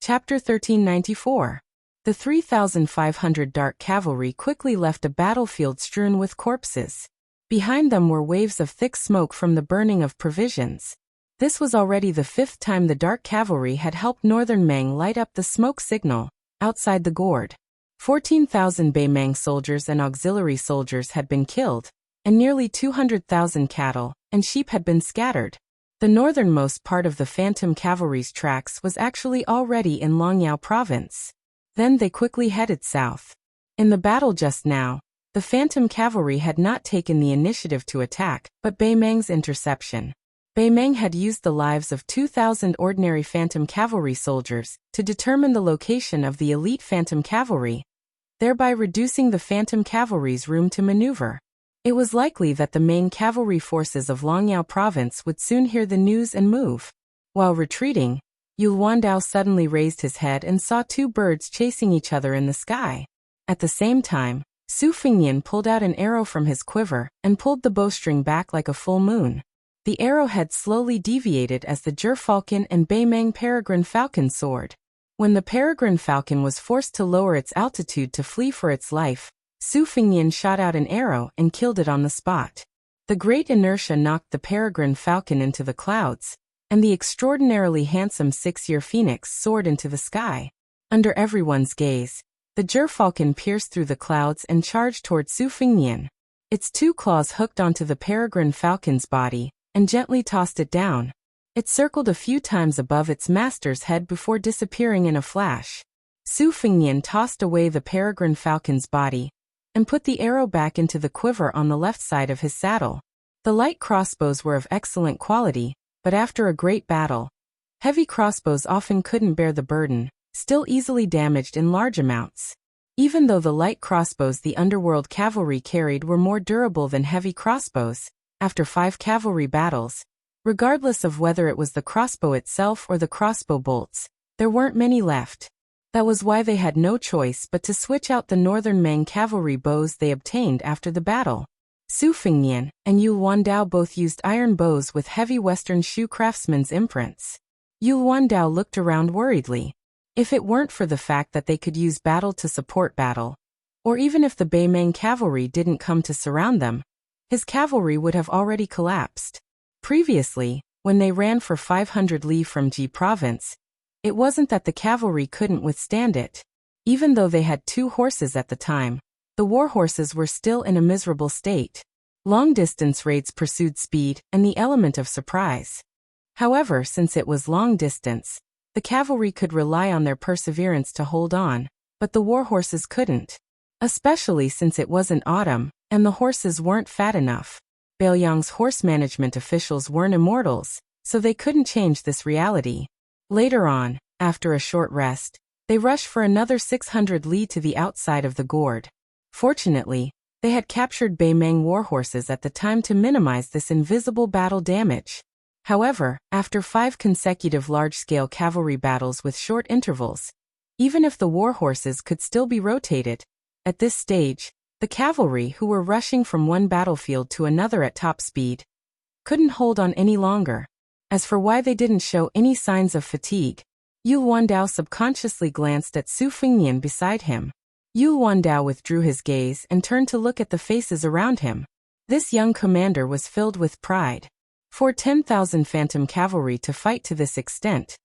Chapter 1394. The 3,500 dark cavalry quickly left a battlefield strewn with corpses. Behind them were waves of thick smoke from the burning of provisions. This was already the 5th time the dark cavalry had helped Northern Meng light up the smoke signal outside the gourd. 14,000 Bei Meng soldiers and auxiliary soldiers had been killed, and nearly 200,000 cattle and sheep had been scattered. The northernmost part of the Phantom Cavalry's tracks was actually already in Longyao Province. Then they quickly headed south. In the battle just now, the Phantom Cavalry had not taken the initiative to attack, but Bei Meng's interception. Bei Meng had used the lives of 2,000 ordinary Phantom Cavalry soldiers to determine the location of the elite Phantom Cavalry, thereby reducing the Phantom Cavalry's room to maneuver. It was likely that the main cavalry forces of Longyao Province would soon hear the news and move. While retreating, Yu Wandao suddenly raised his head and saw 2 birds chasing each other in the sky. At the same time, Su Fingyan pulled out an arrow from his quiver and pulled the bowstring back like a full moon. The arrowhead slowly deviated as the Gerfalcon and Bei Meng peregrine falcon soared. When the peregrine falcon was forced to lower its altitude to flee for its life, Su Fingyan shot out an arrow and killed it on the spot. The great inertia knocked the peregrine falcon into the clouds, and the extraordinarily handsome 6-year phoenix soared into the sky. Under everyone's gaze, the Gerfalcon pierced through the clouds and charged toward Su Fingyan. Its 2 claws hooked onto the peregrine falcon's body and gently tossed it down. It circled a few times above its master's head before disappearing in a flash. Su Fingyan tossed away the peregrine falcon's body and put the arrow back into the quiver on the left side of his saddle. The light crossbows were of excellent quality, but after a great battle, heavy crossbows often couldn't bear the burden, still easily damaged in large amounts. Even though the light crossbows the underworld cavalry carried were more durable than heavy crossbows, after 5 cavalry battles, regardless of whether it was the crossbow itself or the crossbow bolts, there weren't many left. That was why they had no choice but to switch out the Northern Meng cavalry bows they obtained after the battle. Su Fingyan and Yu Wandao both used iron bows with heavy Western shoe craftsman's imprints. Yu Wandao looked around worriedly. If it weren't for the fact that they could use battle to support battle, or even if the Bei Meng cavalry didn't come to surround them, his cavalry would have already collapsed. Previously, when they ran for 500 li from Ji Province, it wasn't that the cavalry couldn't withstand it. Even though they had 2 horses at the time, the war horses were still in a miserable state. Long-distance raids pursued speed and the element of surprise. However, since it was long distance, the cavalry could rely on their perseverance to hold on, but the war horses couldn't. Especially since it wasn't autumn, and the horses weren't fat enough. Baoyang's horse management officials weren't immortals, so they couldn't change this reality. Later on, after a short rest, they rushed for another 600 li to the outside of the gourd. Fortunately, they had captured Bei Meng war horses at the time to minimize this invisible battle damage. However, after 5 consecutive large-scale cavalry battles with short intervals, even if the war horses could still be rotated, at this stage, the cavalry who were rushing from one battlefield to another at top speed couldn't hold on any longer. As for why they didn't show any signs of fatigue, Yu Wandao subconsciously glanced at Su Fingyan beside him. Yu Wandao withdrew his gaze and turned to look at the faces around him. This young commander was filled with pride. For 10,000 Phantom Cavalry to fight to this extent,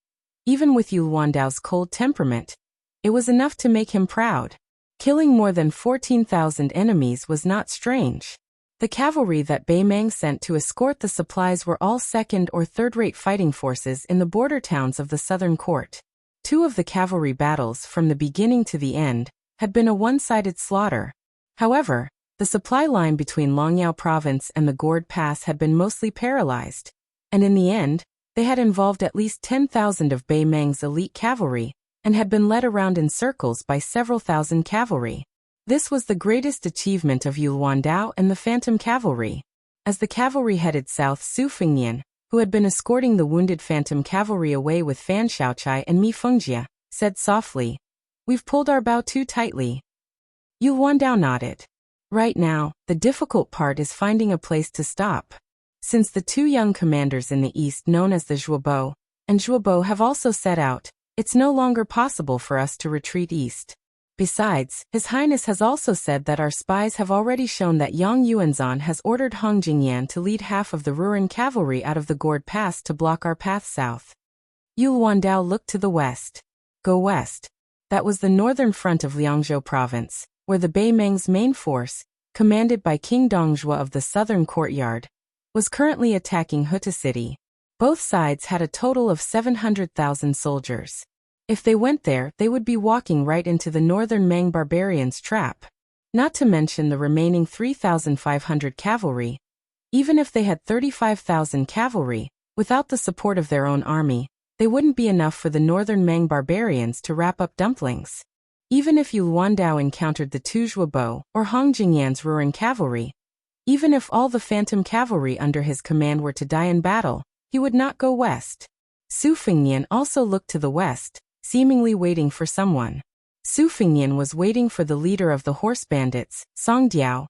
even with Yu Wandao's cold temperament, it was enough to make him proud. Killing more than 14,000 enemies was not strange. The cavalry that Bei Meng sent to escort the supplies were all 2nd or 3rd-rate fighting forces in the border towns of the southern court. 2 of the cavalry battles from the beginning to the end had been a one-sided slaughter. However, the supply line between Longyao Province and the Gourd Pass had been mostly paralyzed, and in the end, they had involved at least 10,000 of Bei Meng's elite cavalry and had been led around in circles by several thousand cavalry. This was the greatest achievement of Yu Wandao and the Phantom Cavalry. As the cavalry headed south, Su Fingyan, who had been escorting the wounded Phantom Cavalry away with Fan Xiaochai and Mi Fengjie, said softly, "We've pulled our bow too tightly." Yu Wandao nodded. Right now, the difficult part is finding a place to stop. Since the 2 young commanders in the east known as the Zhuobo and Zhuobo have also set out, It's no longer possible for us to retreat east. Besides, His Highness has also said that our spies have already shown that Yang Yuanzhan has ordered Hong Jingyan to lead half of the Ruran cavalry out of the Gourd Pass to block our path south. Yul Wandao looked to the west. Go west. That was the northern front of Liangzhou province, where the Beimeng's main force, commanded by King Dongjue of the southern courtyard, was currently attacking Huta City. Both sides had a total of 700,000 soldiers. If they went there, they would be walking right into the northern Meng barbarians' trap. Not to mention the remaining 3,500 cavalry. Even if they had 35,000 cavalry, without the support of their own army, they wouldn't be enough for the northern Meng barbarians to wrap up dumplings. Even if Yul Wandao encountered the Tuzhuabo or Hong Jingyan's Ruran cavalry, even if all the phantom cavalry under his command were to die in battle, he would not go west. Su Fengnian also looked to the west, seemingly waiting for someone. Su Fengnian was waiting for the leader of the horse bandits, Song Diao.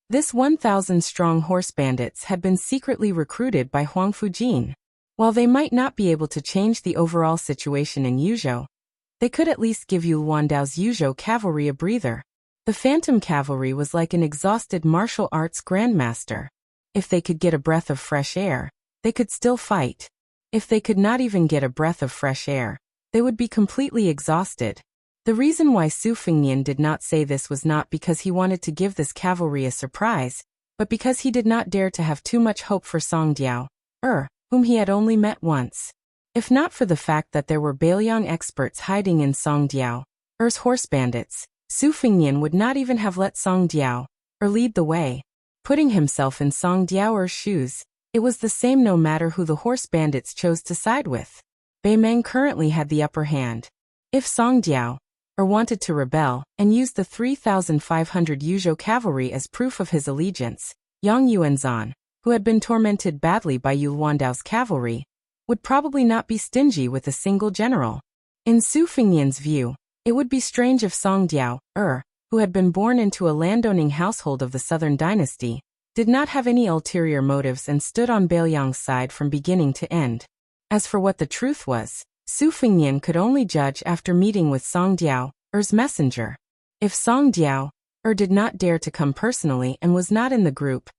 This 1,000-strong horse bandits had been secretly recruited by Huang Fujin. While they might not be able to change the overall situation in Yuzhou, they could at least give Yul Wandao's Yuzhou cavalry a breather. The phantom cavalry was like an exhausted martial arts grandmaster. If they could get a breath of fresh air, they could still fight. If they could not even get a breath of fresh air, they would be completely exhausted. The reason why Su Fengnian did not say this was not because he wanted to give this cavalry a surprise, but because he did not dare to have too much hope for Song Diao, whom he had only met once. If not for the fact that there were Bailiang experts hiding in Song Diao's horse bandits, Su Fengnian would not even have let Song Diao lead the way. Putting himself in Song Diao's shoes, it was the same no matter who the horse bandits chose to side with. Beimeng currently had the upper hand. If Song Diao wanted to rebel and use the 3,500 Yuzhou cavalry as proof of his allegiance, Yang Yuanzhan, who had been tormented badly by Yul Wandao's cavalry, would probably not be stingy with a single general. In Su Fengnian's view, it would be strange if Song Diao, who had been born into a landowning household of the Southern Dynasty, did not have any ulterior motives and stood on Bailiang's side from beginning to end. As for what the truth was, Su Fengnian could only judge after meeting with Song Diao's messenger. If Song Diao did not dare to come personally and was not in the group,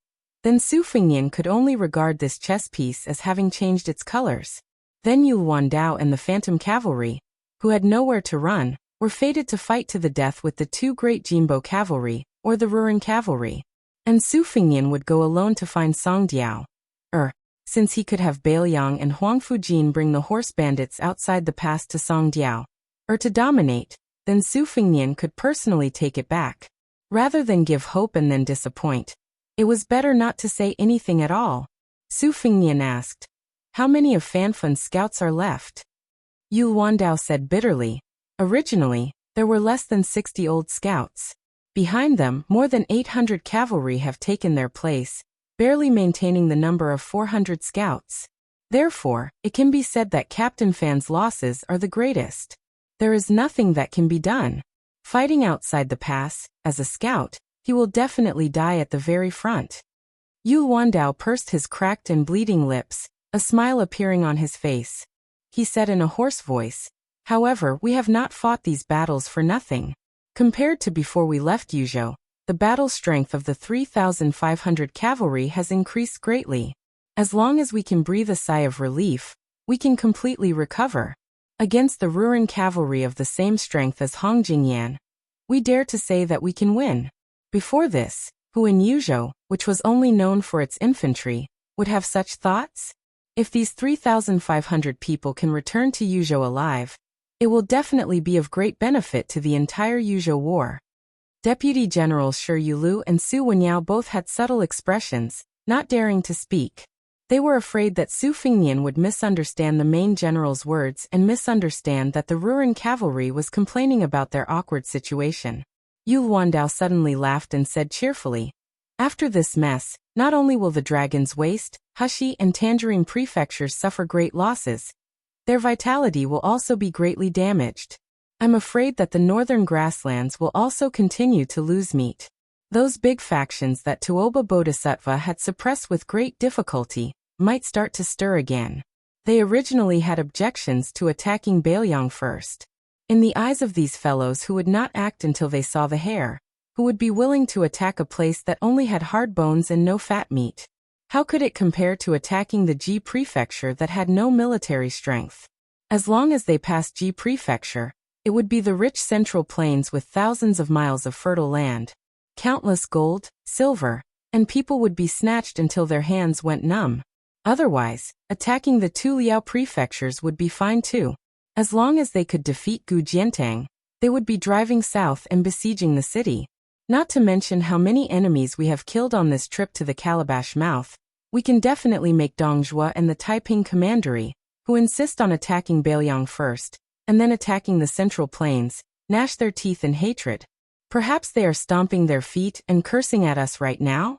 then Su Fengnian could only regard this chess piece as having changed its colors. Then Yul Wandao and the phantom cavalry, who had nowhere to run, were fated to fight to the death with the two great Jinbo cavalry, or the Ruran cavalry. And Su Fengnian would go alone to find Song Diao. Since he could have Bailiang and Huang Fujin bring the horse bandits outside the pass to Song Diao, to dominate, then Su Fengnian could personally take it back. Rather than give hope and then disappoint, it was better not to say anything at all. Su Fengnian asked, "How many of Fanfun's scouts are left?" Yul Wandao said bitterly, "Originally, there were less than 60 old scouts. Behind them, more than 800 cavalry have taken their place, barely maintaining the number of 400 scouts. Therefore, it can be said that Captain Fan's losses are the greatest. There is nothing that can be done. Fighting outside the pass, as a scout, he will definitely die at the very front." Yul Wandao pursed his cracked and bleeding lips, a smile appearing on his face. He said in a hoarse voice, "However, we have not fought these battles for nothing. Compared to before we left Yuzhou, the battle strength of the 3,500 cavalry has increased greatly. As long as we can breathe a sigh of relief, we can completely recover. Against the Ruran cavalry of the same strength as Hong Jingyan, we dare to say that we can win. Before this, who in Yuzhou, which was only known for its infantry, would have such thoughts? If these 3,500 people can return to Yuzhou alive, it will definitely be of great benefit to the entire Yuzhou war." Deputy Generals Shi Yulu and Su Wenyao both had subtle expressions, not daring to speak. They were afraid that Su Fengnian would misunderstand the main general's words and misunderstand that the Ruran cavalry was complaining about their awkward situation. Yul Wandao suddenly laughed and said cheerfully, "After this mess, not only will the Dragon's Waste, Hushi and Tangerine prefectures suffer great losses, their vitality will also be greatly damaged. I'm afraid that the northern grasslands will also continue to lose meat. Those big factions that Tuoba Bodhisattva had suppressed with great difficulty might start to stir again. They originally had objections to attacking Bailiang first. In the eyes of these fellows who would not act until they saw the hare, who would be willing to attack a place that only had hard bones and no fat meat. How could it compare to attacking the Ji prefecture that had no military strength? As long as they passed Ji prefecture, it would be the rich central plains with thousands of miles of fertile land. Countless gold, silver, and people would be snatched until their hands went numb. Otherwise, attacking the two Liao prefectures would be fine too. As long as they could defeat Gu Jiantang, they would be driving south and besieging the city. Not to mention how many enemies we have killed on this trip to the Calabash Mouth, we can definitely make Dong Zhuo and the Taiping Commandery, who insist on attacking Bailiang first, and then attacking the central plains, gnash their teeth in hatred. Perhaps they are stomping their feet and cursing at us right now?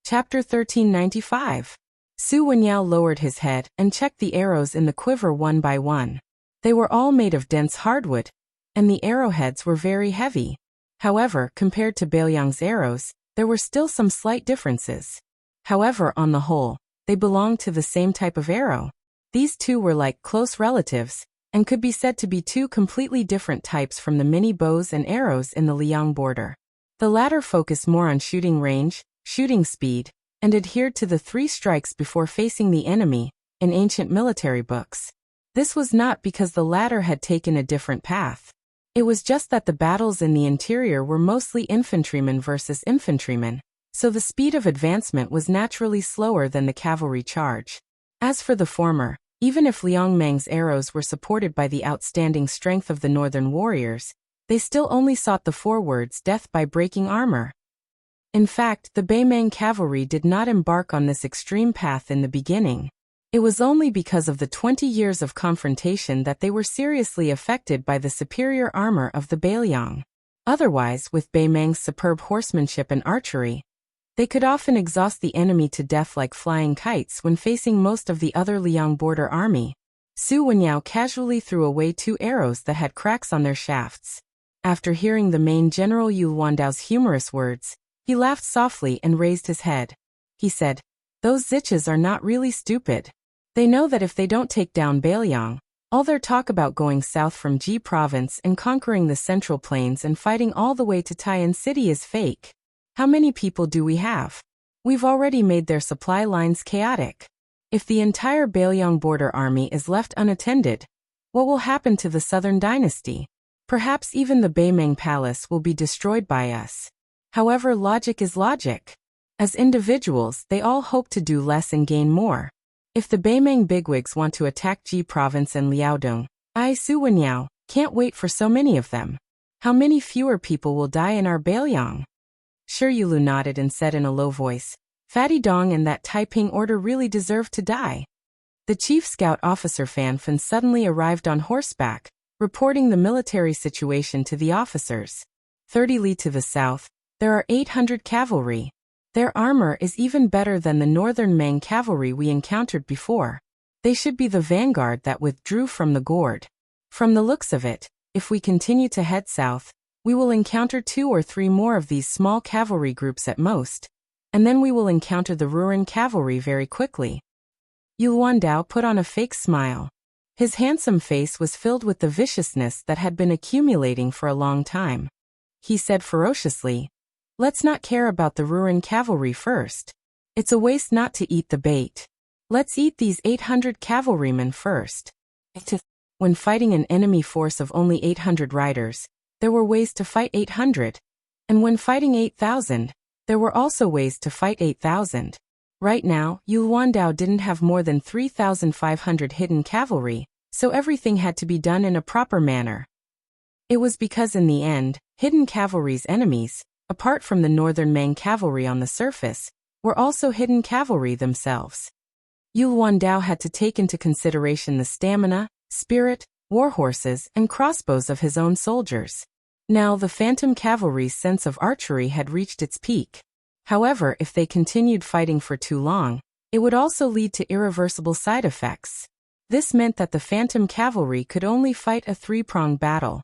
Chapter 1395. Su Wenyao lowered his head and checked the arrows in the quiver one by one. They were all made of dense hardwood, and the arrowheads were very heavy. However, compared to Bailiang's arrows, there were still some slight differences. However, on the whole, they belonged to the same type of arrow. These two were like close relatives, and could be said to be two completely different types from the mini bows and arrows in the Liang border. The latter focused more on shooting range, shooting speed, and adhered to the 3 strikes before facing the enemy, in ancient military books. This was not because the latter had taken a different path. It was just that the battles in the interior were mostly infantrymen versus infantrymen, so the speed of advancement was naturally slower than the cavalry charge. As for the former, even if Liang Meng's arrows were supported by the outstanding strength of the northern warriors, they still only sought the forwards' death by breaking armor. In fact, the Beimeng cavalry did not embark on this extreme path in the beginning. It was only because of the 20 years of confrontation that they were seriously affected by the superior armor of the Bailiang. Otherwise, with Beimeng's superb horsemanship and archery, they could often exhaust the enemy to death like flying kites when facing most of the other Liang border army. Su Wenyao casually threw away 2 arrows that had cracks on their shafts. After hearing the main General Yu Wandao's humorous words, he laughed softly and raised his head. He said, "Those Ziches are not really stupid. They know that if they don't take down Bailiang, all their talk about going south from Ji province and conquering the central plains and fighting all the way to Taiyan City is fake. How many people do we have? We've already made their supply lines chaotic. If the entire Bailiang border army is left unattended, what will happen to the southern dynasty? Perhaps even the Beimeng palace will be destroyed by us." However, logic is logic. As individuals, they all hope to do less and gain more. If the Beimeng bigwigs want to attack Ji province and Liaodong, I, Su Wenyao, can't wait for so many of them. How many fewer people will die in our Bailiang? Shi Yulu nodded and said in a low voice, "Fatty Dong and that Taiping order really deserve to die." The chief scout officer Fan Fan suddenly arrived on horseback, reporting the military situation to the officers. 30 li to the south, there are 800 cavalry. Their armor is even better than the northern Meng cavalry we encountered before. They should be the vanguard that withdrew from the Gourd. From the looks of it, if we continue to head south, we will encounter 2 or 3 more of these small cavalry groups at most, and then we will encounter the Ruran cavalry very quickly. Yu Wandao put on a fake smile. His handsome face was filled with the viciousness that had been accumulating for a long time. He said ferociously, "Let's not care about the Ruran cavalry first. It's a waste not to eat the bait. Let's eat these 800 cavalrymen first." When fighting an enemy force of only 800 riders, there were ways to fight 800. And when fighting 8,000, there were also ways to fight 8,000. Right now, Yu Wandao didn't have more than 3,500 hidden cavalry, so everything had to be done in a proper manner. It was because in the end, hidden cavalry's enemies, apart from the northern Meng cavalry on the surface, were also hidden cavalry themselves. Yu Wandao had to take into consideration the stamina, spirit, war horses, and crossbows of his own soldiers. Now the phantom cavalry's sense of archery had reached its peak. However, if they continued fighting for too long, it would also lead to irreversible side effects. This meant that the phantom cavalry could only fight a 3-pronged battle.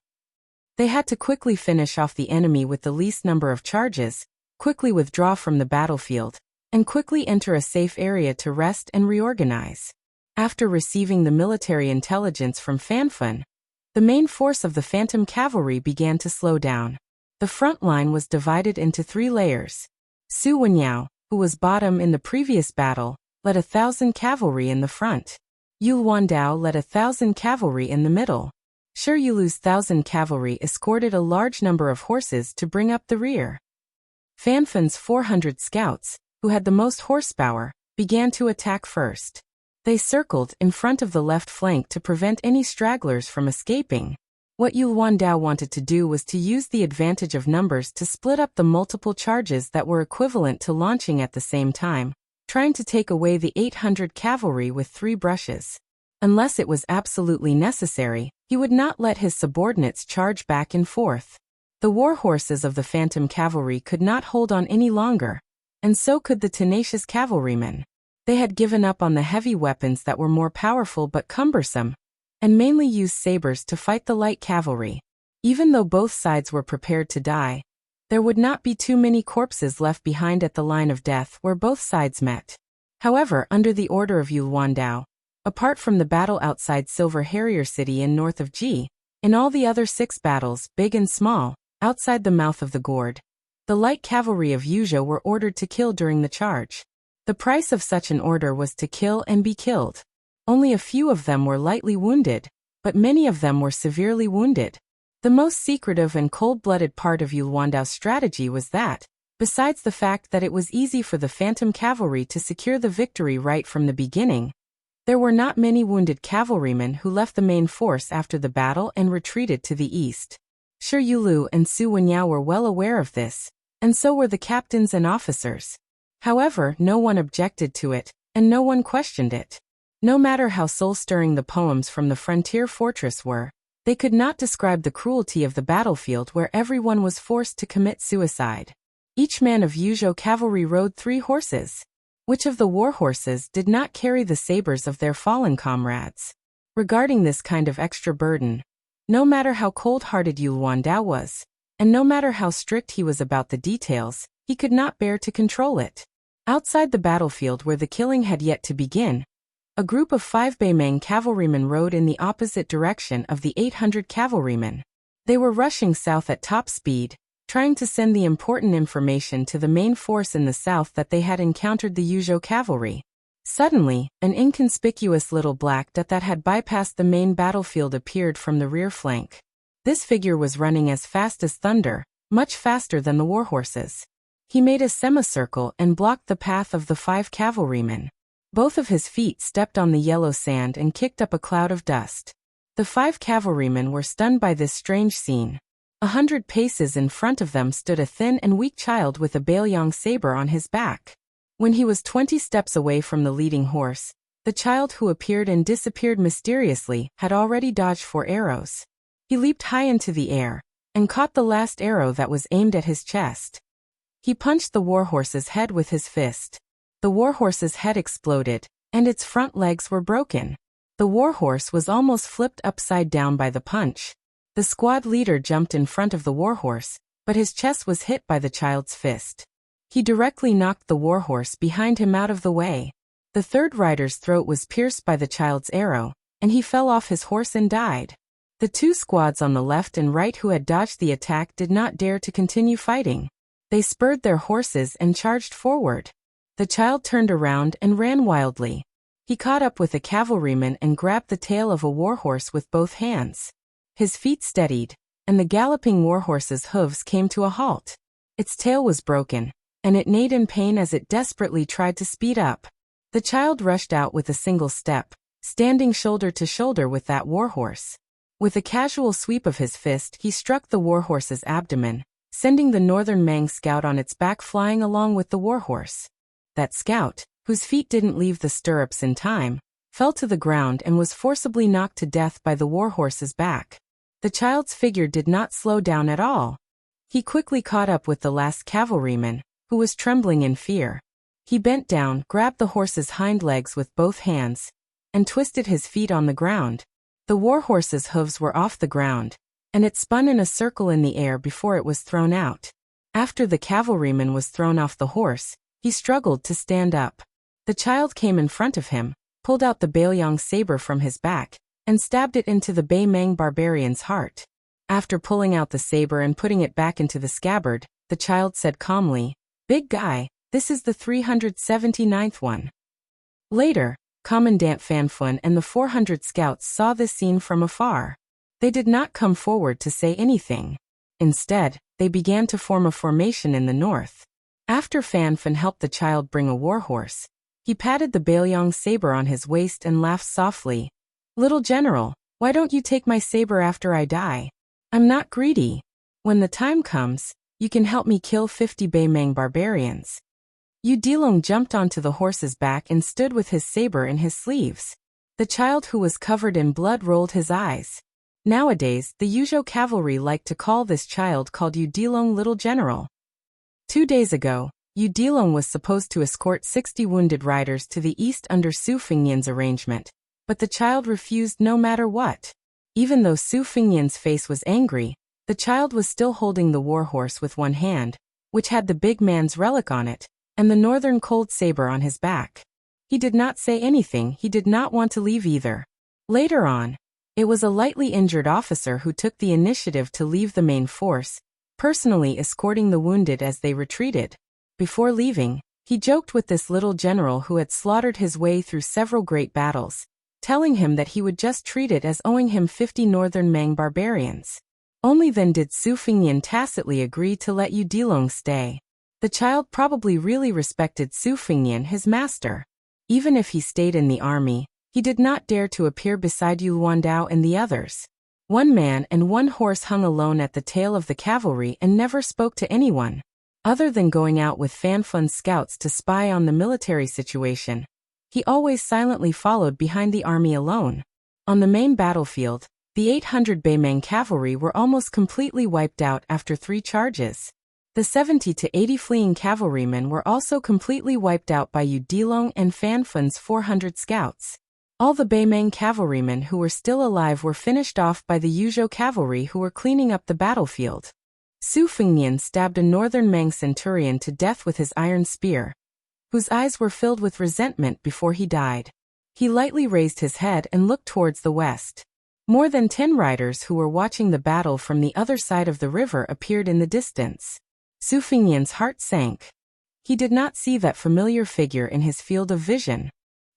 They had to quickly finish off the enemy with the least number of charges, quickly withdraw from the battlefield, and quickly enter a safe area to rest and reorganize. After receiving the military intelligence from Fanfan, the main force of the Phantom Cavalry began to slow down. The front line was divided into 3 layers. Su Wenyao, who was bottom in the previous battle, led 1,000 cavalry in the front. Yu Wandao led 1,000 cavalry in the middle. Shi Yulu's 1,000 cavalry escorted a large number of horses to bring up the rear. Fanfan's 400 scouts, who had the most horsepower, began to attack first. They circled in front of the left flank to prevent any stragglers from escaping. What Yu Wandao wanted to do was to use the advantage of numbers to split up the multiple charges that were equivalent to launching at the same time, trying to take away the 800 cavalry with 3 brushes. Unless it was absolutely necessary, he would not let his subordinates charge back and forth. The war horses of the Phantom Cavalry could not hold on any longer, and so could the tenacious cavalrymen. They had given up on the heavy weapons that were more powerful but cumbersome, and mainly used sabers to fight the light cavalry. Even though both sides were prepared to die, there would not be too many corpses left behind at the line of death where both sides met. However, under the order of Yu Wandao, apart from the battle outside Silver Harrier City in north of Ji, in all the other 6 battles, big and small, outside the mouth of the gourd, the light cavalry of Yuzhou were ordered to kill during the charge. The price of such an order was to kill and be killed. Only a few of them were lightly wounded, but many of them were severely wounded. The most secretive and cold-blooded part of Yu Wandao's strategy was that, besides the fact that it was easy for the Phantom Cavalry to secure the victory right from the beginning, there were not many wounded cavalrymen who left the main force after the battle and retreated to the east. Shi Yulu and Su Wenyao were well aware of this, and so were the captains and officers. However, no one objected to it, and no one questioned it. No matter how soul-stirring the poems from the frontier fortress were, they could not describe the cruelty of the battlefield where everyone was forced to commit suicide. Each man of Yuzhou cavalry rode 3 horses. Which of the war horses did not carry the sabers of their fallen comrades? Regarding this kind of extra burden, no matter how cold-hearted Yu Wandao was, and no matter how strict he was about the details, he could not bear to control it. Outside the battlefield where the killing had yet to begin, a group of 5 Beimeng cavalrymen rode in the opposite direction of the 800 cavalrymen. They were rushing south at top speed, trying to send the important information to the main force in the south that they had encountered the Yuzhou cavalry. Suddenly, an inconspicuous little black dot that had bypassed the main battlefield appeared from the rear flank. This figure was running as fast as thunder, much faster than the war horses. He made a semicircle and blocked the path of the 5 cavalrymen. Both of his feet stepped on the yellow sand and kicked up a cloud of dust. The 5 cavalrymen were stunned by this strange scene. 100 paces in front of them stood a thin and weak child with a Baoyang saber on his back. When he was 20 steps away from the leading horse, the child who appeared and disappeared mysteriously had already dodged 4 arrows. He leaped high into the air and caught the last arrow that was aimed at his chest. He punched the warhorse's head with his fist. The warhorse's head exploded, and its front legs were broken. The warhorse was almost flipped upside down by the punch. The squad leader jumped in front of the warhorse, but his chest was hit by the child's fist. He directly knocked the warhorse behind him out of the way. The third rider's throat was pierced by the child's arrow, and he fell off his horse and died. The 2 squads on the left and right who had dodged the attack did not dare to continue fighting. They spurred their horses and charged forward. The child turned around and ran wildly. He caught up with a cavalryman and grabbed the tail of a warhorse with both hands. His feet steadied, and the galloping warhorse's hooves came to a halt. Its tail was broken, and it neighed in pain as it desperately tried to speed up. The child rushed out with a single step, standing shoulder to shoulder with that warhorse. With a casual sweep of his fist, he struck the warhorse's abdomen, sending the northern Mang scout on its back flying along with the warhorse. That scout, whose feet didn't leave the stirrups in time, fell to the ground and was forcibly knocked to death by the warhorse's back. The child's figure did not slow down at all. He quickly caught up with the last cavalryman, who was trembling in fear. He bent down, grabbed the horse's hind legs with both hands, and twisted his feet on the ground. The warhorse's hooves were off the ground, and it spun in a circle in the air before it was thrown out. After the cavalryman was thrown off the horse, he struggled to stand up. The child came in front of him, pulled out the Baoyang saber from his back, and stabbed it into the Baimang barbarian's heart. After pulling out the saber and putting it back into the scabbard, the child said calmly, "Big guy, this is the 379th one." Later, Commandant Fanfun and the 400 scouts saw this scene from afar. They did not come forward to say anything. Instead, they began to form a formation in the north. After Fanfun helped the child bring a warhorse, he patted the Baoyang saber on his waist and laughed softly. "Little general, why don't you take my saber after I die? I'm not greedy. When the time comes, you can help me kill 50 Baimang barbarians." Yu Dilong jumped onto the horse's back and stood with his saber in his sleeves. The child who was covered in blood rolled his eyes. Nowadays, the Yuzhou cavalry like to call this child called Yu Dilong Little General. 2 days ago, Yu Dilong was supposed to escort 60 wounded riders to the east under Su Fingyan's arrangement, but the child refused no matter what. Even though Su Fingyan's face was angry, the child was still holding the warhorse with one hand, which had the big man's relic on it, and the northern cold saber on his back. He did not say anything. He did not want to leave either. Later on, it was a lightly injured officer who took the initiative to leave the main force, personally escorting the wounded as they retreated. Before leaving, he joked with this little general who had slaughtered his way through several great battles, telling him that he would just treat it as owing him 50 northern Mang barbarians. Only then did Su Fingyan tacitly agree to let Yu Dilong stay. The child probably really respected Su Fingyan, his master. Even if he stayed in the army, he did not dare to appear beside Yu Luandao and the others. One man and one horse hung alone at the tail of the cavalry and never spoke to anyone. Other than going out with Fanfun's scouts to spy on the military situation, he always silently followed behind the army alone. On the main battlefield, the 800 Baimang cavalry were almost completely wiped out after 3 charges. The 70 to 80 fleeing cavalrymen were also completely wiped out by Yu Dilong and Fanfun's 400 scouts. All the Baimang cavalrymen who were still alive were finished off by the Yuzhou cavalry who were cleaning up the battlefield. Su Fingyan stabbed a northern Mang centurion to death with his iron spear, whose eyes were filled with resentment before he died. He lightly raised his head and looked towards the west. More than 10 riders who were watching the battle from the other side of the river appeared in the distance. Su Fingyan's heart sank. He did not see that familiar figure in his field of vision.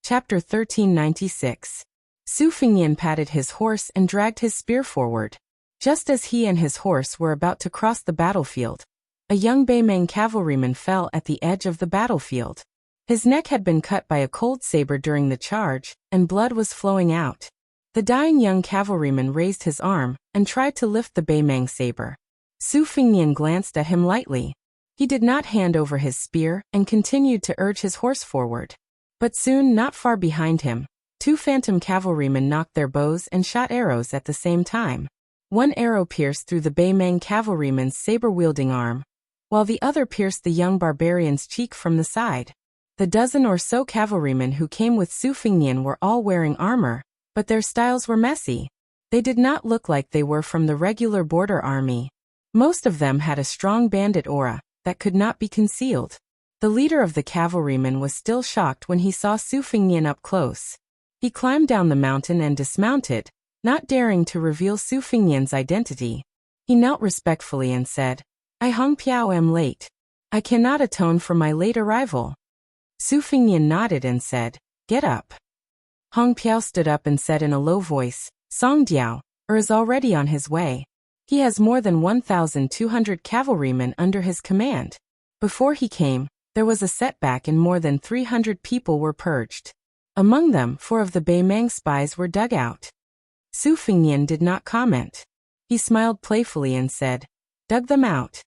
Chapter 1396. Su Fingyan patted his horse and dragged his spear forward. Just as he and his horse were about to cross the battlefield, a young Baimang cavalryman fell at the edge of the battlefield. His neck had been cut by a cold saber during the charge, and blood was flowing out. The dying young cavalryman raised his arm and tried to lift the Baimang saber. Su Fingyan glanced at him lightly. He did not hand over his spear and continued to urge his horse forward. But soon, not far behind him, 2 phantom cavalrymen knocked their bows and shot arrows at the same time. One arrow pierced through the Baimang cavalryman's saber-wielding arm, while the other pierced the young barbarian's cheek from the side. The dozen or so cavalrymen who came with Su Fingyan were all wearing armor, but their styles were messy. They did not look like they were from the regular border army. Most of them had a strong bandit aura that could not be concealed. The leader of the cavalrymen was still shocked when he saw Su Fingyan up close. He climbed down the mountain and dismounted, not daring to reveal Su Fingyan's identity. He knelt respectfully and said, "I Hong Piao am late. I cannot atone for my late arrival." Su Fingyan nodded and said, "Get up." Hong Piao stood up and said in a low voice, "Song Diao is already on his way. He has more than 1,200 cavalrymen under his command. Before he came, there was a setback and more than 300 people were purged. Among them, 4 of the Baimang spies were dug out." Su Fingyan did not comment. He smiled playfully and said, "Dug them out."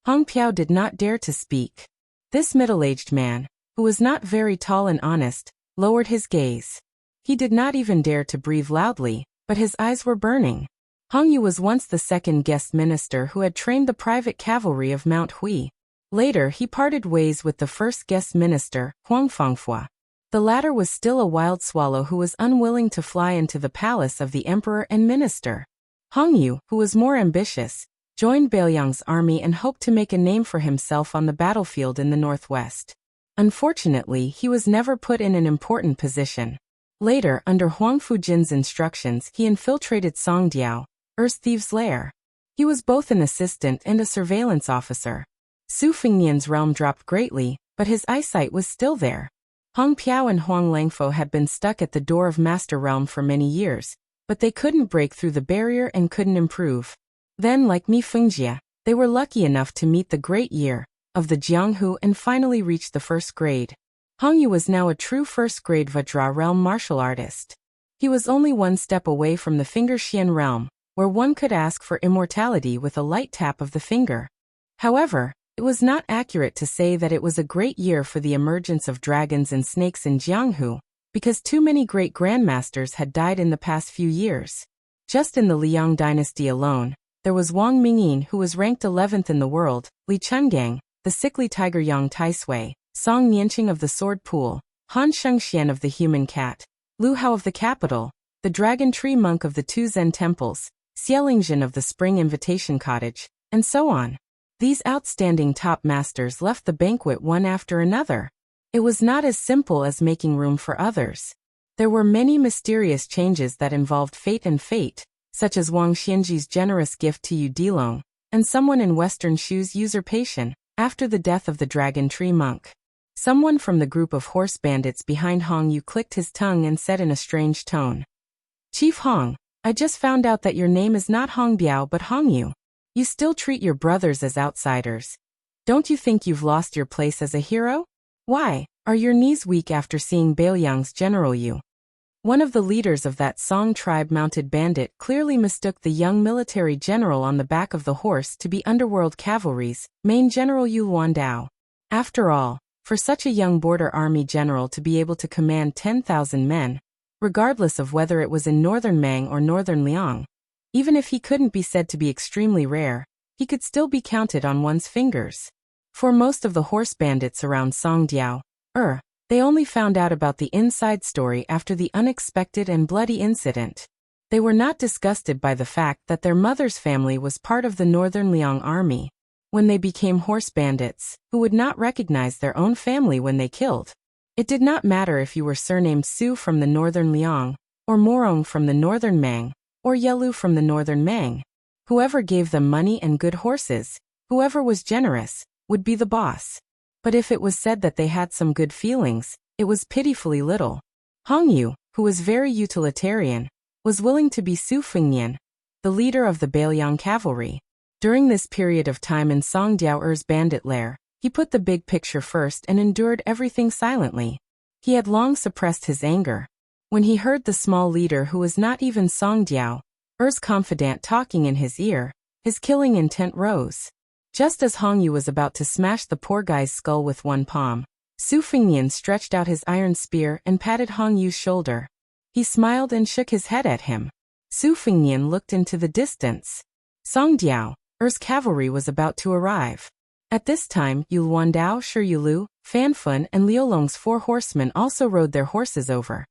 Hong Piao did not dare to speak. This middle-aged man, who was not very tall and honest, lowered his gaze. He did not even dare to breathe loudly, but his eyes were burning. Hong Yu was once the second guest minister who had trained the private cavalry of Mount Hui. Later he parted ways with the first guest minister, Huang Fangfua. The latter was still a wild swallow who was unwilling to fly into the palace of the emperor and minister. Hong Yu, who was more ambitious, joined Baoyang's army and hoped to make a name for himself on the battlefield in the northwest. Unfortunately, he was never put in an important position. Later, under Huang Fujin's instructions, he infiltrated Songdiao, thieves' lair. He was both an assistant and a surveillance officer. Su Fengnian's realm dropped greatly, but his eyesight was still there. Hong Piao and Huang Langfo had been stuck at the door of Master Realm for many years, but they couldn't break through the barrier and couldn't improve. Then, like Mi Fengjie, they were lucky enough to meet the great year of the Jianghu and finally reach the first grade. Hong Yu was now a true first-grade Vajra realm martial artist. He was only one step away from the Finger Xian realm, where one could ask for immortality with a light tap of the finger. However, it was not accurate to say that it was a great year for the emergence of dragons and snakes in Jianghu, because too many great grandmasters had died in the past few years. Just in the Liang dynasty alone, there was Wang Mingyin, who was ranked 11th in the world, Li Chungang, the sickly tiger Yang Taisui, Song Nianqing of the Sword Pool, Han Shengxian of the Human Cat, Lu Hao of the Capital, the Dragon Tree Monk of the Two Zen Temples, Xielingzhen of the Spring Invitation Cottage, and so on. These outstanding top masters left the banquet one after another. It was not as simple as making room for others. There were many mysterious changes that involved fate, such as Wang Xianji's generous gift to Yu Dilong, and someone in Western Shu's usurpation, after the death of the Dragon Tree Monk. Someone from the group of horse bandits behind Hong Yu clicked his tongue and said in a strange tone, "Chief Hong, I just found out that your name is not Hong Biao but Hong Yu. You still treat your brothers as outsiders. Don't you think you've lost your place as a hero? Why, are your knees weak after seeing Bailiang's General Yu?" One of the leaders of that Song tribe mounted bandit clearly mistook the young military general on the back of the horse to be Underworld Cavalry's main general Yu Luandao. After all, for such a young border army general to be able to command 10,000 men, regardless of whether it was in northern Mang or northern Liang, even if he couldn't be said to be extremely rare, he could still be counted on one's fingers. For most of the horse bandits around Songdiao, they only found out about the inside story after the unexpected and bloody incident. They were not disgusted by the fact that their mother's family was part of the northern Liang army. When they became horse bandits, who would not recognize their own family when they killed. It did not matter if you were surnamed Su from the northern Liang, or Morong from the northern Mang, or Yelu from the northern Mang. Whoever gave them money and good horses, whoever was generous, would be the boss. But if it was said that they had some good feelings, it was pitifully little. Hong Yu, who was very utilitarian, was willing to be Su Fengnian, the leader of the Bailiang cavalry. During this period of time in Songdiao's bandit lair, he put the big picture first and endured everything silently. He had long suppressed his anger. When he heard the small leader who was not even Songdiao's confidant talking in his ear, his killing intent rose. Just as Hong Yu was about to smash the poor guy's skull with one palm, Su Fengnian stretched out his iron spear and patted Hong Yu's shoulder. He smiled and shook his head at him. Su Fengnian looked into the distance. Songdiao's cavalry was about to arrive. At this time, Yu Luandao, Shi Yulu, Fanfun, and Liolong's 4 horsemen also rode their horses over.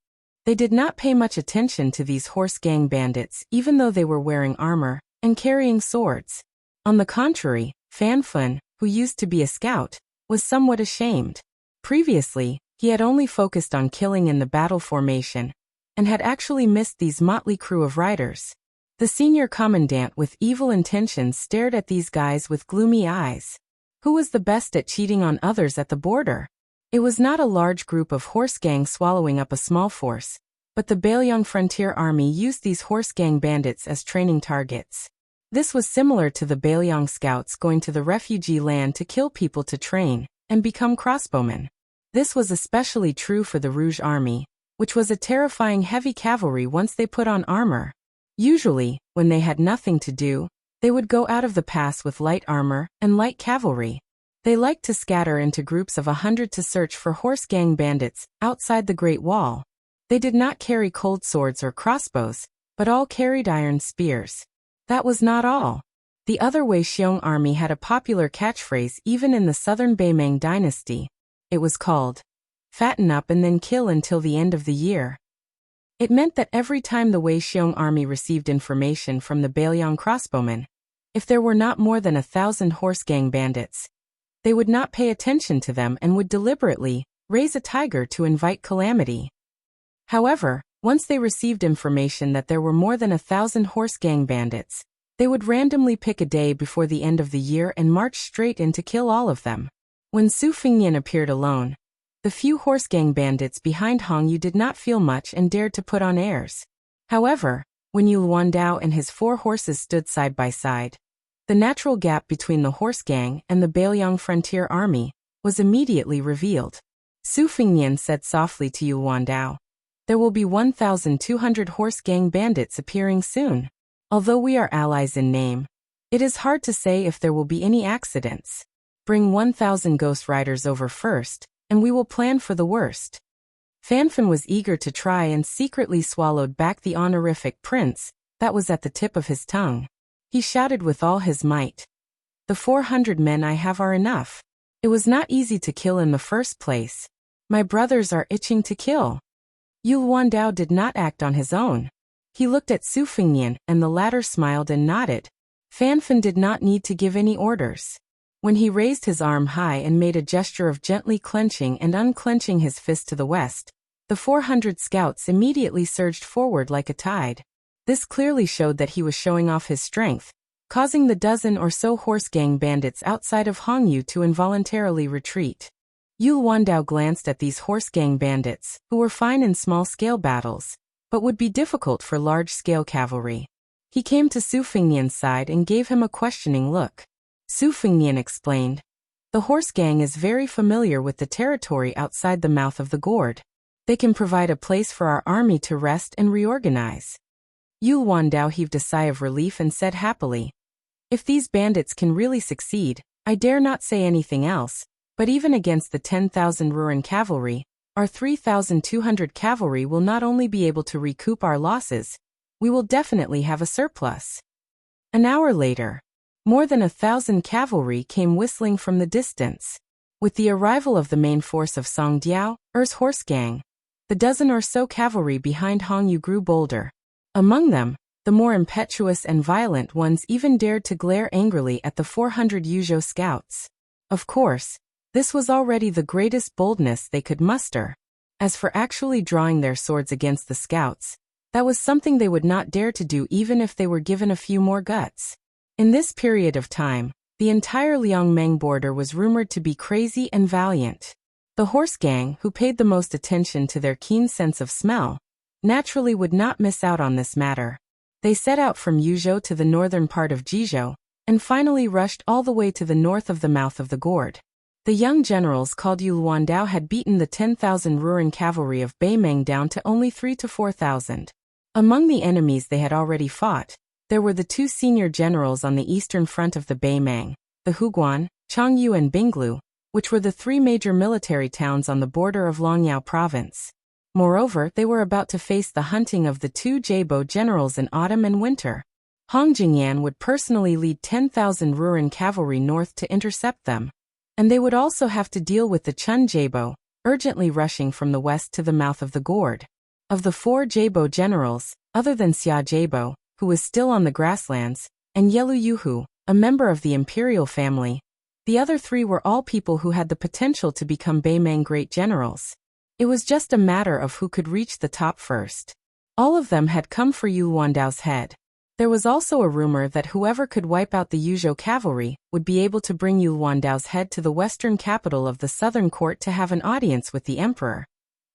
They did not pay much attention to these horse gang bandits even though they were wearing armor and carrying swords. On the contrary, Fanfun, who used to be a scout, was somewhat ashamed. Previously, he had only focused on killing in the battle formation, and had actually missed these motley crew of riders. The senior commandant with evil intentions stared at these guys with gloomy eyes. Who was the best at cheating on others at the border? It was not a large group of horse gangs swallowing up a small force, but the Bailiang Frontier Army used these horse gang bandits as training targets. This was similar to the Bailiang scouts going to the refugee land to kill people to train and become crossbowmen. This was especially true for the Rouge Army, which was a terrifying heavy cavalry once they put on armor. Usually, when they had nothing to do, they would go out of the pass with light armor and light cavalry. They liked to scatter into groups of 100 to search for horse gang bandits outside the Great Wall. They did not carry cold swords or crossbows, but all carried iron spears. That was not all. The other Wei Xiong army had a popular catchphrase even in the southern Beimang dynasty. It was called, "Fatten up and then kill until the end of the year." It meant that every time the Wei Xiong army received information from the Bailiang crossbowmen, if there were not more than 1,000 horse gang bandits, they would not pay attention to them and would deliberately raise a tiger to invite calamity. However, once they received information that there were more than 1,000 horse gang bandits, they would randomly pick a day before the end of the year and march straight in to kill all of them. When Su Fengnian appeared alone, the few horse gang bandits behind Hong Yu did not feel much and dared to put on airs. However, when Yu Luandao and his 4 horses stood side by side, the natural gap between the horse gang and the Bailiang frontier army was immediately revealed. Su Fengnian said softly to Yu Luandao, "There will be 1,200 horse gang bandits appearing soon. Although we are allies in name, it is hard to say if there will be any accidents. Bring 1,000 ghost riders over first, and we will plan for the worst." Fanfan was eager to try and secretly swallowed back the honorific prince that was at the tip of his tongue. He shouted with all his might, "The 400 men I have are enough. It was not easy to kill in the first place. My brothers are itching to kill." Yu Luandao did not act on his own. He looked at Su Fengnian and the latter smiled and nodded. Fanfan did not need to give any orders. When he raised his arm high and made a gesture of gently clenching and unclenching his fist to the west, the 400 scouts immediately surged forward like a tide. This clearly showed that he was showing off his strength, causing the dozen or so horse gang bandits outside of Hong Yu to involuntarily retreat. Yu Luandao glanced at these horse gang bandits, who were fine in small-scale battles, but would be difficult for large-scale cavalry. He came to Su Fengnian's side and gave him a questioning look. Su Fengnian explained, "The horse gang is very familiar with the territory outside the mouth of the gourd. They can provide a place for our army to rest and reorganize." Yu Luandao heaved a sigh of relief and said happily, "If these bandits can really succeed, I dare not say anything else, but even against the 10,000 Ruran cavalry, our 3,200 cavalry will not only be able to recoup our losses, we will definitely have a surplus." An hour later, more than 1,000 cavalry came whistling from the distance. With the arrival of the main force of Song Diao, Er's horse gang, the dozen or so cavalry behind Hong Yu grew bolder. Among them, the more impetuous and violent ones even dared to glare angrily at the 400 Yuzhou scouts. Of course, this was already the greatest boldness they could muster. As for actually drawing their swords against the scouts, that was something they would not dare to do even if they were given a few more guts. In this period of time, the entire Liangmeng border was rumored to be crazy and valiant. The horse gang, who paid the most attention to their keen sense of smell, naturally would not miss out on this matter. They set out from Yuzhou to the northern part of Jizhou, and finally rushed all the way to the north of the mouth of the gourd. The young generals called Yu Luandao had beaten the 10,000 Ruran cavalry of Beimeng down to only 3,000 to 4,000. Among the enemies they had already fought, there were the 2 senior generals on the eastern front of the Beimeng, the Huguan, Changyu and Binglu, which were the 3 major military towns on the border of Longyao province. Moreover, they were about to face the hunting of the 2 Jabo generals in autumn and winter. Hong Jingyan would personally lead 10,000 Ruran cavalry north to intercept them. And they would also have to deal with the Chun Jabo, urgently rushing from the west to the mouth of the gourd. Of the 4 Jabo generals, other than Xia Jabo, who was still on the grasslands, and Yelu Yuhu, a member of the imperial family, the other 3 were all people who had the potential to become Beimeng great generals. It was just a matter of who could reach the top first. All of them had come for Yu Luandao's head. There was also a rumor that whoever could wipe out the Yuzhou cavalry would be able to bring Yu Luandao's head to the western capital of the southern court to have an audience with the emperor,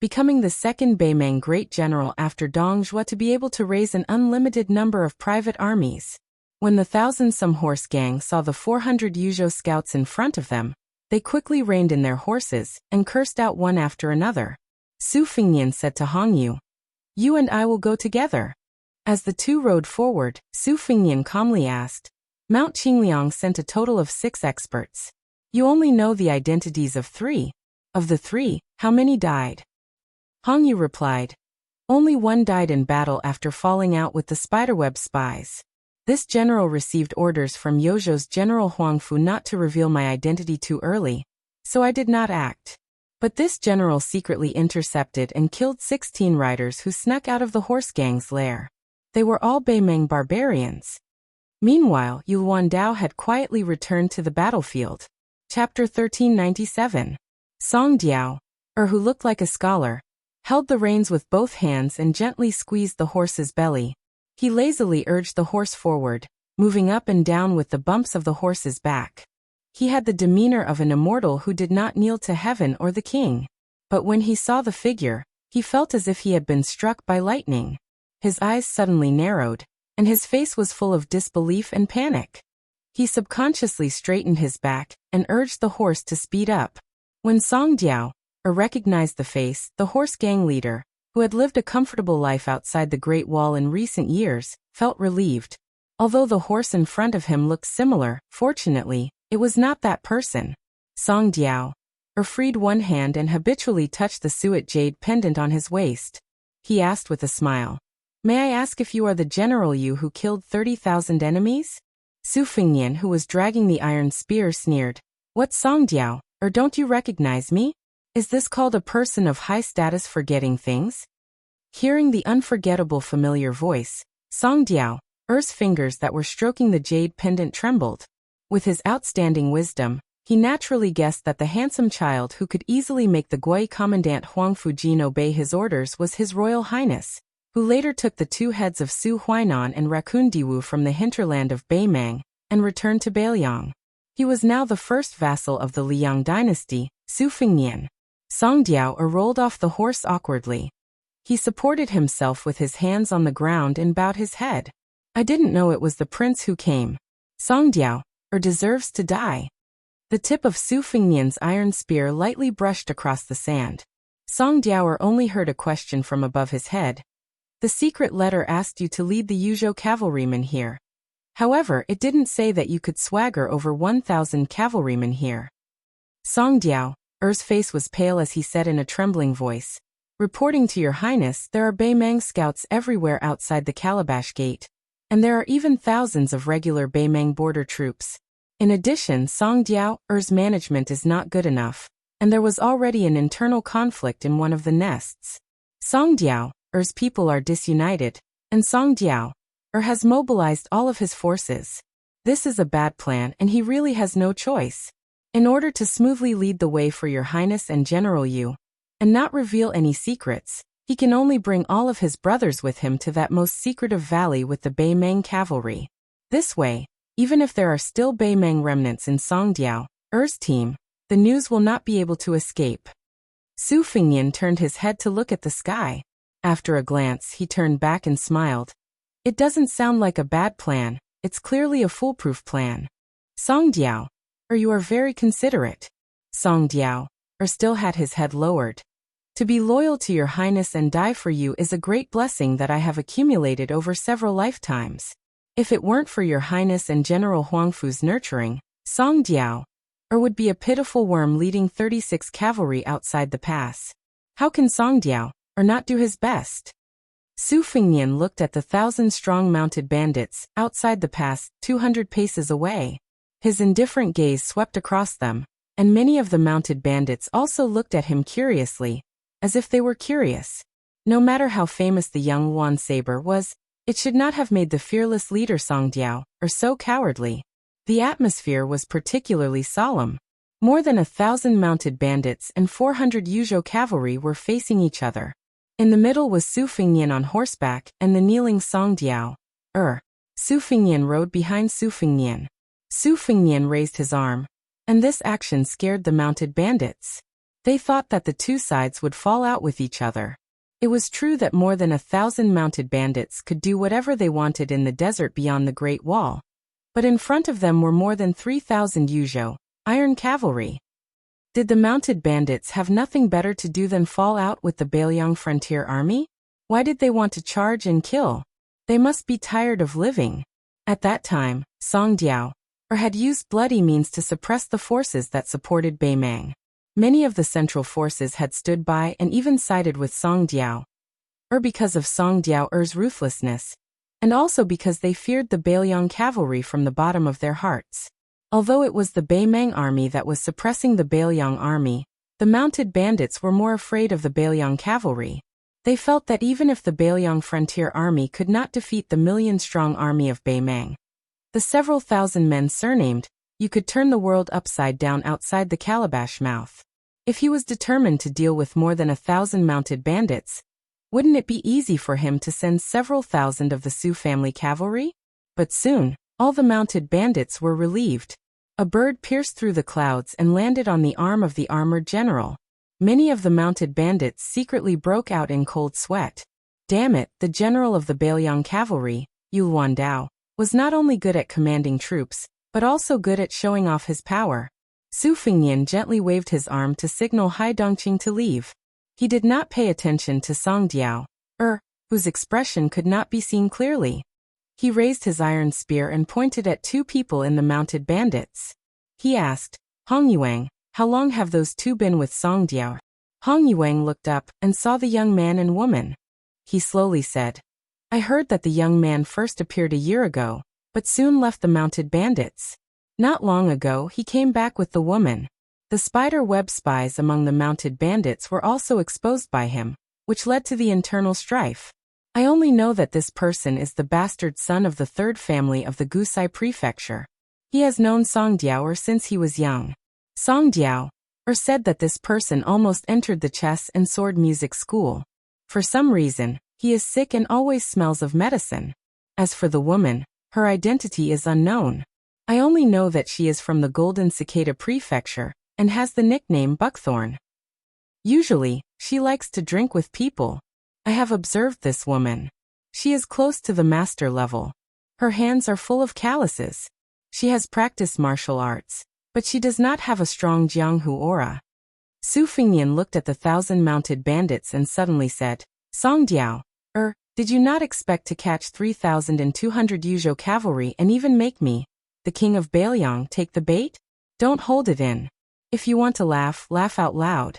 becoming the second Beimeng great general after Dong Zhuo to be able to raise an unlimited number of private armies. When the 1,000-some horse gang saw the 400 Yuzhou scouts in front of them, they quickly reined in their horses and cursed out one after another. Su Fengnian said to Hong Yu, "You and I will go together." As the 2 rode forward, Su Fengnian calmly asked, "Mount Qingliang sent a total of 6 experts. You only know the identities of 3. Of the 3, how many died?" Hong Yu replied, "Only 1 died in battle after falling out with the spiderweb spies. This general received orders from Yozhou's General Huangfu not to reveal my identity too early, so I did not act. But this general secretly intercepted and killed 16 riders who snuck out of the horse gang's lair. They were all Beimeng barbarians." Meanwhile, Yu Luandao had quietly returned to the battlefield. Chapter 1397. Song Diao, who looked like a scholar, held the reins with both hands and gently squeezed the horse's belly. He lazily urged the horse forward, moving up and down with the bumps of the horse's back. He had the demeanor of an immortal who did not kneel to heaven or the king. But when he saw the figure, he felt as if he had been struck by lightning. His eyes suddenly narrowed, and his face was full of disbelief and panic. He subconsciously straightened his back and urged the horse to speed up. When Song Diao recognized the face, the horse gang leader, who had lived a comfortable life outside the Great Wall in recent years, felt relieved. Although the horse in front of him looked similar, fortunately, it was not that person. Song Diao freed one hand and habitually touched the suet jade pendant on his waist. He asked with a smile, "May I ask if you are the general Yu who killed 30,000 enemies?" Su Fengnian, who was dragging the iron spear, sneered, "What, Song Diao, or don't you recognize me? Is this called a person of high status forgetting things?" Hearing the unforgettable familiar voice, Song Diao's fingers that were stroking the jade pendant trembled. With his outstanding wisdom, he naturally guessed that the handsome child who could easily make the Gui Commandant Huang Fujin obey his orders was His Royal Highness, who later took the two heads of Su Huainan and Raccoon Diwu from the hinterland of Beimang and returned to Beiliang. He was now the first vassal of the Liang dynasty, Su Fengnian. Song Diao rolled off the horse awkwardly. He supported himself with his hands on the ground and bowed his head. "I didn't know it was the prince who came. Song Diao deserves to die." The tip of Su Fengnian's iron spear lightly brushed across the sand. Song Diao only heard a question from above his head. "The secret letter asked you to lead the Yuzhou cavalrymen here. However, it didn't say that you could swagger over 1,000 cavalrymen here." Song Diao's face was pale as he said in a trembling voice, "Reporting to your highness, there are Beimang scouts everywhere outside the Calabash Gate, and there are even thousands of regular Beimang border troops. In addition, Song Diao's management is not good enough, and there was already an internal conflict in one of the nests. Song Diao's people are disunited, and Song Diao has mobilized all of his forces. This is a bad plan and he really has no choice. In order to smoothly lead the way for your highness and General Yu, and not reveal any secrets, he can only bring all of his brothers with him to that most secretive valley with the Beimang cavalry. This way, even if there are still Beimang remnants in Song Diao's team, the news will not be able to escape." Su Fengnian turned his head to look at the sky. After a glance, he turned back and smiled. "It doesn't sound like a bad plan, it's clearly a foolproof plan. Song Diao, you are very considerate." Song Diao still had his head lowered. "To be loyal to your highness and die for you is a great blessing that I have accumulated over several lifetimes. If it weren't for your highness and General Huangfu's nurturing, Song Diao would be a pitiful worm leading 36 cavalry outside the pass. How can Song Diao not do his best?" Su Fengnian looked at the 1,000-strong mounted bandits outside the pass 200 paces away. His indifferent gaze swept across them, and many of the mounted bandits also looked at him curiously, as if they were curious. No matter how famous the young Wan Saber was, it should not have made the fearless leader Song Diao so cowardly. The atmosphere was particularly solemn. More than 1,000 mounted bandits and 400 Yuzhou cavalry were facing each other. In the middle was Su Fengnian on horseback and the kneeling Song Diao. Su Fengnian rode behind Su Fengnian. Su Fengnian raised his arm, and this action scared the mounted bandits. They thought that the two sides would fall out with each other. It was true that more than 1,000 mounted bandits could do whatever they wanted in the desert beyond the Great Wall, but in front of them were more than 3,000 Yuzhou iron cavalry. Did the mounted bandits have nothing better to do than fall out with the Beiliang frontier army? Why did they want to charge and kill? They must be tired of living. At that time, Song Diao had used bloody means to suppress the forces that supported Beimang. Many of the central forces had stood by and even sided with Song Diao, because of Song Diao's ruthlessness, and also because they feared the Beiliang cavalry from the bottom of their hearts. Although it was the Beimang army that was suppressing the Beiliang army, the mounted bandits were more afraid of the Beiliang cavalry. They felt that even if the Beiliang frontier army could not defeat the million-strong army of Beimang, the several thousand men surnamed, you could turn the world upside down outside the Calabash mouth. If he was determined to deal with more than 1,000 mounted bandits, wouldn't it be easy for him to send several thousand of the Su family cavalry? But soon, all the mounted bandits were relieved. A bird pierced through the clouds and landed on the arm of the armored general. Many of the mounted bandits secretly broke out in cold sweat. Damn it, the general of the Bailiang cavalry, Yu Luandao, was not only good at commanding troops, but also good at showing off his power. Su Fengnian gently waved his arm to signal Hai Dongqing to leave. He did not pay attention to Song Diao, whose expression could not be seen clearly. He raised his iron spear and pointed at two people in the mounted bandits. He asked, Hong Yuang, how long have those two been with Song Diao? Hong Yuang looked up and saw the young man and woman. He slowly said, I heard that the young man first appeared a year ago, but soon left the mounted bandits. Not long ago he came back with the woman. The spider web spies among the mounted bandits were also exposed by him, which led to the internal strife. I only know that this person is the bastard son of the third family of the Gusai prefecture. He has known Song Diao since he was young. Song Diao said that this person almost entered the chess and sword music school. For some reason, he is sick and always smells of medicine. As for the woman, her identity is unknown. I only know that she is from the Golden Cicada prefecture and has the nickname Buckthorn. Usually, she likes to drink with people. I have observed this woman. She is close to the master level. Her hands are full of calluses. She has practiced martial arts, but she does not have a strong Jianghu aura. Su Fengnian looked at the 1,000 mounted bandits and suddenly said, Song Diao, did you not expect to catch 3,200 Yuzhou cavalry and even make me, the king of Bailiang, take the bait? Don't hold it in. If you want to laugh, laugh out loud.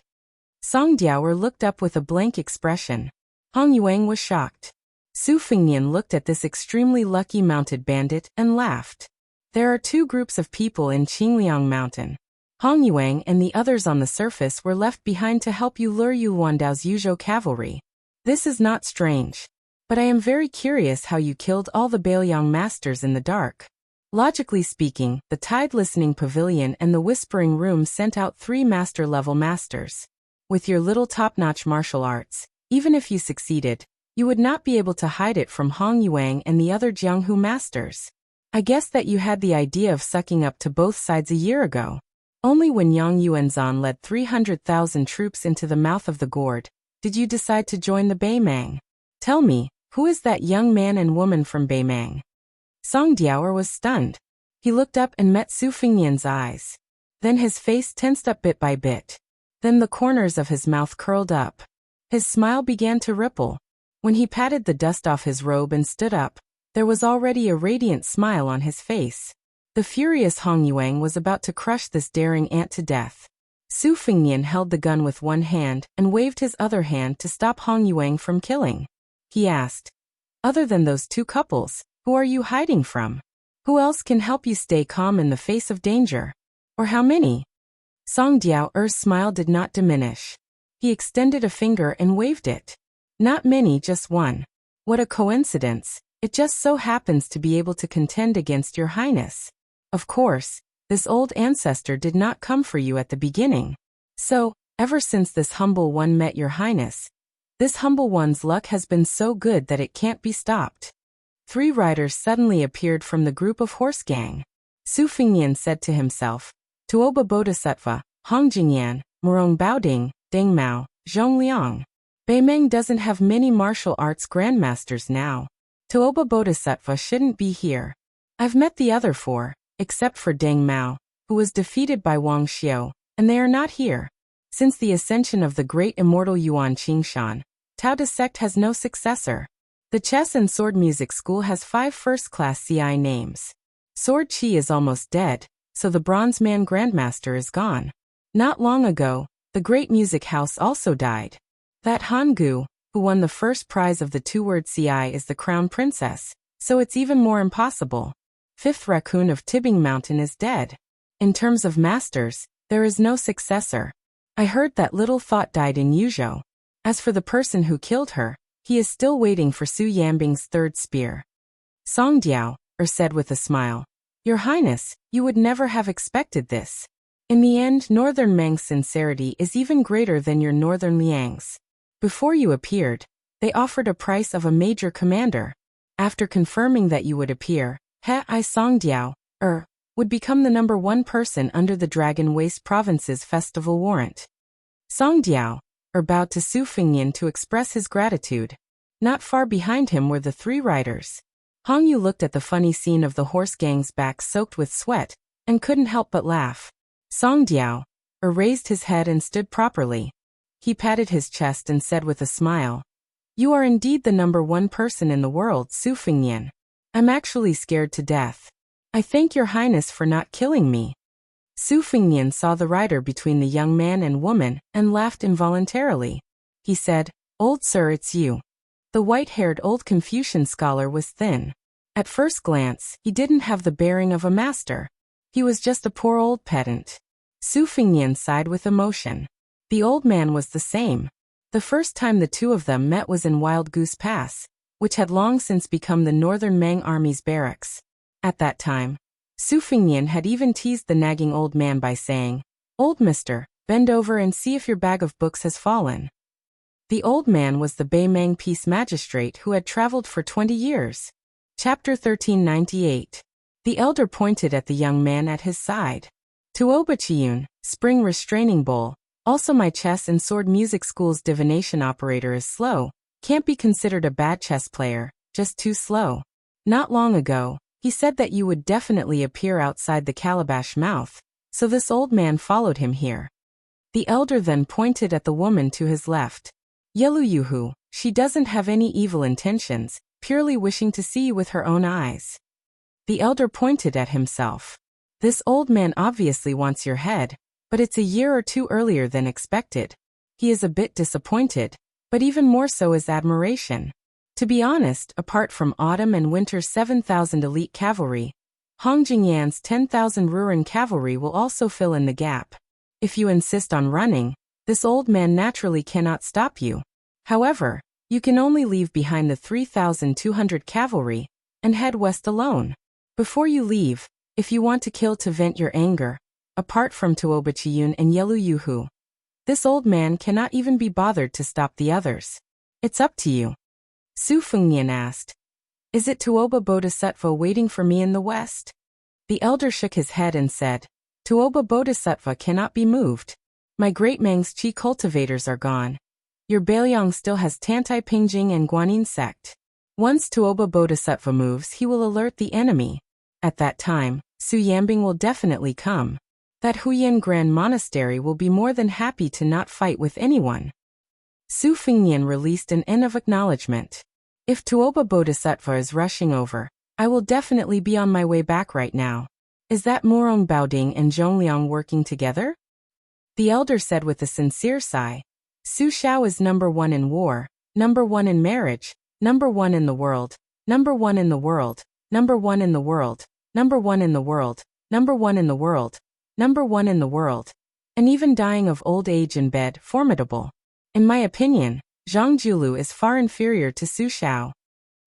Song Diao looked up with a blank expression. Hong Yuang was shocked. Su Fengnian looked at this extremely lucky mounted bandit and laughed. There are two groups of people in Qingliang Mountain. Hong Yuang and the others on the surface were left behind to help you lure Yu Luandao's Yuzhou cavalry. This is not strange. But I am very curious how you killed all the Bailiang masters in the dark. Logically speaking, the Tide Listening Pavilion and the Whispering Room sent out 3 master-level masters. With your little top-notch martial arts, even if you succeeded, you would not be able to hide it from Hong Yuang and the other Jianghu masters. I guess that you had the idea of sucking up to both sides a year ago. Only when Yang Yuanzhan led 300,000 troops into the mouth of the gourd, did you decide to join the Beimang. Tell me, who is that young man and woman from Beimang? Song Diao was stunned. He looked up and met Su Fengnian's eyes. Then his face tensed up bit by bit. Then the corners of his mouth curled up. His smile began to ripple. When he patted the dust off his robe and stood up, there was already a radiant smile on his face. The furious Hong Yuang was about to crush this daring ant to death. Su Fengnian held the gun with one hand and waved his other hand to stop Hong Yuang from killing. He asked, other than those two couples, who are you hiding from? Who else can help you stay calm in the face of danger? Or how many? Song Diao's smile did not diminish. He extended a finger and waved it. Not many, just one. What a coincidence. It just so happens to be able to contend against your highness. Of course, this old ancestor did not come for you at the beginning. So, ever since this humble one met your highness, this humble one's luck has been so good that it can't be stopped. 3 riders suddenly appeared from the group of horse gang. Su Fengnian said to himself, Tuoba Bodhisattva, Hong Jingyan, Morong Baoding, Deng Mao, Zhong Liang. Beimeng doesn't have many martial arts grandmasters now. Tuoba Bodhisattva shouldn't be here. I've met the other 4, except for Deng Mao, who was defeated by Wang Xiao, and they are not here. Since the ascension of the great immortal Yuan Qingshan, Taoist sect has no successor. The chess and sword music school has 5 first-class CI names. Sword Qi is almost dead, so the Bronze Man Grandmaster is gone. Not long ago, the great music house also died. That Han Gu, who won the first prize of the 2-word CI, is the crown princess, so it's even more impossible. 5th Raccoon of Tibbing Mountain is dead. In terms of masters, there is no successor. I heard that Little Thought died in Yuzhou. As for the person who killed her, he is still waiting for Su Yambing's 3rd spear. Song Diao said with a smile, Your Highness, you would never have expected this. In the end, Northern Meng's sincerity is even greater than your Northern Liang's. Before you appeared, they offered a price of a major commander. After confirming that you would appear, I Songdiao, would become the #1 person under the Dragon Waste Province's festival warrant. Songdiao, bowed to Su Fengnian to express his gratitude. Not far behind him were the 3 riders. Hong Yu looked at the funny scene of the horse gang's backs soaked with sweat, and couldn't help but laugh. Songdiao, raised his head and stood properly. He patted his chest and said with a smile, "You are indeed the #1 person in the world, Su Fengnian. I'm actually scared to death. I thank your highness for not killing me." Su Fengnian saw the rider between the young man and woman and laughed involuntarily. He said, "Old sir, it's you." The white-haired old Confucian scholar was thin. At first glance, he didn't have the bearing of a master. He was just a poor old pedant. Su Fengnian sighed with emotion. The old man was the same. The first time the two of them met was in Wild Goose Pass, which had long since become the Northern Meng Army's barracks. At that time, Su Fengnian had even teased the nagging old man by saying, "Old mister, bend over and see if your bag of books has fallen." The old man was the Bei Meng peace magistrate who had traveled for 20 years. Chapter 1398. The elder pointed at the young man at his side. "Tuoba Chiyun, spring restraining bowl. Also my chess and sword music school's divination operator is slow. Can't be considered a bad chess player, just too slow. Not long ago, he said that you would definitely appear outside the calabash mouth, so this old man followed him here." The elder then pointed at the woman to his left. "Yelu Yuhu, she doesn't have any evil intentions, purely wishing to see you with her own eyes." The elder pointed at himself. "This old man obviously wants your head, but it's a year or 2 earlier than expected. He is a bit disappointed, but even more so is admiration. To be honest, apart from autumn and winter's 7,000 elite cavalry, Hong Jingyan's 10,000 Ruren cavalry will also fill in the gap. If you insist on running, this old man naturally cannot stop you. However, you can only leave behind the 3,200 cavalry and head west alone. Before you leave, if you want to kill to vent your anger, apart from Tuoba Chiyun and Yelu Yuhu, this old man cannot even be bothered to stop the others. It's up to you." Su Fengnian asked, "Is it Tuoba Bodhisattva waiting for me in the west?" The elder shook his head and said, "Tuoba Bodhisattva cannot be moved. My great Meng's Qi cultivators are gone. Your Beiliang still has Tantai Pingjing and Guanyin sect. Once Tuoba Bodhisattva moves, he will alert the enemy. At that time, Su Yambing will definitely come. That Huyan Grand Monastery will be more than happy to not fight with anyone." Su Fengnian released an N of acknowledgement. "If Tuoba Bodhisattva is rushing over, I will definitely be on my way back right now. Is that Murong Baoding and Zhongliang working together?" The elder said with a sincere sigh, "Su Xiao is #1 in war, #1 in marriage, #1 in the world, #1 in the world, #1 in the world, #1 in the world, #1 in the world, #1 in the world, and even dying of old age in bed, formidable. In my opinion, Zhang Julu is far inferior to Su Xiao."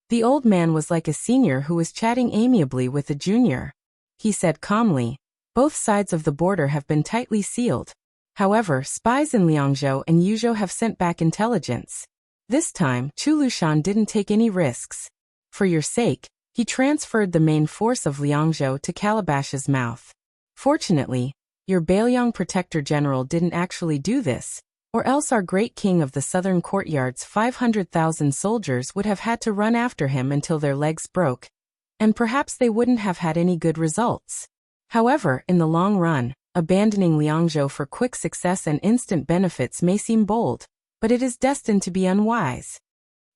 The old man was like a senior who was chatting amiably with a junior. He said calmly, "Both sides of the border have been tightly sealed. However, spies in Liangzhou and Yuzhou have sent back intelligence. This time, Chulushan didn't take any risks. For your sake, he transferred the main force of Liangzhou to Calabash's mouth. Fortunately, your Beiliang Protector General didn't actually do this, or else our great king of the southern courtyard's 500,000 soldiers would have had to run after him until their legs broke, and perhaps they wouldn't have had any good results. However, in the long run, abandoning Liangzhou for quick success and instant benefits may seem bold, but it is destined to be unwise."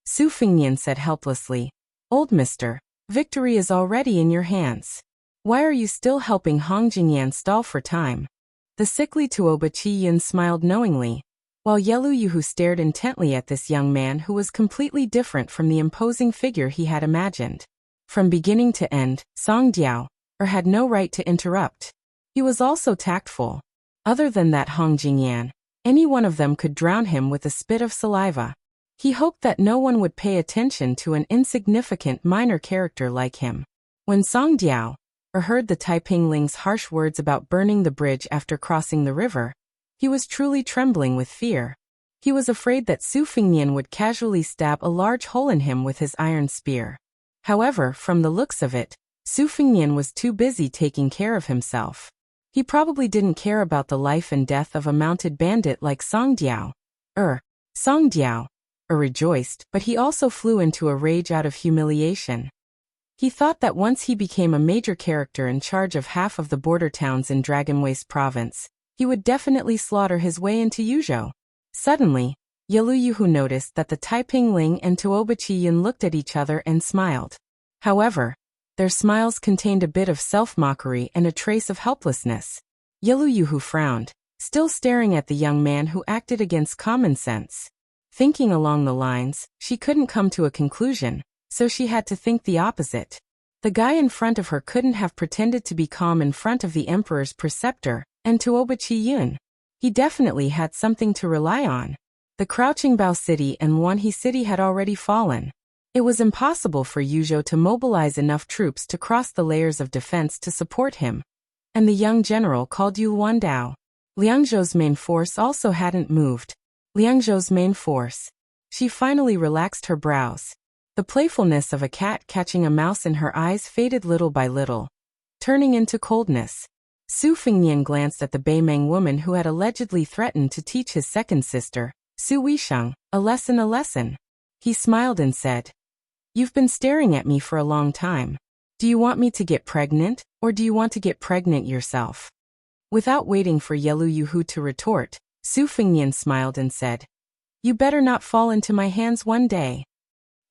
Su Fengnian said helplessly, "Old mister, victory is already in your hands. Why are you still helping Hong Jingyan stall for time?" The sickly Tuoba Chiyun smiled knowingly, while Yelu Yuhu stared intently at this young man who was completely different from the imposing figure he had imagined. From beginning to end, Song Diao had no right to interrupt. He was also tactful. Other than that Hong Jingyan, any one of them could drown him with a spit of saliva. He hoped that no one would pay attention to an insignificant minor character like him. When Song Diao or heard the Taiping Ling's harsh words about burning the bridge after crossing the river, he was truly trembling with fear. He was afraid that Su Fingnian would casually stab a large hole in him with his iron spear. However, from the looks of it, Su Fingnian was too busy taking care of himself. He probably didn't care about the life and death of a mounted bandit like Song Diao. Rejoiced, but he also flew into a rage out of humiliation. He thought that once he became a major character in charge of half of the border towns in Dragon Waste province, he would definitely slaughter his way into Yuzhou. Suddenly, Yeluyuhu noticed that the Taiping Ling and Tuobachi Yun looked at each other and smiled. However, their smiles contained a bit of self-mockery and a trace of helplessness. Yeluyuhu frowned, still staring at the young man who acted against common sense. Thinking along the lines, she couldn't come to a conclusion, so she had to think the opposite. The guy in front of her couldn't have pretended to be calm in front of the emperor's preceptor, and Tuobachi Yun. He definitely had something to rely on. The Crouching Bao City and Wanhe City had already fallen. It was impossible for Yuzhou to mobilize enough troops to cross the layers of defense to support him. And the young general called Yu Luandao. Liangzhou's main force also hadn't moved. She finally relaxed her brows. The playfulness of a cat catching a mouse in her eyes faded little by little, turning into coldness. Su Fingnian glanced at the Beimeng woman who had allegedly threatened to teach his second sister, Su Weisheng, a lesson. He smiled and said, "You've been staring at me for a long time. Do you want me to get pregnant, or do you want to get pregnant yourself?" Without waiting for Yeluyuhu to retort, Su Fingnian smiled and said, "You better not fall into my hands one day."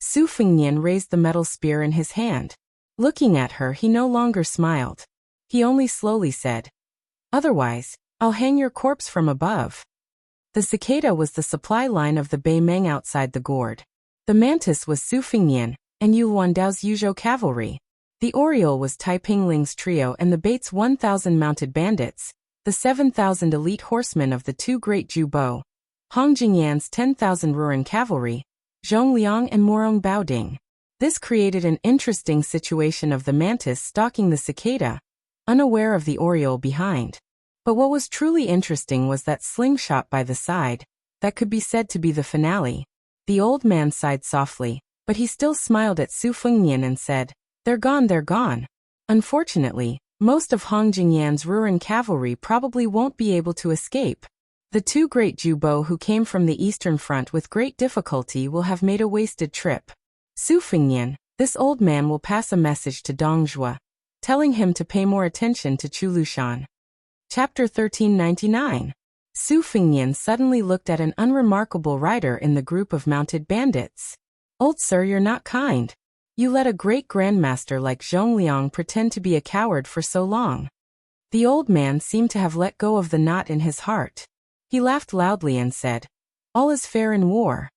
Su Fingnian raised the metal spear in his hand. Looking at her, he no longer smiled. He only slowly said, "Otherwise, I'll hang your corpse from above." The cicada was the supply line of the Beimeng outside the gourd. The mantis was Su Fingnian, and Yu Luandao's Yuzhou cavalry. The oriole was Taiping Ling's trio and the Bates 1,000 mounted bandits, the 7,000 elite horsemen of the two great Jubo, Hong Jingyan's 10,000 Ruran cavalry, Zhongliang and Morong Baoding. This created an interesting situation of the mantis stalking the cicada, unaware of the oriole behind. But what was truly interesting was that slingshot by the side, that could be said to be the finale. The old man sighed softly, but he still smiled at Su Fingnian and said, they're gone. Unfortunately, most of Hong Jingyan's Ruran cavalry probably won't be able to escape. The two great Jubo who came from the Eastern Front with great difficulty will have made a wasted trip. Su Fingnian, this old man will pass a message to Dong Zhuo, telling him to pay more attention to Chu Lushan. Chapter 1399. Su Fingnian suddenly looked at an unremarkable rider in the group of mounted bandits. Old sir, you're not kind. You let a great grandmaster like Zhongliang pretend to be a coward for so long. The old man seemed to have let go of the knot in his heart. He laughed loudly and said, all is fair in war.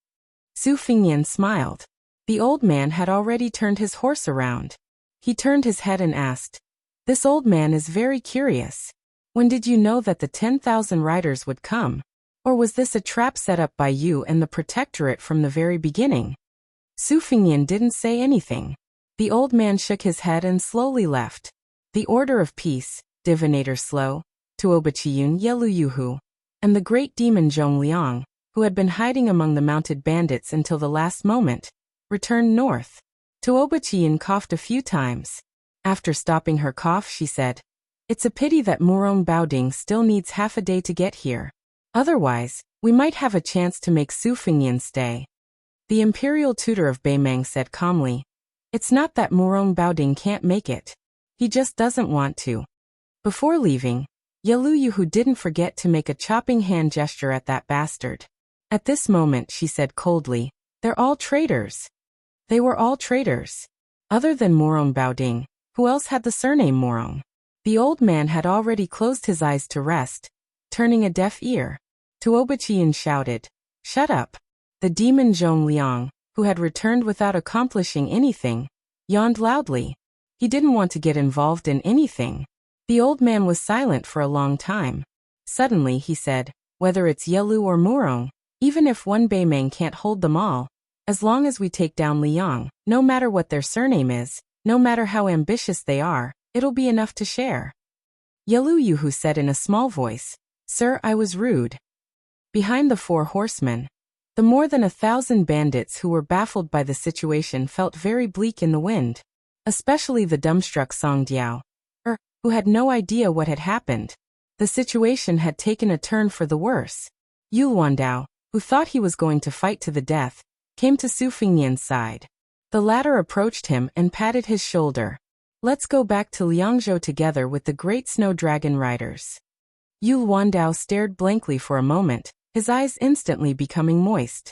Su Fingnian smiled. The old man had already turned his horse around. He turned his head and asked, this old man is very curious. When did you know that the 10,000 riders would come? Or was this a trap set up by you and the protectorate from the very beginning? Su Fingnian didn't say anything. The old man shook his head and slowly left. The Order of Peace, Divinator Slow, Tuobachiyun Yeluyuhu, and the great demon Zhongliang, who had been hiding among the mounted bandits until the last moment, returned north. Tuobachiyun coughed a few times. After stopping her cough, she said, it's a pity that Morong Baoding still needs half a day to get here. Otherwise, we might have a chance to make Su Fingnian stay. The imperial tutor of Beimeng said calmly, it's not that Morong Baoding can't make it. He just doesn't want to. Before leaving, Yeluyuhu didn't forget to make a chopping hand gesture at that bastard. At this moment, she said coldly, they're all traitors. They were all traitors. Other than Morong Baoding, who else had the surname Morong? The old man had already closed his eyes to rest, turning a deaf ear. Tuobachiyun shouted, shut up. The demon Zhongliang, who had returned without accomplishing anything, yawned loudly. He didn't want to get involved in anything. The old man was silent for a long time. Suddenly he said, whether it's Yelu or Morong, even if one Beimeng can't hold them all, as long as we take down Liang, no matter what their surname is, no matter how ambitious they are, It'll be enough to share. Yeluyu said in a small voice, "Sir, I was rude." Behind the 4 horsemen, the more than 1,000 bandits who were baffled by the situation felt very bleak in the wind, especially the dumbstruck Songdiao, who had no idea what had happened. The situation had taken a turn for the worse. Yulwandao, who thought he was going to fight to the death, came to Su Fengnian's side. The latter approached him and patted his shoulder. "Let's go back to Liangzhou together with the great snow dragon riders." Yulwandao stared blankly for a moment, his eyes instantly becoming moist.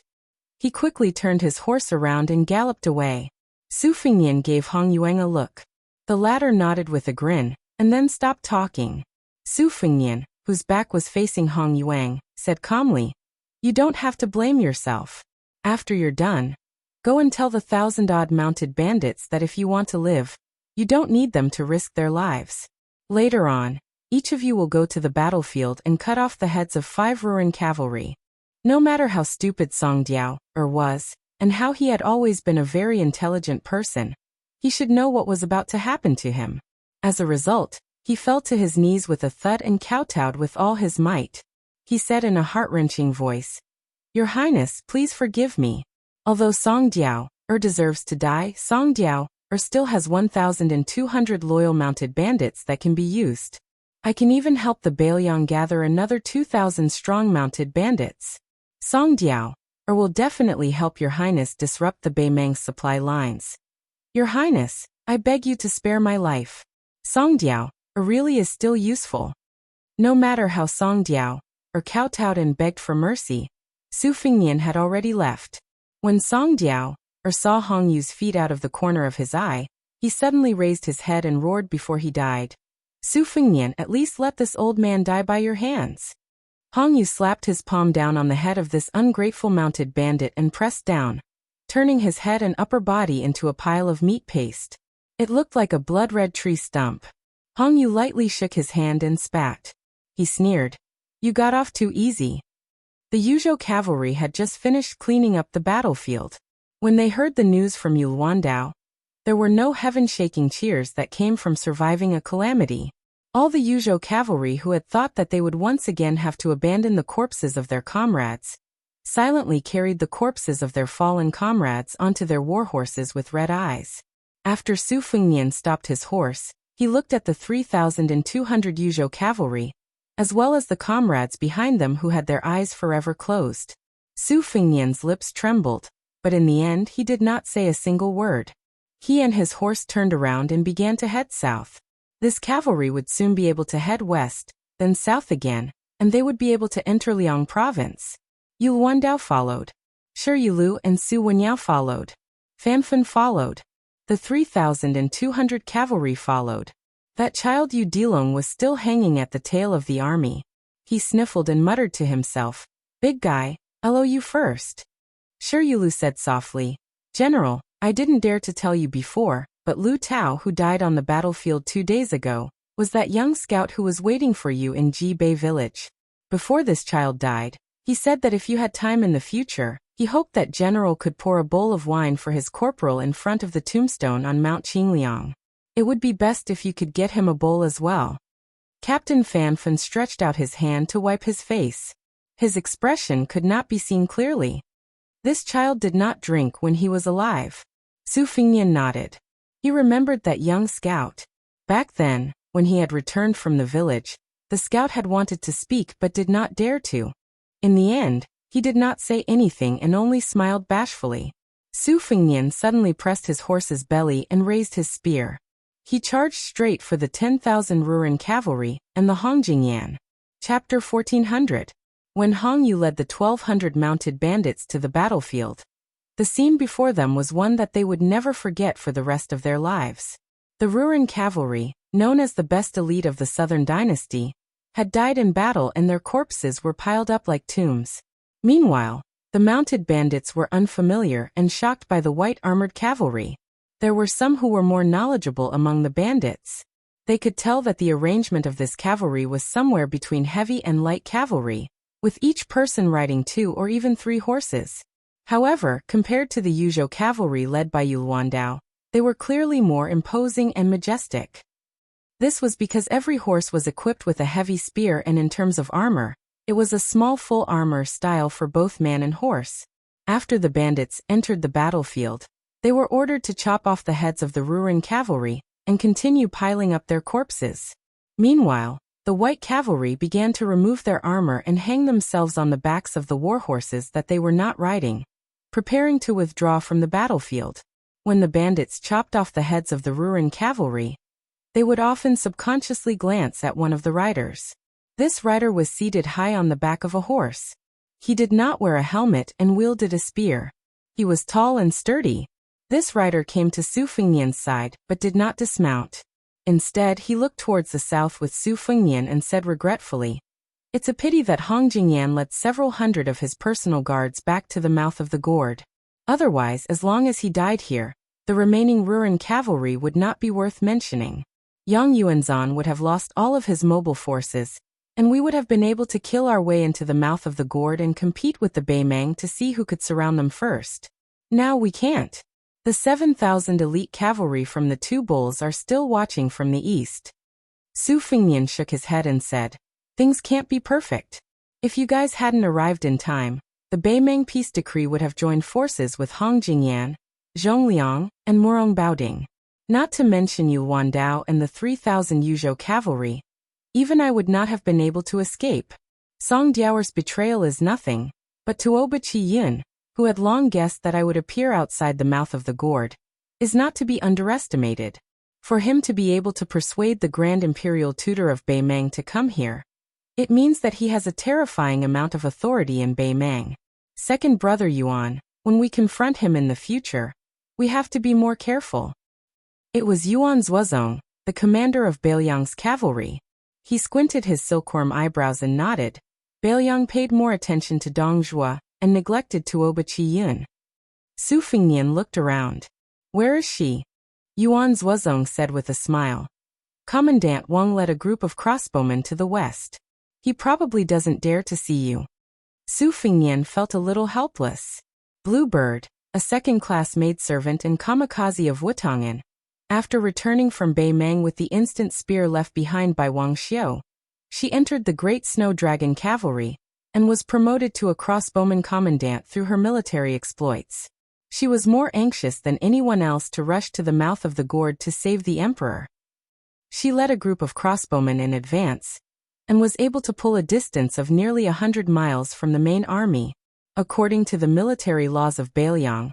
He quickly turned his horse around and galloped away. Su Fengnian gave Hong Yuang a look. The latter nodded with a grin, and then stopped talking. Su Fengnian, whose back was facing Hong Yuang, said calmly, "You don't have to blame yourself. After you're done, go and tell the 1,000-odd mounted bandits that if you want to live, you don't need them to risk their lives. Later on, each of you will go to the battlefield and cut off the heads of 5 Ruran cavalry." No matter how stupid Songdiao was, and how he had always been a very intelligent person, he should know what was about to happen to him. As a result, he fell to his knees with a thud and kowtowed with all his might. He said in a heart-wrenching voice, "Your Highness, please forgive me. Although Songdiao deserves to die, Songdiao still has 1,200 loyal mounted bandits that can be used. I can even help the Bailiang gather another 2,000 strong mounted bandits. Songdiao will definitely help Your Highness disrupt the Beimang's supply lines. Your Highness, I beg you to spare my life. Songdiao really is still useful." No matter how Songdiao kowtowed and begged for mercy, Su Fengnian had already left. When Songdiao saw Hong Yu's feet out of the corner of his eye, he suddenly raised his head and roared before he died, "Su Fengnian, at least let this old man die by your hands." Hong Yu slapped his palm down on the head of this ungrateful mounted bandit and pressed down, turning his head and upper body into a pile of meat paste. It looked like a blood-red tree stump. Hong Yu lightly shook his hand and spat. He sneered, "You got off too easy." The Yuzhou cavalry had just finished cleaning up the battlefield. When they heard the news from Yulwandao, there were no heaven-shaking cheers that came from surviving a calamity. All the Yuzhou cavalry who had thought that they would once again have to abandon the corpses of their comrades, silently carried the corpses of their fallen comrades onto their war horses with red eyes. After Su Fengnian stopped his horse, he looked at the 3,200 Yuzhou cavalry, as well as the comrades behind them who had their eyes forever closed. Su Fengnian's lips trembled, but in the end he did not say a single word. He and his horse turned around and began to head south. This cavalry would soon be able to head west, then south again, and they would be able to enter Liang province. Yulwandao followed. Shi Yulu and Su Wenyao followed. Fanfan followed. The 3,200 cavalry followed. That child Yu Dilong was still hanging at the tail of the army. He sniffled and muttered to himself, "Big guy, LOU first." Shi Yulu said softly, "General, I didn't dare to tell you before, but Lu Tao, who died on the battlefield 2 days ago, was that young scout who was waiting for you in Jibei village. Before this child died, he said that if you had time in the future, he hoped that General could pour a bowl of wine for his corporal in front of the tombstone on Mount Qingliang. It would be best if you could get him a bowl as well." Captain Fanfan stretched out his hand to wipe his face. His expression could not be seen clearly. This child did not drink when he was alive. Su Fengnian nodded. He remembered that young scout. Back then, when he had returned from the village, the scout had wanted to speak but did not dare to. In the end, he did not say anything and only smiled bashfully. Su Fengnian suddenly pressed his horse's belly and raised his spear. He charged straight for the 10,000 Ruran cavalry and the Hongjingyan. Chapter 1400. When Hong Yu led the 1,200 mounted bandits to the battlefield, the scene before them was one that they would never forget for the rest of their lives. The Ruran cavalry, known as the best elite of the Southern Dynasty, had died in battle and their corpses were piled up like tombs. Meanwhile, the mounted bandits were unfamiliar and shocked by the white armored cavalry. There were some who were more knowledgeable among the bandits. They could tell that the arrangement of this cavalry was somewhere between heavy and light cavalry, with each person riding 2 or even 3 horses. However, compared to the Yuzhou cavalry led by Yulwandao, they were clearly more imposing and majestic. This was because every horse was equipped with a heavy spear, and in terms of armor, it was a small full armor style for both man and horse. After the bandits entered the battlefield, they were ordered to chop off the heads of the Ruran cavalry and continue piling up their corpses. Meanwhile, the white cavalry began to remove their armor and hang themselves on the backs of the war horses that they were not riding, preparing to withdraw from the battlefield. When the bandits chopped off the heads of the Ruran cavalry, they would often subconsciously glance at one of the riders. This rider was seated high on the back of a horse. He did not wear a helmet and wielded a spear. He was tall and sturdy. This rider came to Su Fengnian's side but did not dismount. Instead, he looked towards the south with Su Fengnian and said regretfully, "It's a pity that Hong Jingyan led several hundred of his personal guards back to the mouth of the gourd. Otherwise, as long as he died here, the remaining Ruran cavalry would not be worth mentioning. Yang Yuanzhan would have lost all of his mobile forces, and we would have been able to kill our way into the mouth of the gourd and compete with the Beimang to see who could surround them first. Now we can't. The 7,000 elite cavalry from the two bulls are still watching from the east." Su Fengnian shook his head and said, "Things can't be perfect. If you guys hadn't arrived in time, the Beimang peace decree would have joined forces with Hong Jingyan, Zhongliang, and Murong Baoding. Not to mention Yu Wandao and the 3,000 Yuzhou cavalry. Even I would not have been able to escape. Song Diaoer's betrayal is nothing, but to Oba Qi Yun, who had long guessed that I would appear outside the mouth of the gourd, is not to be underestimated. For him to be able to persuade the Grand Imperial Tutor of Beimang to come here, it means that he has a terrifying amount of authority in Beimang. Second Brother Yuan, when we confront him in the future, we have to be more careful." It was Yuan Zuozong, the commander of Bailiang's cavalry. He squinted his silkworm eyebrows and nodded. Bailiang paid more attention to Dong Zhuo and neglected Tuoba Qi Yun. Su Fengnian looked around. "Where is she?" Yuan Zuozong said with a smile. "Commandant Wang led a group of crossbowmen to the west. He probably doesn't dare to see you." Su Fengnian felt a little helpless. Bluebird, a second-class maidservant and kamikaze of Wutongan, after returning from Beimang with the instant spear left behind by Wang Xiu, she entered the Great Snow Dragon Cavalry and was promoted to a crossbowman commandant through her military exploits. She was more anxious than anyone else to rush to the mouth of the gourd to save the emperor. She led a group of crossbowmen in advance and was able to pull a distance of nearly 100 miles from the main army. According to the military laws of Bailiang,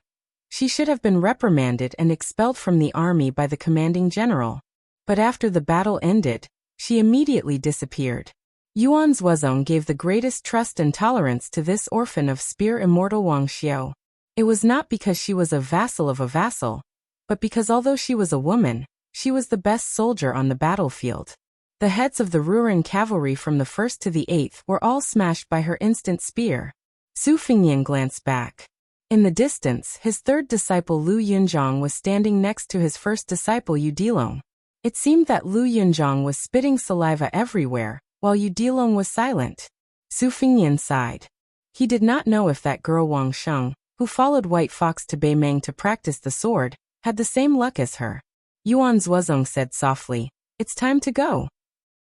she should have been reprimanded and expelled from the army by the commanding general. But after the battle ended, she immediately disappeared. Yuan Zuozong gave the greatest trust and tolerance to this orphan of spear immortal Wang Xiu. It was not because she was a vassal of a vassal, but because although she was a woman, she was the best soldier on the battlefield. The heads of the Ruran cavalry from the 1st to the 8th were all smashed by her instant spear. Su Fengnian glanced back. In the distance, his third disciple Lu Yunzhong was standing next to his first disciple Yu Dilong. It seemed that Lu Yunzhong was spitting saliva everywhere, while Yu Dilong was silent. Su Fengnian sighed. He did not know if that girl Wang Sheng, who followed White Fox to Beimang to practice the sword, had the same luck as her. Yuan Zuozong said softly, "It's time to go."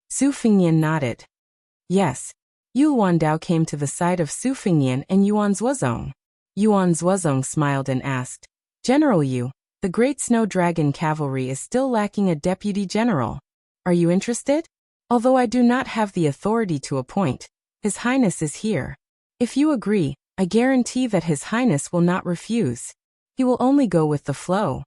Su Fengnian nodded. Yes. Yu Wandao came to the side of Su Fengnian and Yuan Zuozong. Yuan Zuozong smiled and asked, "General Yu, the Great Snow Dragon Cavalry is still lacking a deputy general. Are you interested? Although I do not have the authority to appoint, His Highness is here. If you agree, I guarantee that His Highness will not refuse. He will only go with the flow."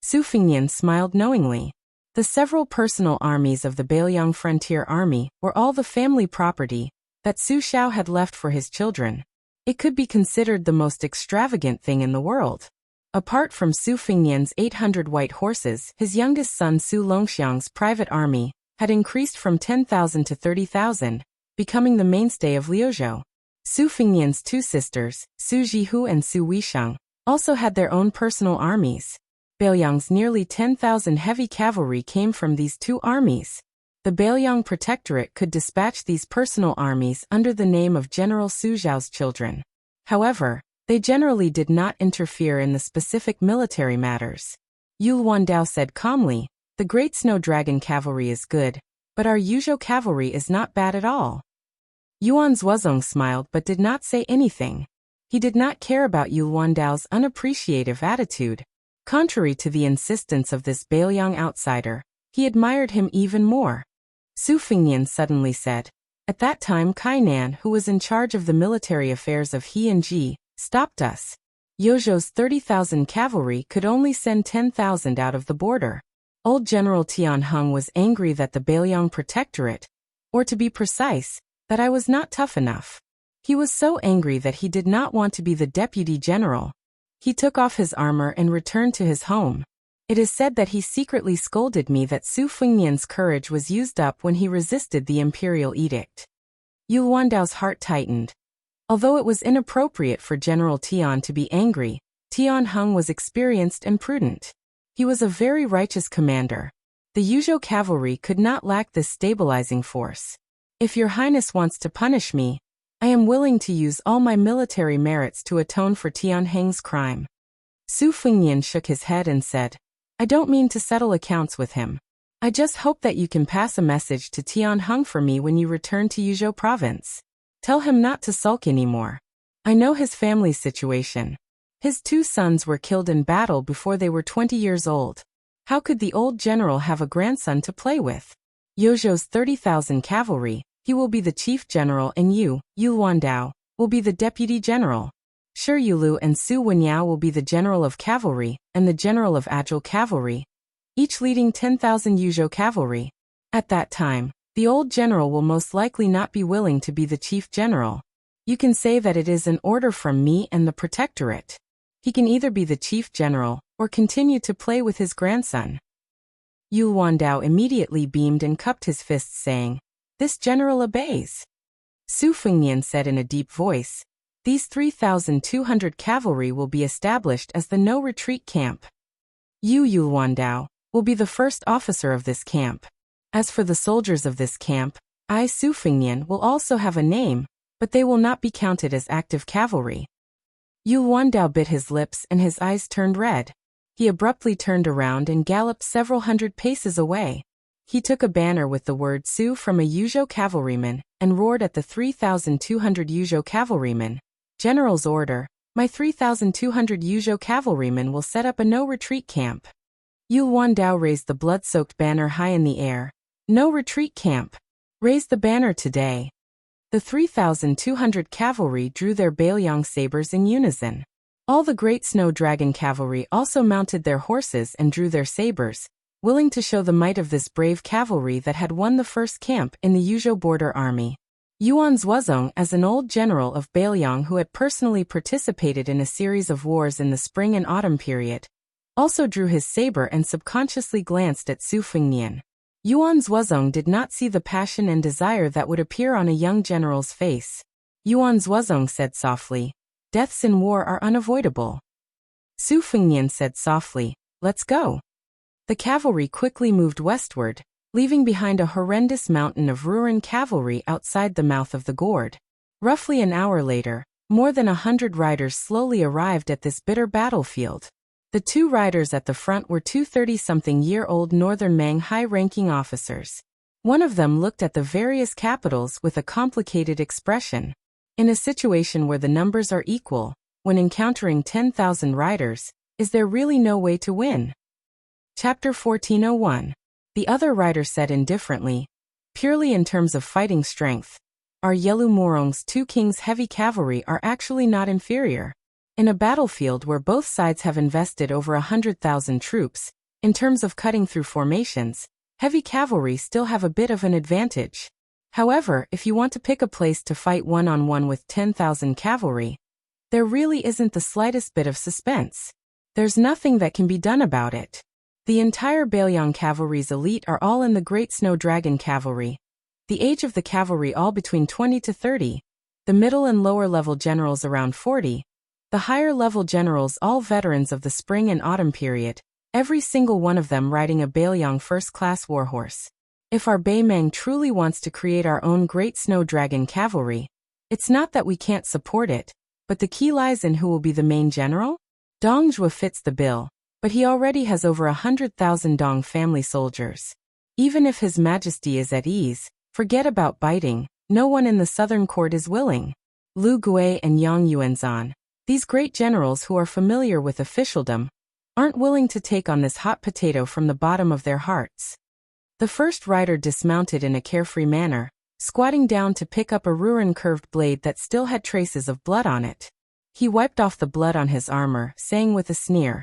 Su Fengnian smiled knowingly. The several personal armies of the Bailiang Frontier Army were all the family property that Su Xiao had left for his children. It could be considered the most extravagant thing in the world. Apart from Su Fengnian's 800 white horses, his youngest son Su Longxiang's private army had increased from 10,000 to 30,000, becoming the mainstay of Liuzhou. Su Fengnian's two sisters, Su Jihu and Su Weisheng, also had their own personal armies. Bailiang's nearly 10,000 heavy cavalry came from these two armies. The Bailiang Protectorate could dispatch these personal armies under the name of General Su Zhao's children. However, they generally did not interfere in the specific military matters. Yu Wandao said calmly, The Great Snow Dragon cavalry is good, but our Yuzhou cavalry is not bad at all. Yuan Zhuozong smiled but did not say anything. He did not care about Yu Wandao's unappreciative attitude. Contrary to the insistence of this Beiliang outsider, he admired him even more. Su Fengnian suddenly said. At that time Kainan, who was in charge of the military affairs of He and Ji, stopped us. Yozhou's 30,000 cavalry could only send 10,000 out of the border. Old General Tianheng was angry that the Beiliang Protectorate, or to be precise, that I was not tough enough. He was so angry that he did not want to be the deputy general. He took off his armor and returned to his home. It is said that he secretly scolded me that Su Fengnian's courage was used up when he resisted the imperial edict. Yu Wandao's heart tightened. Although it was inappropriate for General Tian to be angry, Tianheng was experienced and prudent. He was a very righteous commander. The Yuzhou cavalry could not lack this stabilizing force. If your highness wants to punish me, I am willing to use all my military merits to atone for Tianheng's crime. Su Fengnian shook his head and said, I don't mean to settle accounts with him. I just hope that you can pass a message to Tianheng for me when you return to Yuzhou province. Tell him not to sulk anymore. I know his family's situation. His 2 sons were killed in battle before they were 20 years old. How could the old general have a grandson to play with? Yozhou's 30,000 cavalry, he will be the chief general and Yu Wandao, will be the deputy general. Shi Yulu and Su Wenyao will be the general of cavalry and the general of agile cavalry, each leading 10,000 Yuzhou cavalry. At that time, the old general will most likely not be willing to be the chief general. You can say that it is an order from me and the protectorate. He can either be the chief general or continue to play with his grandson. Yu Wandao immediately beamed and cupped his fists, saying, This general obeys. Su Fengnian said in a deep voice, These 3,200 cavalry will be established as the no-retreat camp. Yu Wandao will be the first officer of this camp. As for the soldiers of this camp, I, Su Fengnian, will also have a name, but they will not be counted as active cavalry. Yu Wandao bit his lips and his eyes turned red. He abruptly turned around and galloped several hundred paces away. He took a banner with the word Su from a Yuzhou cavalryman and roared at the 3,200 Yuzhou cavalrymen. General's order, my 3,200 Yuzhou cavalrymen will set up a no-retreat camp. Yu Wandao raised the blood-soaked banner high in the air. No retreat camp. Raise the banner today. The 3,200 cavalry drew their Beiliang sabers in unison. All the Great Snow Dragon cavalry also mounted their horses and drew their sabers, willing to show the might of this brave cavalry that had won the first camp in the Yuzhou border army. Yuan Zhuozong, as an old general of Beiliang who had personally participated in a series of wars in the spring and autumn period, also drew his saber and subconsciously glanced at Su Fengnian. Yuan Zhuozong did not see the passion and desire that would appear on a young general's face. Yuan Zhuozong said softly, Deaths in war are unavoidable. Su Fengnian said softly, Let's go. The cavalry quickly moved westward, leaving behind a horrendous mountain of Ruran cavalry outside the mouth of the gourd. Roughly an hour later, more than 100 riders slowly arrived at this bitter battlefield. The 2 riders at the front were 2 30-something-year-old Northern Mang high-ranking officers. One of them looked at the various capitals with a complicated expression. In a situation where the numbers are equal, when encountering 10,000 riders, is there really no way to win? Chapter 1401. The other rider said indifferently, Purely in terms of fighting strength, our Yelu Morong's 2 kings' heavy cavalry are actually not inferior. In a battlefield where both sides have invested over 100,000 troops, in terms of cutting through formations, heavy cavalry still have a bit of an advantage. However, if you want to pick a place to fight one-on-one with 10,000 cavalry, there really isn't the slightest bit of suspense. There's nothing that can be done about it. The entire Beiliang cavalry's elite are all in the Great Snow Dragon cavalry. The age of the cavalry all between 20 to 30, the middle and lower level generals around 40, the higher level generals all veterans of the spring and autumn period, every single one of them riding a Beiliang first-class warhorse. If our Beimang truly wants to create our own Great Snow Dragon cavalry, it's not that we can't support it, but the key lies in who will be the main general? Dong Zhuo fits the bill. but he already has over 100,000 Dong family soldiers. Even if His Majesty is at ease, forget about biting, no one in the southern court is willing. Lu Gui and Yang Yuanzhan, these great generals who are familiar with officialdom, aren't willing to take on this hot potato from the bottom of their hearts. The first rider dismounted in a carefree manner, squatting down to pick up a Ruren curved blade that still had traces of blood on it. He wiped off the blood on his armor, saying with a sneer,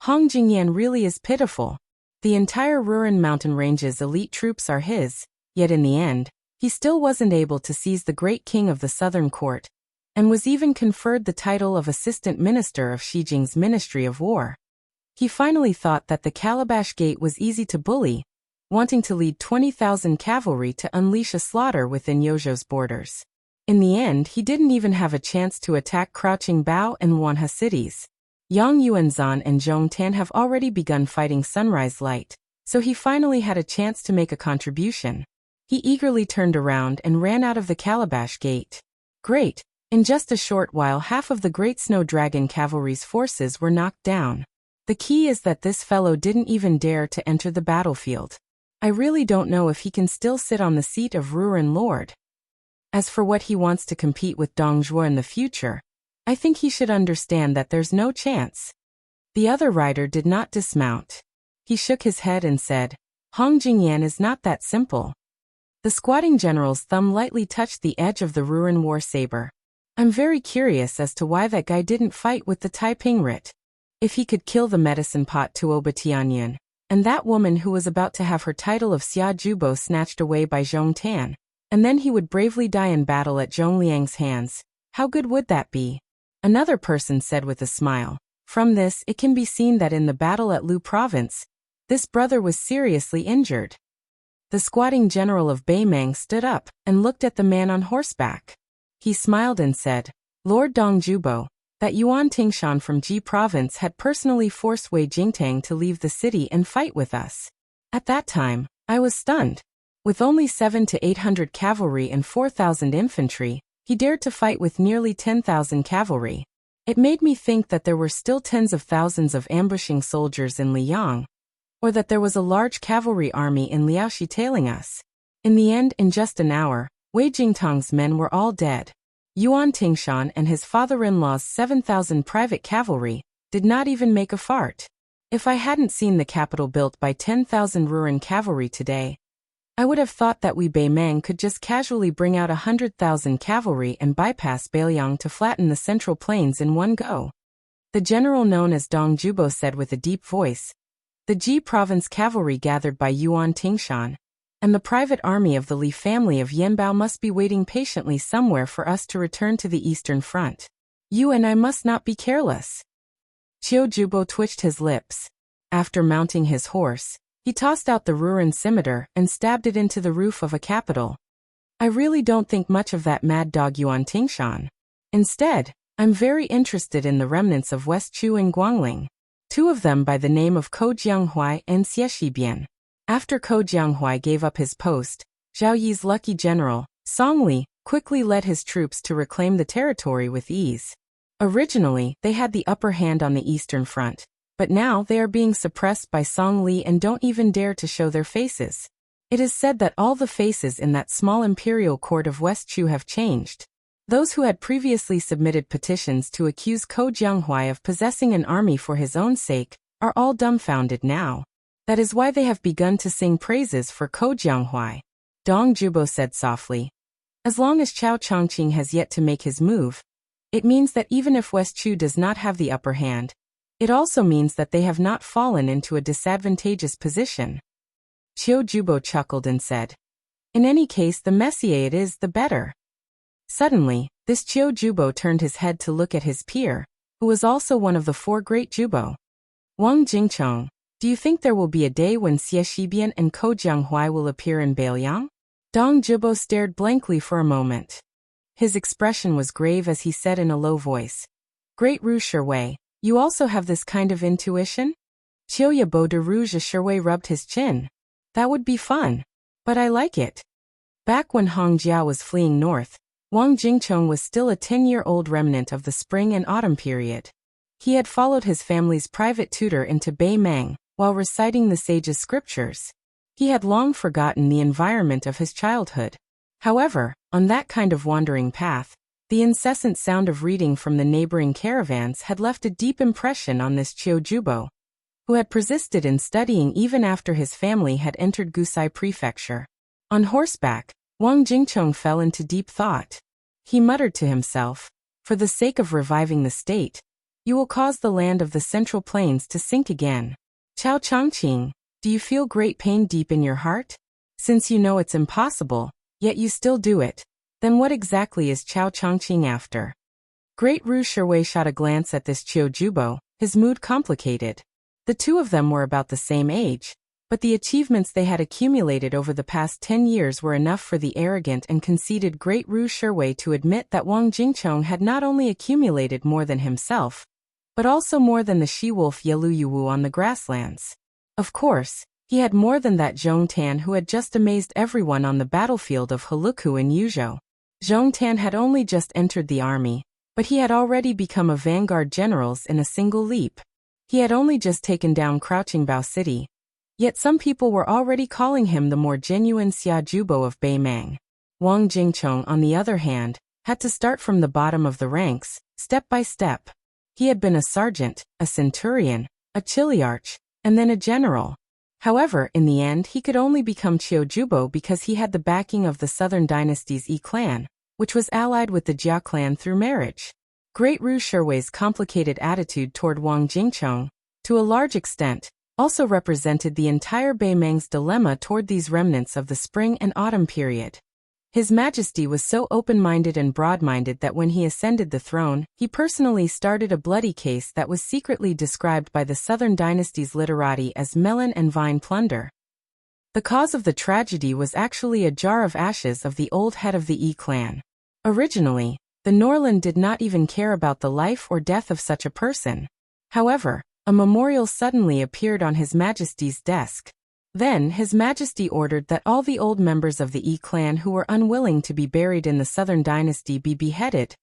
"Hong Jingyan really is pitiful. The entire Ruren mountain range's elite troops are his, yet in the end, he still wasn't able to seize the great king of the southern court, and was even conferred the title of Assistant Minister of Xi Jing's Ministry of War. He finally thought that the Calabash Gate was easy to bully, wanting to lead 20,000 cavalry to unleash a slaughter within Yozhou's borders. In the end, he didn't even have a chance to attack Crouching Bao and Wanha cities. Yang Yuanzhan and Zhong Tan have already begun fighting Sunrise Light, so he finally had a chance to make a contribution. He eagerly turned around and ran out of the Calabash Gate. Great! In just a short while, half of the Great Snow Dragon cavalry's forces were knocked down. The key is that this fellow didn't even dare to enter the battlefield. I really don't know if he can still sit on the seat of Ruren Lord. As for what he wants to compete with Dong Zhuo in the future, I think he should understand that there's no chance." The other rider did not dismount. He shook his head and said, "Hong Jingyan is not that simple." The squatting general's thumb lightly touched the edge of the Ruren war saber. "I'm very curious as to why that guy didn't fight with the Taiping Rit. If he could kill the medicine pot Tuo Batianyan, and that woman who was about to have her title of Xia Jubo snatched away by Zhong Tan, and then he would bravely die in battle at Zhong Liang's hands, how good would that be?" Another person said with a smile, "From this, it can be seen that in the battle at Lu Province, this brother was seriously injured." The squatting general of Beimang stood up and looked at the man on horseback. He smiled and said, "Lord Dong Jubo, that Yuan Tingshan from Ji Province had personally forced Wei Jingtang to leave the city and fight with us. At that time, I was stunned. With only 700 to 800 cavalry and 4,000 infantry, he dared to fight with nearly 10,000 cavalry. It made me think that there were still tens of thousands of ambushing soldiers in Liyang, or that there was a large cavalry army in Liaoxi tailing us. In the end, in just an hour, Wei Jingtang's men were all dead. Yuan Tingshan and his father-in-law's 7,000 private cavalry did not even make a fart. If I hadn't seen the capital built by 10,000 Ruren cavalry today, I would have thought that Wei Beimang could just casually bring out 100,000 cavalry and bypass Beiliang to flatten the central plains in one go." The general known as Dong Jubo said with a deep voice, "The Ji province cavalry gathered by Yuan Tingshan, and the private army of the Li family of Yanbao must be waiting patiently somewhere for us to return to the eastern front. You and I must not be careless." Qiu Jubo twitched his lips. After mounting his horse, he tossed out the Ruren scimitar and stabbed it into the roof of a capital. "I really don't think much of that mad dog Yuan Tingshan. Instead, I'm very interested in the remnants of West Chu and Guangling, two of them by the name of Ko Jianghuai and Xie Shibian." After Ko Jianghuai gave up his post, Zhao Yi's lucky general, Song Li, quickly led his troops to reclaim the territory with ease. Originally, they had the upper hand on the eastern front, but now they are being suppressed by Song Li and don't even dare to show their faces. It is said that all the faces in that small imperial court of West Chu have changed. Those who had previously submitted petitions to accuse Ko Jianghuai of possessing an army for his own sake are all dumbfounded now. That is why they have begun to sing praises for Ko Jianghuai. Dong Jubo said softly, "As long as Chao Chongqing has yet to make his move, it means that even if West Chu does not have the upper hand, it also means that they have not fallen into a disadvantageous position." Qiu Jubo chuckled and said, "In any case, the messier it is, the better." Suddenly, this Qiu Jubo turned his head to look at his peer, who was also one of the four great Jubo. "Wang Jingchong, do you think there will be a day when Xie Shibian and Ko Jianghuai will appear in Beiliang?" Dong Jubo stared blankly for a moment. His expression was grave as he said in a low voice, "Great Ru Shiwei, you also have this kind of intuition?" Qiu Yabo de Rouge Shiwei rubbed his chin. "That would be fun. But I like it." Back when Hong Jia was fleeing north, Wang Jingchong was still a 10-year-old remnant of the spring and autumn period. He had followed his family's private tutor into Beimang while reciting the sage's scriptures. He had long forgotten the environment of his childhood. However, on that kind of wandering path, the incessant sound of reading from the neighboring caravans had left a deep impression on this Chiujubo, who had persisted in studying even after his family had entered Gusai Prefecture. On horseback, Wang Jingchong fell into deep thought. He muttered to himself, "For the sake of reviving the state, you will cause the land of the Central Plains to sink again. Chao Changqing, do you feel great pain deep in your heart? Since you know it's impossible, yet you still do it, then what exactly is Chao Changqing after?" Great Ru Sherwei shot a glance at this Chiujubo, his mood complicated. The two of them were about the same age, but the achievements they had accumulated over the past 10 years were enough for the arrogant and conceited Great Ru Sherwei to admit that Wang Jingchong had not only accumulated more than himself, but also more than the she-wolf Yeluyuwu on the grasslands. Of course, he had more than that Zhong Tan who had just amazed everyone on the battlefield of Heluku in Yuzhou. Zhong Tan had only just entered the army, but he had already become a vanguard general in a single leap. He had only just taken down Crouching Bao City, yet some people were already calling him the more genuine Xia Jubo of Beimang. Wang Jingchong, on the other hand, had to start from the bottom of the ranks, step by step. He had been a sergeant, a centurion, a chiliarch, and then a general. However, in the end he could only become Chiujubo because he had the backing of the Southern Dynasty's Yi clan, which was allied with the Jia clan through marriage. Great Ru Sherwei's complicated attitude toward Wang Jingchong, to a large extent, also represented the entire Beimang's dilemma toward these remnants of the spring and autumn period. His Majesty was so open-minded and broad-minded that when he ascended the throne, he personally started a bloody case that was secretly described by the Southern Dynasty's literati as melon and vine plunder. The cause of the tragedy was actually a jar of ashes of the old head of the Yi clan. Originally, the Norland did not even care about the life or death of such a person. However, a memorial suddenly appeared on His Majesty's desk. Then His Majesty ordered that all the old members of the Yi clan who were unwilling to be buried in the Southern Dynasty be beheaded,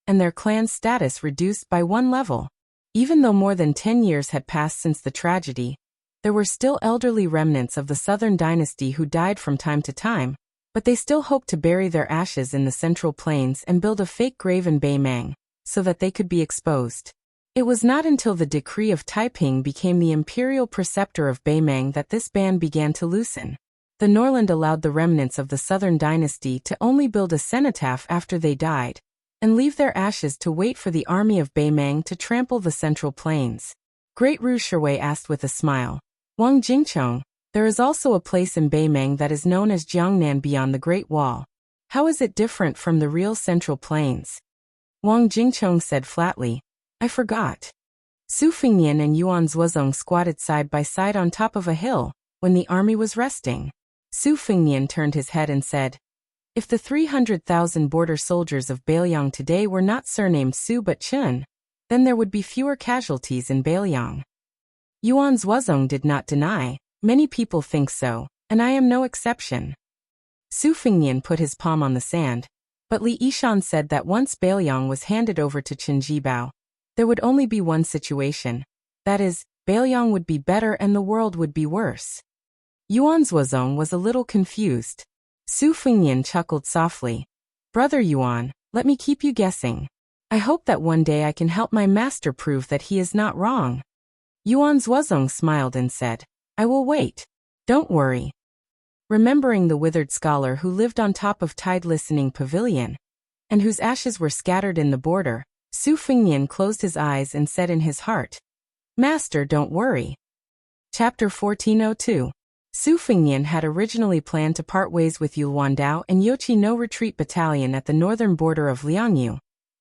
and their clan's status reduced by one level. Even though more than 10 years had passed since the tragedy, there were still elderly remnants of the Southern Dynasty who died from time to time, but they still hoped to bury their ashes in the Central Plains and build a fake grave in Beimang, so that they could be exposed. It was not until the decree of Taiping became the imperial preceptor of Beimang that this ban began to loosen. The Norland allowed the remnants of the Southern Dynasty to only build a cenotaph after they died, and leave their ashes to wait for the army of Beimang to trample the Central Plains. Great Ru Sherwei asked with a smile, "Wang Jingchong, there is also a place in Beimang that is known as Jiangnan beyond the Great Wall. How is it different from the real Central Plains?" Wang Jingchong said flatly, "I forgot." Su Fingyan and Yuan Zuozong squatted side by side on top of a hill, when the army was resting. Su Fingyan turned his head and said, "If the 300,000 border soldiers of Beiliang today were not surnamed Su but Chun, then there would be fewer casualties in Beiliang." Yuan Zuozong did not deny, "Many people think so, and I am no exception." Su Fingyan put his palm on the sand, but Li Yishan said that once Beiliang was handed over to Qinjibao, there would only be one situation. That is, Beiliang would be better and the world would be worse. Yuan Zuozong was a little confused. Su Fingyan chuckled softly. "Brother Yuan, let me keep you guessing. I hope that one day I can help my master prove that he is not wrong." Yuan Zuozong smiled and said, "I will wait. Don't worry." Remembering the withered scholar who lived on top of Tide Listening Pavilion, and whose ashes were scattered in the border, Su Fingyan closed his eyes and said in his heart, "Master, don't worry." Chapter 1402. Su Fingyan had originally planned to part ways with Yulwandao and Yochi No Retreat Battalion at the northern border of Liangyu,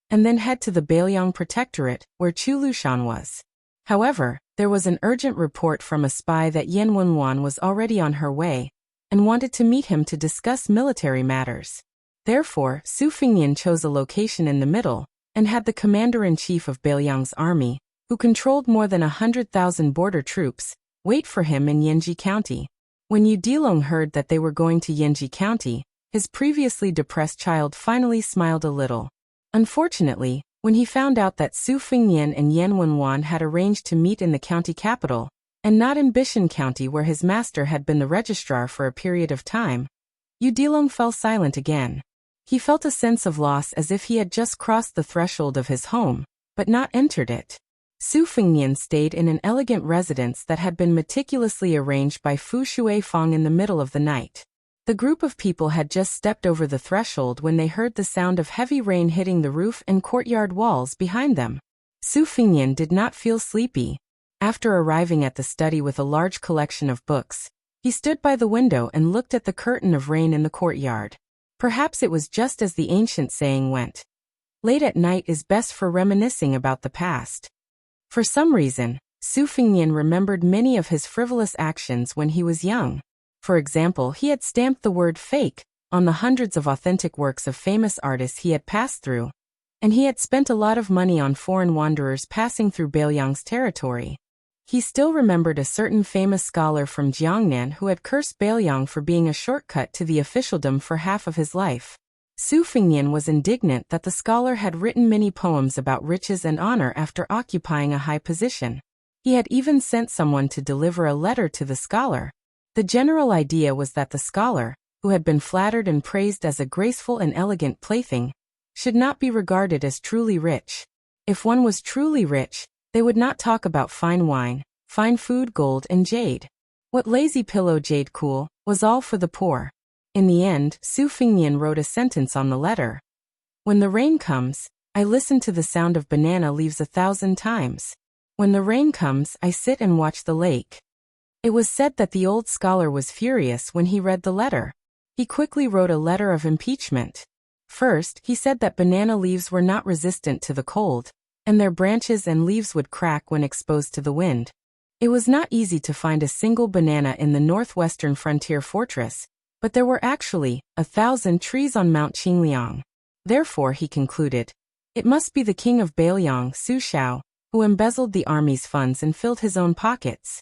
and then head to the Beiliang Protectorate, where Chu Lushan was. However, there was an urgent report from a spy that Yan Wenwan was already on her way, and wanted to meet him to discuss military matters. Therefore, Su Fingyan chose a location in the middle, and had the commander-in-chief of Beiliang's army, who controlled more than 100,000 border troops, wait for him in Yanji County. When Yu Dilong heard that they were going to Yanji County, his previously depressed child finally smiled a little. Unfortunately, When he found out that Su Fingnian and Yan Wenwan had arranged to meet in the county capital, and not in Bishan County where his master had been the registrar for a period of time, Yu Dilong fell silent again. He felt a sense of loss as if he had just crossed the threshold of his home, but not entered it. Su Fingnian stayed in an elegant residence that had been meticulously arranged by Fu Shuifang in the middle of the night. The group of people had just stepped over the threshold when they heard the sound of heavy rain hitting the roof and courtyard walls behind them. Su Fingnian did not feel sleepy. After arriving at the study with a large collection of books, he stood by the window and looked at the curtain of rain in the courtyard. Perhaps it was just as the ancient saying went, "Late at night is best for reminiscing about the past." For some reason, Su Fingnian remembered many of his frivolous actions when he was young. For example, he had stamped the word fake on the hundreds of authentic works of famous artists he had passed through, and he had spent a lot of money on foreign wanderers passing through Bailiang's territory. He still remembered a certain famous scholar from Jiangnan who had cursed Bailiang for being a shortcut to the officialdom for half of his life. Su Fingnian was indignant that the scholar had written many poems about riches and honor after occupying a high position. He had even sent someone to deliver a letter to the scholar. The general idea was that the scholar, who had been flattered and praised as a graceful and elegant plaything, should not be regarded as truly rich. If one was truly rich, they would not talk about fine wine, fine food, gold, and jade. What lazy pillow jade cool was all for the poor. In the end, Su Fingnian wrote a sentence on the letter. "When the rain comes, I listen to the sound of banana leaves 1,000 times. When the rain comes, I sit and watch the lake." It was said that the old scholar was furious when he read the letter. He quickly wrote a letter of impeachment. First, he said that banana leaves were not resistant to the cold, and their branches and leaves would crack when exposed to the wind. It was not easy to find a single banana in the northwestern frontier fortress, but there were actually 1,000 trees on Mount Qingliang. Therefore, he concluded, it must be the king of Bailiang, Su Shao, who embezzled the army's funds and filled his own pockets.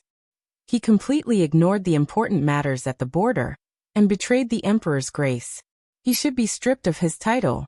He completely ignored the important matters at the border and betrayed the emperor's grace. He should be stripped of his title.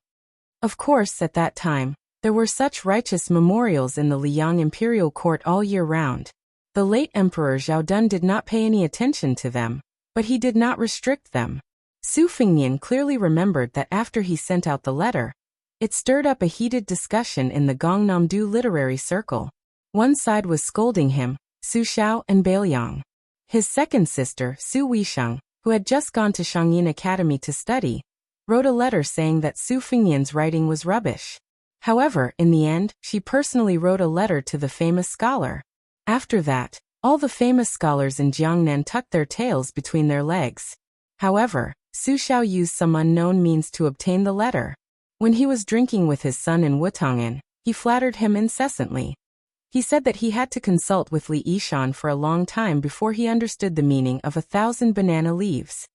Of course, at that time, there were such righteous memorials in the Liang imperial court all year round. The late Emperor Zhaodun did not pay any attention to them, but he did not restrict them. Su Fingnian clearly remembered that after he sent out the letter, it stirred up a heated discussion in the Gangnam-do literary circle. One side was scolding him, Su Shao and Bailiang. His second sister, Su Weisheng, who had just gone to Shangyin Academy to study, wrote a letter saying that Su Fingnian's writing was rubbish. However, in the end, she personally wrote a letter to the famous scholar. After that, all the famous scholars in Jiangnan tucked their tails between their legs. However, Su Shao used some unknown means to obtain the letter. When he was drinking with his son in Wutong'an, he flattered him incessantly. He said that he had to consult with Li Yishan for a long time before he understood the meaning of 1,000 banana leaves.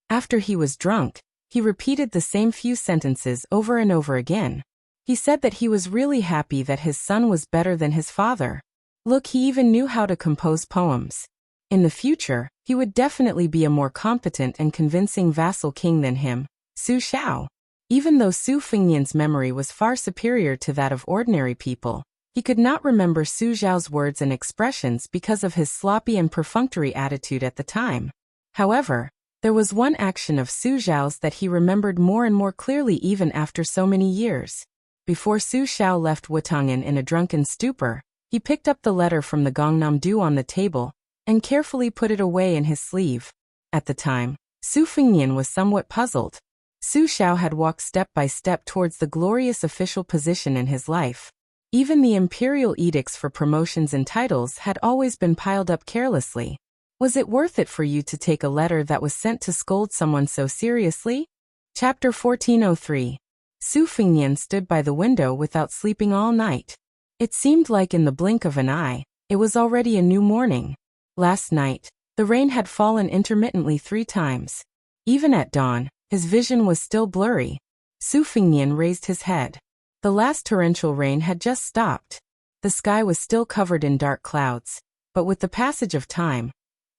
After he was drunk, he repeated the same few sentences over and over again. He said that he was really happy that his son was better than his father. Look, he even knew how to compose poems. In the future, he would definitely be a more competent and convincing vassal king than him, Su Shao. Even though Su Fingnian's memory was far superior to that of ordinary people, he could not remember Su Zhao's words and expressions because of his sloppy and perfunctory attitude at the time. However, there was one action of Su Zhao's that he remembered more and more clearly even after so many years. Before Su Shao left Wutong'an in a drunken stupor, he picked up the letter from the Gangnam-do on the table and carefully put it away in his sleeve. At the time, Su Fingnian was somewhat puzzled. Su Shao had walked step by step towards the glorious official position in his life. Even the imperial edicts for promotions and titles had always been piled up carelessly. Was it worth it for you to take a letter that was sent to scold someone so seriously? Chapter 1403. Su Fingnian stood by the window without sleeping all night. It seemed like in the blink of an eye, it was already a new morning. Last night, the rain had fallen intermittently 3 times. Even at dawn, his vision was still blurry. Su Fingnian raised his head. The last torrential rain had just stopped. The sky was still covered in dark clouds, but with the passage of time,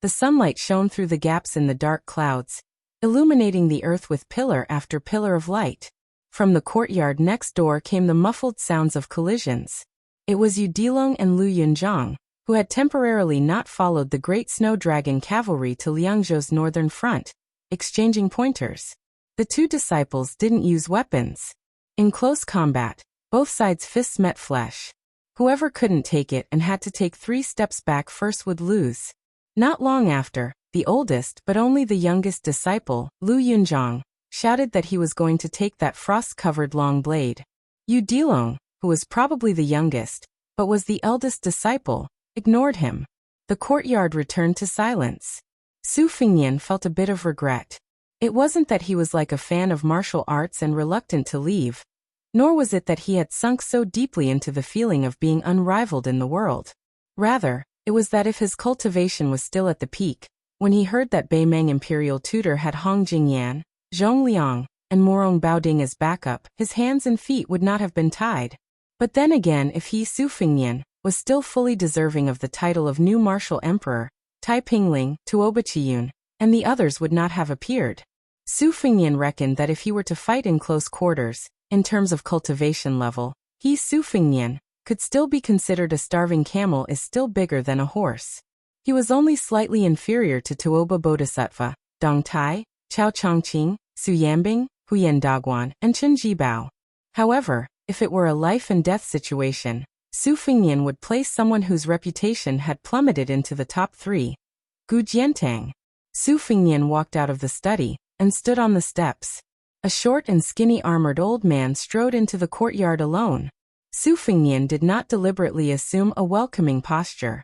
the sunlight shone through the gaps in the dark clouds, illuminating the earth with pillar after pillar of light. From the courtyard next door came the muffled sounds of collisions. It was Yu Dilong and Lu Yunzhang, who had temporarily not followed the great snow dragon cavalry to Liangzhou's northern front, exchanging pointers. The two disciples didn't use weapons. In close combat, both sides' fists met flesh. Whoever couldn't take it and had to take 3 steps back first would lose. Not long after, the oldest but only the youngest disciple, Lu Yunzhang, shouted that he was going to take that frost-covered long blade. Yu Dilong, who was probably the youngest, but was the eldest disciple, ignored him. The courtyard returned to silence. Su Fengnian felt a bit of regret. It wasn't that he was like a fan of martial arts and reluctant to leave, nor was it that he had sunk so deeply into the feeling of being unrivaled in the world. Rather, it was that if his cultivation was still at the peak, when he heard that Beimeng imperial tutor had Hong Jingyan, Zhong Liang, and Morong Baoding as backup, his hands and feet would not have been tied. But then again, if he, Su Fengnian, was still fully deserving of the title of new martial emperor, Tai Pingling, Tuoba Chiyun, and the others would not have appeared. Su Fengnian reckoned that if he were to fight in close quarters, in terms of cultivation level, he, Su Fengnian, could still be considered a starving camel is still bigger than a horse. He was only slightly inferior to Tuoba Bodhisattva, Dong Tai, Chao Chongqing, Su Yambing, Huyen Daguan, and Chen Jibao. However, if it were a life-and-death situation, Su Fengnian would place someone whose reputation had plummeted into the top 3. Gu Jiantang. Su Fengnian walked out of the study and stood on the steps. A short and skinny armored old man strode into the courtyard alone. Su Fengnian did not deliberately assume a welcoming posture.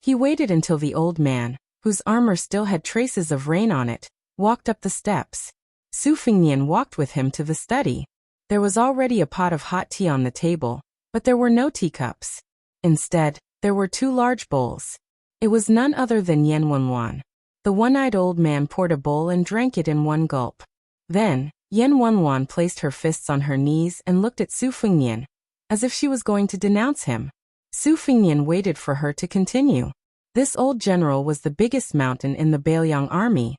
He waited until the old man, whose armor still had traces of rain on it, walked up the steps. Su Fengnian walked with him to the study. There was already a pot of hot tea on the table, but there were no teacups. Instead, there were 2 large bowls. It was none other than Yan Wenwan. The one-eyed old man poured a bowl and drank it in one gulp. Then, Yan Wenwan placed her fists on her knees and looked at Su Fengnian, as if she was going to denounce him. Su Fengnian waited for her to continue. This old general was the biggest mountain in the Bailiang army.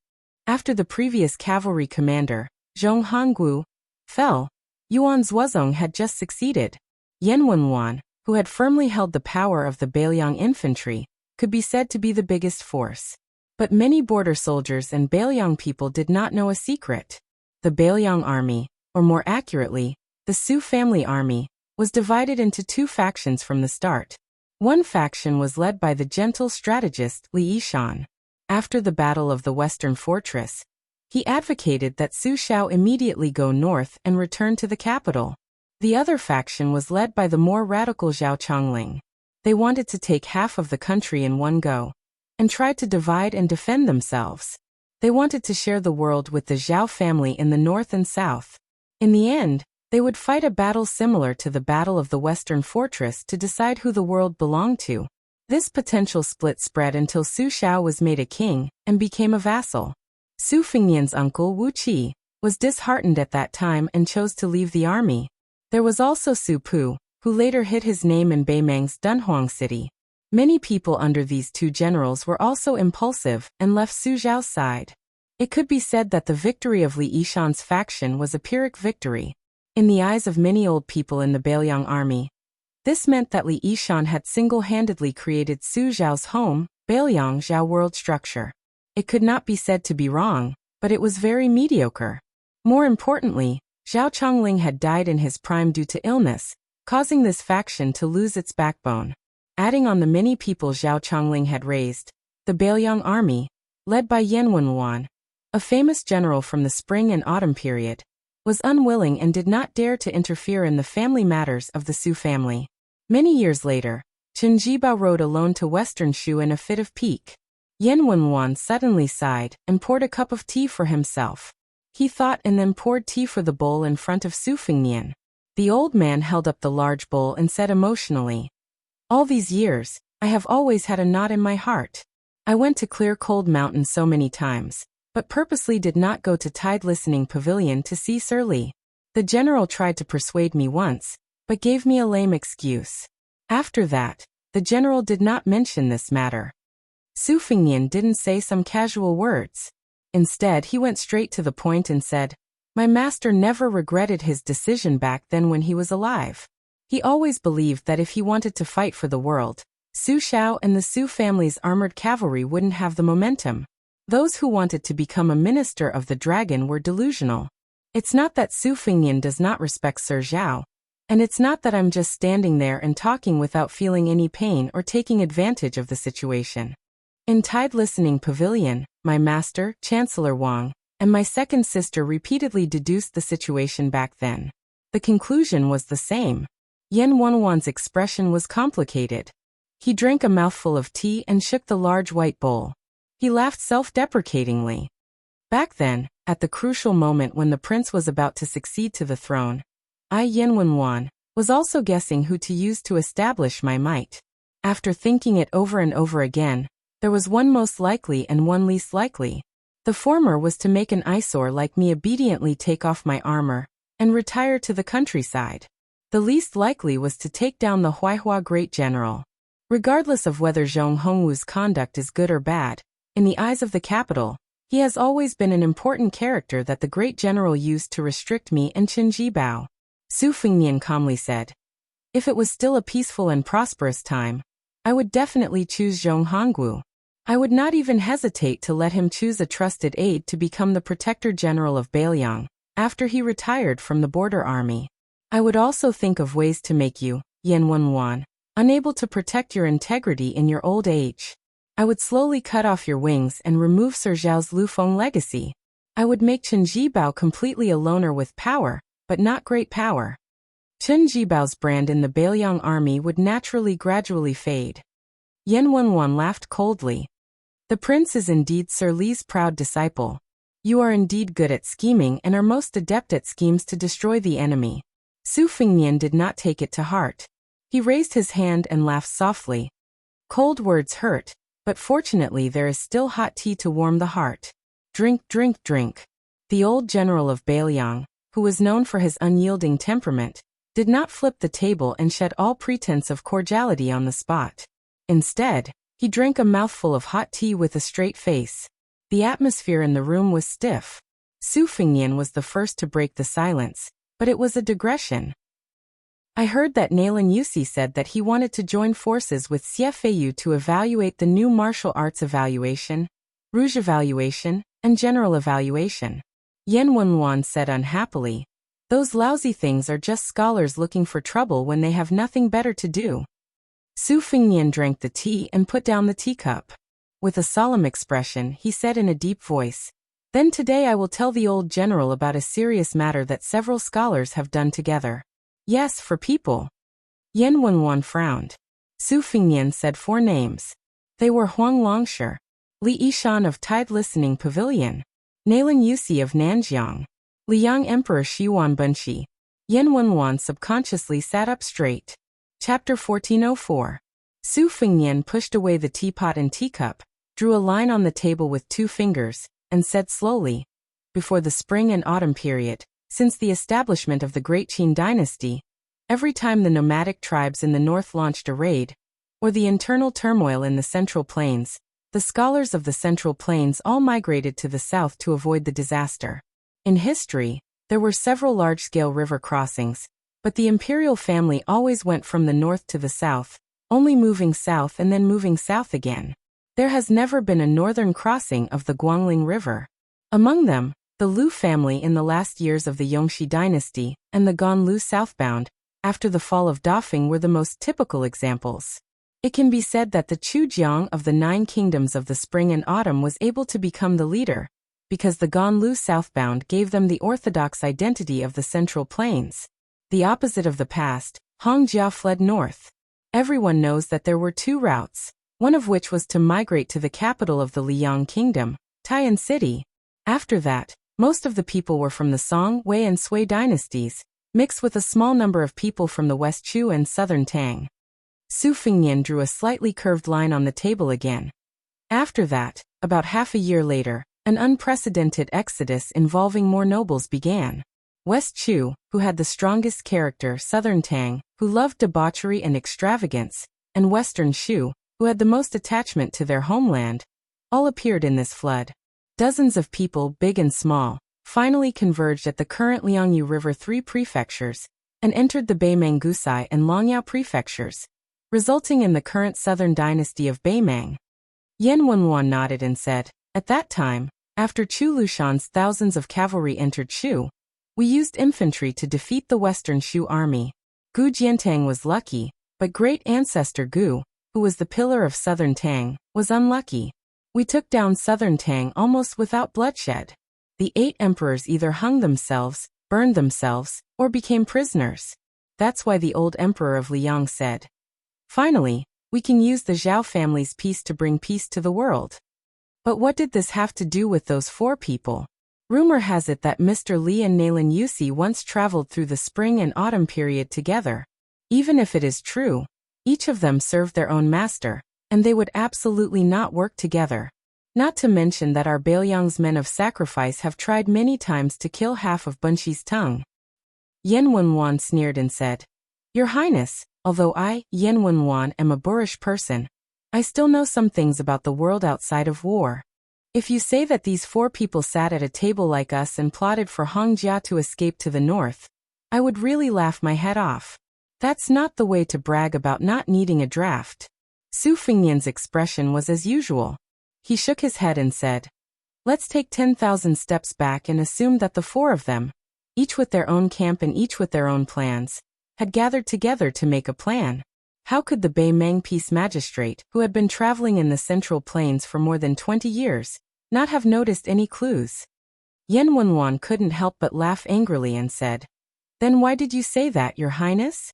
After the previous cavalry commander, Zhong Hongguo, fell, Yuan Zuozong had just succeeded. Yan Wenwan, who had firmly held the power of the Bailiang infantry, could be said to be the biggest force. But many border soldiers and Bailiang people did not know a secret. The Bailiang army, or more accurately, the Su family army, was divided into 2 factions from the start. One faction was led by the gentle strategist Li Yishan. After the Battle of the Western Fortress, he advocated that Su Shao immediately go north and return to the capital. The other faction was led by the more radical Zhao Chongling. They wanted to take half of the country in one go, and tried to divide and defend themselves. They wanted to share the world with the Zhao family in the north and south. In the end, they would fight a battle similar to the Battle of the Western Fortress to decide who the world belonged to. This potential split spread until Su Shao was made a king and became a vassal. Su Fengnian's uncle Wu Qi was disheartened at that time and chose to leave the army. There was also Su Pu, who later hid his name in Beimeng's Dunhuang city. Many people under these 2 generals were also impulsive and left Su Zhao's side. It could be said that the victory of Li Yishan's faction was a Pyrrhic victory. In the eyes of many old people in the Bailiang army, this meant that Li Yishan had single-handedly created Su Zhao's home, Bailiang Zhao world structure. It could not be said to be wrong, but it was very mediocre. More importantly, Zhao Chongling had died in his prime due to illness, causing this faction to lose its backbone. Adding on the many people Zhao Chongling had raised, the Bailiang army, led by Yan Wenwan, a famous general from the spring and autumn period, was unwilling and did not dare to interfere in the family matters of the Su family. Many years later, Chen Jibao rode alone to Western Shu in a fit of pique. Yan Wenwan suddenly sighed and poured a cup of tea for himself. He thought and then poured tea for the bowl in front of Su Fengnian. The old man held up the large bowl and said emotionally, "All these years, I have always had a knot in my heart. I went to Clear Cold Mountain so many times, but purposely did not go to Tide Listening Pavilion to see Sir Li. The general tried to persuade me once, but gave me a lame excuse. After that, the general did not mention this matter." Su Fengnian didn't say some casual words. Instead, he went straight to the point and said, My master never regretted his decision back then when he was alive. He always believed that if he wanted to fight for the world, Su Xiao and the Su family's armored cavalry wouldn't have the momentum. Those who wanted to become a minister of the dragon were delusional. It's not that Su Fengnian does not respect Sir Zhao, and it's not that I'm just standing there and talking without feeling any pain or taking advantage of the situation. In Tide Listening Pavilion, my master, Chancellor Wang, and my second sister repeatedly deduced the situation back then. The conclusion was the same. Yan Wanwan's expression was complicated. He drank a mouthful of tea and shook the large white bowl. He laughed self-deprecatingly. Back then, at the crucial moment when the prince was about to succeed to the throne, I, Yan Wanwan, was also guessing who to use to establish my might. After thinking it over and over again, there was one most likely and one least likely. The former was to make an eyesore like me obediently take off my armor and retire to the countryside. The least likely was to take down the Huaihua great general. Regardless of whether Zhong Hongwu's conduct is good or bad, in the eyes of the capital, he has always been an important character that the great general used to restrict me and Qin Jibao. Su Fengnian calmly said. If it was still a peaceful and prosperous time, I would definitely choose Zhong Hongwu. I would not even hesitate to let him choose a trusted aide to become the protector general of Bailiang, after he retired from the border army. I would also think of ways to make you, Yan Wanwan, unable to protect your integrity in your old age. I would slowly cut off your wings and remove Sir Zhao's Lufeng legacy. I would make Qin Jibao completely a loner with power, but not great power. Qin Jibao's brand in the Bailiang army would naturally gradually fade. Yan Wanwan laughed coldly. The prince is indeed Sir Li's proud disciple. You are indeed good at scheming and are most adept at schemes to destroy the enemy. Su Fengnian did not take it to heart. He raised his hand and laughed softly. Cold words hurt, but fortunately there is still hot tea to warm the heart. Drink, drink, drink. The old general of Bailiang, who was known for his unyielding temperament, did not flip the table and shed all pretense of cordiality on the spot. Instead, he drank a mouthful of hot tea with a straight face. The atmosphere in the room was stiff. Su Fengnian was the first to break the silence, but it was a digression. I heard that Nailan Yusi said that he wanted to join forces with Xie Feiyu to evaluate the new martial arts evaluation, rouge evaluation, and general evaluation. Yan Wanwan said unhappily, those lousy things are just scholars looking for trouble when they have nothing better to do. Su Fengnian drank the tea and put down the teacup. With a solemn expression, he said in a deep voice, then today I will tell the old general about a serious matter that several scholars have done together. Yes, for people. Yan Wanwan frowned. Su Fengnian said 4 names. They were Huang Longshi, Li Yishan of Tide Listening Pavilion, Nailan Yusi of Nanjiang, Liang Emperor Xiwan Bunshi. Yan Wanwan subconsciously sat up straight. Chapter 1404. Su Fengnian pushed away the teapot and teacup, drew a line on the table with 2 fingers, and said slowly, before the spring and autumn period, since the establishment of the Great Qin dynasty, every time the nomadic tribes in the north launched a raid, or the internal turmoil in the Central Plains, the scholars of the Central Plains all migrated to the south to avoid the disaster. In history, there were several large-scale river crossings, but the imperial family always went from the north to the south, only moving south and then moving south again. There has never been a northern crossing of the Guangling River. Among them, the Lu family in the last years of the Yongxi dynasty and the Ganlu southbound, after the fall of Dafeng, were the most typical examples. It can be said that the Chujiang of the 9 kingdoms of the spring and autumn was able to become the leader, because the Ganlu southbound gave them the orthodox identity of the Central Plains. The opposite of the past, Hongjia fled north. Everyone knows that there were 2 routes, one of which was to migrate to the capital of the Liang kingdom, Taiyan City. After that, most of the people were from the Song, Wei and Sui dynasties, mixed with a small number of people from the West Chu and Southern Tang. Su Fengnian drew a slightly curved line on the table again. After that, about half a year later, an unprecedented exodus involving more nobles began. West Chu, who had the strongest character, Southern Tang, who loved debauchery and extravagance, and Western Shu, who had the most attachment to their homeland, all appeared in this flood. Dozens of people, big and small, finally converged at the current Liangyu River 3 prefectures, and entered the Beimang Gusai and Longyao prefectures, resulting in the current southern dynasty of Beimang. Yan Wenhuan nodded and said, "At that time, after Chu Lushan's thousands of cavalry entered Shu, we used infantry to defeat the western Shu army. Gu Jiantang was lucky, but great ancestor Gu, who was the pillar of southern Tang, was unlucky. We took down southern Tang almost without bloodshed. The 8 emperors either hung themselves, burned themselves, or became prisoners. That's why the old emperor of Liang said, 'Finally, we can use the Zhao family's peace to bring peace to the world.'" But what did this have to do with those 4 people? Rumor has it that Mr. Li and Nalin Yusi once traveled through the spring and autumn period together. Even if it is true, each of them served their own master, and they would absolutely not work together. Not to mention that our Baoyang's men of sacrifice have tried many times to kill half of Bunxi's tongue. Yan Wenhuan sneered and said, "Your Highness, although I, Yan Wenhuan, am a boorish person, I still know some things about the world outside of war. If you say that these 4 people sat at a table like us and plotted for Hongjia to escape to the north, I would really laugh my head off. That's not the way to brag about not needing a draft." Su Fengnian's expression was as usual. He shook his head and said, "Let's take 10,000 steps back and assume that the 4 of them, each with their own camp and each with their own plans, had gathered together to make a plan. How could the Beimang peace magistrate, who had been traveling in the Central Plains for more than 20 years, not have noticed any clues?" Yan Wenhuan couldn't help but laugh angrily and said, "Then why did you say that, Your Highness?"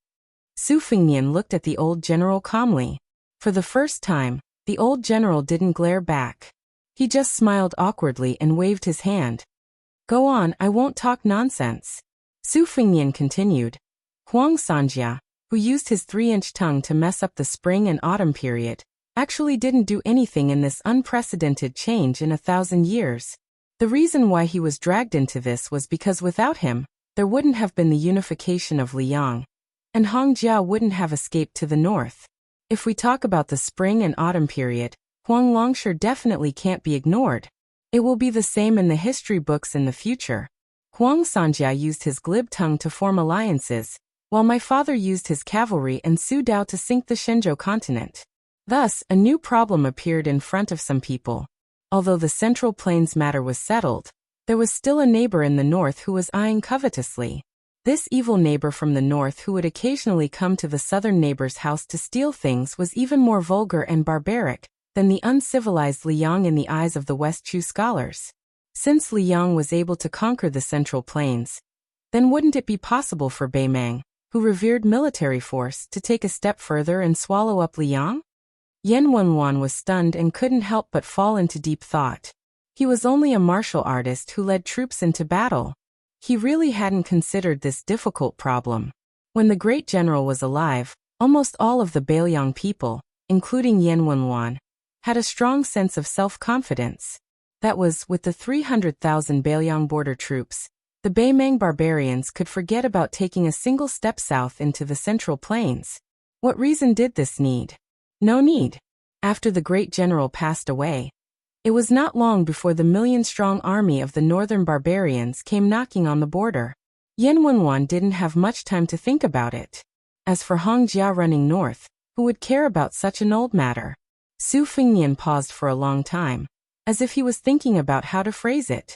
Su Fengnian looked at the old general calmly. For the first time, the old general didn't glare back. He just smiled awkwardly and waved his hand. "Go on, I won't talk nonsense." Su Fengnian continued. "Huang Sanjia, who used his 3-inch tongue to mess up the spring and autumn period, actually didn't do anything in this unprecedented change in 1,000 years. The reason why he was dragged into this was because without him, there wouldn't have been the unification of Liang, and Hongjia wouldn't have escaped to the north. If we talk about the spring and autumn period, Huang Longsher definitely can't be ignored. It will be the same in the history books in the future. Huang Sanjia used his glib tongue to form alliances, while my father used his cavalry and Su Dao to sink the Shenzhou continent. Thus, a new problem appeared in front of some people. Although the Central Plains matter was settled, there was still a neighbor in the north who was eyeing covetously. This evil neighbor from the north who would occasionally come to the southern neighbor's house to steal things was even more vulgar and barbaric than the uncivilized Liang in the eyes of the West Chu scholars. Since Liang was able to conquer the Central Plains, then wouldn't it be possible for Beimang, who revered military force, to take a step further and swallow up Liang? Yan Wenhuan was stunned and couldn't help but fall into deep thought. He was only a martial artist who led troops into battle. He really hadn't considered this difficult problem. When the great general was alive, almost all of the Baoyang people, including Yan Wenhuan, had a strong sense of self-confidence. That was, with the 300,000 Baoyang border troops, the Beimang barbarians could forget about taking a single step south into the Central Plains. What reason did this need? No need. After the great general passed away, it was not long before the million-strong army of the northern barbarians came knocking on the border. Yan Wenhuan didn't have much time to think about it. As for Hongjia running north, who would care about such an old matter? Su Fengnian paused for a long time, as if he was thinking about how to phrase it.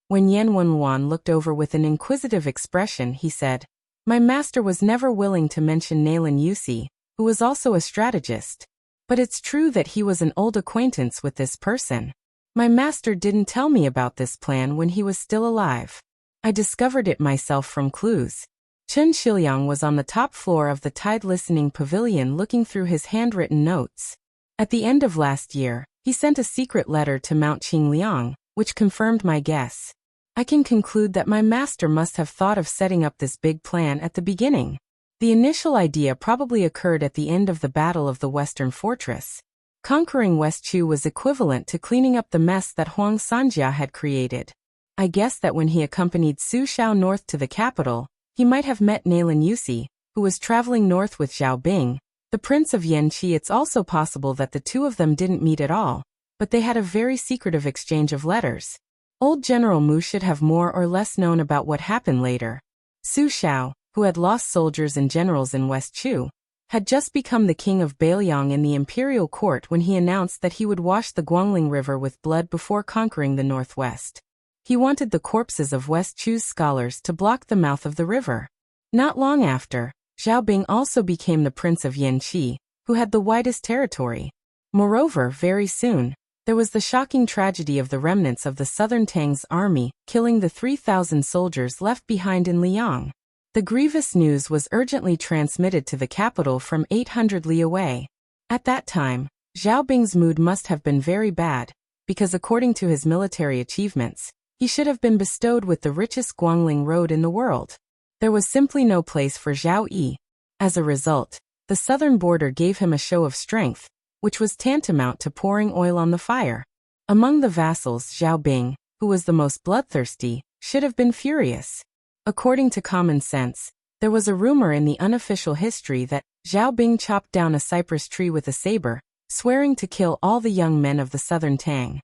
When Yan Wenhuan looked over with an inquisitive expression, he said, "My master was never willing to mention Nalin Yusi, who was also a strategist. But it's true that he was an old acquaintance with this person. My master didn't tell me about this plan when he was still alive. I discovered it myself from clues." Chen Shiliang was on the top floor of the Tide Listening Pavilion looking through his handwritten notes. At the end of last year, he sent a secret letter to Mount Qingliang, which confirmed my guess. I can conclude that my master must have thought of setting up this big plan at the beginning. The initial idea probably occurred at the end of the Battle of the Western Fortress. Conquering West Chu was equivalent to cleaning up the mess that Huang Sanjia had created. I guess that when he accompanied Su Shao north to the capital, he might have met Nalin Yusi, who was traveling north with Zhao Bing, the prince of Yanqi. It's also possible that the two of them didn't meet at all, but they had a very secretive exchange of letters. Old General Mu should have more or less known about what happened later. Su Shao, who had lost soldiers and generals in West Chu, had just become the king of Bailiang in the imperial court when he announced that he would wash the Guangling River with blood before conquering the northwest. He wanted the corpses of West Chu's scholars to block the mouth of the river. Not long after, Zhao Bing also became the prince of Yanqi, who had the widest territory. Moreover, very soon, there was the shocking tragedy of the remnants of the southern Tang's army killing the 3,000 soldiers left behind in Liang. The grievous news was urgently transmitted to the capital from 800 li away. At that time, Zhao Bing's mood must have been very bad, because according to his military achievements, he should have been bestowed with the richest Guangling road in the world. There was simply no place for Zhao Yi. As a result, the southern border gave him a show of strength, which was tantamount to pouring oil on the fire. Among the vassals, Zhao Bing, who was the most bloodthirsty, should have been furious. According to common sense, there was a rumor in the unofficial history that Zhao Bing chopped down a cypress tree with a saber, swearing to kill all the young men of the southern Tang.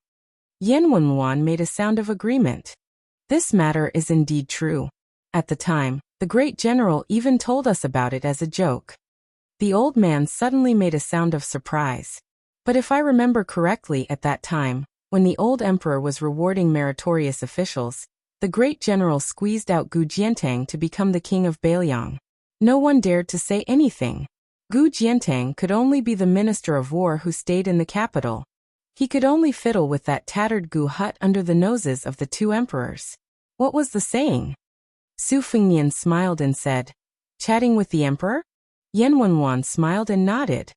Yan Wenwan made a sound of agreement. This matter is indeed true. At the time, the great general even told us about it as a joke. The old man suddenly made a sound of surprise. But if I remember correctly, at that time, when the old emperor was rewarding meritorious officials, the great general squeezed out Gu Jiantang to become the king of Bailiang. No one dared to say anything. Gu Jiantang could only be the minister of war who stayed in the capital. He could only fiddle with that tattered Gu hut under the noses of the two emperors. What was the saying? Su Fengnian smiled and said, "Chatting with the emperor?" Yan Wenwan smiled and nodded.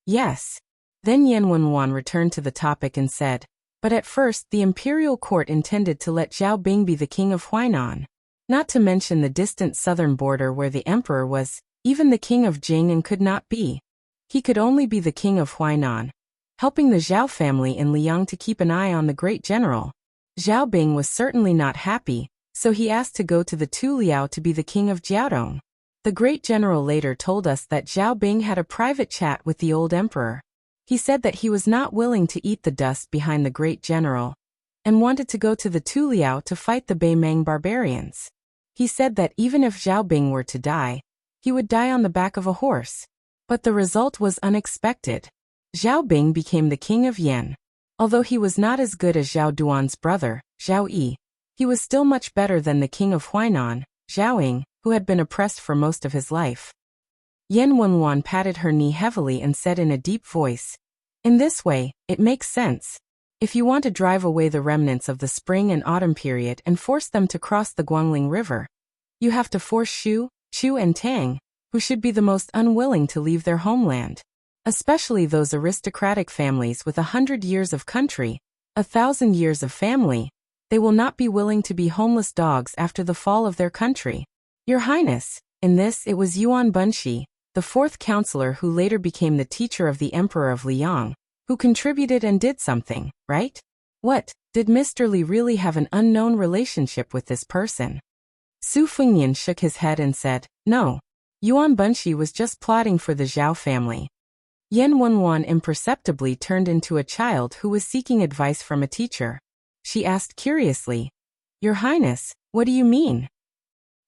Yes. Then Yan Wenwan returned to the topic and said, "But at first the imperial court intended to let Zhao Bing be the king of Huainan. Not to mention the distant southern border where the emperor was, even the king of Jing and could not be. He could only be the king of Huainan, helping the Zhao family in Liang to keep an eye on the great general. Zhao Bing was certainly not happy, so he asked to go to the Tu Liao to be the king of Jiaodong. The great general later told us that Zhao Bing had a private chat with the old emperor. He said that he was not willing to eat the dust behind the great general, and wanted to go to the Tu Liao to fight the Beimang barbarians. He said that even if Zhao Bing were to die, he would die on the back of a horse. But the result was unexpected. Zhao Bing became the king of Yan. Although he was not as good as Zhao Duan's brother, Zhao Yi, he was still much better than the king of Huainan, Zhao Ying, who had been oppressed for most of his life. Yan Wenwan patted her knee heavily and said in a deep voice, "In this way, it makes sense. If you want to drive away the remnants of the spring and autumn period and force them to cross the Guangling River, you have to force Shu, Chu and Tang, who should be the most unwilling to leave their homeland. Especially those aristocratic families with 100 years of country, 1,000 years of family. They will not be willing to be homeless dogs after the fall of their country. Your Highness." In this it was Yuan Bunshi, the fourth counselor who later became the teacher of the Emperor of Liang, who contributed and did something, right? What, did Mr. Li really have an unknown relationship with this person? Su Fengnian shook his head and said, "No. Yuan Bunshi was just plotting for the Zhao family." Yan Wenwan imperceptibly turned into a child who was seeking advice from a teacher. She asked curiously, "Your Highness, what do you mean?"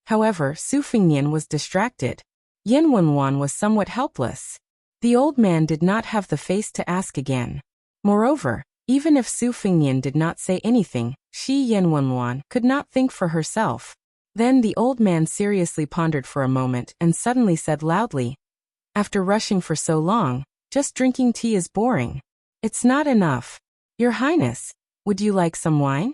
However, Su Fengnian was distracted. Yan Wenwan was somewhat helpless. The old man did not have the face to ask again. Moreover, even if Su Fengnian did not say anything, she, Yan Wenwan, could not think for herself. Then the old man seriously pondered for a moment and suddenly said loudly, "After rushing for so long, just drinking tea is boring. It's not enough. Your Highness, would you like some wine?"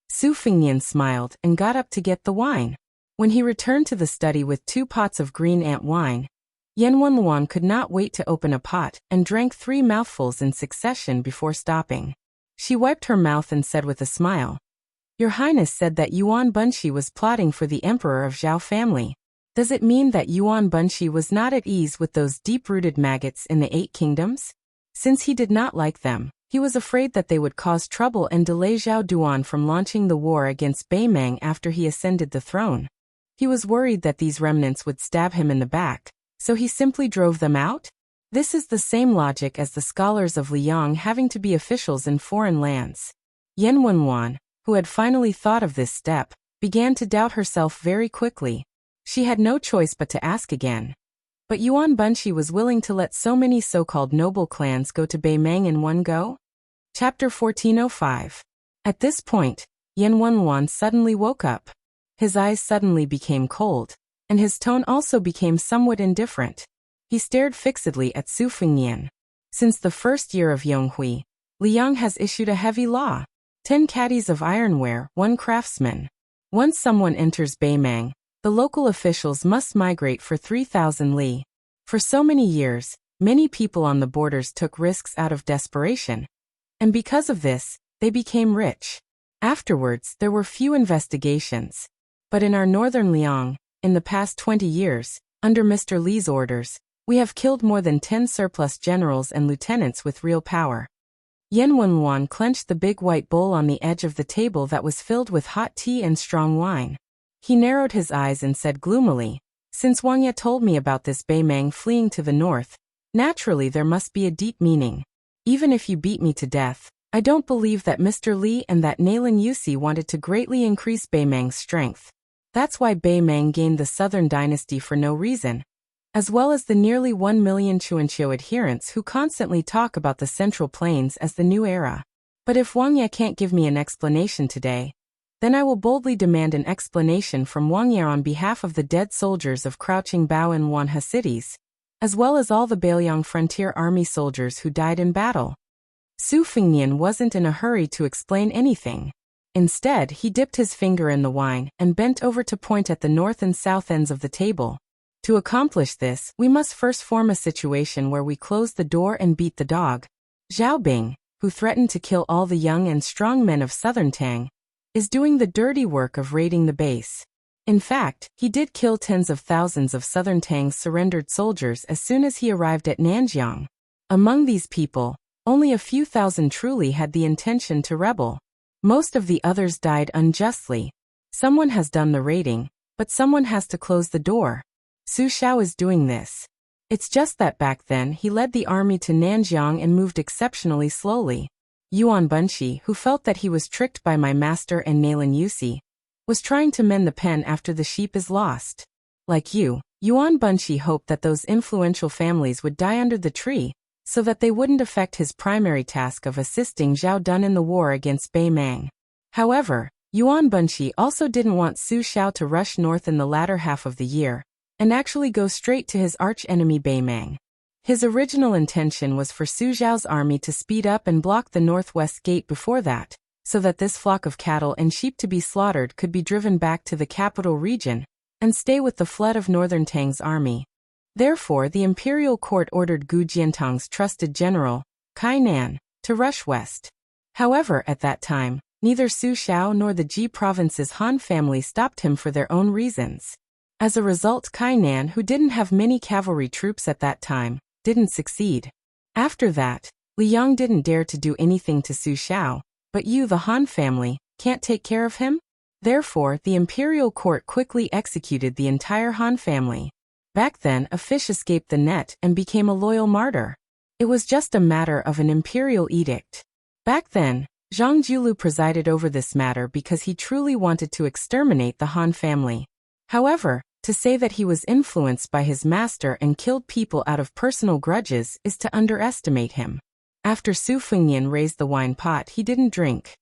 Su Fengnian smiled and got up to get the wine. When he returned to the study with 2 pots of green ant wine, Yan Wenwan could not wait to open a pot and drank 3 mouthfuls in succession before stopping. She wiped her mouth and said with a smile, "Your Highness said that Yuan Bunshi was plotting for the Emperor of Zhao family. Does it mean that Yuan Bunshi was not at ease with those deep-rooted maggots in the 8 kingdoms? Since he did not like them, he was afraid that they would cause trouble and delay Zhao Duan from launching the war against Beimang after he ascended the throne. He was worried that these remnants would stab him in the back, so he simply drove them out? This is the same logic as the scholars of Liang having to be officials in foreign lands." Yan Wenwan, who had finally thought of this step, began to doubt herself very quickly. She had no choice but to ask again. But Yuan Bunshi was willing to let so many so-called noble clans go to Beimang in one go? Chapter 1405. At this point, Yan Wenwan suddenly woke up. His eyes suddenly became cold, and his tone also became somewhat indifferent. He stared fixedly at Su Fengnian. Since the first year of Yonghui, Liang has issued a heavy law. 10 caddies of ironware, 1 craftsman. Once someone enters Beimang, the local officials must migrate for 3,000 li. For so many years, many people on the borders took risks out of desperation. And because of this, they became rich. Afterwards, there were few investigations. But in our northern Liang, in the past 20 years, under Mr. Li's orders, we have killed more than 10 surplus generals and lieutenants with real power. Yan Wenwan clenched the big white bowl on the edge of the table that was filled with hot tea and strong wine. He narrowed his eyes and said gloomily, "Since Wang Ye told me about this Beimang fleeing to the north, naturally there must be a deep meaning. Even if you beat me to death, I don't believe that Mr. Li and that Nalin Yusi wanted to greatly increase Beimang's strength. That's why Beimang gained the southern dynasty for no reason, as well as the nearly 1 million Chuanqiu adherents who constantly talk about the Central Plains as the new era. But if Wang Ye can't give me an explanation today, then I will boldly demand an explanation from Wang Ye on behalf of the dead soldiers of Crouching Bao and Wanhe cities, as well as all the Bailiang frontier army soldiers who died in battle." Su Fengnian wasn't in a hurry to explain anything. Instead, he dipped his finger in the wine and bent over to point at the north and south ends of the table. "To accomplish this, we must first form a situation where we close the door and beat the dog. Zhao Bing, who threatened to kill all the young and strong men of southern Tang, is doing the dirty work of raiding the base. In fact, he did kill tens of thousands of southern Tang's surrendered soldiers as soon as he arrived at Nanjiang. Among these people, only a few thousand truly had the intention to rebel. Most of the others died unjustly. Someone has done the raiding, but someone has to close the door. Su Xiao is doing this. It's just that back then he led the army to Nanjiang and moved exceptionally slowly. Yuan Bunshi, who felt that he was tricked by my master and Nalin Yusi, was trying to mend the pen after the sheep is lost. Like you, Yuan Bunshi hoped that those influential families would die under the tree, so that they wouldn't affect his primary task of assisting Zhao Dun in the war against Beimang. However, Yuan Bunshi also didn't want Su Xiao to rush north in the latter half of the year, and actually go straight to his arch-enemy Beimang. His original intention was for Su Xiao's army to speed up and block the northwest gate before that, so that this flock of cattle and sheep to be slaughtered could be driven back to the capital region, and stay with the flood of northern Tang's army. Therefore, the imperial court ordered Gu Jiantang's trusted general, Kai Nan, to rush west. However, at that time, neither Su Xiao nor the Ji province's Han family stopped him for their own reasons. As a result, Kai Nan, who didn't have many cavalry troops at that time, didn't succeed. After that, Liang didn't dare to do anything to Su Xiao, but you, the Han family, can't take care of him? Therefore, the imperial court quickly executed the entire Han family. Back then, a fish escaped the net and became a loyal martyr. It was just a matter of an imperial edict. Back then, Zhang Julu presided over this matter because he truly wanted to exterminate the Han family. However, to say that he was influenced by his master and killed people out of personal grudges is to underestimate him. After Su Fengnian raised the wine pot, he didn't drink.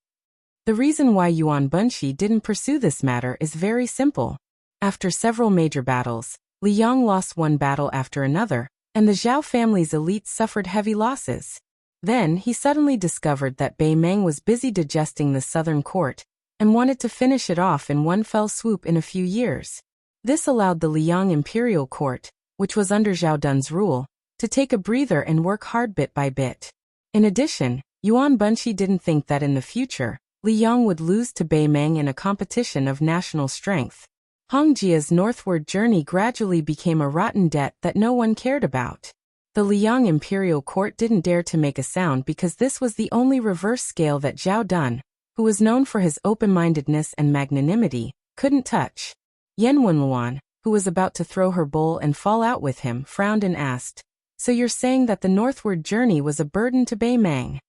The reason why Yuan Bunshi didn't pursue this matter is very simple. After several major battles, Liang lost one battle after another, and the Zhao family's elites suffered heavy losses. Then he suddenly discovered that Beimang was busy digesting the southern court, and wanted to finish it off in one fell swoop in a few years. This allowed the Liang imperial court, which was under Zhao Dun's rule, to take a breather and work hard bit by bit. In addition, Yuan Bunshi didn't think that in the future, Liang would lose to Beimang in a competition of national strength. Hongjia's northward journey gradually became a rotten debt that no one cared about. The Liang imperial court didn't dare to make a sound because this was the only reverse scale that Zhao Dun, who was known for his open-mindedness and magnanimity, couldn't touch. Yan Wenluan, who was about to throw her bowl and fall out with him, frowned and asked, "So you're saying that the northward journey was a burden to Beimang?"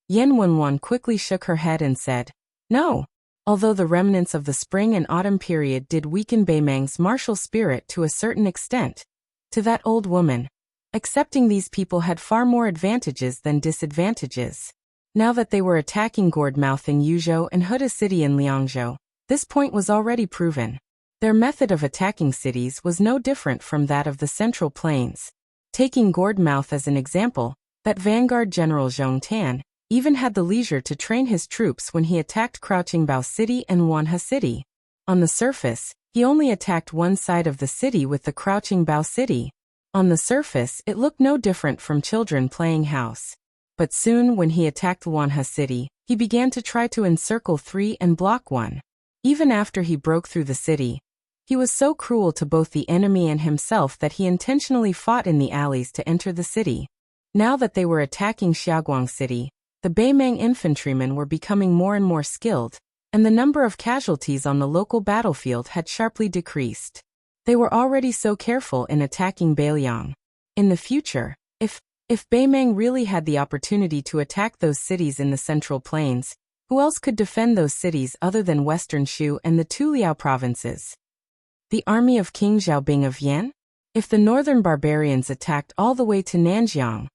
Yan Wenluan quickly shook her head and said, No. Although the remnants of the spring and autumn period did weaken Beimang's martial spirit to a certain extent, to that old woman, accepting these people had far more advantages than disadvantages. Now that they were attacking Gourdmouth in Yuzhou and Huda City in Liangzhou, this point was already proven. Their method of attacking cities was no different from that of the Central Plains. Taking Gourdmouth as an example, that vanguard general Zhong Tan even had the leisure to train his troops when he attacked Crouching Bao City and Wanha City. On the surface, he only attacked one side of the city with the Crouching Bao City. On the surface, it looked no different from children playing house. But soon when he attacked Wanha City, he began to try to encircle 3 and block 1. Even after he broke through the city, he was so cruel to both the enemy and himself that he intentionally fought in the alleys to enter the city. Now that they were attacking Xiaoguang City, the Beimang infantrymen were becoming more and more skilled, and the number of casualties on the local battlefield had sharply decreased. They were already so careful in attacking Beiliang. In the future, if Beimang really had the opportunity to attack those cities in the Central Plains, who else could defend those cities other than Western Shu and the two Liao provinces? The army of King Xiaobing of Yan? If the northern barbarians attacked all the way to Nanjiang,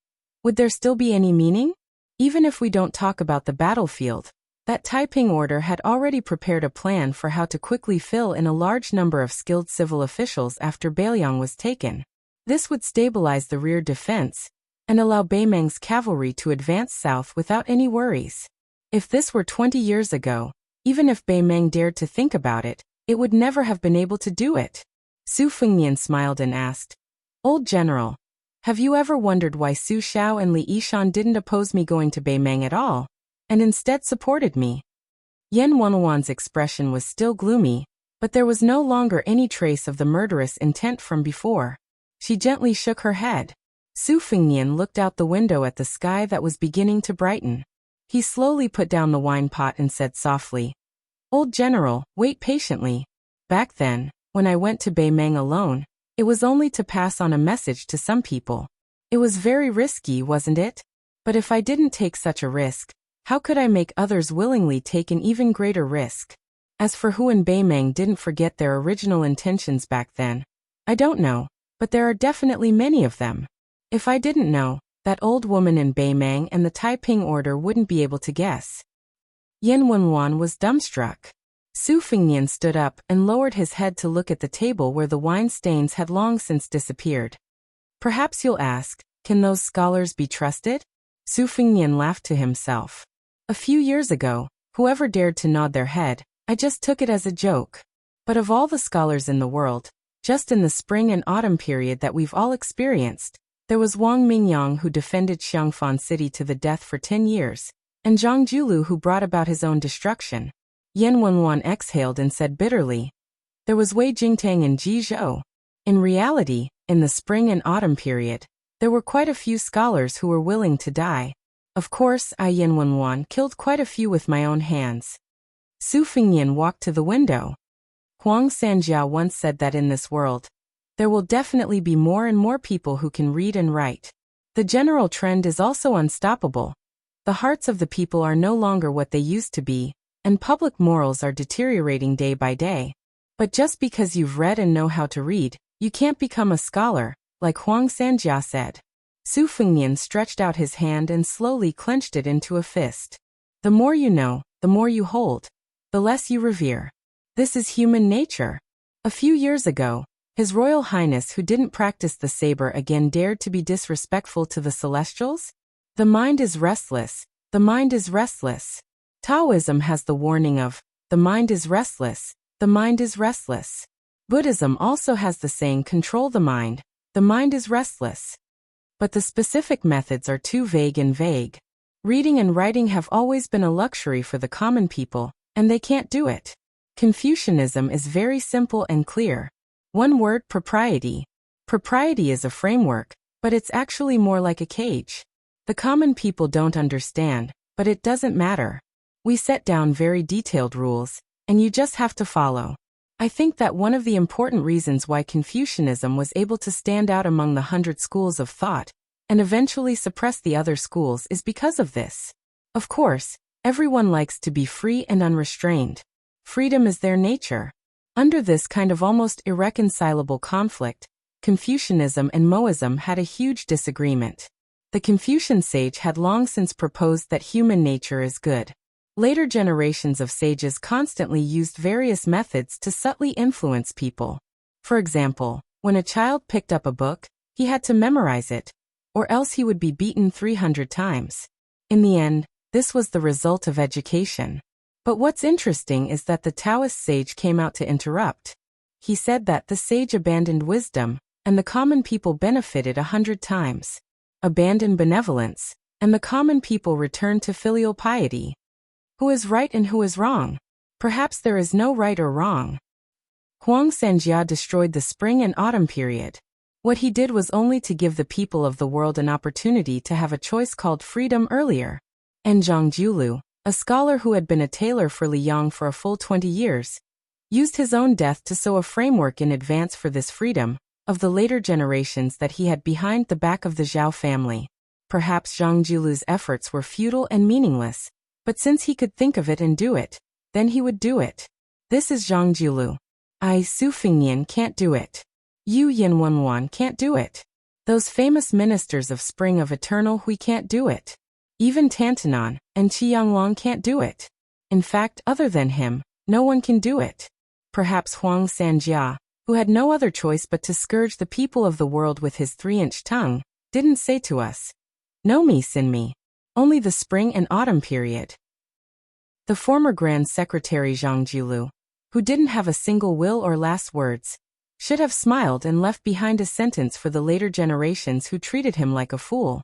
would there still be any meaning? Even if we don't talk about the battlefield, that Taiping order had already prepared a plan for how to quickly fill in a large number of skilled civil officials after Beiliang was taken. This would stabilize the rear defense and allow Beimang's cavalry to advance south without any worries. If this were 20 years ago, even if Beimang dared to think about it, it would never have been able to do it. Su Fengnian smiled and asked, "Old General, have you ever wondered why Su Xiao and Li Yishan didn't oppose me going to Beimang at all, and instead supported me?" Yan Wenluan's expression was still gloomy, but there was no longer any trace of the murderous intent from before. She gently shook her head. Su Fengnian looked out the window at the sky that was beginning to brighten. He slowly put down the wine pot and said softly, "Old General, wait patiently. Back then, when I went to Beimang alone, it was only to pass on a message to some people. It was very risky, wasn't it? But if I didn't take such a risk, how could I make others willingly take an even greater risk? As for who in Beimang didn't forget their original intentions back then, I don't know, but there are definitely many of them. If I didn't know, that old woman in Beimang and the Taiping order wouldn't be able to guess." Yan Wenluan was dumbstruck. Su Fengnian stood up and lowered his head to look at the table where the wine stains had long since disappeared. "Perhaps you'll ask, can those scholars be trusted?" Su Fengnian laughed to himself. "A few years ago, whoever dared to nod their head, I just took it as a joke. But of all the scholars in the world, just in the spring and autumn period that we've all experienced, there was Wang Mingyang who defended Xiangfan City to the death for 10 years, and Zhang Julu who brought about his own destruction." Yan Wenluan exhaled and said bitterly, "There was Wei Jingtang in Jizhou. In reality, in the spring and autumn period, there were quite a few scholars who were willing to die. Of course, I Yan Wenluan killed quite a few with my own hands." Su Fengnian walked to the window. "Huang Sanjiao once said that in this world, there will definitely be more and more people who can read and write. The general trend is also unstoppable. The hearts of the people are no longer what they used to be, and public morals are deteriorating day by day. But just because you've read and know how to read, you can't become a scholar, like Huang Sanjia said." Su Fengnian stretched out his hand and slowly clenched it into a fist. "The more you know, the more you hold, the less you revere. This is human nature. A few years ago, His Royal Highness who didn't practice the saber again dared to be disrespectful to the Celestials? The mind is restless, the mind is restless. Taoism has the warning of, the mind is restless, the mind is restless. Buddhism also has the saying control the mind is restless. But the specific methods are too vague and vague. Reading and writing have always been a luxury for the common people, and they can't do it. Confucianism is very simple and clear. One word, propriety. Propriety is a framework, but it's actually more like a cage. The common people don't understand, but it doesn't matter. We set down very detailed rules, and you just have to follow. I think that one of the important reasons why Confucianism was able to stand out among the 100 schools of thought, and eventually suppress the other schools is because of this. Of course, Everyone likes to be free and unrestrained. Freedom is their nature. Under this kind of almost irreconcilable conflict, Confucianism and Moism had a huge disagreement. The Confucian sage had long since proposed that human nature is good. Later generations of sages constantly used various methods to subtly influence people. For example, when a child picked up a book, he had to memorize it, or else he would be beaten 300 times. In the end, this was the result of education. But what's interesting is that the Taoist sage came out to interrupt. He said that the sage abandoned wisdom, and the common people benefited 100 times. Abandoned benevolence, and the common people returned to filial piety. Who is right and who is wrong? Perhaps there is no right or wrong. Huang Sanjia destroyed the spring and autumn period. What he did was only to give the people of the world an opportunity to have a choice called freedom earlier. And Zhang Jiulu, a scholar who had been a tailor for Li Yang for a full 20 years, used his own death to sow a framework in advance for this freedom of the later generations that he had behind the back of the Zhao family. Perhaps Zhang Jiulu's efforts were futile and meaningless, but since he could think of it and do it, then he would do it. This is Zhang Jiulu. Su Fingyan can't do it. Yu Yanwenwan can't do it. Those famous ministers of Spring of Eternal Hui can't do it. Even Tantanan and Qianglong can't do it. In fact, other than him, no one can do it. Perhaps Huang Sanjia, who had no other choice but to scourge the people of the world with his 3-inch tongue, didn't say to us, "No me sin me." Only the spring and autumn period. The former Grand Secretary Zhang Jiulu, who didn't have a single will or last words, should have smiled and left behind a sentence for the later generations who treated him like a fool.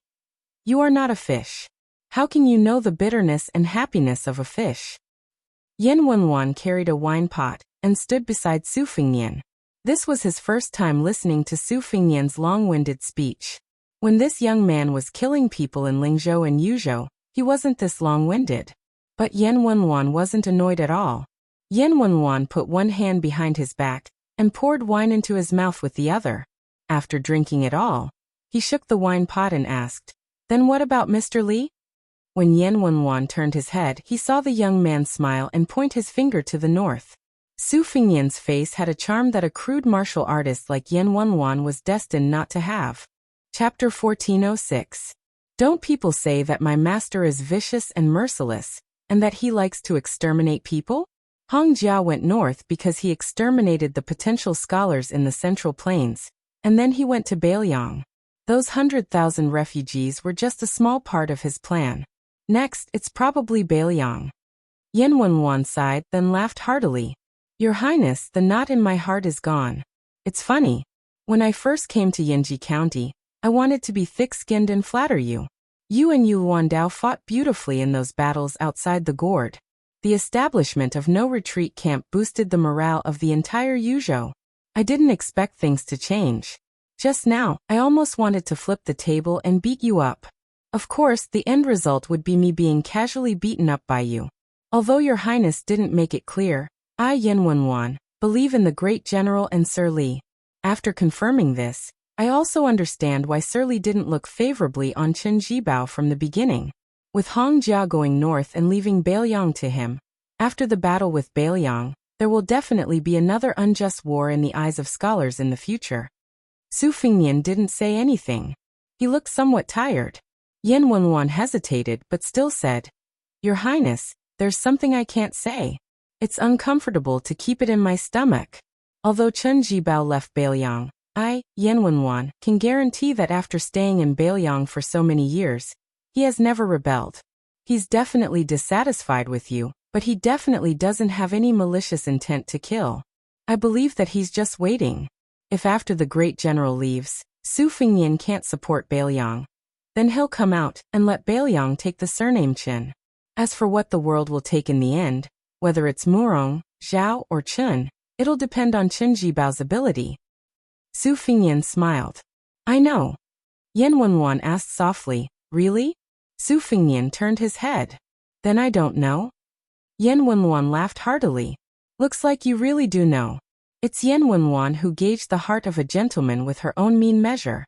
You are not a fish. How can you know the bitterness and happiness of a fish? Yan Wenwan carried a wine pot and stood beside Su Fingyan. This was his first time listening to Su Fingyan's long-winded speech. When this young man was killing people in Lingzhou and Yuzhou, he wasn't this long-winded. But Yan Wenwan wasn't annoyed at all. Yan Wenwan put one hand behind his back and poured wine into his mouth with the other. After drinking it all, he shook the wine pot and asked, "Then what about Mr. Li?" When Yan Wenwan turned his head, he saw the young man smile and point his finger to the north. Su Fingyan's face had a charm that a crude martial artist like Yan Wenwan was destined not to have. Chapter 1406. Don't people say that my master is vicious and merciless, and that he likes to exterminate people? Hong Jia went north because he exterminated the potential scholars in the Central Plains, and then he went to Bailiang. Those 100,000 refugees were just a small part of his plan. Next, it's probably Bailiang. Yan Wenwan sighed, then laughed heartily. Your Highness, the knot in my heart is gone. It's funny. When I first came to Yinji County, I wanted to be thick-skinned and flatter you. You and Yu Luandao fought beautifully in those battles outside the gourd. The establishment of no retreat camp boosted the morale of the entire Yuzhou. I didn't expect things to change. Just now, I almost wanted to flip the table and beat you up. Of course, the end result would be me being casually beaten up by you. Although your Highness didn't make it clear, I, Yan Wenwan, believe in the great general and Sir Li. After confirming this, I also understand why Sir Li didn't look favorably on Chen Jibao from the beginning. With Hong Jia going north and leaving Bailiang to him, after the battle with Bailiang, there will definitely be another unjust war in the eyes of scholars in the future. Su Fingyan didn't say anything. He looked somewhat tired. Yan Wenwan hesitated but still said, Your Highness, there's something I can't say. It's uncomfortable to keep it in my stomach. Although Chen Jibao left Bailiang, I, Yan Wenwan, can guarantee that after staying in Bailiang for so many years, he has never rebelled. He's definitely dissatisfied with you, but he definitely doesn't have any malicious intent to kill. I believe that he's just waiting. If after the great general leaves, Su Fingyan can't support Bailiang, then he'll come out and let Bailiang take the surname Chen. As for what the world will take in the end, whether it's Murong, Zhao, or Chen, it'll depend on Chen Jibao's ability. Su Fingyan smiled. I know. Yan Wenwan asked softly, Really? Su Fingyan turned his head. Then I don't know. Yan Wenwan laughed heartily. Looks like you really do know. It's Yan Wenwan who gauged the heart of a gentleman with her own mean measure.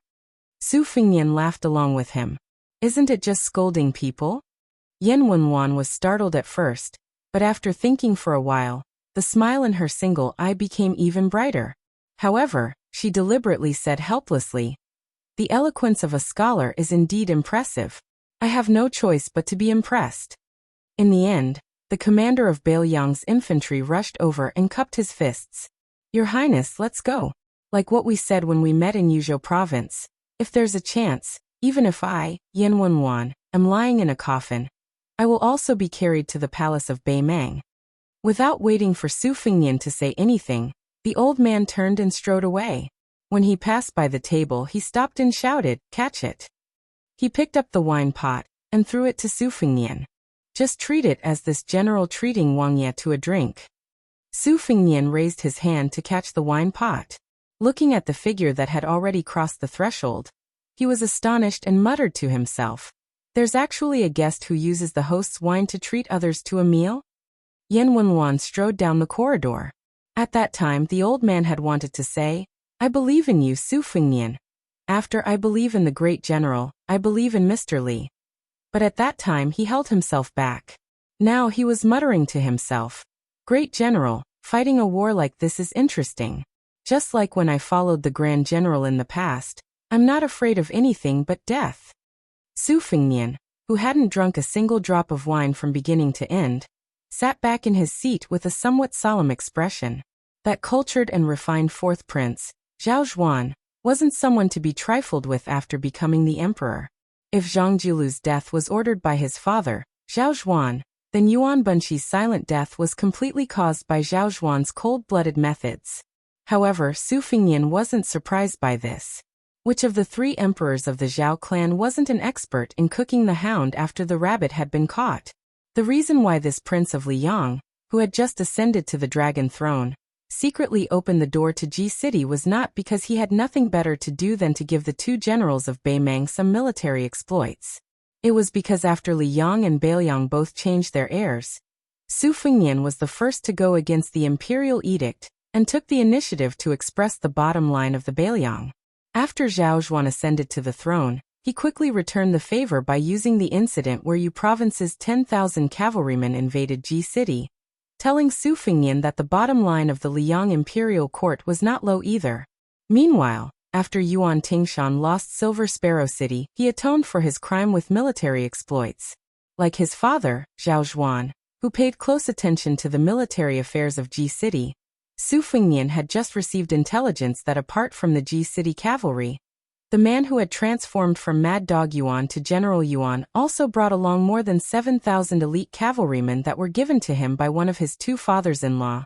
Su Fingyan laughed along with him. Isn't it just scolding people? Yan Wenwan was startled at first, but after thinking for a while, the smile in her single eye became even brighter. However, she deliberately said helplessly, "The eloquence of a scholar is indeed impressive. I have no choice but to be impressed." In the end, the commander of Bailiang's infantry rushed over and cupped his fists. "Your Highness, let's go. Like what we said when we met in Yuzhou province, if there's a chance, even if I, Yan Wenwan, am lying in a coffin, I will also be carried to the palace of Beimang." Without waiting for Su Fengnian to say anything, the old man turned and strode away. When he passed by the table, he stopped and shouted, "Catch it." He picked up the wine pot and threw it to Su Fengnian. "Just treat it as this general treating Wang Ye to a drink." Su Fengnian raised his hand to catch the wine pot. Looking at the figure that had already crossed the threshold, he was astonished and muttered to himself, "There's actually a guest who uses the host's wine to treat others to a meal?" Yan Wenwan strode down the corridor. At that time, the old man had wanted to say, "I believe in you, Su Fengnian. After I believe in the great general, I believe in Mr. Li." But at that time he held himself back. Now he was muttering to himself, "Great general, fighting a war like this is interesting. Just like when I followed the grand general in the past, I'm not afraid of anything but death." Su Fengnian, who hadn't drunk a single drop of wine from beginning to end, sat back in his seat with a somewhat solemn expression. That cultured and refined fourth prince, Zhao Zhuan, wasn't someone to be trifled with after becoming the emperor. If Zhang Jilu's death was ordered by his father, Zhao Zhuan, then Yuan Bunqi's silent death was completely caused by Zhao Zhuan's cold-blooded methods. However, Su Fengnian wasn't surprised by this. Which of the three emperors of the Zhao clan wasn't an expert in cooking the hound after the rabbit had been caught? The reason why this prince of Liang, who had just ascended to the dragon throne, secretly opened the door to Ji City was not because he had nothing better to do than to give the two generals of Beimang some military exploits. It was because after Liang and Bailiang both changed their heirs, Su Fengnian was the first to go against the imperial edict and took the initiative to express the bottom line of the Bailiang. After Zhao Zhuan ascended to the throne, he quickly returned the favor by using the incident where Yu province's 10,000 cavalrymen invaded Ji City, telling Su Fengnian that the bottom line of the Liang imperial court was not low either. Meanwhile, after Yuan Tingshan lost Silver Sparrow City, he atoned for his crime with military exploits. Like his father, Zhao Zhuan, who paid close attention to the military affairs of Ji City, Su Fengnian had just received intelligence that apart from the Ji City cavalry, the man who had transformed from Mad Dog Yuan to General Yuan also brought along more than 7,000 elite cavalrymen that were given to him by one of his two fathers-in-law,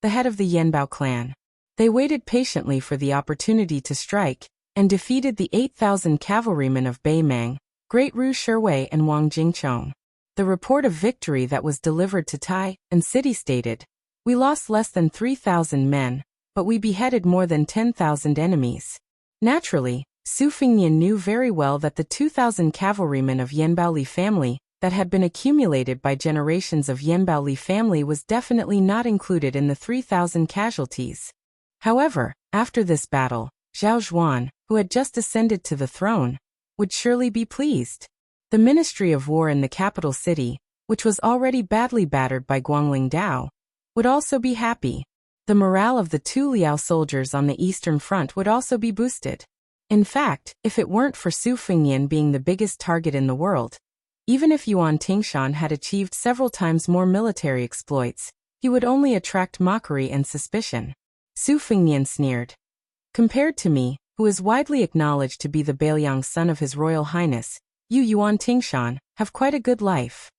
the head of the Yanbao clan. They waited patiently for the opportunity to strike, and defeated the 8,000 cavalrymen of Beimang, Great Ru Shiwei and Wang Jingchong. The report of victory that was delivered to Tai and City stated, "We lost less than 3,000 men, but we beheaded more than 10,000 enemies." Naturally, Su Fengnian knew very well that the 2,000 cavalrymen of Yanbao Li family that had been accumulated by generations of Yanbao Li family was definitely not included in the 3,000 casualties. However, after this battle, Zhao Zhuan, who had just ascended to the throne, would surely be pleased. The Ministry of War in the capital city, which was already badly battered by Guangling Dao, would also be happy. The morale of the two Liao soldiers on the Eastern Front would also be boosted. In fact, if it weren't for Su Fengnian being the biggest target in the world, even if Yuan Tingshan had achieved several times more military exploits, he would only attract mockery and suspicion. Su Fengnian sneered. "Compared to me, who is widely acknowledged to be the Bailiang son of His Royal Highness, you Yuan Tingshan have quite a good life."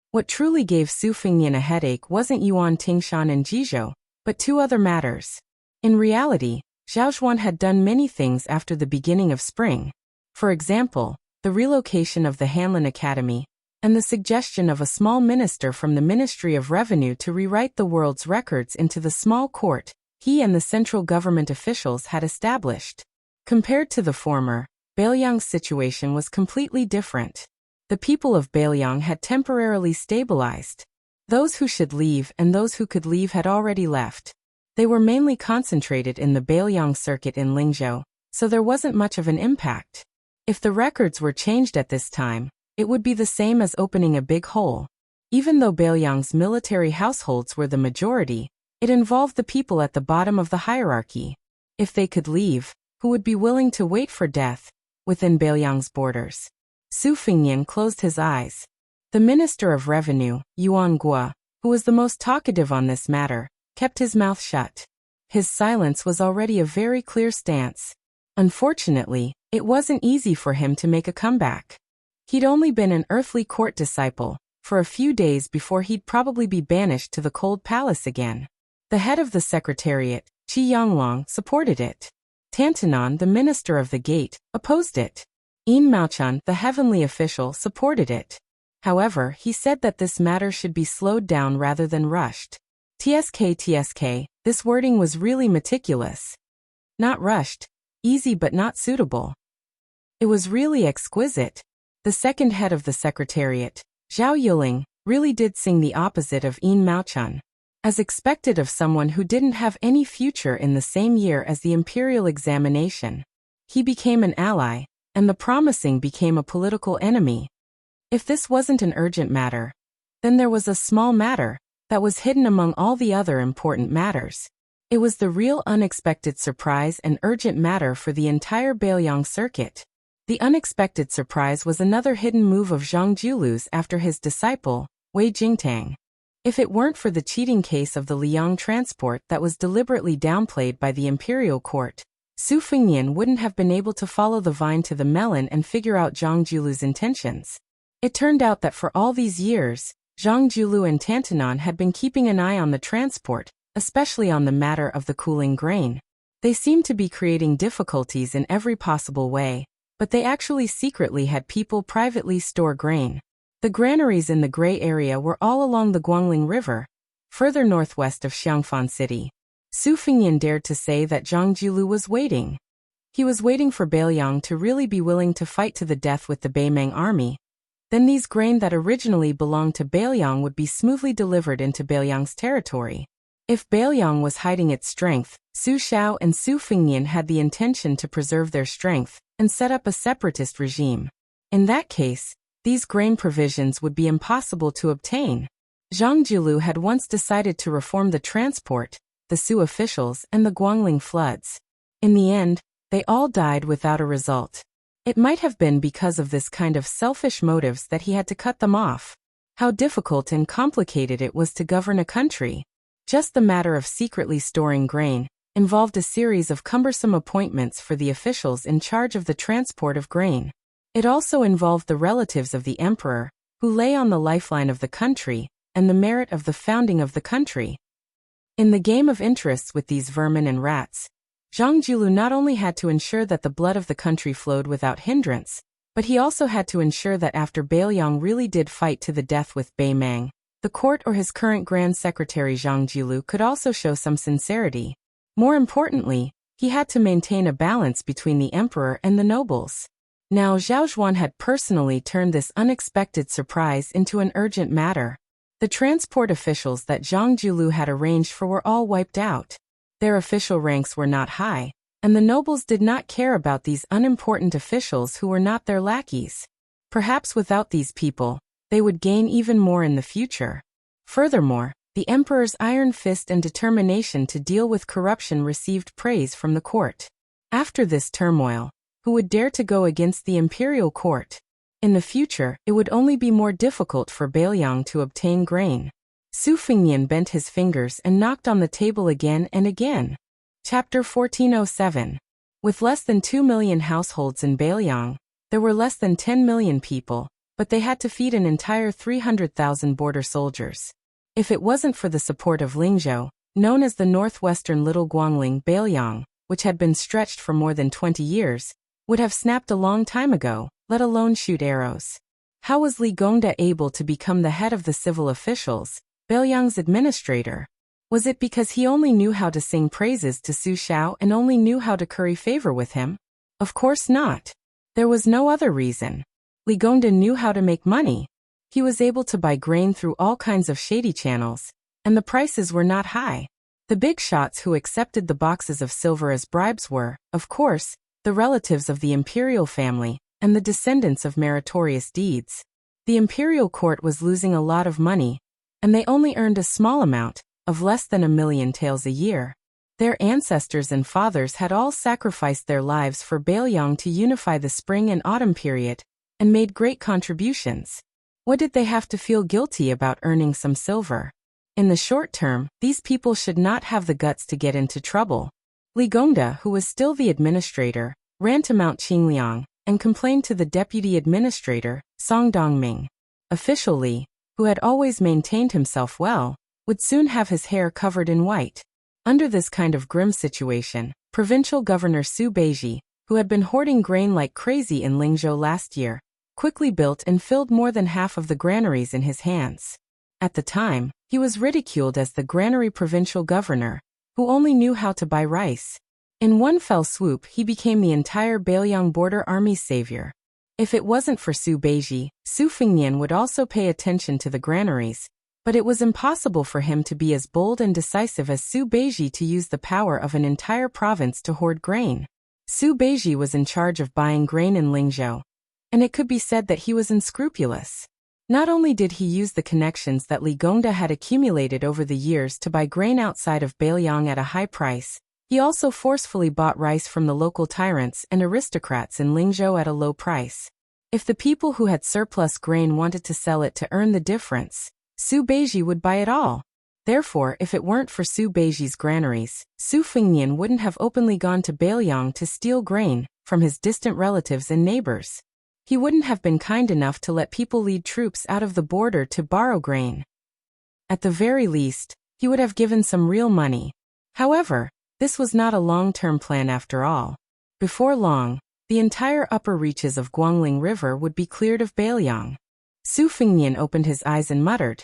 What truly gave Su Fengnian a headache wasn't Yuan Tingshan and Jizhou, but two other matters. In reality, Zhao Zhuan had done many things after the beginning of spring. For example, the relocation of the Hanlin Academy, and the suggestion of a small minister from the Ministry of Revenue to rewrite the world's records into the small court he and the central government officials had established. Compared to the former, Bailiang's situation was completely different. The people of Bailiang had temporarily stabilized. Those who should leave and those who could leave had already left. They were mainly concentrated in the Bailiang circuit in Lingzhou, so there wasn't much of an impact. If the records were changed at this time, It would be the same as opening a big hole. Even though Baelyang's military households were the majority, it involved the people at the bottom of the hierarchy. If they could leave, who would be willing to wait for death within Baelyang's borders? Su Fengnian closed his eyes. The Minister of Revenue, Yuan Guo, who was the most talkative on this matter, kept his mouth shut. His silence was already a very clear stance. Unfortunately, it wasn't easy for him to make a comeback. He'd only been an earthly court disciple for a few days before he'd probably be banished to the cold palace again. The head of the secretariat, Qi Yanglong, supported it. Tantanon, the minister of the gate, opposed it. Yin Maochan, the heavenly official, supported it. However, he said that this matter should be slowed down rather than rushed. TSK, this wording was really meticulous. Not rushed, easy but not suitable. It was really exquisite. The second head of the secretariat, Zhao Yuling, really did sing the opposite of Yin Maochan. As expected of someone who didn't have any future in the same year as the imperial examination, he became an ally, and the promising became a political enemy. If this wasn't an urgent matter, then there was a small matter that was hidden among all the other important matters. It was the real unexpected surprise and urgent matter for the entire Baelyang circuit. The unexpected surprise was another hidden move of Zhang Julu's after his disciple, Wei Jingtang. If it weren't for the cheating case of the Liang transport that was deliberately downplayed by the imperial court, Su Fengnian wouldn't have been able to follow the vine to the melon and figure out Zhang Julu's intentions. It turned out that for all these years, Zhang Julu and Tantanon had been keeping an eye on the transport, especially on the matter of the cooling grain. They seemed to be creating difficulties in every possible way, but they actually secretly had people privately store grain. The granaries in the gray area were all along the Guangling River, further northwest of Xiangfan City. Su Fengnian dared to say that Zhang Julu was waiting. He was waiting for Baelyang to really be willing to fight to the death with the Beimeng army. Then these grain that originally belonged to Baelyang would be smoothly delivered into Baelyang's territory. If Baelyang was hiding its strength, Su Xiao and Su Fengnian had the intention to preserve their strength and set up a separatist regime. In that case, these grain provisions would be impossible to obtain. Zhang Julu had once decided to reform the transport, the Su officials, and the Guangling floods. In the end, they all died without a result. It might have been because of this kind of selfish motives that he had to cut them off. How difficult and complicated it was to govern a country. Just the matter of secretly storing grain involved a series of cumbersome appointments for the officials in charge of the transport of grain. It also involved the relatives of the emperor, who lay on the lifeline of the country, and the merit of the founding of the country. In the game of interests with these vermin and rats, Zhang Julu not only had to ensure that the blood of the country flowed without hindrance, but he also had to ensure that after Baelyang really did fight to the death with Beimeng, the court or his current Grand Secretary Zhang Julu could also show some sincerity. More importantly, he had to maintain a balance between the emperor and the nobles. Now Zhao Zhuan had personally turned this unexpected surprise into an urgent matter. The transport officials that Zhang Julu had arranged for were all wiped out. Their official ranks were not high, and the nobles did not care about these unimportant officials who were not their lackeys. Perhaps without these people, they would gain even more in the future. Furthermore, the emperor's iron fist and determination to deal with corruption received praise from the court. After this turmoil, who would dare to go against the imperial court? In the future, it would only be more difficult for Baelyang to obtain grain. Su Fengnian bent his fingers and knocked on the table again and again. Chapter 1407. With less than 2 million households in Baelyang, there were less than 10 million people, but they had to feed an entire 300,000 border soldiers. If it wasn't for the support of Lingzhou, known as the northwestern Little Guangling, Baelyang, which had been stretched for more than 20 years, would have snapped a long time ago, let alone shoot arrows. How was Li Gongda able to become the head of the civil officials, Baelyang's administrator? Was it because he only knew how to sing praises to Su Xiao and only knew how to curry favor with him? Of course not. There was no other reason. Li Gongda knew how to make money. He was able to buy grain through all kinds of shady channels, and the prices were not high. The big shots who accepted the boxes of silver as bribes were, of course, the relatives of the imperial family, and the descendants of meritorious deeds. The imperial court was losing a lot of money, and they only earned a small amount, of less than 1,000,000 taels a year. Their ancestors and fathers had all sacrificed their lives for Baelyang to unify the spring and autumn period, and made great contributions. What did they have to feel guilty about earning some silver? In the short term, these people should not have the guts to get into trouble. Li Gongda, who was still the administrator, ran to Mount Qingliang and complained to the deputy administrator, Song Dongming. Official Li, who had always maintained himself well, would soon have his hair covered in white. Under this kind of grim situation, Provincial Governor Su Beiji, who had been hoarding grain like crazy in Lingzhou last year, quickly built and filled more than half of the granaries in his hands. At the time, he was ridiculed as the granary provincial governor, who only knew how to buy rice. In one fell swoop, he became the entire Baelyang border army's savior. If it wasn't for Su Beiji, Su Fengnian would also pay attention to the granaries, but it was impossible for him to be as bold and decisive as Su Beiji to use the power of an entire province to hoard grain. Su Beiji was in charge of buying grain in Lingzhou, and it could be said that he was unscrupulous. Not only did he use the connections that Li Gongda had accumulated over the years to buy grain outside of Baelyang at a high price, he also forcefully bought rice from the local tyrants and aristocrats in Lingzhou at a low price. If the people who had surplus grain wanted to sell it to earn the difference, Su Beiji would buy it all. Therefore, if it weren't for Su Beiji's granaries, Su Fengnian wouldn't have openly gone to Baelyang to steal grain from his distant relatives and neighbors. He wouldn't have been kind enough to let people lead troops out of the border to borrow grain. At the very least, he would have given some real money. However, this was not a long-term plan after all. Before long, the entire upper reaches of Guangling River would be cleared of Baelyang. Su Fengnian opened his eyes and muttered.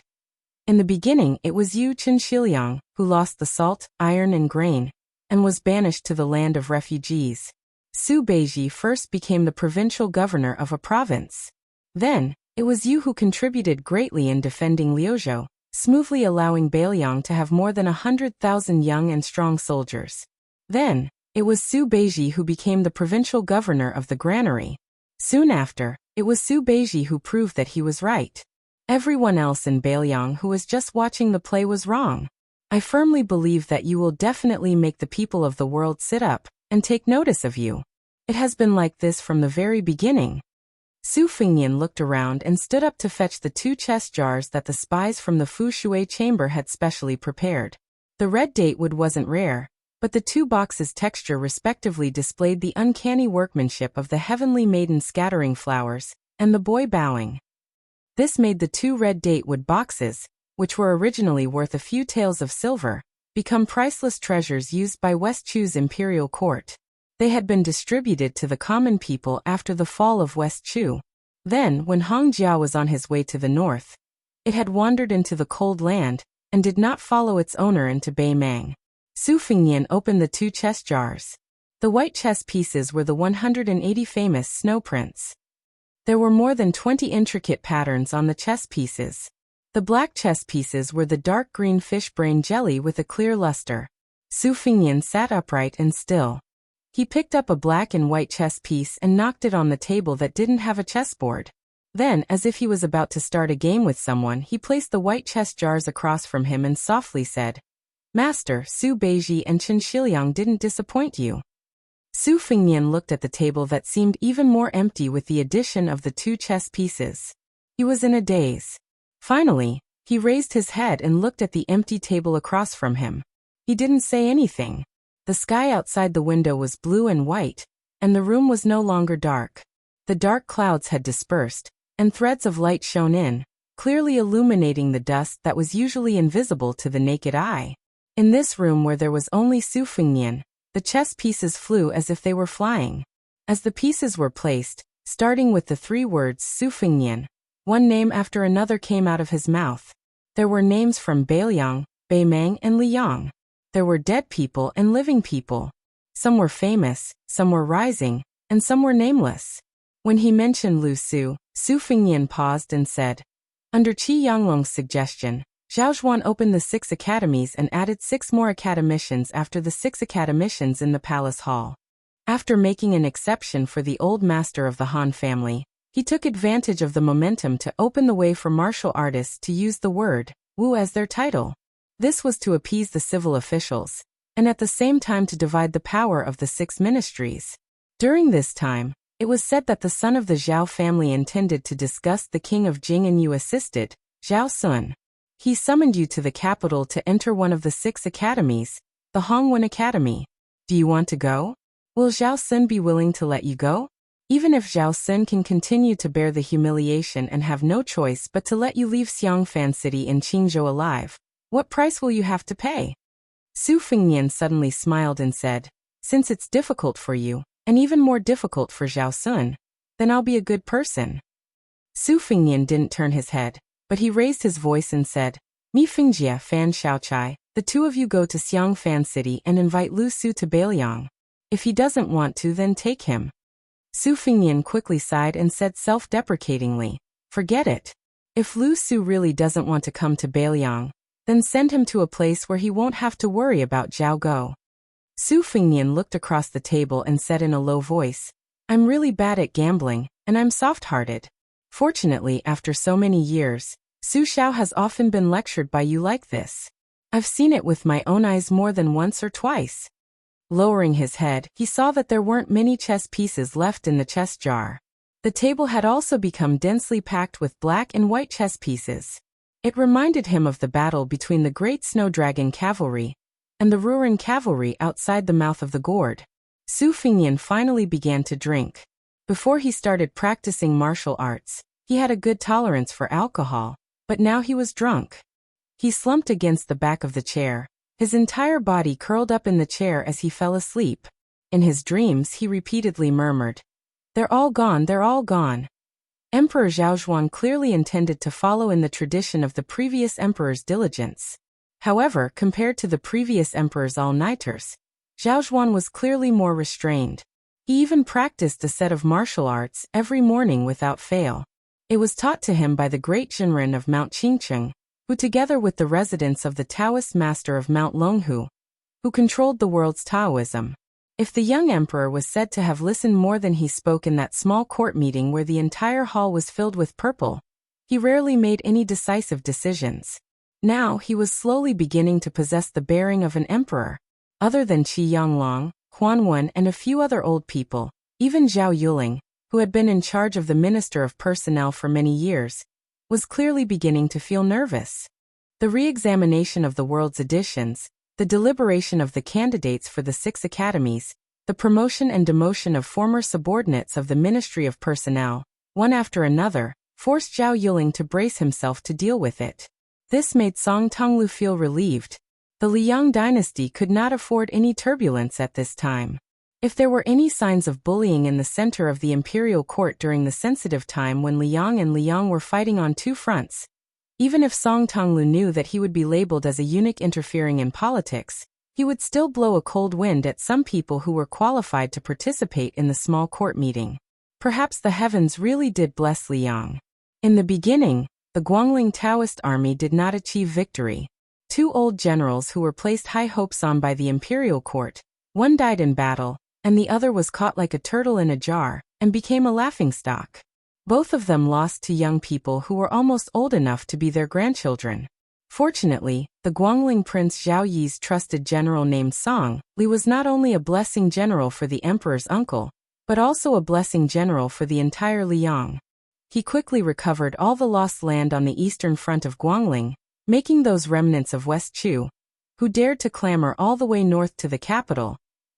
In the beginning, it was Yu Qinshiliang who lost the salt, iron and grain, and was banished to the land of refugees. Su Beiji first became the provincial governor of a province. Then, it was Yu who contributed greatly in defending Liuzhou, smoothly allowing Baelyang to have more than 100,000 young and strong soldiers. Then, it was Su Beiji who became the provincial governor of the granary. Soon after, it was Su Beiji who proved that he was right. Everyone else in Baelyang who was just watching the play was wrong. I firmly believe that you will definitely make the people of the world sit up and take notice of you. It has been like this from the very beginning. Su Fengnian looked around and stood up to fetch the 2 chest jars that the spies from the Fu Shui chamber had specially prepared. The red datewood wasn't rare, but the 2 boxes' texture respectively displayed the uncanny workmanship of the heavenly maiden scattering flowers, and the boy bowing. This made the 2 red datewood boxes, which were originally worth a few taels of silver, become priceless treasures used by West Chu's imperial court. They had been distributed to the common people after the fall of West Chu. Then, when Hong Jia was on his way to the north, it had wandered into the cold land, and did not follow its owner into Baimang. Su Fengnian opened the 2 chess jars. The white chess pieces were the 180 famous snow prints. There were more than 20 intricate patterns on the chess pieces. The black chess pieces were the dark green fish brain jelly with a clear luster. Su Fengnian sat upright and still. He picked up a black and white chess piece and knocked it on the table that didn't have a chessboard. Then, as if he was about to start a game with someone, he placed the white chess jars across from him and softly said, "Master, Su Beiji and Qinshiliang didn't disappoint you." Su Fengnian looked at the table that seemed even more empty with the addition of the 2 chess pieces. He was in a daze. Finally, he raised his head and looked at the empty table across from him. He didn't say anything. The sky outside the window was blue and white, and the room was no longer dark. The dark clouds had dispersed, and threads of light shone in, clearly illuminating the dust that was usually invisible to the naked eye. In this room where there was only Su Fengnian, the chess pieces flew as if they were flying. As the pieces were placed, starting with the 3 words Su Fengnian, one name after another came out of his mouth. There were names from Baelyang, Baimang and Liyang. There were dead people and living people. Some were famous, some were rising, and some were nameless. When he mentioned Lu Su, Su Fengnian paused and said, "Under Qi Yanglong's suggestion, Zhao Zhuan opened the 6 academies and added 6 more academicians after the 6 academicians in the palace hall. After making an exception for the old master of the Han family, he took advantage of the momentum to open the way for martial artists to use the word Wu as their title. This was to appease the civil officials, and at the same time to divide the power of the 6 ministries. During this time, it was said that the son of the Zhao family intended to disgust the king of Jing, and you assisted, Zhao Sun. He summoned you to the capital to enter one of the 6 academies, the Hongwen Academy. Do you want to go? Will Zhao Sun be willing to let you go? Even if Zhao Sun can continue to bear the humiliation and have no choice but to let you leave Xiangfan City in Qingzhou alive, what price will you have to pay? Su Fengnian suddenly smiled and said, since it's difficult for you, and even more difficult for Zhao Sun, then I'll be a good person. Su Fengnian didn't turn his head, but he raised his voice and said, Mi Fingjia Fan Xiaochai, the 2 of you go to Xiangfan City and invite Lu Su to Beiliang. If he doesn't want to, then take him. Su Fengnian quickly sighed and said self-deprecatingly, forget it. If Lu Su really doesn't want to come to Beiliang, then send him to a place where he won't have to worry about Zhao Go. Su Fengnian looked across the table and said in a low voice, I'm really bad at gambling, and I'm soft-hearted. Fortunately, after so many years, Su Xiao has often been lectured by you like this. I've seen it with my own eyes more than once or twice. Lowering his head, he saw that there weren't many chess pieces left in the chess jar. The table had also become densely packed with black and white chess pieces. It reminded him of the battle between the great snow dragon cavalry and the Ruren cavalry outside the mouth of the gourd. Su Fengnian finally began to drink. Before he started practicing martial arts, he had a good tolerance for alcohol, but now he was drunk. He slumped against the back of the chair, his entire body curled up in the chair as he fell asleep. In his dreams he repeatedly murmured, they're all gone, they're all gone. Emperor Zhaozhuang clearly intended to follow in the tradition of the previous emperor's diligence. However, compared to the previous emperor's all-nighters, Zhaozhuang was clearly more restrained. He even practiced a set of martial arts every morning without fail. It was taught to him by the great Jinren of Mount Qingcheng, who together with the residents of the Taoist master of Mount Longhu, who controlled the world's Taoism. If the young emperor was said to have listened more than he spoke in that small court meeting where the entire hall was filled with purple, he rarely made any decisive decisions. Now he was slowly beginning to possess the bearing of an emperor. Other than Qi Yanglong, Huan Wen and a few other old people, even Zhao Yuling, who had been in charge of the Minister of Personnel for many years, was clearly beginning to feel nervous. The re-examination of the world's editions, the deliberation of the candidates for the 6 academies, the promotion and demotion of former subordinates of the Ministry of Personnel, one after another, forced Zhao Yuling to brace himself to deal with it. This made Song Tonglu feel relieved. The Liang dynasty could not afford any turbulence at this time. If there were any signs of bullying in the center of the imperial court during the sensitive time when Liang and Liang were fighting on 2 fronts, even if Song Tonglu knew that he would be labeled as a eunuch interfering in politics, he would still blow a cold wind at some people who were qualified to participate in the small court meeting. Perhaps the heavens really did bless Liang. In the beginning, the Guangling Taoist army did not achieve victory. 2 old generals who were placed high hopes on by the imperial court, one died in battle, and the other was caught like a turtle in a jar, and became a laughingstock. Both of them lost to young people who were almost old enough to be their grandchildren. Fortunately, the Guangling Prince Zhao Yi's trusted general named Song Li was not only a blessing general for the emperor's uncle, but also a blessing general for the entire Liang. He quickly recovered all the lost land on the eastern front of Guangling, making those remnants of West Chu, who dared to clamor all the way north to the capital,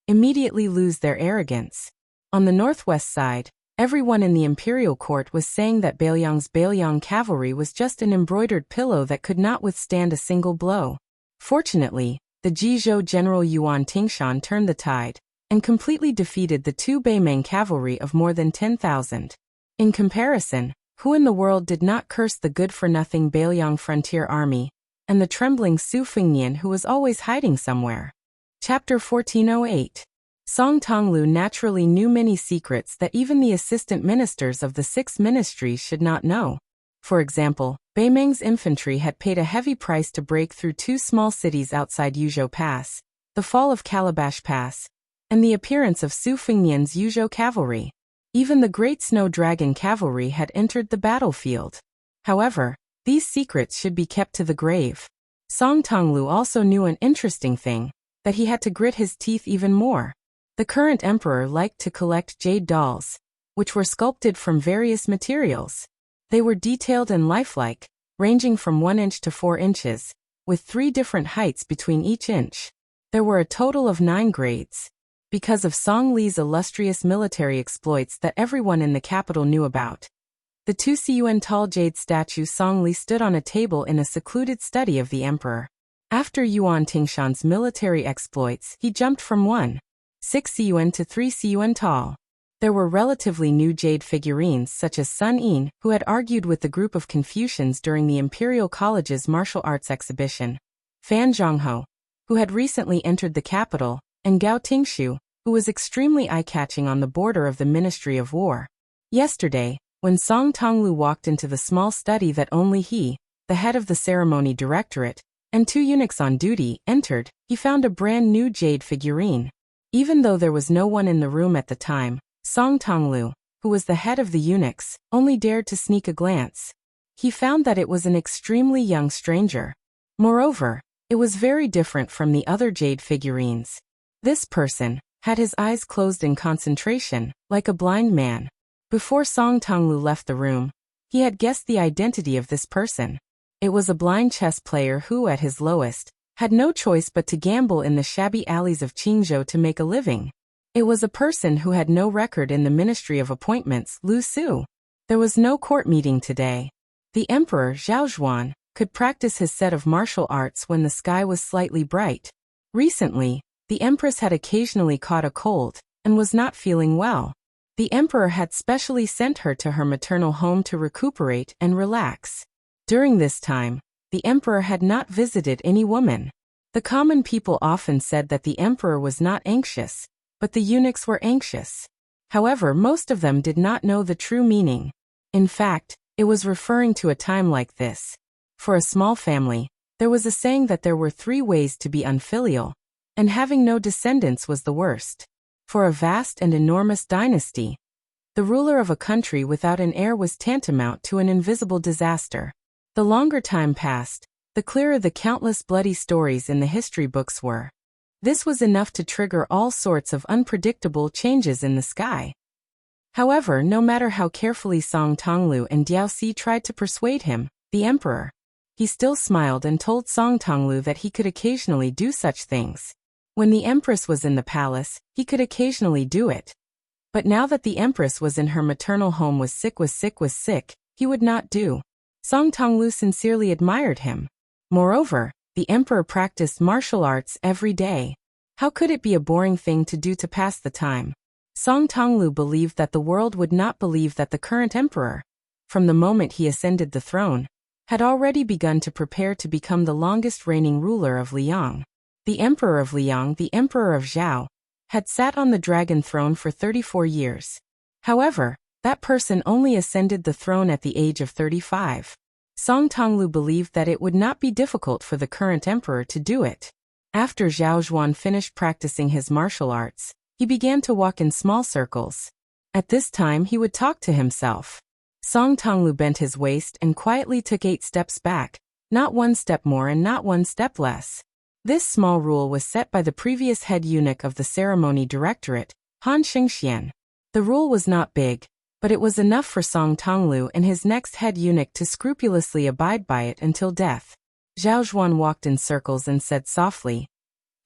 immediately lose their arrogance. On the northwest side, everyone in the imperial court was saying that Beiliang's Beiliang cavalry was just an embroidered pillow that could not withstand a single blow. Fortunately, the Jizhou General Yuan Tingshan turned the tide, and completely defeated the 2 Beimeng cavalry of more than 10,000. In comparison, who in the world did not curse the good-for-nothing Beiliang frontier army, and the trembling Su Fengnian who was always hiding somewhere? Chapter 1408. Song Tonglu naturally knew many secrets that even the assistant ministers of the 6 ministries should not know. For example, Beimeng's infantry had paid a heavy price to break through 2 small cities outside Yuzhou Pass, the fall of Calabash Pass, and the appearance of Su Fengnian's Yuzhou cavalry. Even the Great Snow Dragon cavalry had entered the battlefield. However, these secrets should be kept to the grave. Song Tonglu also knew an interesting thing, that he had to grit his teeth even more. The current emperor liked to collect jade dolls, which were sculpted from various materials. They were detailed and lifelike, ranging from 1 inch to 4 inches, with 3 different heights between each inch. There were a total of 9 grades. Because of Song Li's illustrious military exploits that everyone in the capital knew about. The 2 cun tall jade statue Song Li stood on a table in a secluded study of the emperor. After Yuan Tingshan's military exploits, he jumped from 1.6 cun to 3 cun tall. There were relatively new jade figurines such as Sun Yin, who had argued with the group of Confucians during the Imperial College's martial arts exhibition, Fan Zhongho, who had recently entered the capital, and Gao Tingshu, who was extremely eye-catching on the border of the Ministry of War. Yesterday, when Song Tonglu walked into the small study that only he, the head of the ceremony directorate, and 2 eunuchs on duty, entered, he found a brand new jade figurine. Even though there was no one in the room at the time, Song Tonglu, who was the head of the eunuchs, only dared to sneak a glance. He found that it was an extremely young stranger. Moreover, it was very different from the other jade figurines. This person had his eyes closed in concentration, like a blind man. Before Song Tonglu left the room, he had guessed the identity of this person. It was a blind chess player who, at his lowest, had no choice but to gamble in the shabby alleys of Qingzhou to make a living. It was a person who had no record in the Ministry of Appointments, Lu Su. There was no court meeting today. The Emperor, Zhao Zhuan, could practice his set of martial arts when the sky was slightly bright. Recently, the Empress had occasionally caught a cold, and was not feeling well. The Emperor had specially sent her to her maternal home to recuperate and relax. During this time, the Emperor had not visited any woman. The common people often said that the Emperor was not anxious, but the eunuchs were anxious. However, most of them did not know the true meaning. In fact, it was referring to a time like this. For a small family, there was a saying that there were 3 ways to be unfilial, and having no descendants was the worst. For a vast and enormous dynasty, the ruler of a country without an heir was tantamount to an invisible disaster. The longer time passed, the clearer the countless bloody stories in the history books were. This was enough to trigger all sorts of unpredictable changes in the sky. However, no matter how carefully Song Tonglu and Diao Si tried to persuade him, the emperor, he still smiled and told Song Tonglu that he could occasionally do such things. When the empress was in the palace, he could occasionally do it. But now that the empress was in her maternal home was sick, he would not do. Song Tonglu sincerely admired him. Moreover, the emperor practiced martial arts every day. How could it be a boring thing to do to pass the time? Song Tonglu believed that the world would not believe that the current emperor, from the moment he ascended the throne, had already begun to prepare to become the longest reigning ruler of Liang. The emperor of Liang, the emperor of Zhao, had sat on the dragon throne for 34 years. However, that person only ascended the throne at the age of 35. Song Tonglu believed that it would not be difficult for the current emperor to do it. After Zhao Zhuan finished practicing his martial arts, he began to walk in small circles. At this time he would talk to himself. Song Tonglu bent his waist and quietly took 8 steps back, not 1 step more and not 1 step less. This small rule was set by the previous head eunuch of the ceremony directorate, Han Xingxian. The rule was not big, but it was enough for Song Tonglu and his next head eunuch to scrupulously abide by it until death. Zhao Zhuan walked in circles and said softly,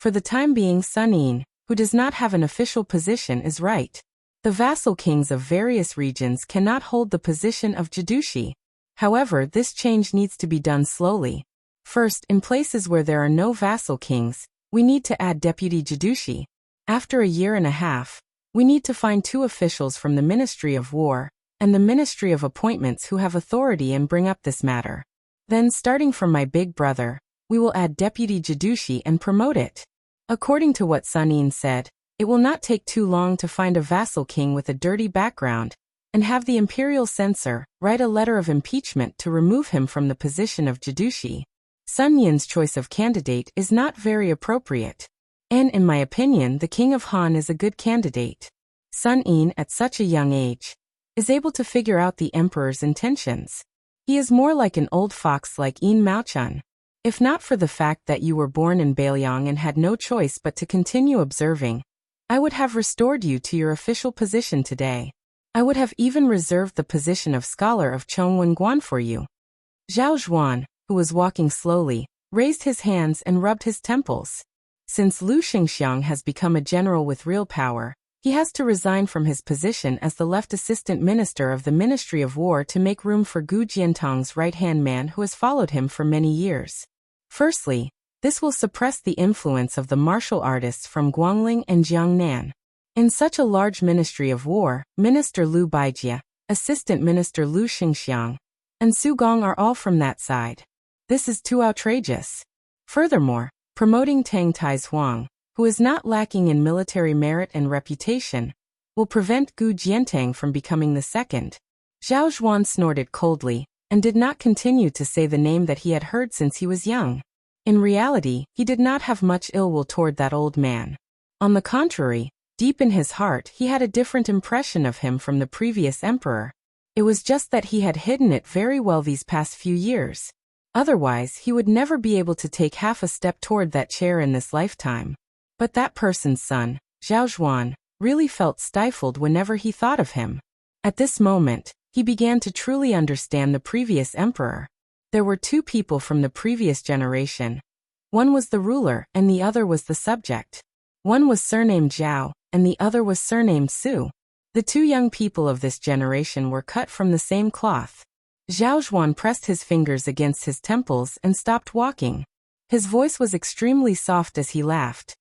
"For the time being, Sun Yin, who does not have an official position, is right. The vassal kings of various regions cannot hold the position of Jidushi. However, this change needs to be done slowly. First, in places where there are no vassal kings, we need to add deputy Jidushi. After a year and a half, we need to find 2 officials from the Ministry of War and the Ministry of Appointments who have authority and bring up this matter. Then, starting from my big brother, we will add deputy Jidushi and promote it." According to what Sun Yin said, it will not take too long to find a vassal king with a dirty background and have the imperial censor write a letter of impeachment to remove him from the position of Jidushi. Sun Yin's choice of candidate is not very appropriate. and in my opinion the king of Han is a good candidate. Sun Yin, at such a young age, is able to figure out the emperor's intentions. He is more like an old fox like Yin Maochun. If not for the fact that you were born in Bailiang and had no choice but to continue observing, I would have restored you to your official position today. I would have even reserved the position of scholar of Chongwen Guan for you. Zhao Zhuan, who was walking slowly, raised his hands and rubbed his temples. Since Lu Xingxiang has become a general with real power, he has to resign from his position as the left assistant minister of the Ministry of War to make room for Gu Jiantong's right-hand man who has followed him for many years. Firstly, this will suppress the influence of the martial artists from Guangling and Jiangnan. In such a large Ministry of War, Minister Liu Baijie, Assistant Minister Lu Xingxiang, and Su Gong are all from that side. This is too outrageous. Furthermore, promoting Tang Taizuang, who is not lacking in military merit and reputation, will prevent Gu Jiantang from becoming the second. Zhao Zhuan snorted coldly, and did not continue to say the name that he had heard since he was young. In reality, he did not have much ill will toward that old man. On the contrary, deep in his heart he had a different impression of him from the previous emperor. It was just that he had hidden it very well these past few years. Otherwise, he would never be able to take half a step toward that chair in this lifetime. But that person's son, Zhao Zhuan, really felt stifled whenever he thought of him. At this moment, he began to truly understand the previous emperor. There were two people from the previous generation. One was the ruler and the other was the subject. One was surnamed Zhao, and the other was surnamed Su. The two young people of this generation were cut from the same cloth. Zhao Zhuan pressed his fingers against his temples and stopped walking. His voice was extremely soft as he laughed.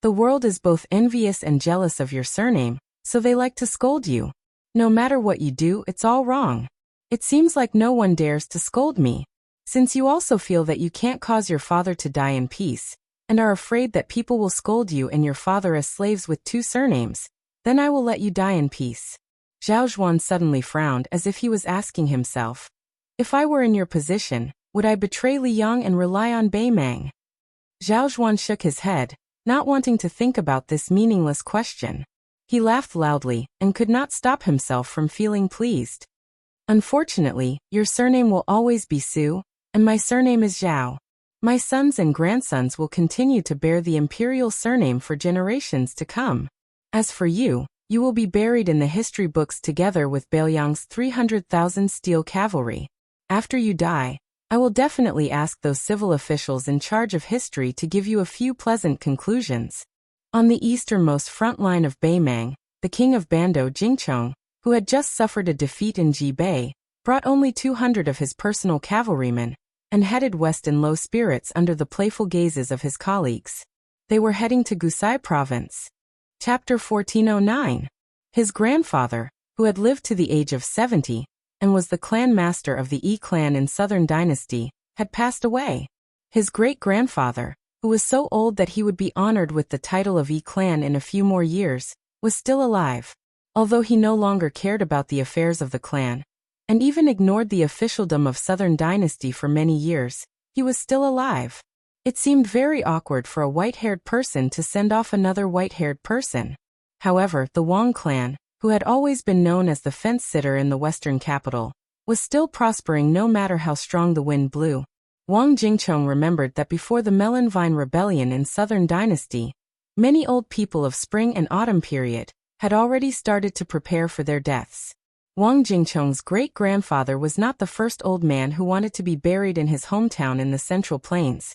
The world is both envious and jealous of your surname, so they like to scold you. No matter what you do, it's all wrong. It seems like no one dares to scold me. Since you also feel that you can't cause your father to die in peace, and are afraid that people will scold you and your father as slaves with two surnames, then I will let you die in peace. Zhao Zhuan suddenly frowned as if he was asking himself, if I were in your position, would I betray Li Yang and rely on Bei Mang? Zhao Zhuan shook his head, not wanting to think about this meaningless question. He laughed loudly and could not stop himself from feeling pleased. Unfortunately, your surname will always be Su, and my surname is Zhao. My sons and grandsons will continue to bear the imperial surname for generations to come. As for you, you will be buried in the history books together with Bailiang's 300,000 steel cavalry. After you die, I will definitely ask those civil officials in charge of history to give you a few pleasant conclusions. On the easternmost front line of Beimang, the king of Bando Jingchong, who had just suffered a defeat in Jibei, brought only 200 of his personal cavalrymen, and headed west in low spirits under the playful gazes of his colleagues. They were heading to Gusai province. Chapter 1409. His grandfather, who had lived to the age of 70, and was the clan master of the Yi clan in Southern Dynasty, had passed away. His great-grandfather, who was so old that he would be honored with the title of Yi clan in a few more years, was still alive. Although he no longer cared about the affairs of the clan, and even ignored the officialdom of Southern Dynasty for many years, he was still alive. It seemed very awkward for a white-haired person to send off another white-haired person. However, the Wang clan, who had always been known as the fence-sitter in the western capital, was still prospering no matter how strong the wind blew. Wang Jingchong remembered that before the Melon Vine Rebellion in Southern Dynasty, many old people of spring and autumn period had already started to prepare for their deaths. Wang Jingchong's great-grandfather was not the first old man who wanted to be buried in his hometown in the Central Plains,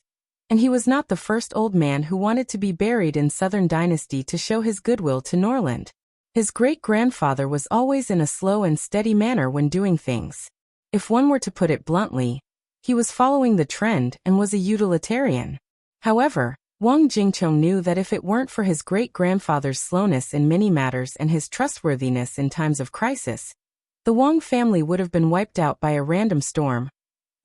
and he was not the first old man who wanted to be buried in Southern Dynasty to show his goodwill to Norland. His great-grandfather was always in a slow and steady manner when doing things. If one were to put it bluntly, he was following the trend and was a utilitarian. However, Wang Jingchong knew that if it weren't for his great-grandfather's slowness in many matters and his trustworthiness in times of crisis, the Wang family would have been wiped out by a random storm,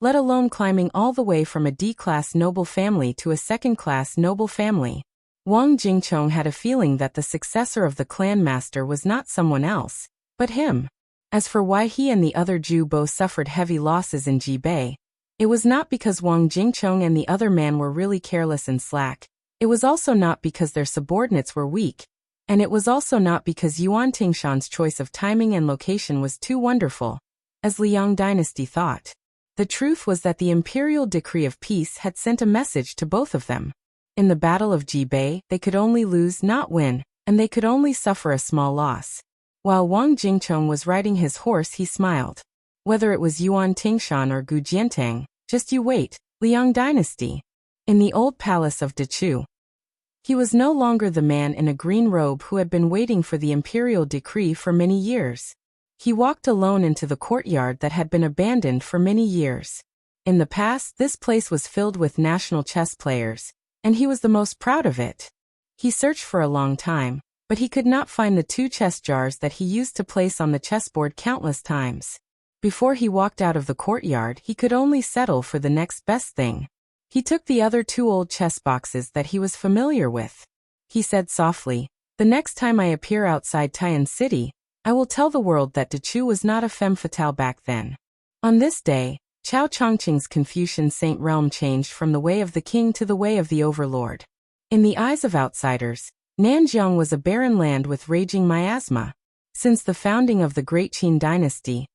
let alone climbing all the way from a D-class noble family to a second-class noble family. Wang Jingchong had a feeling that the successor of the clan master was not someone else, but him. As for why he and the other Jew both suffered heavy losses in Jibei, it was not because Wang Jingchong and the other man were really careless and slack. It was also not because their subordinates were weak, and it was also not because Yuan Tingshan's choice of timing and location was too wonderful, as Liang dynasty thought. The truth was that the imperial decree of peace had sent a message to both of them. In the Battle of Jibei, they could only lose, not win, and they could only suffer a small loss. While Wang Jingchong was riding his horse, he smiled. Whether it was Yuan Tingshan or Gu Jiantang, just you wait, Liang dynasty. In the old palace of Dechu, he was no longer the man in a green robe who had been waiting for the imperial decree for many years. He walked alone into the courtyard that had been abandoned for many years. In the past, this place was filled with national chess players, and he was the most proud of it. He searched for a long time, but he could not find the 2 chess jars that he used to place on the chessboard countless times. Before he walked out of the courtyard, he could only settle for the next best thing. He took the other 2 old chess boxes that he was familiar with. He said softly, "The next time I appear outside Taiyan City, I will tell the world that Dechu was not a femme fatale back then." On this day, Chao Chongqing's Confucian saint realm changed from the way of the king to the way of the overlord. In the eyes of outsiders, Nanjiang was a barren land with raging miasma. Since the founding of the Great Qin dynasty,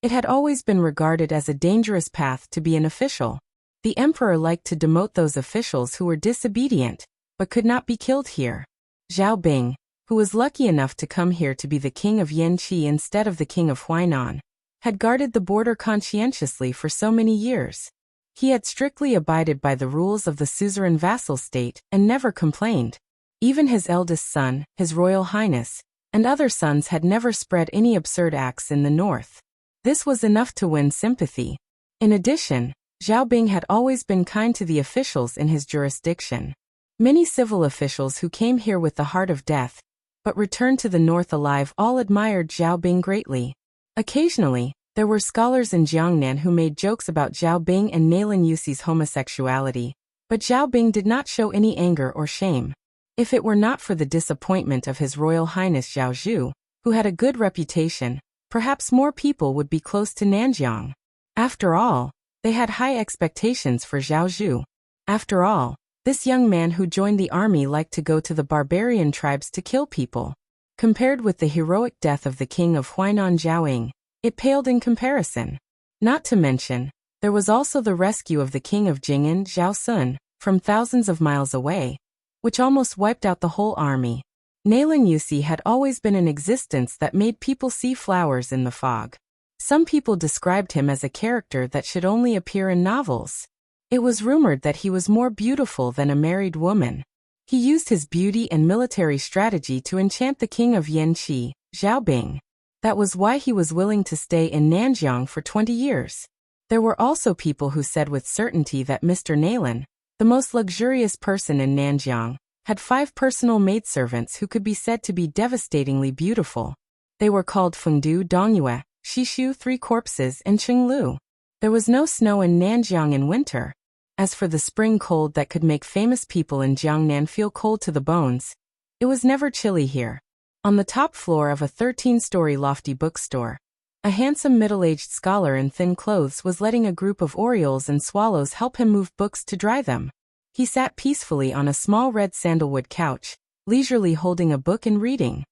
it had always been regarded as a dangerous path to be an official. The emperor liked to demote those officials who were disobedient, but could not be killed here. Zhao Bing, who was lucky enough to come here to be the king of Yanqi instead of the king of Huainan, had guarded the border conscientiously for so many years. He had strictly abided by the rules of the suzerain vassal state and never complained. Even his eldest son, His Royal Highness, and other sons had never spread any absurd acts in the north. This was enough to win sympathy. In addition, Zhao Bing had always been kind to the officials in his jurisdiction. Many civil officials who came here with the heart of death, but returned to the north alive, all admired Zhao Bing greatly. Occasionally, there were scholars in Jiangnan who made jokes about Zhao Bing and Nalin Yuxi's homosexuality, but Zhao Bing did not show any anger or shame. If it were not for the disappointment of His Royal Highness Zhao Zhu, who had a good reputation, perhaps more people would be close to Nanjiang. After all, they had high expectations for Zhao Zhu. After all, this young man who joined the army liked to go to the barbarian tribes to kill people. Compared with the heroic death of the king of Huainan Zhaoying, it paled in comparison. Not to mention, there was also the rescue of the king of Jing'an Zhao Sun, from thousands of miles away, which almost wiped out the whole army. Nalin Yusi had always been an existence that made people see flowers in the fog. Some people described him as a character that should only appear in novels. It was rumored that he was more beautiful than a married woman. He used his beauty and military strategy to enchant the king of Yanqi, Zhao Bing. That was why he was willing to stay in Nanjiang for 20 years. There were also people who said with certainty that Mr. Nalin, the most luxurious person in Nanjiang, had 5 personal maidservants who could be said to be devastatingly beautiful. They were called Fengdu Dongyue, Shishu 3 Corpses, and Qinglu. There was no snow in Nanjiang in winter. As for the spring cold that could make famous people in Jiangnan feel cold to the bones, it was never chilly here. On the top floor of a 13-story lofty bookstore, a handsome middle-aged scholar in thin clothes was letting a group of orioles and swallows help him move books to dry them. He sat peacefully on a small red sandalwood couch, leisurely holding a book and reading.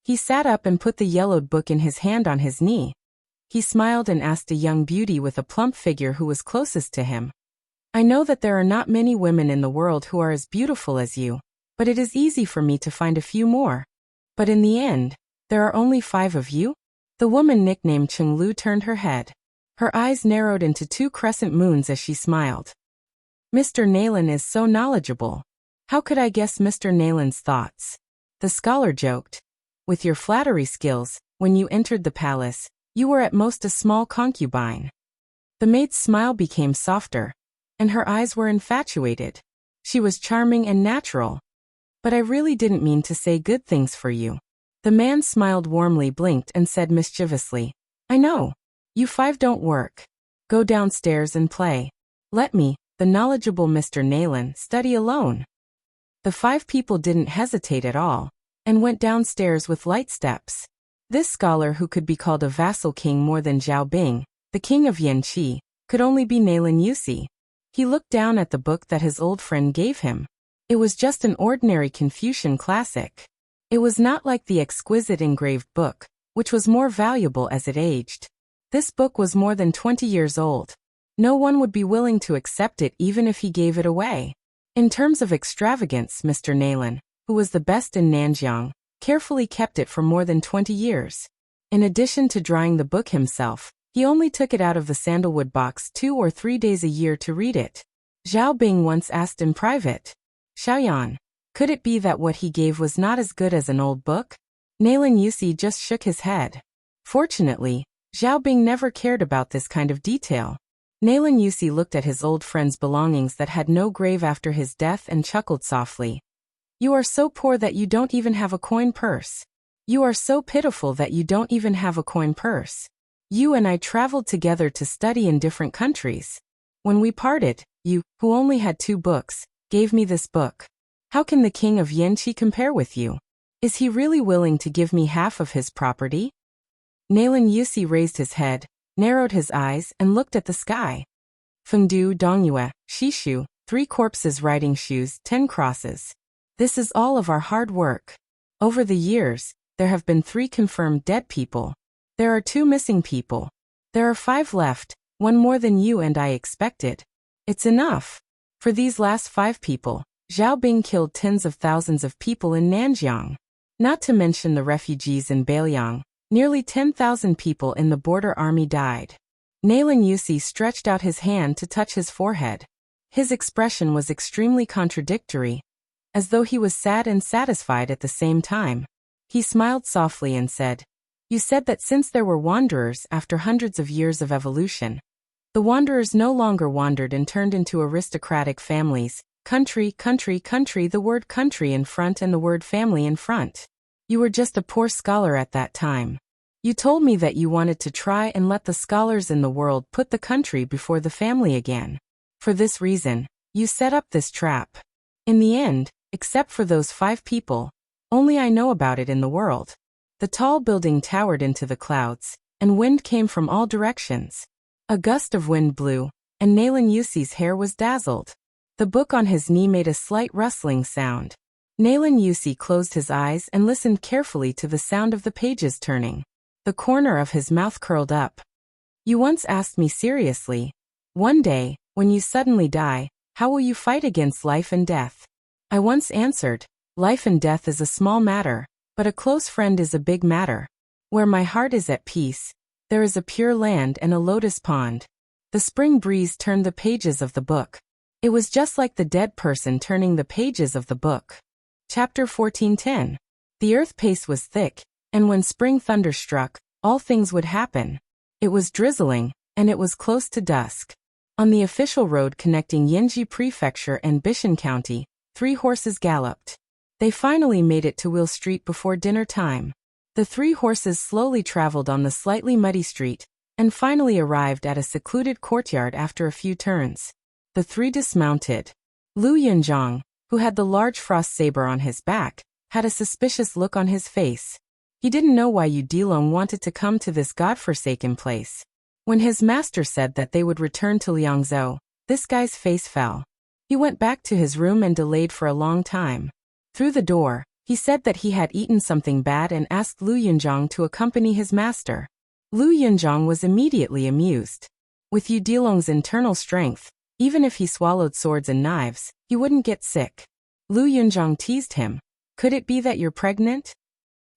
He sat up and put the yellowed book in his hand on his knee. He smiled and asked a young beauty with a plump figure who was closest to him, "I know that there are not many women in the world who are as beautiful as you, but it is easy for me to find a few more. But in the end, there are only 5 of you?" The woman nicknamed Qinglu turned her head. Her eyes narrowed into 2 crescent moons as she smiled. "Mr. Nalin is so knowledgeable. How could I guess Mr. Nalin's thoughts?" The scholar joked. "With your flattery skills, when you entered the palace, you were at most a small concubine." The maid's smile became softer, and her eyes were infatuated. She was charming and natural. "But I really didn't mean to say good things for you." The man smiled warmly, blinked, and said mischievously, "I know. You 5 don't work. Go downstairs and play. Let me, the knowledgeable Mr. Nalin, study alone." The 5 people didn't hesitate at all, and went downstairs with light steps. This scholar, who could be called a vassal king more than Zhao Bing, the king of Yanqi, could only be Nalin Yusi. He looked down at the book that his old friend gave him. It was just an ordinary Confucian classic. It was not like the exquisite engraved book, which was more valuable as it aged. This book was more than 20 years old. No one would be willing to accept it even if he gave it away. In terms of extravagance, Mr. Nayland, who was the best in Nanjiang, carefully kept it for more than 20 years. In addition to drying the book himself, he only took it out of the sandalwood box 2 or 3 days a year to read it. Zhao Bing once asked in private, "Xiaoyan, could it be that what he gave was not as good as an old book?" Nayland Yusi just shook his head. Fortunately, Zhao Bing never cared about this kind of detail. Nayland Yusi looked at his old friend's belongings that had no grave after his death and chuckled softly. "You are so poor that you don't even have a coin purse. You are so pitiful that you don't even have a coin purse. You and I traveled together to study in different countries. When we parted, you, who only had 2 books, gave me this book. How can the king of Yanqi compare with you? Is he really willing to give me half of his property?" Nayland Yusi raised his head, narrowed his eyes, and looked at the sky. Fengdu Dongyue, Shishu, 3 corpses, riding shoes, 10 crosses. This is all of our hard work. Over the years, there have been 3 confirmed dead people. There are 2 missing people. There are 5 left, 1 more than you and I expected. It's enough. For these last 5 people, Zhao Bing killed tens of thousands of people in Nanjiang. Not to mention the refugees in Bailiang, nearly 10,000 people in the border army died. Nayland Yusi stretched out his hand to touch his forehead. His expression was extremely contradictory, as though he was sad and satisfied at the same time. He smiled softly and said, "You said that since there were wanderers after hundreds of years of evolution, the wanderers no longer wandered and turned into aristocratic families. Country, country, country, the word country in front and the word family in front. You were just a poor scholar at that time. You told me that you wanted to try and let the scholars in the world put the country before the family again. For this reason, you set up this trap. In the end, except for those 5 people, only I know about it in the world." The tall building towered into the clouds, and wind came from all directions. A gust of wind blew, and Nayland Yusi's hair was dazzled. The book on his knee made a slight rustling sound. Nayland Yusi closed his eyes and listened carefully to the sound of the pages turning. The corner of his mouth curled up. "You once asked me seriously, one day, when you suddenly die, how will you fight against life and death? I once answered, life and death is a small matter, but a close friend is a big matter. Where my heart is at peace, there is a pure land and a lotus pond." The spring breeze turned the pages of the book. It was just like the dead person turning the pages of the book. Chapter 14:10. The earth pace was thick, and when spring thunder struck, all things would happen. It was drizzling, and it was close to dusk. On the official road connecting Yanji Prefecture and Bishan County, 3 horses galloped. They finally made it to Will Street before dinner time. The 3 horses slowly traveled on the slightly muddy street, and finally arrived at a secluded courtyard after a few turns. The 3 dismounted. Lu Yunzhang, who had the large frost saber on his back, had a suspicious look on his face. He didn't know why Yu Dilong wanted to come to this godforsaken place. When his master said that they would return to Liangzhou, this guy's face fell. He went back to his room and delayed for a long time. Through the door, he said that he had eaten something bad and asked Lu Yunzhang to accompany his master. Lu Yunzhang was immediately amused. With Yu Dilong's internal strength, even if he swallowed swords and knives, he wouldn't get sick. Lu Yunzhang teased him. "Could it be that you're pregnant?"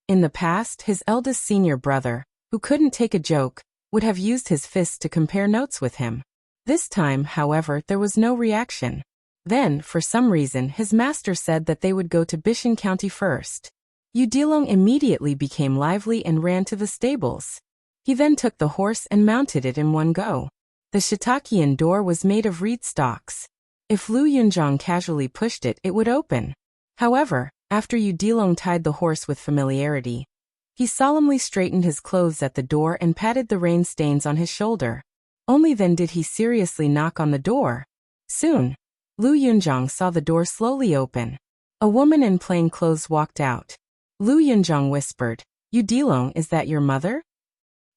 In the past, his eldest senior brother, who couldn't take a joke, would have used his fists to compare notes with him. This time, however, there was no reaction. Then, for some reason, his master said that they would go to Bishan County first. Yu Dilong immediately became lively and ran to the stables. He then took the horse and mounted it in one go. The Shitakian door was made of reed stalks. If Lu Yunzhang casually pushed it, it would open. However, after Yu Dilong tied the horse with familiarity, he solemnly straightened his clothes at the door and patted the rain stains on his shoulder. Only then did he seriously knock on the door. Soon, Lu Yunzhang saw the door slowly open. A woman in plain clothes walked out. Lu Yunzhang whispered, "Yu Dilong, is that your mother?"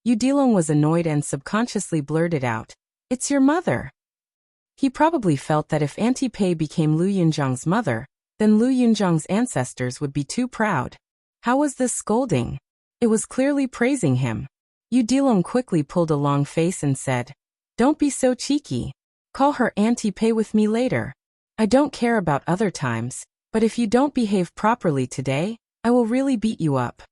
Yu Dilong was annoyed and subconsciously blurted out, "It's your mother." He probably felt that if Auntie Pei became Lu Yunzhang's mother, then Lu Yunzhang's ancestors would be too proud. How was this scolding? It was clearly praising him. Yu Dilong quickly pulled a long face and said, "Don't be so cheeky. Call her Auntie Pei with me later. I don't care about other times, but if you don't behave properly today, I will really beat you up."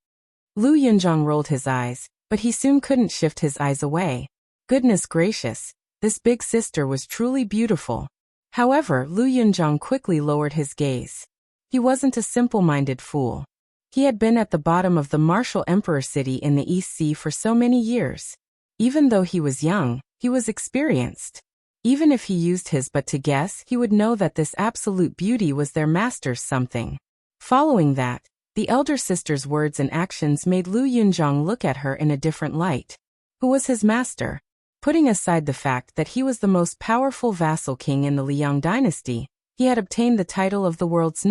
Lu Yunzhang rolled his eyes, but he soon couldn't shift his eyes away. Goodness gracious, this big sister was truly beautiful. However, Lu Yunzhang quickly lowered his gaze. He wasn't a simple-minded fool. He had been at the bottom of the martial emperor city in the East Sea for so many years. Even though he was young, he was experienced. Even if he used his butt to guess, he would know that this absolute beauty was their master's something. Following that, the elder sister's words and actions made Lu Yunzhang look at her in a different light. Who was his master? Putting aside the fact that he was the most powerful vassal king in the Liang dynasty, he had obtained the title of the world's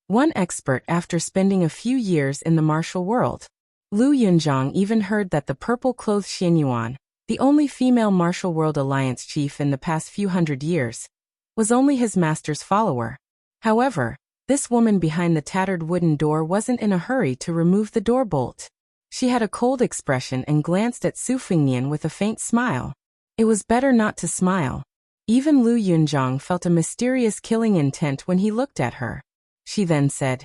one expert after spending a few years in the martial world. Lu Yunzhang even heard that the purple-clothed Xianyuan, the only female martial world alliance chief in the past few hundred years, was only his master's follower. However, this woman behind the tattered wooden door wasn't in a hurry to remove the door bolt. She had a cold expression and glanced at Su Fengnian with a faint smile. It was better not to smile. Even Lu Yunzhang felt a mysterious killing intent when he looked at her. She then said,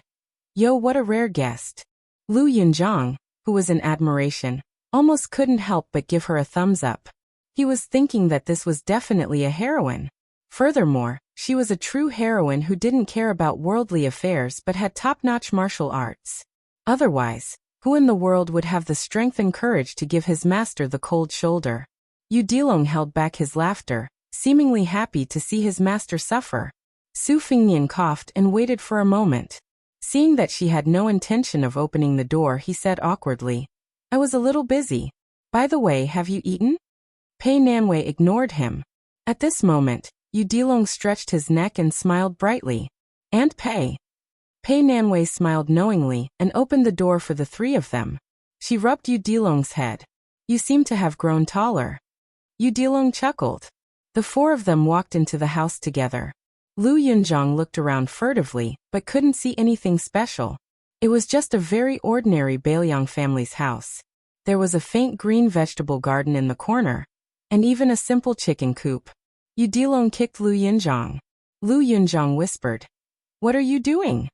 "Yo, what a rare guest." Lu Yunzhang, who was in admiration, almost couldn't help but give her a thumbs up. He was thinking that this was definitely a heroine. Furthermore, she was a true heroine who didn't care about worldly affairs but had top-notch martial arts. Otherwise, who in the world would have the strength and courage to give his master the cold shoulder? Yu Dilong held back his laughter, seemingly happy to see his master suffer. Su Fengnian coughed and waited for a moment. Seeing that she had no intention of opening the door, he said awkwardly, "I was a little busy. By the way, have you eaten?" Pei Nanwei ignored him. At this moment, Yu Dilong stretched his neck and smiled brightly. "Aunt Pei." Pei Nanwei smiled knowingly and opened the door for the three of them. She rubbed Yu Dilong's head. "You seem to have grown taller." Yu Dilong chuckled. The four of them walked into the house together. Lu Yunzhang looked around furtively, but couldn't see anything special. It was just a very ordinary Bailiang family's house. There was a faint green vegetable garden in the corner, and even a simple chicken coop. Yu Dilong kicked Lu Yunzhang. Lu Yunzhang whispered, "What are you doing?"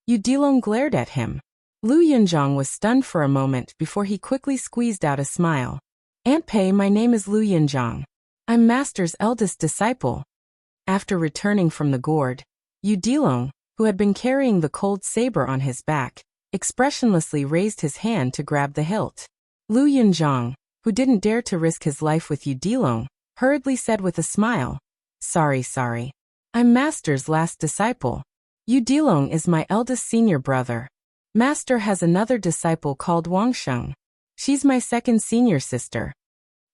Yu Dilong glared at him. Lu Yunzhang was stunned for a moment before he quickly squeezed out a smile. "Aunt Pei, my name is Lu Yunzhang. I'm Master's eldest disciple." After returning from the gourd, Yu Dilong, who had been carrying the cold saber on his back, expressionlessly raised his hand to grab the hilt. Lu Yunzhang, who didn't dare to risk his life with Yu Dilong, hurriedly said with a smile, Sorry. I'm Master's last disciple. Yu Dilong is my eldest senior brother. Master has another disciple called Wang Sheng. She's my second senior sister."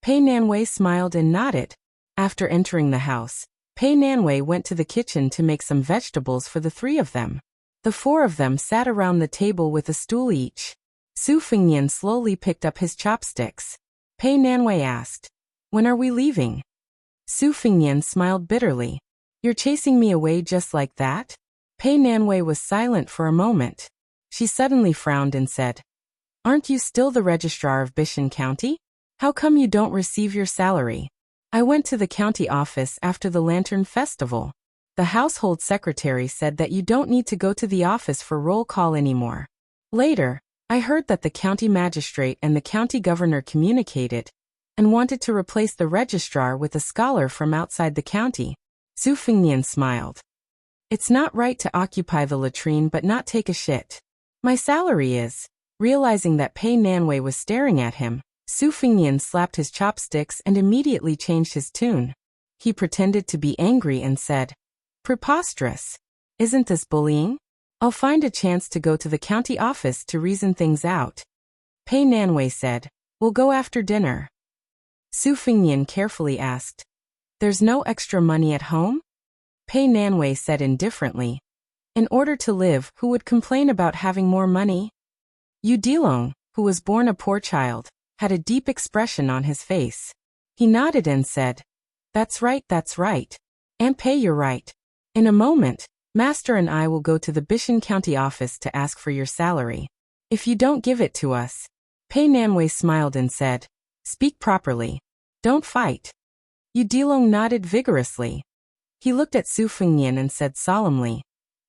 Pei Nanwei smiled and nodded. After entering the house, Pei Nanwei went to the kitchen to make some vegetables for the three of them. The four of them sat around the table with a stool each. Su Fengnian slowly picked up his chopsticks. Pei Nanwei asked, "When are we leaving?" Su Fengnian smiled bitterly. "You're chasing me away just like that?" Pei Nanwei was silent for a moment. She suddenly frowned and said, "Aren't you still the registrar of Bishan County? How come you don't receive your salary?" "I went to the county office after the Lantern Festival. The household secretary said that you don't need to go to the office for roll call anymore. Later, I heard that the county magistrate and the county governor communicated and wanted to replace the registrar with a scholar from outside the county." Su Fengnian smiled. "It's not right to occupy the latrine but not take a shit. My salary is." Realizing that Pei Nanwei was staring at him, Su Fengnian slapped his chopsticks and immediately changed his tune. He pretended to be angry and said, "Preposterous. Isn't this bullying? I'll find a chance to go to the county office to reason things out." Pei Nanwei said, "We'll go after dinner." Su Fengnian carefully asked, "There's no extra money at home?" Pei Nanwei said indifferently, "In order to live, who would complain about having more money?" Yu Dilong, who was born a poor child, had a deep expression on his face. He nodded and said, That's right. Aunt Pei, you're right." In a moment, Master and I will go to the Bishan County office to ask for your salary. If you don't give it to us. Pei Nanwei smiled and said, speak properly. Don't fight. Yu Dilong nodded vigorously. He looked at Su Fengnian and said solemnly,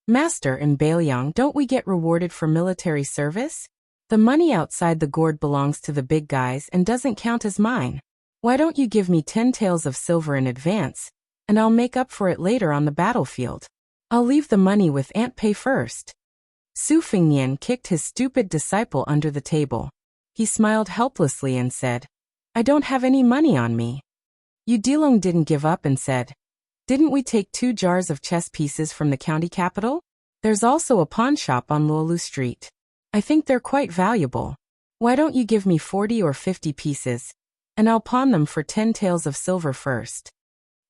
Master in Bailiang, don't we get rewarded for military service? The money outside the gourd belongs to the big guys and doesn't count as mine. Why don't you give me 10 taels of silver in advance, and I'll make up for it later on the battlefield. I'll leave the money with Aunt Pei first. Su Fengnian kicked his stupid disciple under the table. He smiled helplessly and said, I don't have any money on me. Yu Dilong didn't give up and said, didn't we take 2 jars of chess pieces from the county capital? There's also a pawn shop on Luolu Street. I think they're quite valuable. Why don't you give me 40 or 50 pieces, and I'll pawn them for 10 taels of silver first.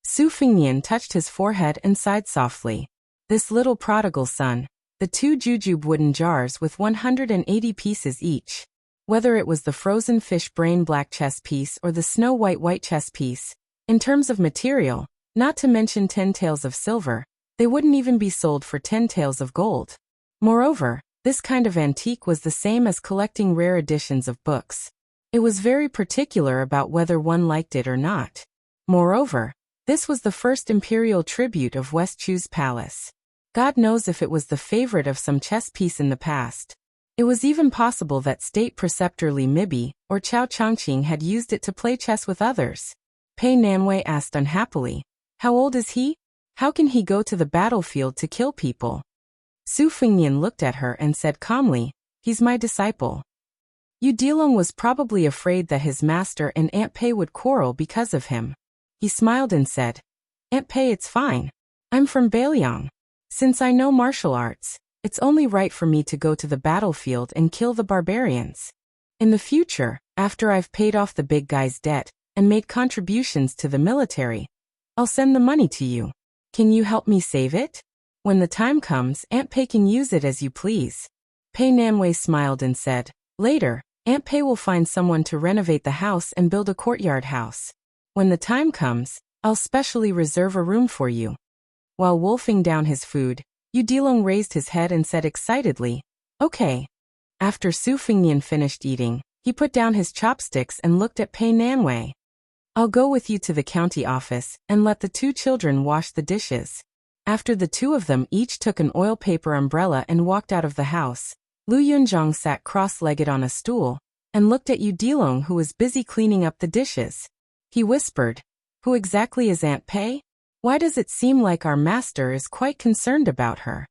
Su Fengnian touched his forehead and sighed softly. This little prodigal son, the 2 jujube wooden jars with 180 pieces each. Whether it was the frozen fish brain black chess piece or the snow white chess piece, in terms of material, not to mention 10 taels of silver, they wouldn't even be sold for 10 taels of gold. Moreover, this kind of antique was the same as collecting rare editions of books. It was very particular about whether one liked it or not. Moreover, this was the first imperial tribute of West Chu's palace. God knows if it was the favorite of some chess piece in the past. It was even possible that state preceptor Li Mibi or Chao Chongqing had used it to play chess with others. Pei Nanwei asked unhappily, how old is he? How can he go to the battlefield to kill people? Su Fengnian looked at her and said calmly, he's my disciple. Yu Dilong was probably afraid that his master and Aunt Pei would quarrel because of him. He smiled and said, Aunt Pei, it's fine. I'm from Bailiang. Since I know martial arts, it's only right for me to go to the battlefield and kill the barbarians. In the future, after I've paid off the big guy's debt and made contributions to the military, I'll send the money to you. Can you help me save it? When the time comes, Aunt Pei can use it as you please. Pei Nanwei smiled and said, later, Aunt Pei will find someone to renovate the house and build a courtyard house. When the time comes, I'll specially reserve a room for you. While wolfing down his food, Yu Dilong raised his head and said excitedly, okay. After Su Fengnian finished eating, he put down his chopsticks and looked at Pei Nanwei. I'll go with you to the county office and let the 2 children wash the dishes. After the 2 of them each took an oil paper umbrella and walked out of the house, Lu Yunzhang sat cross-legged on a stool and looked at Yu Dilong, who was busy cleaning up the dishes. He whispered, who exactly is Aunt Pei? Why does it seem like our master is quite concerned about her?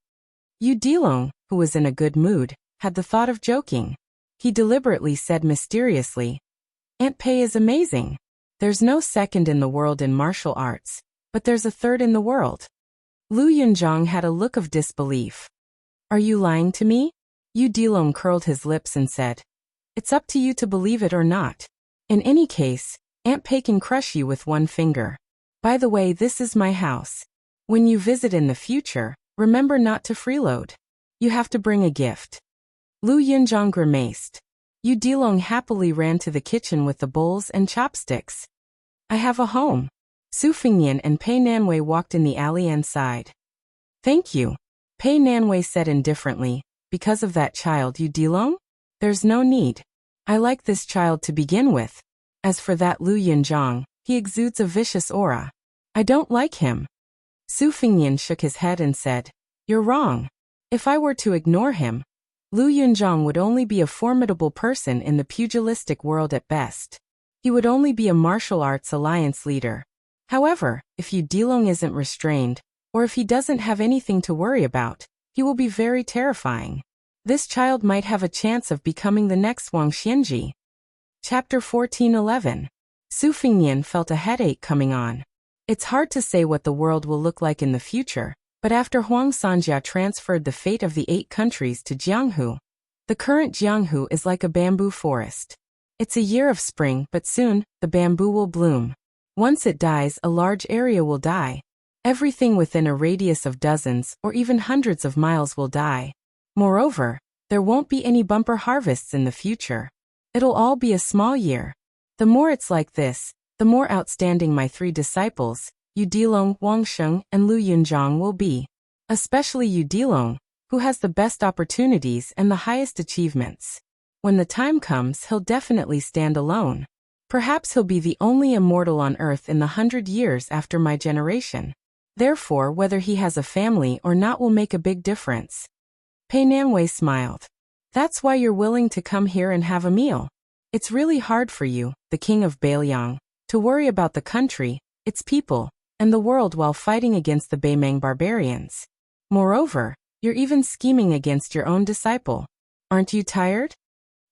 Yu Dilong, who was in a good mood, had the thought of joking. He deliberately said mysteriously, Aunt Pei is amazing. There's no second in the world in martial arts, but there's a third in the world. Lu Yunzhang had a look of disbelief. Are you lying to me? Yu Dilong curled his lips and said, it's up to you to believe it or not. In any case, Aunt Pei can crush you with one finger. By the way, this is my house. When you visit in the future, remember not to freeload. You have to bring a gift. Lu Yunzhang grimaced. Yu Dilong happily ran to the kitchen with the bowls and chopsticks. I have a home. Su Fengnian and Pei Nanwei walked in the alley and sighed. Thank you. Pei Nanwei said indifferently, because of that child Yu Dilong? There's no need. I like this child to begin with. As for that Lu Yunzhang, he exudes a vicious aura. I don't like him. Su Fengnian shook his head and said, you're wrong. If I were to ignore him, Lu Yunzhang would only be a formidable person in the pugilistic world at best. He would only be a martial arts alliance leader. However, if Yu Dilong isn't restrained, or if he doesn't have anything to worry about, he will be very terrifying. This child might have a chance of becoming the next Wang Xianji. Chapter 14:11. Su Fengnian felt a headache coming on. It's hard to say what the world will look like in the future, but after Huang Sanjia transferred the fate of the 8 countries to Jianghu, the current Jianghu is like a bamboo forest. It's a year of spring, but soon, the bamboo will bloom. Once it dies, a large area will die. Everything within a radius of dozens or even hundreds of miles will die. Moreover, there won't be any bumper harvests in the future. It'll all be a small year. The more it's like this, the more outstanding my 3 disciples, Yu Dilong, Wang Sheng, and Lu Yunzhang will be. Especially Yu Dilong, who has the best opportunities and the highest achievements. When the time comes, he'll definitely stand alone. Perhaps he'll be the only immortal on Earth in the 100 years after my generation. Therefore, whether he has a family or not will make a big difference. Pei Nanwei smiled. That's why you're willing to come here and have a meal. It's really hard for you, the king of Bailiang, to worry about the country, its people, and the world while fighting against the Beimeng barbarians. Moreover, you're even scheming against your own disciple. Aren't you tired?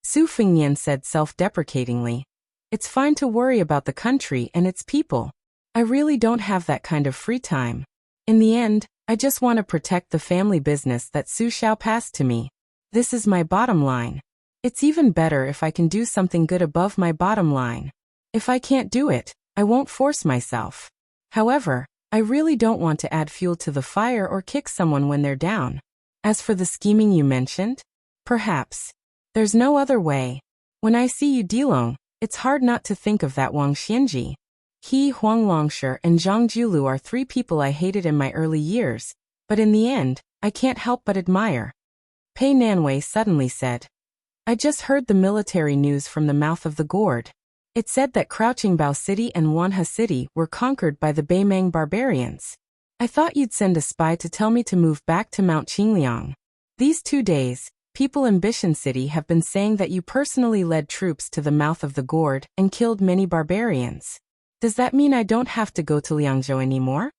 Su Fengnian said self-deprecatingly. It's fine to worry about the country and its people. I really don't have that kind of free time. In the end, I just want to protect the family business that Su Xiao passed to me. This is my bottom line. It's even better if I can do something good above my bottom line. If I can't do it, I won't force myself. However, I really don't want to add fuel to the fire or kick someone when they're down. As for the scheming you mentioned, perhaps. There's no other way. When I see Yu Dilong, it's hard not to think of that Wang Xianji. He, Huang Longshi, and Zhang Julu are 3 people I hated in my early years, but in the end, I can't help but admire. Pei Nanwei suddenly said. I just heard the military news from the mouth of the gourd. It said that Crouching Bao City and Wanhe City were conquered by the Beimeng barbarians. I thought you'd send a spy to tell me to move back to Mount Qingliang. These 2 days, people in Bishan City have been saying that you personally led troops to the mouth of the gourd and killed many barbarians. Does that mean I don't have to go to Liangzhou anymore?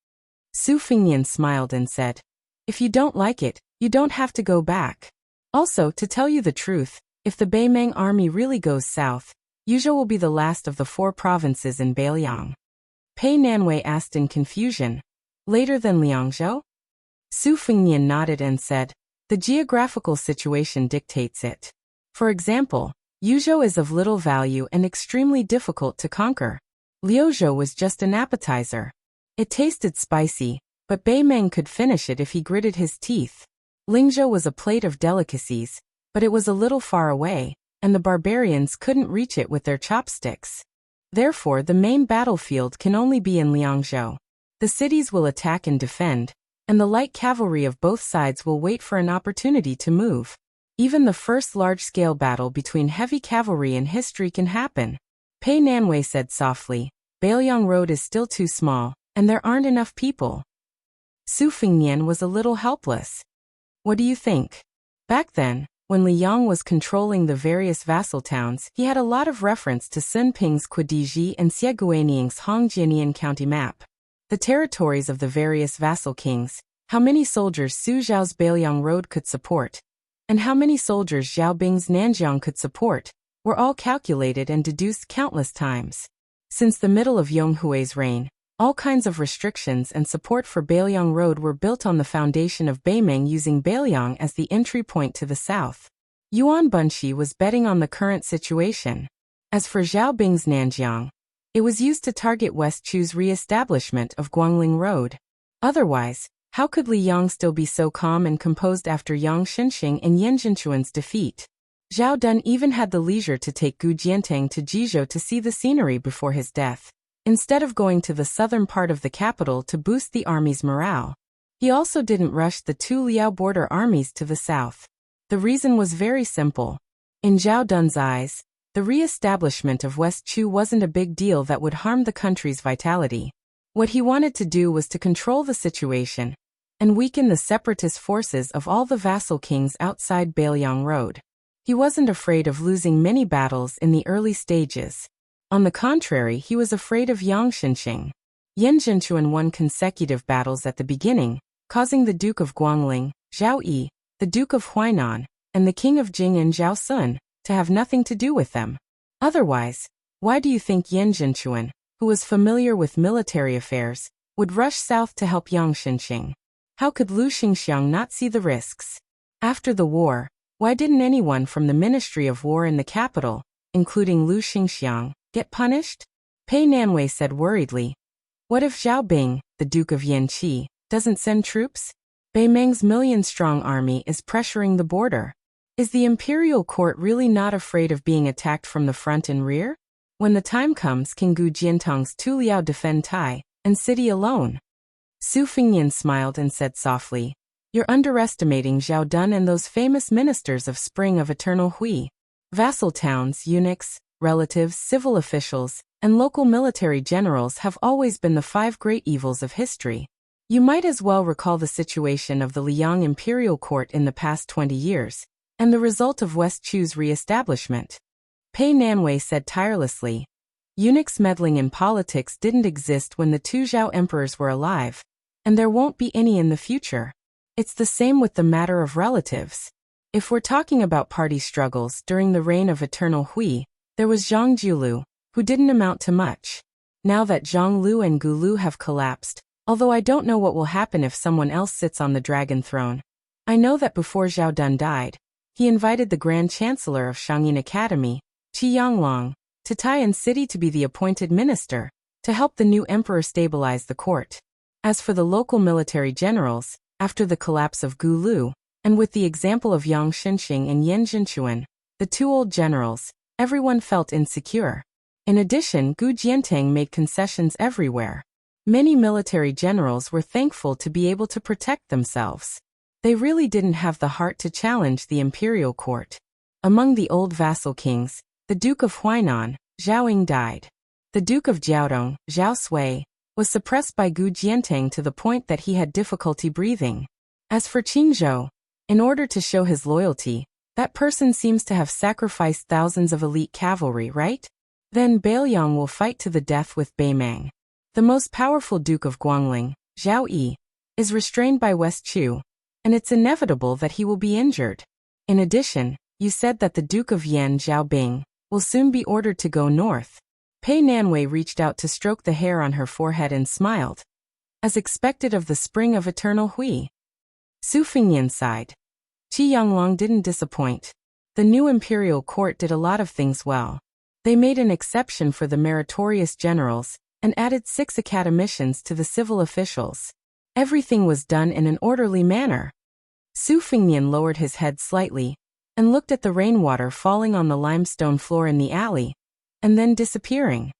Su Fengnian smiled and said, if you don't like it, you don't have to go back. Also, to tell you the truth, if the Beimeng army really goes south, Yuzhou will be the last of the 4 provinces in Bailiang. Pei Nanwei asked in confusion, later than Liangzhou? Su Fengnian nodded and said, the geographical situation dictates it. For example, Yuzhou is of little value and extremely difficult to conquer. Liuzhou was just an appetizer. It tasted spicy, but Beimeng could finish it if he gritted his teeth. Lingzhou was a plate of delicacies, but it was a little far away, and the barbarians couldn't reach it with their chopsticks. Therefore, the main battlefield can only be in Liangzhou. The cities will attack and defend, and the light cavalry of both sides will wait for an opportunity to move. Even the first large-scale battle between heavy cavalry in history can happen. Pei Nanwei said softly, Bailiang Road is still too small, and there aren't enough people. Su Fengnian was a little helpless. What do you think? Back then, when Li Yang was controlling the various vassal towns, he had a lot of reference to Sun Ping's Quidiji and Xie Guaning's Hongjianian county map. The territories of the various vassal kings, how many soldiers Su Zhao's Bailiang Road could support, and how many soldiers Zhao Bing's Nanjiang could support, were all calculated and deduced countless times. Since the middle of Yonghui's reign, all kinds of restrictions and support for Bailiang Road were built on the foundation of Beimeng using Bailiang as the entry point to the south. Yuan Bunshi was betting on the current situation. As for Zhao Bing's Nanjiang, it was used to target West Chu's re-establishment of Guangling Road. Otherwise, how could Li Yang still be so calm and composed after Yang Xinxing and Yan Jinchuan's defeat? Zhao Dun even had the leisure to take Gu Jiantang to Jizhou to see the scenery before his death, instead of going to the southern part of the capital to boost the army's morale. He also didn't rush the 2 Liao border armies to the south. The reason was very simple. In Zhao Dun's eyes, the re-establishment of West Chu wasn't a big deal that would harm the country's vitality. What he wanted to do was to control the situation and weaken the separatist forces of all the vassal kings outside Bailiang Road. He wasn't afraid of losing many battles in the early stages. On the contrary, he was afraid of Yang Xinxing. Yan Jinchuan won consecutive battles at the beginning, causing the Duke of Guangling, Zhao Yi, the Duke of Huainan, and the King of Jing and Zhao Sun to have nothing to do with them. Otherwise, why do you think Yan Jinchuan, who was familiar with military affairs, would rush south to help Yang Xinxing? How could Lu Xingxiang not see the risks? After the war, why didn't anyone from the Ministry of War in the capital, including Lu Xingxiang, get punished? Pei Nanwei said worriedly. What if Zhao Bing, the Duke of Yanqi, doesn't send troops? Beimeng's million-strong army is pressuring the border. Is the imperial court really not afraid of being attacked from the front and rear? When the time comes, can Gu Jiantang's 2 Liao defend Tai and city alone? Su Fengnian smiled and said softly, You're underestimating Zhao Dun and those famous ministers of Spring of Eternal Hui. Vassal towns, eunuchs, relatives, civil officials, and local military generals have always been the 5 great evils of history. You might as well recall the situation of the Liang imperial court in the past 20 years, and the result of West Chu's re-establishment. Pei Nanwei said tirelessly. Eunuchs meddling in politics didn't exist when the 2 Zhao emperors were alive, and there won't be any in the future. It's the same with the matter of relatives. If we're talking about party struggles during the reign of Eternal Hui, there was Zhang Jiulu, who didn't amount to much. Now that Zhang Lu and Gu Lu have collapsed, although I don't know what will happen if someone else sits on the dragon throne. I know that before Zhao Dun died, he invited the Grand Chancellor of Shangyin Academy, Qi Yanglong, to Taiyan City to be the appointed minister, to help the new emperor stabilize the court. As for the local military generals, after the collapse of Gu Lu, and with the example of Yang Xinxing and Yan Jinchuan, the 2 old generals, everyone felt insecure. In addition, Gu Jiantang made concessions everywhere. Many military generals were thankful to be able to protect themselves. They really didn't have the heart to challenge the imperial court. Among the old vassal kings, the Duke of Huainan, Zhao Ying died. The Duke of Jiaodong, Zhao Sui, was suppressed by Gu Jiantang to the point that he had difficulty breathing. As for Qingzhou, in order to show his loyalty, that person seems to have sacrificed thousands of elite cavalry, right? Then Bailiang will fight to the death with Beimang. The most powerful Duke of Guangling, Zhao Yi, is restrained by West Chu, and it's inevitable that he will be injured. In addition, you said that the Duke of Yan Zhaobing will soon be ordered to go north. Pei Nanwei reached out to stroke the hair on her forehead and smiled. As expected of the Spring of Eternal Hui. Su Fingyan sighed. Qi Yanglong didn't disappoint. The new imperial court did a lot of things well. They made an exception for the meritorious generals, and added 6 academicians to the civil officials. Everything was done in an orderly manner. Su Fingyan lowered his head slightly, and looked at the rainwater falling on the limestone floor in the alley, and then disappearing.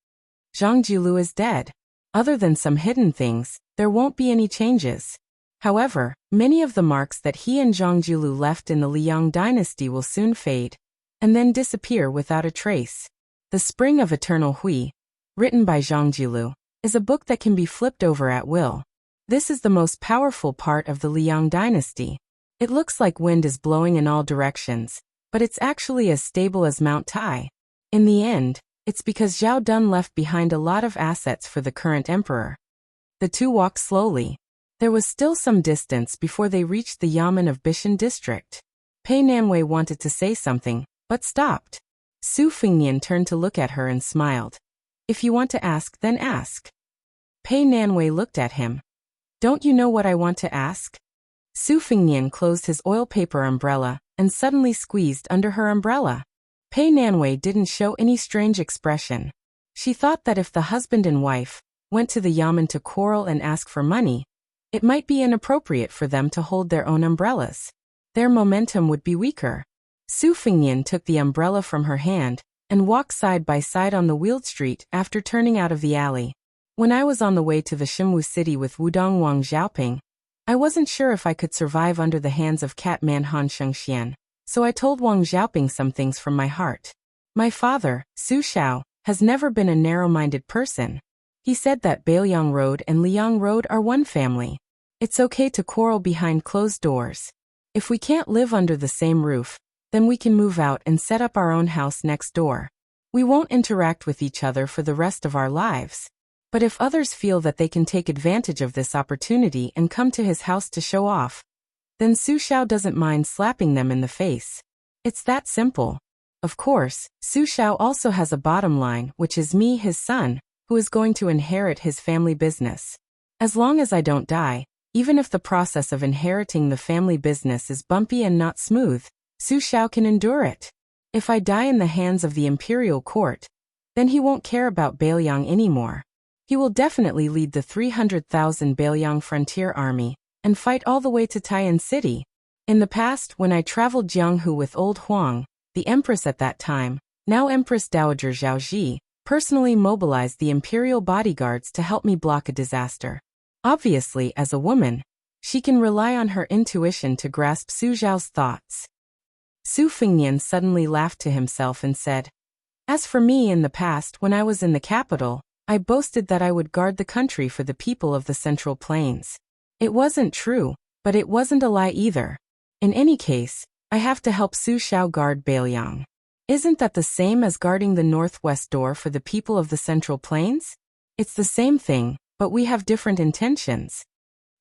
Zhang Jiulu is dead. Other than some hidden things, there won't be any changes. However, many of the marks that he and Zhang Jiulu left in the Liang dynasty will soon fade, and then disappear without a trace. The Spring of Eternal Hui, written by Zhang Jiulu, is a book that can be flipped over at will. This is the most powerful part of the Liang dynasty. It looks like wind is blowing in all directions, but it's actually as stable as Mount Tai. In the end, it's because Zhao Dun left behind a lot of assets for the current emperor. The 2 walked slowly. There was still some distance before they reached the Yamen of Bishan district. Pei Nanwei wanted to say something, but stopped. Su Fingyan turned to look at her and smiled. If you want to ask, then ask. Pei Nanwei looked at him. Don't you know what I want to ask? Su Fingyan closed his oil paper umbrella and suddenly squeezed under her umbrella. Pei Nanwei didn't show any strange expression. She thought that if the husband and wife went to the Yamen to quarrel and ask for money, it might be inappropriate for them to hold their own umbrellas. Their momentum would be weaker. Su Fingyan took the umbrella from her hand and walked side by side on the wheeled street after turning out of the alley. When I was on the way to the Shimwu city with Wudong Wang Xiaoping, I wasn't sure if I could survive under the hands of Catman Han Shengxian, so I told Wang Xiaoping some things from my heart. My father, Su Xiao, has never been a narrow-minded person. He said that Bailiang Road and Liang Road are one family. It's okay to quarrel behind closed doors. If we can't live under the same roof, then we can move out and set up our own house next door. We won't interact with each other for the rest of our lives. But if others feel that they can take advantage of this opportunity and come to his house to show off, then Su Xiao doesn't mind slapping them in the face. It's that simple. Of course, Su Xiao also has a bottom line, which is me, his son, who is going to inherit his family business. As long as I don't die, even if the process of inheriting the family business is bumpy and not smooth, Su Xiao can endure it. If I die in the hands of the imperial court, then he won't care about Bailiang anymore. He will definitely lead the 300,000 Bailiang frontier army and fight all the way to Taiyan City. In the past, when I traveled Jianghu with old Huang, the empress at that time, now Empress Dowager Zhaoji, personally mobilized the imperial bodyguards to help me block a disaster. Obviously, as a woman, She can rely on her intuition to grasp Su Zhao's thoughts. Su Fengnian suddenly laughed to himself and said, "As for me in the past when I was in the capital, I boasted that I would guard the country for the people of the Central Plains. It wasn't true, but it wasn't a lie either. In any case, I have to help Su Xiao guard Beiliang. Isn't that the same as guarding the northwest door for the people of the Central Plains? It's the same thing, but we have different intentions."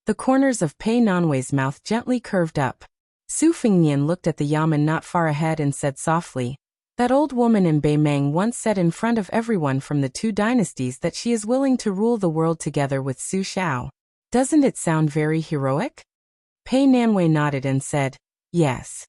The corners of Pei Nanwei's mouth gently curved up. Su Fengnian looked at the yamen not far ahead and said softly, "That old woman in Beimeng once said in front of everyone from the two dynasties that she is willing to rule the world together with Su Xiao. Doesn't it sound very heroic?" Pei Nanwei nodded and said, "Yes."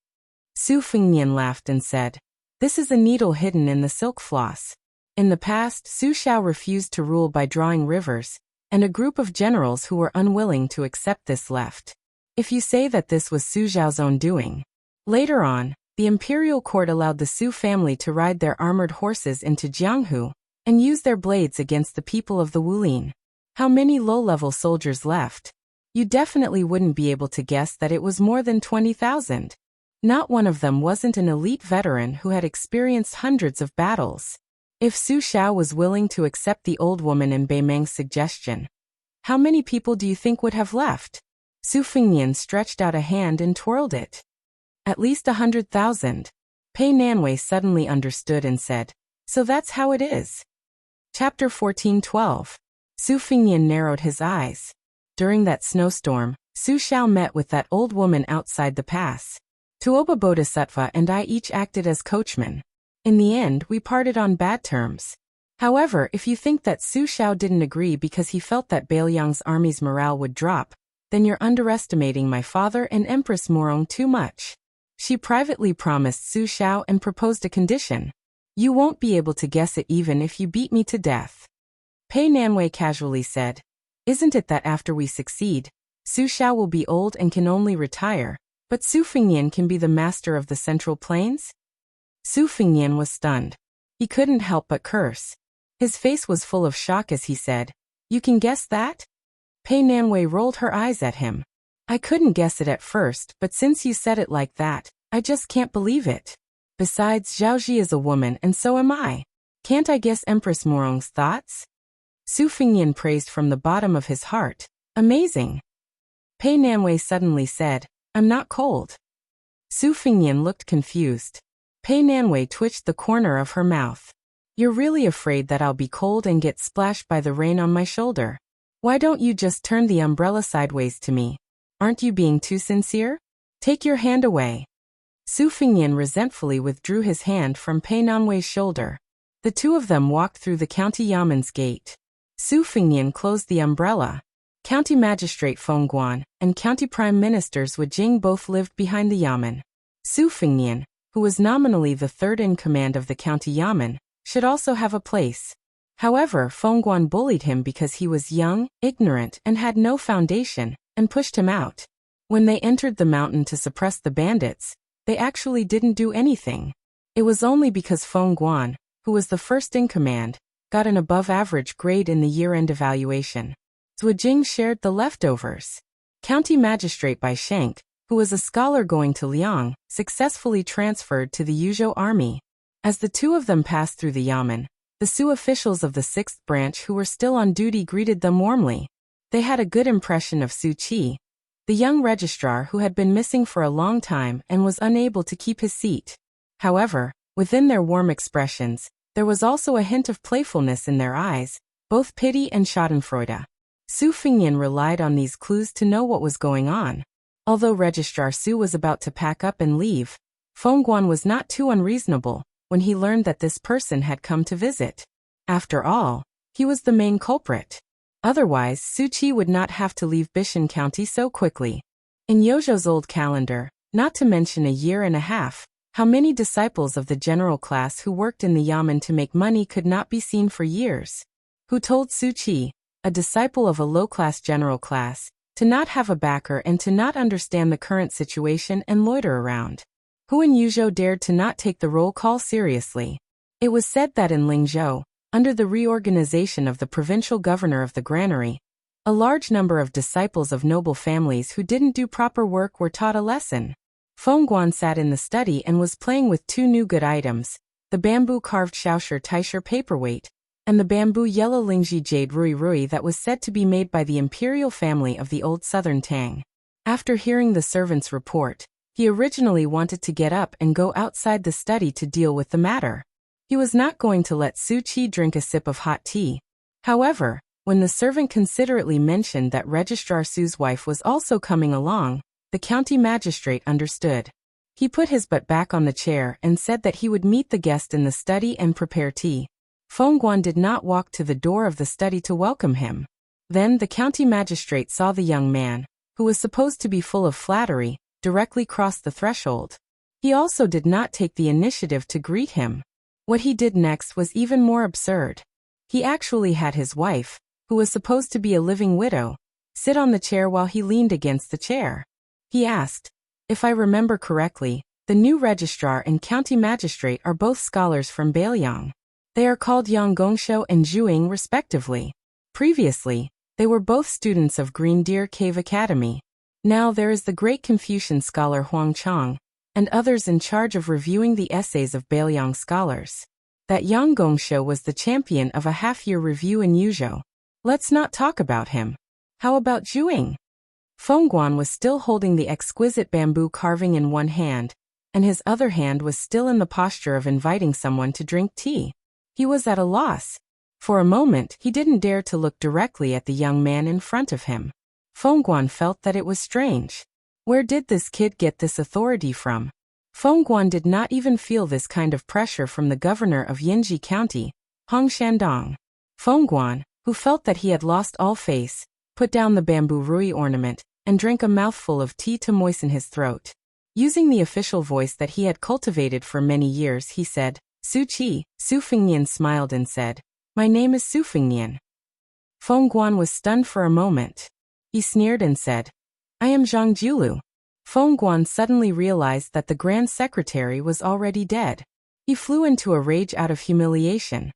Su Fengnian laughed and said, "This is a needle hidden in the silk floss. In the past, Su Xiao refused to rule by drawing rivers, and a group of generals who were unwilling to accept this left. If you say that this was Su Zhao's own doing. Later on, the imperial court allowed the Su family to ride their armored horses into Jianghu and use their blades against the people of the Wulin. How many low-level soldiers left? You definitely wouldn't be able to guess that it was more than 20,000. Not one of them wasn't an elite veteran who had experienced hundreds of battles. If Su Xiao was willing to accept the old woman in Beimeng's suggestion, how many people do you think would have left?" Su Fengnian stretched out a hand and twirled it. "At least 100,000. Pei Nanwei suddenly understood and said, "So that's how it is." Chapter 14:12. Su Fengnian narrowed his eyes. During that snowstorm, Su Xiao met with that old woman outside the pass. Tuoba Bodhisattva and I each acted as coachmen. In the end, we parted on bad terms. However, if you think that Su Xiao didn't agree because he felt that Beiliang's army's morale would drop, then you're underestimating my father and Empress Morong too much. She privately promised Su Xiao and proposed a condition. You won't be able to guess it even if you beat me to death. Pei Nanwei casually said, "Isn't it that after we succeed, Su Xiao will be old and can only retire, but Su Fengnian can be the master of the Central Plains?" Su Fengnian was stunned. He couldn't help but curse. His face was full of shock as he said, "You can guess that?" Pei Nanwei rolled her eyes at him. "I couldn't guess it at first, but since you said it like that, I just can't believe it. Besides, Zhaoji is a woman and so am I. Can't I guess Empress Morong's thoughts?" Su Fengnian praised from the bottom of his heart. "Amazing." Pei Nanwei suddenly said, "I'm not cold." Su Fengnian looked confused. Pei Nanwei twitched the corner of her mouth. "You're really afraid that I'll be cold and get splashed by the rain on my shoulder? Why don't you just turn the umbrella sideways to me? Aren't you being too sincere? Take your hand away." Su Fengnian resentfully withdrew his hand from Pei Nanwei's shoulder. The two of them walked through the county yaman's gate. Su Fengnian closed the umbrella. County Magistrate Feng Guan and County Prime Ministers Wu Jing both lived behind the yamen. Su Fengnian, who was nominally the third in command of the county yamen, should also have a place. However, Feng Guan bullied him because he was young, ignorant, and had no foundation, and pushed him out. When they entered the mountain to suppress the bandits, they actually didn't do anything. It was only because Feng Guan, who was the first in command, got an above-average grade in the year-end evaluation. Zhu Jing shared the leftovers. County Magistrate Bai Shank, who was a scholar going to Liang, successfully transferred to the Yuzhou army. As the two of them passed through the yamen, the Su officials of the 6th branch who were still on duty greeted them warmly. They had a good impression of Su Qi, the young registrar who had been missing for a long time and was unable to keep his seat. However, within their warm expressions, there was also a hint of playfulness in their eyes, both pity and schadenfreude. Su Fengnian relied on these clues to know what was going on. Although Registrar Su was about to pack up and leave, Feng Guan was not too unreasonable when he learned that this person had come to visit. After all, he was the main culprit. Otherwise, Su Qi would not have to leave Bishan County so quickly. In Yozhou's old calendar, not to mention a year and a half, how many disciples of the general class who worked in the yamen to make money could not be seen for years? Who told Su Qi, a disciple of a low-class general class, to not have a backer and to not understand the current situation and loiter around? Who in Yuzhou dared to not take the roll call seriously? It was said that in Lingzhou, under the reorganization of the provincial governor of the granary, A large number of disciples of noble families who didn't do proper work were taught a lesson. Fengguan sat in the study and was playing with two new good items, the bamboo-carved Shaoshi Taisher paperweight, and the bamboo yellow Lingji jade Rui Rui that was said to be made by the imperial family of the old southern Tang. After hearing the servant's report, he originally wanted to get up and go outside the study to deal with the matter. He was not going to let Su Qi drink a sip of hot tea. However, when the servant considerately mentioned that Registrar Su's wife was also coming along, the county magistrate understood. He put his butt back on the chair and said that he would meet the guest in the study and prepare tea. Fengguan did not walk to the door of the study to welcome him. Then the county magistrate saw the young man, who was supposed to be full of flattery, directly cross the threshold. He also did not take the initiative to greet him. What he did next was even more absurd. He actually had his wife, who was supposed to be a living widow, sit on the chair while he leaned against the chair. He asked, "If I remember correctly, the new registrar and county magistrate are both scholars from Bailiang. They are called Yang Gongshou and Zhuing respectively. Previously, they were both students of Green Deer Cave Academy. Now there is the great Confucian scholar Huang Chang, and others in charge of reviewing the essays of Bailiang scholars. That Yang Gongshou was the champion of a half-year review in Yuzhou. Let's not talk about him. How about Zhuing?" Fengguan was still holding the exquisite bamboo carving in one hand, and his other hand was still in the posture of inviting someone to drink tea. He was at a loss. For a moment, he didn't dare to look directly at the young man in front of him. Fengguan felt that it was strange. Where did this kid get this authority from? Fengguan did not even feel this kind of pressure from the governor of Yinji County, Hong Shandong. Fengguan, who felt that he had lost all face, put down the bamboo rui ornament, and drank a mouthful of tea to moisten his throat. Using the official voice that he had cultivated for many years, he said, "Su Qi." Su Fengnian smiled and said, "My name is Su Fengnian." Fengguan was stunned for a moment. He sneered and said, "I am Zhang Jiulu." Fengguan suddenly realized that the Grand Secretary was already dead. He flew into a rage out of humiliation.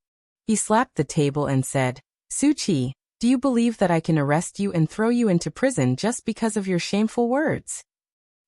He slapped the table and said, "Su Qi, do you believe that I can arrest you and throw you into prison just because of your shameful words?"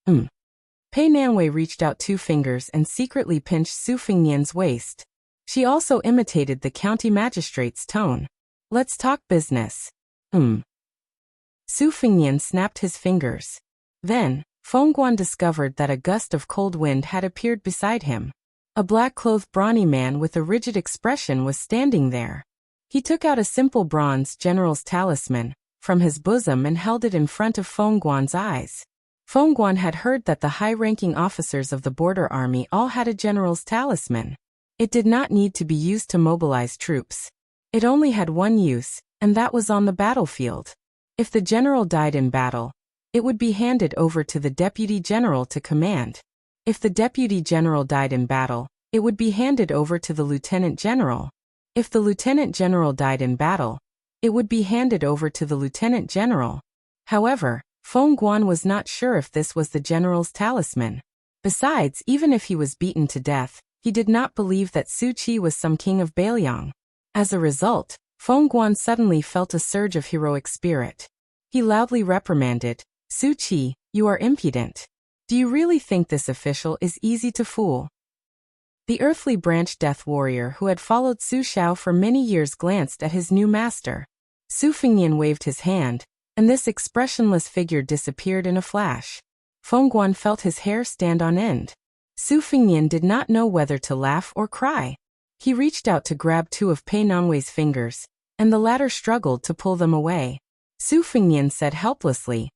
Pei Nanwei reached out two fingers and secretly pinched Su Fengnian's waist. She also imitated the county magistrate's tone. "Let's talk business." Su Fengnian snapped his fingers. Then, Fengguan discovered that a gust of cold wind had appeared beside him. A black-clothed brawny man with a rigid expression was standing there. He took out a simple bronze general's talisman from his bosom and held it in front of Fengguan's eyes. Fengguan had heard that the high-ranking officers of the border army all had a general's talisman. It did not need to be used to mobilize troops. It only had one use, and that was on the battlefield. If the general died in battle, it would be handed over to the deputy general to command. If the deputy general died in battle, it would be handed over to the lieutenant general. If the lieutenant general died in battle, it would be handed over to the lieutenant general. However, Fengguan was not sure if this was the general's talisman. Besides, even if he was beaten to death, he did not believe that Su Qi was some king of Bailiang. As a result, Fengguan suddenly felt a surge of heroic spirit. He loudly reprimanded, "Su Qi, you are impudent. Do you really think this official is easy to fool?" The earthly branch death warrior who had followed Su Xiao for many years glanced at his new master. Su Fengnian waved his hand, and this expressionless figure disappeared in a flash. Fengguan felt his hair stand on end. Su Fengnian did not know whether to laugh or cry. He reached out to grab two of Pei Nanwei's fingers, and the latter struggled to pull them away. Su Fengnian said helplessly,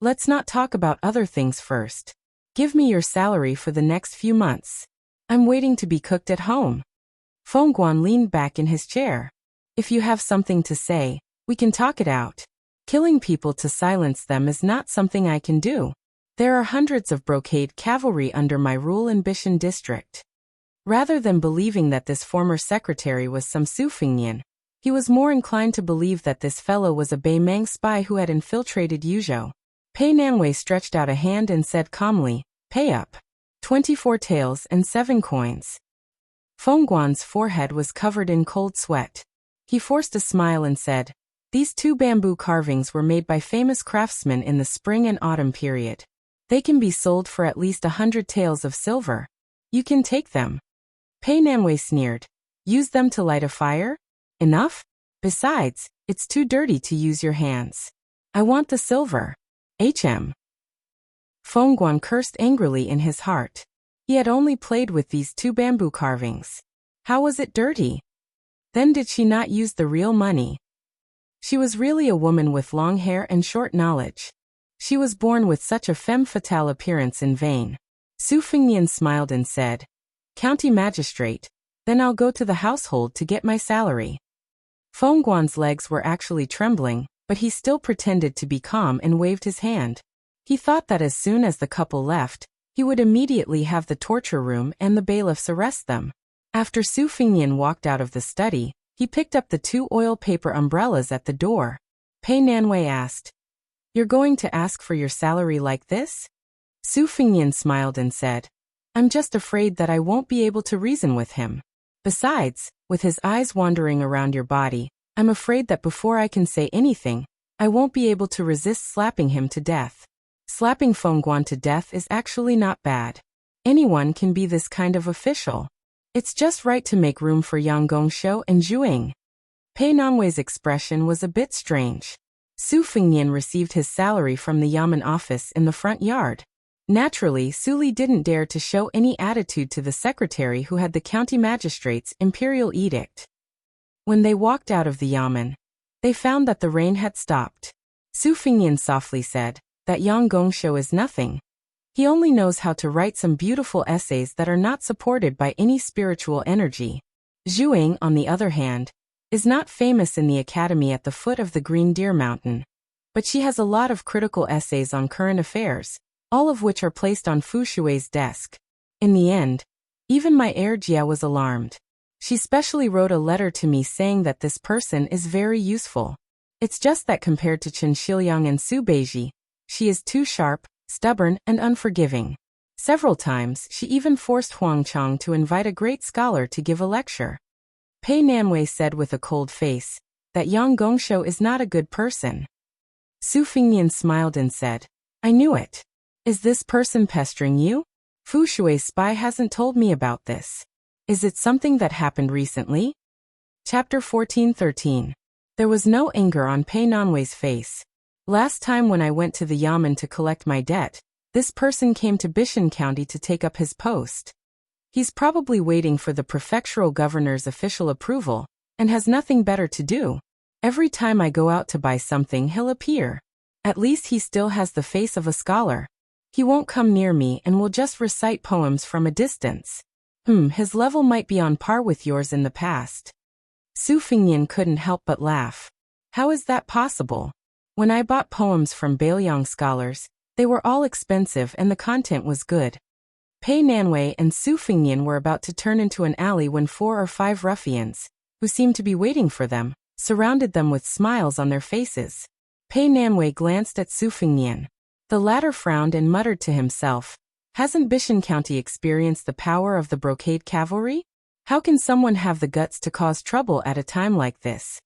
"Let's not talk about other things first. Give me your salary for the next few months. I'm waiting to be cooked at home." Fengguan leaned back in his chair. "If you have something to say, we can talk it out. Killing people to silence them is not something I can do. There are hundreds of brocade cavalry under my rule in Bishan district." Rather than believing that this former secretary was some Su Fengnian, he was more inclined to believe that this fellow was a Beimang spy who had infiltrated Yuzhou. Pei Nanwei stretched out a hand and said calmly, "Pay up. 24 taels and 7 coins." Fengguan's forehead was covered in cold sweat. He forced a smile and said, These 2 bamboo carvings were made by famous craftsmen in the spring and autumn period. They can be sold for at least 100 taels of silver. You can take them. Pei Nanwei sneered. Use them to light a fire? Enough? Besides, it's too dirty to use your hands. I want the silver. Fengguan cursed angrily in his heart. He had only played with these 2 bamboo carvings. How was it dirty? Then did she not use the real money? She was really a woman with long hair and short knowledge. She was born with such a femme fatale appearance in vain. Su Fengnian smiled and said, County magistrate, then I'll go to the household to get my salary. Fengguan's legs were actually trembling, but he still pretended to be calm and waved his hand. He thought that as soon as the couple left, he would immediately have the torture room and the bailiffs arrest them. After Su Fengnian walked out of the study, he picked up the 2 oil paper umbrellas at the door. Pei Nanwei asked, You're going to ask for your salary like this? Su Fengnian smiled and said, I'm just afraid that I won't be able to reason with him. Besides, with his eyes wandering around your body, I'm afraid that before I can say anything, I won't be able to resist slapping him to death. Slapping Fengguan to death is actually not bad. Anyone can be this kind of official. It's just right to make room for Yang Gongshou and Zhuing. Pei Nanwei's expression was a bit strange. Su Fengnian received his salary from the Yamen office in the front yard. Naturally, Su Li didn't dare to show any attitude to the secretary who had the county magistrate's imperial edict. When they walked out of the Yamen, they found that the rain had stopped. Su Fengnian softly said, that Yang Gongshou is nothing. He only knows how to write some beautiful essays that are not supported by any spiritual energy. Zhuing, on the other hand, is not famous in the academy at the foot of the Green Deer Mountain. But she has a lot of critical essays on current affairs, all of which are placed on Fu Shui's desk. In the end, even my heir Jia was alarmed. She specially wrote a letter to me saying that this person is very useful. It's just that compared to Chen Xilyang and Su Beiji, she is too sharp, stubborn, and unforgiving. Several times, she even forced Huang Chang to invite a great scholar to give a lecture. Pei Nanwei said with a cold face, that Yang Gongshou is not a good person. Su Fengnian smiled and said, I knew it. Is this person pestering you? Fu Shui's spy hasn't told me about this. Is it something that happened recently? Chapter 14:13. There was no anger on Pei Nanwei's face. Last time when I went to the Yamen to collect my debt, this person came to Bishan County to take up his post. He's probably waiting for the prefectural governor's official approval, and has nothing better to do. Every time I go out to buy something he'll appear. At least he still has the face of a scholar. He won't come near me and will just recite poems from a distance. His level might be on par with yours in the past. Su Fengnian couldn't help but laugh. How is that possible? When I bought poems from Bailiang scholars, they were all expensive and the content was good. Pei Nanwei and Su Fengnian were about to turn into an alley when 4 or 5 ruffians, who seemed to be waiting for them, surrounded them with smiles on their faces. Pei Nanwei glanced at Su Fengnian. The latter frowned and muttered to himself, Hasn't Bishan County experienced the power of the brocade cavalry? How can someone have the guts to cause trouble at a time like this?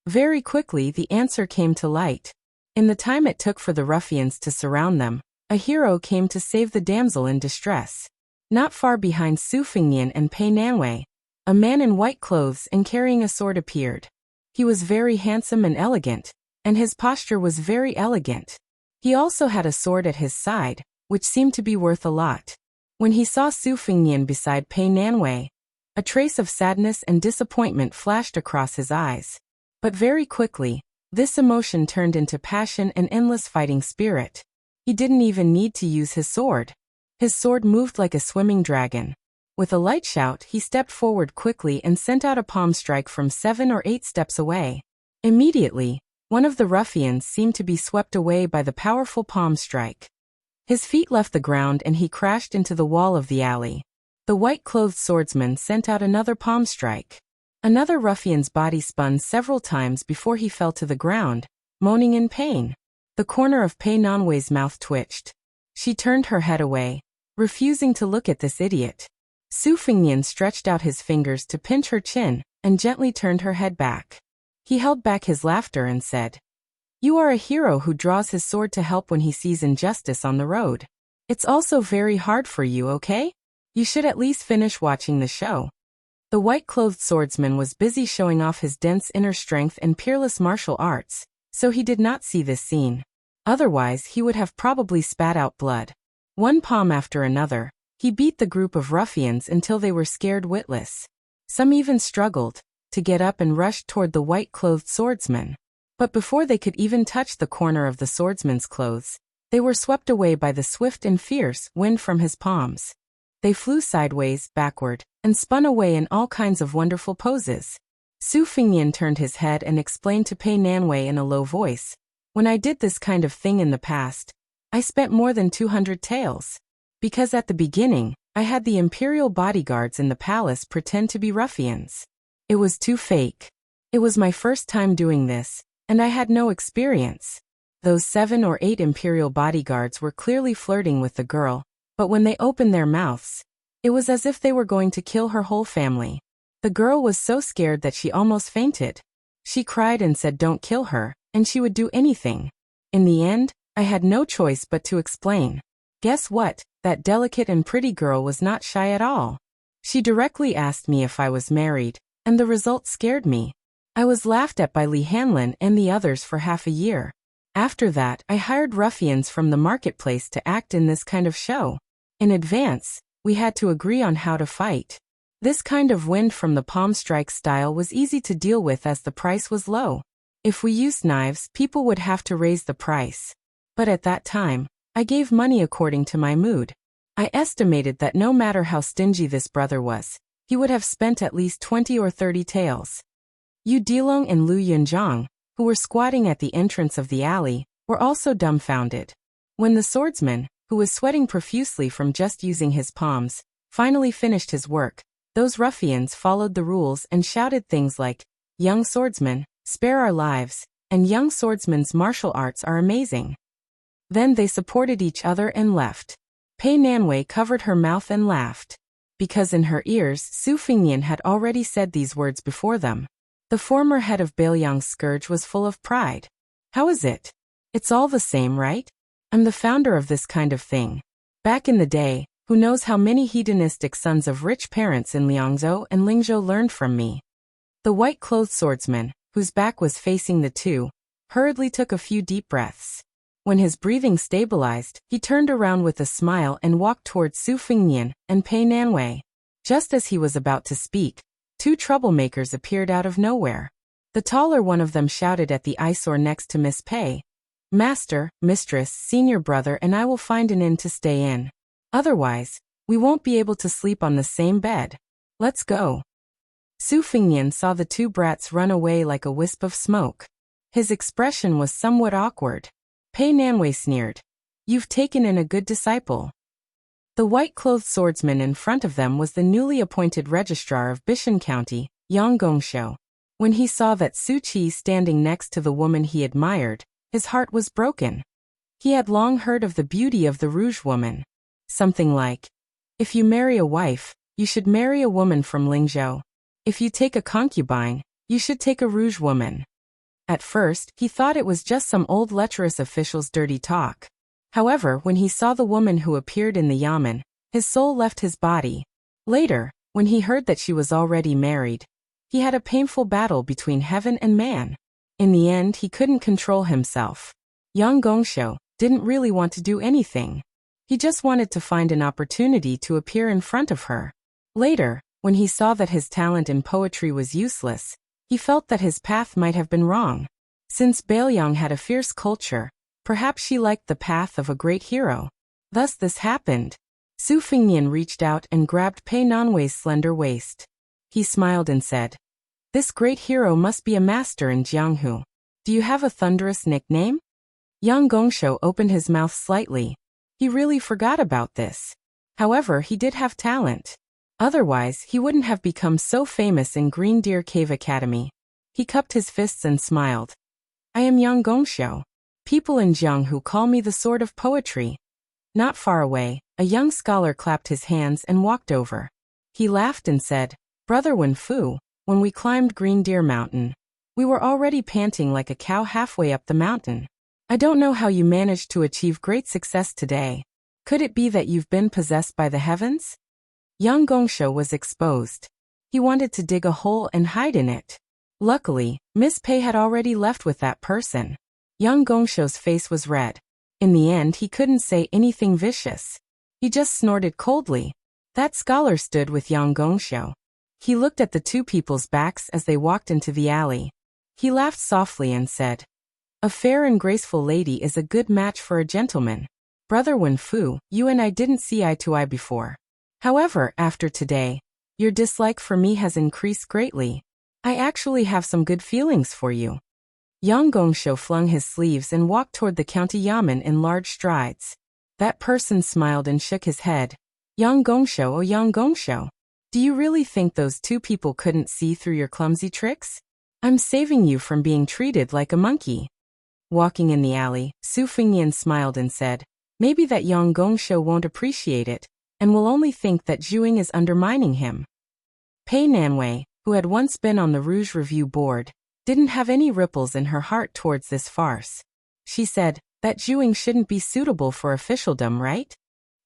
Very quickly the answer came to light. In the time it took for the ruffians to surround them, a hero came to save the damsel in distress. Not far behind Su Fengnian and Pei Nanwei, a man in white clothes and carrying a sword appeared. He was very handsome and elegant, and his posture was very elegant. He also had a sword at his side, which seemed to be worth a lot. When he saw Su Fengnian beside Pei Nanwei, a trace of sadness and disappointment flashed across his eyes. But very quickly, this emotion turned into passion and endless fighting spirit. He didn't even need to use his sword. His sword moved like a swimming dragon. With a light shout, he stepped forward quickly and sent out a palm strike from 7 or 8 steps away. Immediately, one of the ruffians seemed to be swept away by the powerful palm strike. His feet left the ground and he crashed into the wall of the alley. The white-clothed swordsman sent out another palm strike. Another ruffian's body spun several times before he fell to the ground, moaning in pain. The corner of Pei Nanwei's mouth twitched. She turned her head away, refusing to look at this idiot. Su Fengnian stretched out his fingers to pinch her chin, and gently turned her head back. He held back his laughter and said, "You are a hero who draws his sword to help when he sees injustice on the road. It's also very hard for you, okay? You should at least finish watching the show." The white-clothed swordsman was busy showing off his dense inner strength and peerless martial arts, so he did not see this scene. Otherwise, he would have probably spat out blood. One palm after another, he beat the group of ruffians until they were scared witless. Some even struggled to get up and rushed toward the white-clothed swordsman. But before they could even touch the corner of the swordsman's clothes, they were swept away by the swift and fierce wind from his palms. They flew sideways, backward, and spun away in all kinds of wonderful poses. Su Fingyan turned his head and explained to Pei Nanwei in a low voice, "When I did this kind of thing in the past, I spent more than 200 taels. Because at the beginning, I had the imperial bodyguards in the palace pretend to be ruffians. It was too fake. It was my first time doing this, and I had no experience." Those 7 or 8 imperial bodyguards were clearly flirting with the girl, but when they opened their mouths, it was as if they were going to kill her whole family. The girl was so scared that she almost fainted. She cried and said don't kill her, and she would do anything. In the end, I had no choice but to explain. Guess what? That delicate and pretty girl was not shy at all. She directly asked me if I was married, and the result scared me. I was laughed at by Li Hanlin and the others for half a year. After that, I hired ruffians from the marketplace to act in this kind of show. In advance, we had to agree on how to fight. This kind of wind from the palm strike style was easy to deal with as the price was low. If we used knives, people would have to raise the price. But at that time, I gave money according to my mood. I estimated that no matter how stingy this brother was, he would have spent at least 20 or 30 taels. Yu Dilong and Lu Yunzhang, who were squatting at the entrance of the alley, were also dumbfounded. When the swordsman, who was sweating profusely from just using his palms, finally finished his work, those ruffians followed the rules and shouted things like, "Young swordsman, spare our lives," and "Young swordsman's martial arts are amazing." Then they supported each other and left. Pei Nanwei covered her mouth and laughed. Because in her ears, Su Fingyan had already said these words before them. The former head of Bailiang's scourge was full of pride. "How is it? It's all the same, right? I'm the founder of this kind of thing. Back in the day, who knows how many hedonistic sons of rich parents in Liangzhou and Lingzhou learned from me." The white-clothed swordsman, whose back was facing the two, hurriedly took a few deep breaths. When his breathing stabilized, he turned around with a smile and walked towards Su Fingyan and Pei Nanwei. Just as he was about to speak, 2 troublemakers appeared out of nowhere. The taller one of them shouted at the eyesore next to Miss Pei, "Master, mistress, senior brother, and I will find an inn to stay in. Otherwise, we won't be able to sleep on the same bed. Let's go." Su Fingyan saw the 2 brats run away like a wisp of smoke. His expression was somewhat awkward. Pei Nanwei sneered, "You've taken in a good disciple." The white-clothed swordsman in front of them was the newly appointed registrar of Bishan County, Yang Gongshou. When he saw that Su Qi standing next to the woman he admired, his heart was broken. He had long heard of the beauty of the Rouge woman. Something like, "If you marry a wife, you should marry a woman from Lingzhou. If you take a concubine, you should take a Rouge woman." At first, he thought it was just some old lecherous official's dirty talk. However, when he saw the woman who appeared in the yamen, his soul left his body. Later, when he heard that she was already married, he had a painful battle between heaven and man. In the end, he couldn't control himself. Yang Gongshou didn't really want to do anything. He just wanted to find an opportunity to appear in front of her. Later, when he saw that his talent in poetry was useless, he felt that his path might have been wrong. Since Bailiang had a fierce culture, perhaps she liked the path of a great hero. Thus this happened. Su Fingyan reached out and grabbed Pei Nanwei's slender waist. He smiled and said, "This great hero must be a master in Jianghu. Do you have a thunderous nickname?" Yang Gongshou opened his mouth slightly. He really forgot about this. However, he did have talent. Otherwise, he wouldn't have become so famous in Green Deer Cave Academy. He cupped his fists and smiled. "I am Yang Gongshou. People in Jianghu call me the Sword of Poetry." Not far away, a young scholar clapped his hands and walked over. He laughed and said, "Brother Wenfu, when we climbed Green Deer Mountain, We were already panting like a cow halfway up the mountain. I don't know how you managed to achieve great success today. Could it be that you've been possessed by the heavens? Yang Gongsho was exposed. He wanted to dig a hole and hide in it. Luckily, Miss Pei had already left with that person. Yang Gongsho's face was red. In the end, he couldn't say anything vicious. He just snorted coldly. That scholar stood with Yang Gongsho. He looked at the two people's backs as they walked into the alley. He laughed softly and said, "A fair and graceful lady is a good match for a gentleman. Brother Wenfu, you and I didn't see eye to eye before. However, after today, your dislike for me has increased greatly. I actually have some good feelings for you." Yang Gongsho flung his sleeves and walked toward the county yamen in large strides. That person smiled and shook his head. "Yang Gongsho, oh Yang Gongsho. Do you really think those two people couldn't see through your clumsy tricks? I'm saving you from being treated like a monkey." Walking in the alley, Su Fengyan smiled and said, "Maybe that Yang Gongsho won't appreciate it, and will only think that Zhuing is undermining him." Pei Nanwei, who had once been on the Rouge Review board, didn't have any ripples in her heart towards this farce. She said, "That Zhuing shouldn't be suitable for officialdom, right?"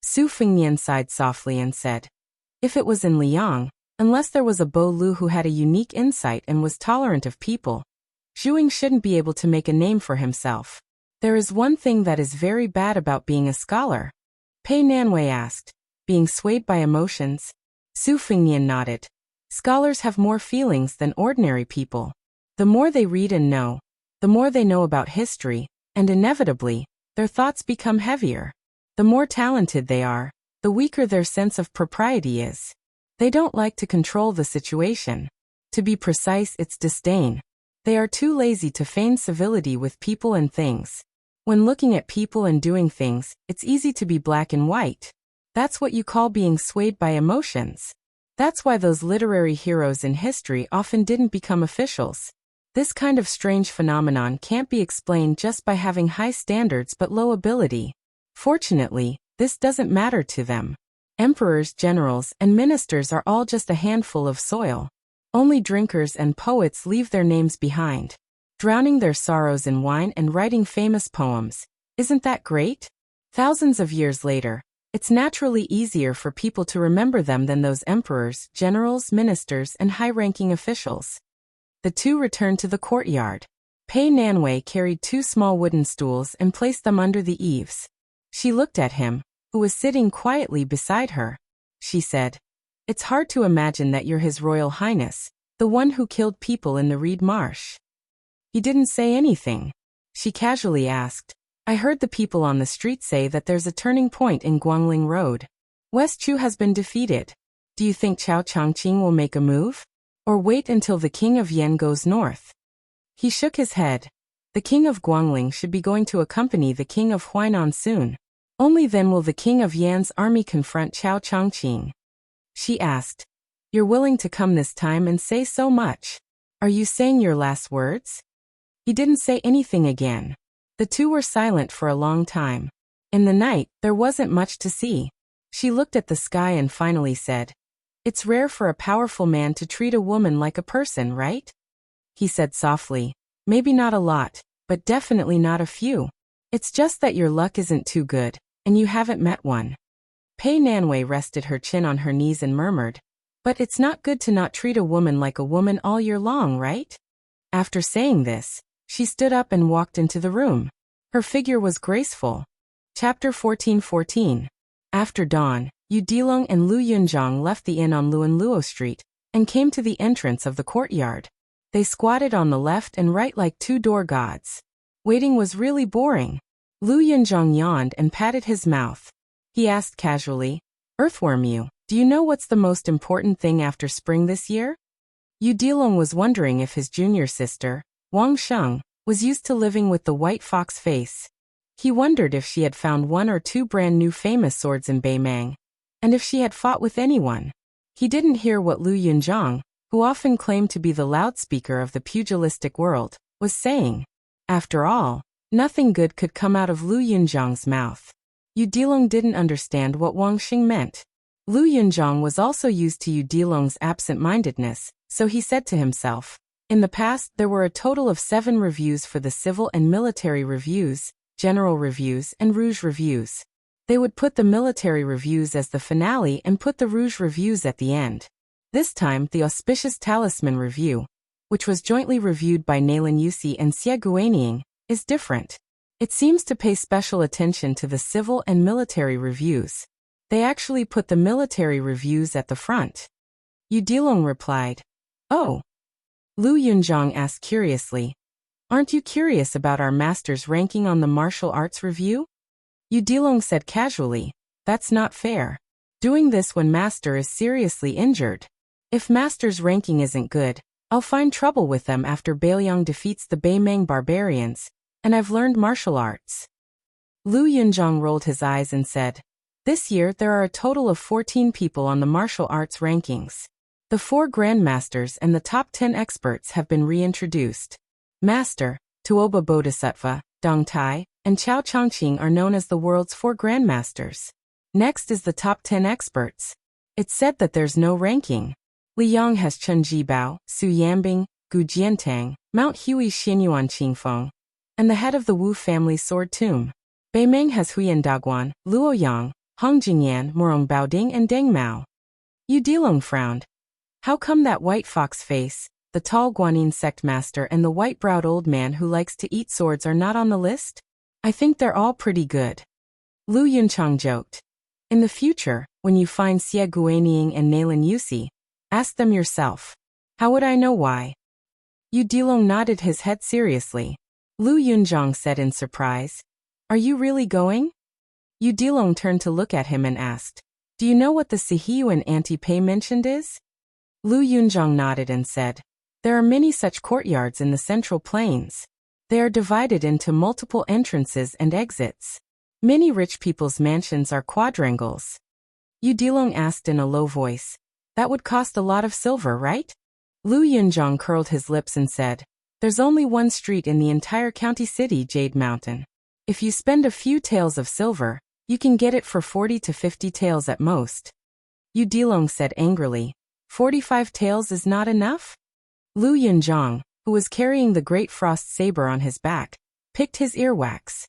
Su Fengyan sighed softly and said, "If it was in Liang, unless there was a Bo Lu who had a unique insight and was tolerant of people, Zhuing shouldn't be able to make a name for himself. There is one thing that is very bad about being a scholar." Pei Nanwei asked, "Being swayed by emotions?" Su Fengyan nodded. "Scholars have more feelings than ordinary people. The more they read and know, the more they know about history, and inevitably, their thoughts become heavier. The more talented they are, the weaker their sense of propriety is. They don't like to control the situation. To be precise, it's disdain. They are too lazy to feign civility with people and things. When looking at people and doing things, it's easy to be black and white. That's what you call being swayed by emotions. That's why those literary heroes in history often didn't become officials. This kind of strange phenomenon can't be explained just by having high standards but low ability. Fortunately, this doesn't matter to them. Emperors, generals, and ministers are all just a handful of soil. Only drinkers and poets leave their names behind, drowning their sorrows in wine and writing famous poems. Isn't that great? Thousands of years later, it's naturally easier for people to remember them than those emperors, generals, ministers, and high-ranking officials. The two returned to the courtyard. Pei Nanwei carried two small wooden stools and placed them under the eaves. She looked at him, who was sitting quietly beside her. She said, "It's hard to imagine that you're His Royal Highness, the one who killed people in the Reed Marsh." He didn't say anything. She casually asked, "I heard the people on the street say that there's a turning point in Guangling Road. West Chu has been defeated. Do you think Chao Changqing will make a move? Or wait until the king of Yan goes north?" He shook his head. "The king of Guangling should be going to accompany the king of Huainan soon. Only then will the king of Yan's army confront Chao Changqing." She asked, "You're willing to come this time and say so much? Are you saying your last words?" He didn't say anything again. The two were silent for a long time. In the night, there wasn't much to see. She looked at the sky and finally said, "It's rare for a powerful man to treat a woman like a person, right?" He said softly, "Maybe not a lot, but definitely not a few. It's just that your luck isn't too good, and you haven't met one." Pei Nanwei rested her chin on her knees and murmured, "But it's not good to not treat a woman like a woman all year long, right?" After saying this, she stood up and walked into the room. Her figure was graceful. Chapter 14:14. After dawn, Yu Dilong and Lu Yunzhang left the inn on Luo Street and came to the entrance of the courtyard. They squatted on the left and right like two door gods. Waiting was really boring. Lu Yunzhang yawned and patted his mouth. He asked casually, "Earthworm Yu, do you know what's the most important thing after spring this year?" Yu Dilong was wondering if his junior sister, Wang Sheng, was used to living with the white fox face. He wondered if she had found one or two brand new famous swords in Beimang, and if she had fought with anyone. He didn't hear what Lu Yunzhang, who often claimed to be the loudspeaker of the pugilistic world, was saying. After all, nothing good could come out of Lu Yunzhang's mouth. Yu Dilong didn't understand what Wang Xing meant. Lu Yunzhang was also used to Yu Dilong's absent-mindedness, so he said to himself, In the past, there were a total of 7 reviews for the civil and military reviews, general reviews, and rouge reviews. They would put the military reviews as the finale and put the rouge reviews at the end. This time, the auspicious Talisman review, which was jointly reviewed by Nailan Yusi and Xie Guanying, is different. It seems to pay special attention to the civil and military reviews. They actually put the military reviews at the front. Yu Dilong replied, "Oh." Lu Yunzhang asked curiously, "Aren't you curious about our master's ranking on the martial arts review?" Yu Dilong said casually, "That's not fair. Doing this when master is seriously injured. If master's ranking isn't good, I'll find trouble with them after Bailiang defeats the Beimeng barbarians, and I've learned martial arts." Lu Yunzhang rolled his eyes and said, "This year there are a total of 14 people on the martial arts rankings. The 4 grandmasters and the top 10 experts have been reintroduced. Master, Tuoba Bodhisattva, Dong Tai, and Chao Chongqing are known as the world's 4 grandmasters. Next is the top 10 experts. It's said that there's no ranking. Liang has Chen Jibao, Su Yambing, Gu Jiantang, Mount Hui Xinyuan Qingfeng, and the head of the Wu family sword tomb. Beimeng has Huyan Daguan, Luo Yang, Hong Jingyan, Murong Baoding, and Deng Mao." Yu Dilong frowned. How come that white fox face, the tall Guanyin sect master, and the white-browed old man who likes to eat swords are not on the list? I think they're all pretty good. Lu Yunchang joked. In the future, when you find Xie Guanying and Nailan Yusi, ask them yourself. How would I know why? Yu Dilong nodded his head seriously. Lu Yunzhang said in surprise, "Are you really going?" Yu Dilong turned to look at him and asked, "Do you know what the Sihiyuan anti-pay mentioned is?" Lu Yunzhang nodded and said, "There are many such courtyards in the Central Plains. They are divided into multiple entrances and exits. Many rich people's mansions are quadrangles." Yu Dilong asked in a low voice, "That would cost a lot of silver, right?" Lu Yunzhang curled his lips and said, "There's only one street in the entire county city, Jade Mountain. If you spend a few taels of silver, you can get it for 40 to 50 taels at most." Yu Dilong said angrily, 45 taels is not enough? Lu Yunzhang, who was carrying the great frost saber on his back, picked his earwax.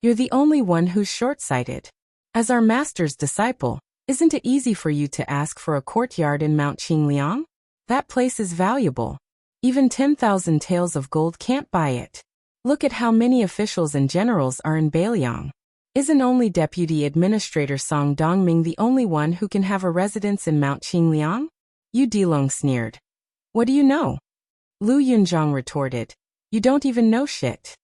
"You're the only one who's short-sighted. As our master's disciple, isn't it easy for you to ask for a courtyard in Mount Qingliang? That place is valuable. Even 10,000 taels of gold can't buy it. Look at how many officials and generals are in Bailiang. Isn't only Deputy Administrator Song Dongming the only one who can have a residence in Mount Qingliang?" Yu Dilong sneered. "What do you know?" Lu Yunzhang retorted. "You don't even know shit."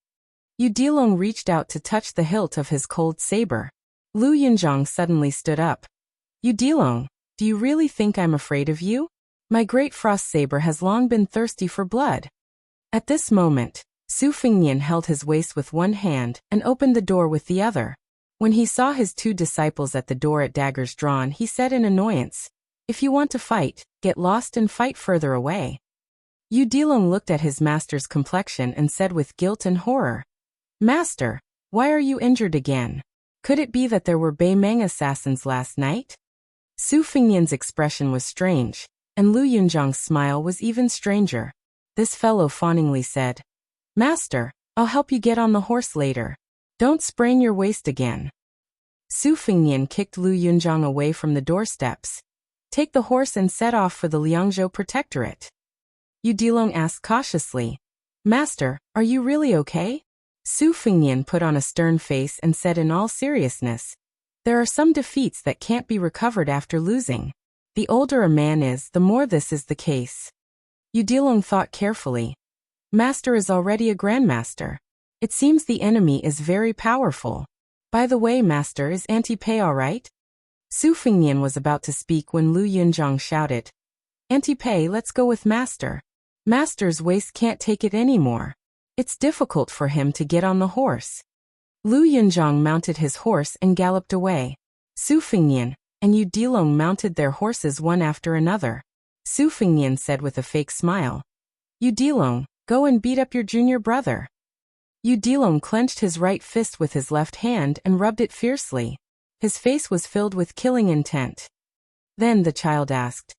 Yu Dilong reached out to touch the hilt of his cold saber. Lu Yunzhang suddenly stood up. "Yu Dilong, do you really think I'm afraid of you? My great frost saber has long been thirsty for blood." At this moment, Su Fingnian held his waist with one hand and opened the door with the other. When he saw his 2 disciples at the door at daggers drawn, he said in annoyance, "If you want to fight, get lost and fight further away." Yu Dilong looked at his master's complexion and said with guilt and horror, "Master, why are you injured again? Could it be that there were Beimeng assassins last night?" Su Fingnian's expression was strange, and Lu Yunzhang's smile was even stranger. This fellow fawningly said, "Master, I'll help you get on the horse later. Don't sprain your waist again." Su Fingnian kicked Lu Yunzhang away from the doorsteps. "Take the horse and set off for the Liangzhou Protectorate." Yu Dilong asked cautiously, "Master, are you really okay?" Su Fingnian put on a stern face and said in all seriousness, "There are some defeats that can't be recovered after losing. The older a man is, the more this is the case." Yu Dilong thought carefully. "Master is already a grandmaster. It seems the enemy is very powerful. By the way, Master, is anti-pay all right?" Su Fingnian was about to speak when Lu Yunzhang shouted, "Anti-pay, let's go with Master. Master's waist can't take it anymore. It's difficult for him to get on the horse." Lu Yunzhang mounted his horse and galloped away. Su Fingnian and Yu Dilong mounted their horses one after another. Su Fingnian said with a fake smile, "Yu Dilong, go and beat up your junior brother." Yu Dilong clenched his right fist with his left hand and rubbed it fiercely. His face was filled with killing intent. Then the child asked,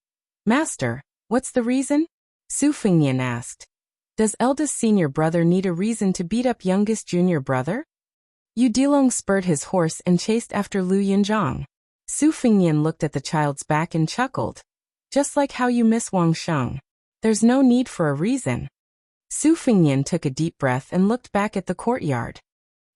"Master, what's the reason?" Su Fengnian asked. Does eldest senior brother need a reason to beat up youngest junior brother? Yu Dilong spurred his horse and chased after Lu Yunzhang. Su Fengnian looked at the child's back and chuckled. Just like how you miss Wang Sheng. There's no need for a reason. Su Fengnian took a deep breath and looked back at the courtyard.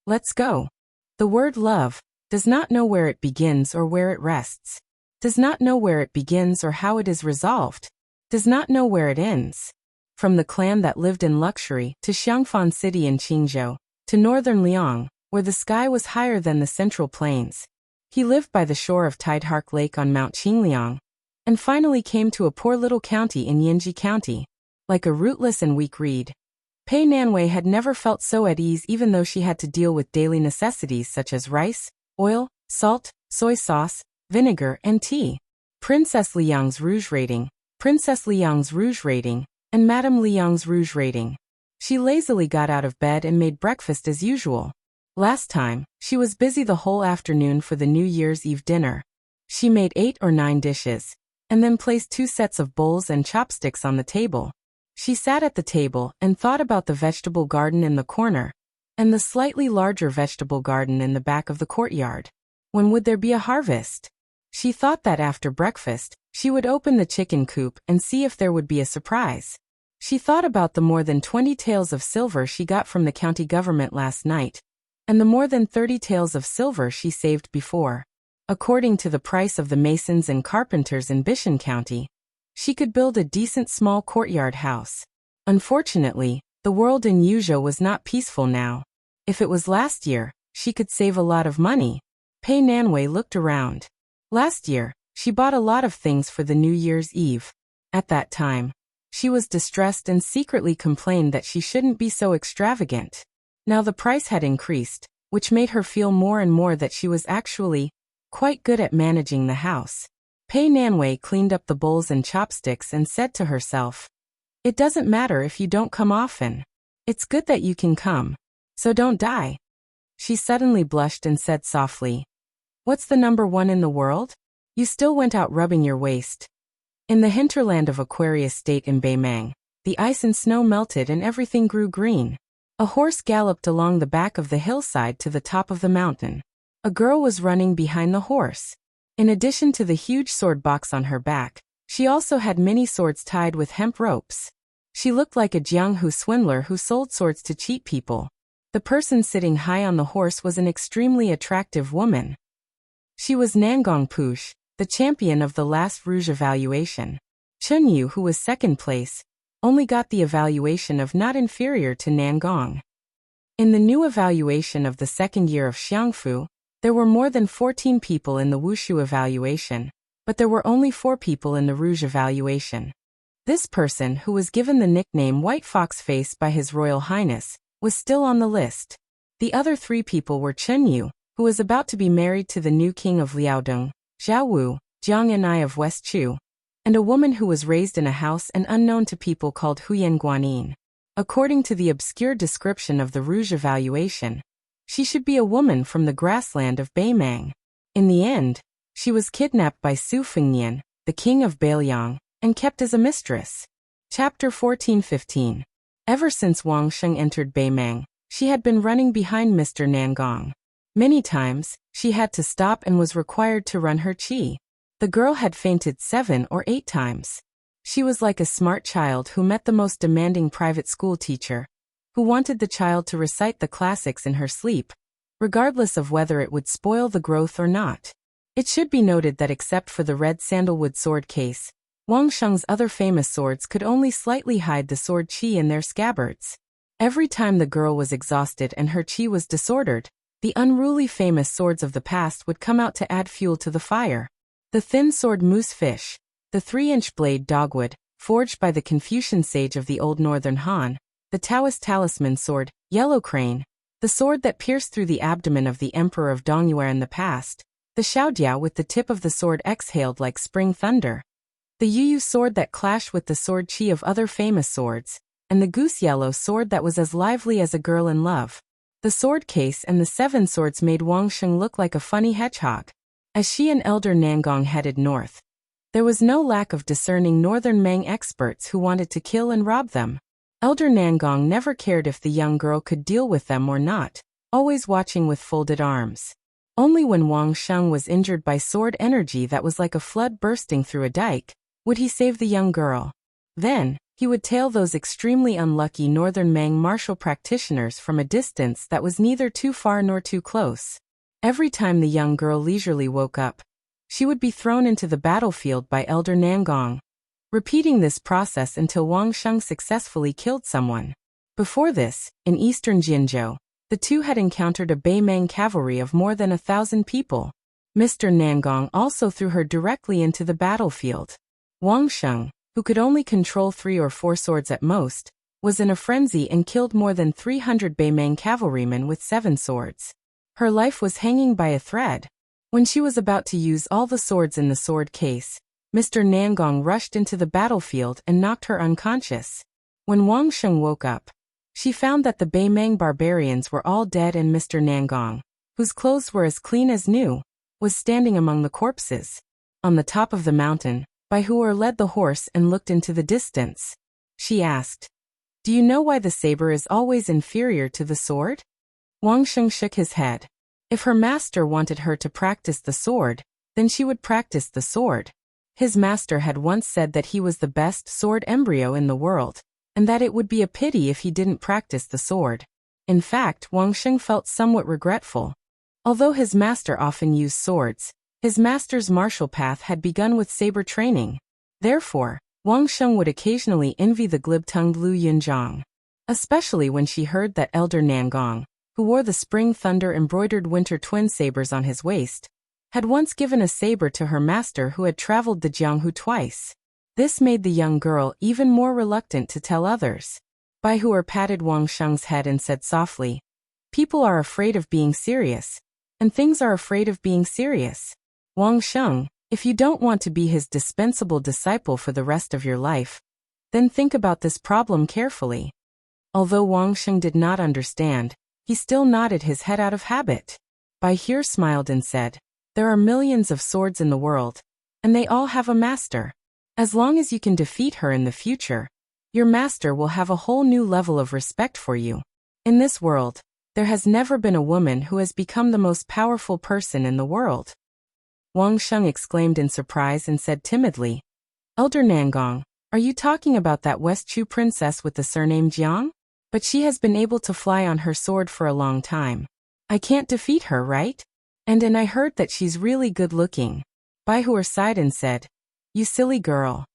Let's go. The word love does not know where it begins or where it rests. Does not know where it begins or how it is resolved. Does not know where it ends. From the clan that lived in luxury to Xiangfan City in Qingzhou, to northern Liang, where the sky was higher than the central plains. He lived by the shore of Tidehark Lake on Mount Qingliang, and finally came to a poor little county in Yinji County. Like a rootless and weak reed, Pei Nanwei had never felt so at ease even though she had to deal with daily necessities such as rice, oil, salt, soy sauce, vinegar, and tea. Princess Liang's Rouge Rating, Princess Liang's Rouge Rating, and Madame Liang's Rouge Rating. She lazily got out of bed and made breakfast as usual. Last time, she was busy the whole afternoon for the New Year's Eve dinner. She made 8 or 9 dishes, and then placed 2 sets of bowls and chopsticks on the table. She sat at the table and thought about the vegetable garden in the corner, and the slightly larger vegetable garden in the back of the courtyard. When would there be a harvest? She thought that after breakfast, she would open the chicken coop and see if there would be a surprise. She thought about the more than 20 taels of silver she got from the county government last night, and the more than 30 taels of silver she saved before. According to the price of the masons and carpenters in Bishan County, she could build a decent small courtyard house. Unfortunately, the world in Yuzhou was not peaceful now. If it was last year, she could save a lot of money. Pei Nanwei looked around. Last year, she bought a lot of things for the New Year's Eve. At that time, she was distressed and secretly complained that she shouldn't be so extravagant. Now the price had increased, which made her feel more and more that she was actually quite good at managing the house. Pei Nanwei cleaned up the bowls and chopsticks and said to herself, "It doesn't matter if you don't come often. It's good that you can come. So don't die." She suddenly blushed and said softly, "What's the number 1 in the world? You still went out rubbing your waist." In the hinterland of Aquarius State in Beimang, the ice and snow melted and everything grew green. A horse galloped along the back of the hillside to the top of the mountain. A girl was running behind the horse. In addition to the huge sword box on her back, she also had many swords tied with hemp ropes. She looked like a Jianghu swindler who sold swords to cheat people. The person sitting high on the horse was an extremely attractive woman. She was Nangong Push, the champion of the last Rouge evaluation. Chun Yu, who was second place, only got the evaluation of not inferior to Nangong. In the new evaluation of the second year of Xiangfu, there were more than 14 people in the Wushu evaluation, but there were only 4 people in the Rouge evaluation. This person, who was given the nickname White Fox Face by His Royal Highness, was still on the list. The other 3 people were Chun Yu, who was about to be married to the new king of Liaodong, Zhao Wu, Jiang Anai of West Chu, and a woman who was raised in a house and unknown to people called Huyan Guanin. According to the obscure description of the Rouge evaluation, she should be a woman from the grassland of Beimang. In the end, she was kidnapped by Su Fengnian, the king of Beiliang, and kept as a mistress. Chapter 14-15. Ever since Wang Sheng entered Beimang, she had been running behind Mr. Nangong. Many times, she had to stop and was required to run her qi. The girl had fainted 7 or 8 times. She was like a smart child who met the most demanding private school teacher, who wanted the child to recite the classics in her sleep, regardless of whether it would spoil the growth or not. It should be noted that except for the red sandalwood sword case, Wang Sheng's other famous swords could only slightly hide the sword qi in their scabbards. Every time the girl was exhausted and her qi was disordered, the unruly famous swords of the past would come out to add fuel to the fire. The thin sword Moose Fish, the 3-inch blade Dogwood, forged by the Confucian sage of the old northern Han, the Taoist talisman sword, Yellow Crane, the sword that pierced through the abdomen of the emperor of Dongyuan in the past, the Xiaodiao with the tip of the sword exhaled like spring thunder, the Yuyu sword that clashed with the sword qi of other famous swords, and the goose yellow sword that was as lively as a girl in love. The sword case and the 7 swords made Wang Sheng look like a funny hedgehog. As she and Elder Nangong headed north, There was no lack of discerning Northern Mang experts who wanted to kill and rob them. Elder Nangong never cared if the young girl could deal with them or not, always watching with folded arms. Only when Wang Sheng was injured by sword energy that was like a flood bursting through a dike, would he save the young girl. Then, he would tail those extremely unlucky Northern Mang martial practitioners from a distance that was neither too far nor too close. Every time the young girl leisurely woke up, she would be thrown into the battlefield by Elder Nangong, repeating this process until Wang Sheng successfully killed someone. Before this, in eastern Jinzhou, the two had encountered a Beimang cavalry of more than 1,000 people. Mr. Nangong also threw her directly into the battlefield. Wang Sheng, who could only control 3 or 4 swords at most, was in a frenzy and killed more than 300 Beimang cavalrymen with 7 swords. Her life was hanging by a thread. When she was about to use all the swords in the sword case, Mr. Nangong rushed into the battlefield and knocked her unconscious. When Wang Sheng woke up, she found that the Beimang barbarians were all dead and Mr. Nangong, whose clothes were as clean as new, was standing among the corpses. On the top of the mountain, Bai Huer led the horse and looked into the distance. She asked, "Do you know why the saber is always inferior to the sword?" Wang Sheng shook his head. If her master wanted her to practice the sword, then she would practice the sword. His master had once said that he was the best sword embryo in the world, and that it would be a pity if he didn't practice the sword. In fact, Wang Sheng felt somewhat regretful. Although his master often used swords, his master's martial path had begun with saber training. Therefore, Wang Sheng would occasionally envy the glib-tongued Lu Yunzhang. Especially when she heard that Elder Nangong, who wore the spring thunder embroidered winter twin sabers on his waist, had once given a saber to her master who had traveled the Jianghu twice. This made the young girl even more reluctant to tell others. Bai Huer patted Wang Sheng's head and said softly, "People are afraid of being serious, and things are afraid of being serious. Wang Sheng, if you don't want to be his dispensable disciple for the rest of your life, then think about this problem carefully." Although Wang Sheng did not understand, he still nodded his head out of habit. Bai Huer smiled and said, "There are millions of swords in the world, and they all have a master. As long as you can defeat her in the future, your master will have a whole new level of respect for you. In this world, there has never been a woman who has become the most powerful person in the world." Wang Sheng exclaimed in surprise and said timidly, "Elder Nangong, are you talking about that West Chu princess with the surname Jiang? But she has been able to fly on her sword for a long time. I can't defeat her, right? And I heard that she's really good looking." Bai Huer sighed and said, "You silly girl."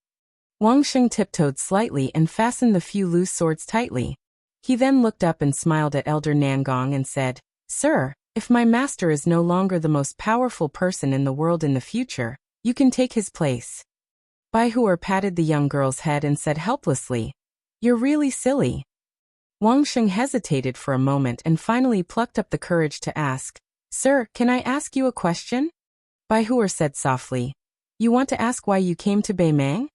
Wang Sheng tiptoed slightly and fastened the few loose swords tightly. He then looked up and smiled at Elder Nangong and said, "Sir, if my master is no longer the most powerful person in the world in the future, you can take his place." Bai Huer patted the young girl's head and said helplessly, "You're really silly." Wang Sheng hesitated for a moment and finally plucked up the courage to ask, "Sir, can I ask you a question?" Bai Huer said softly, "You want to ask why you came to Beimang?"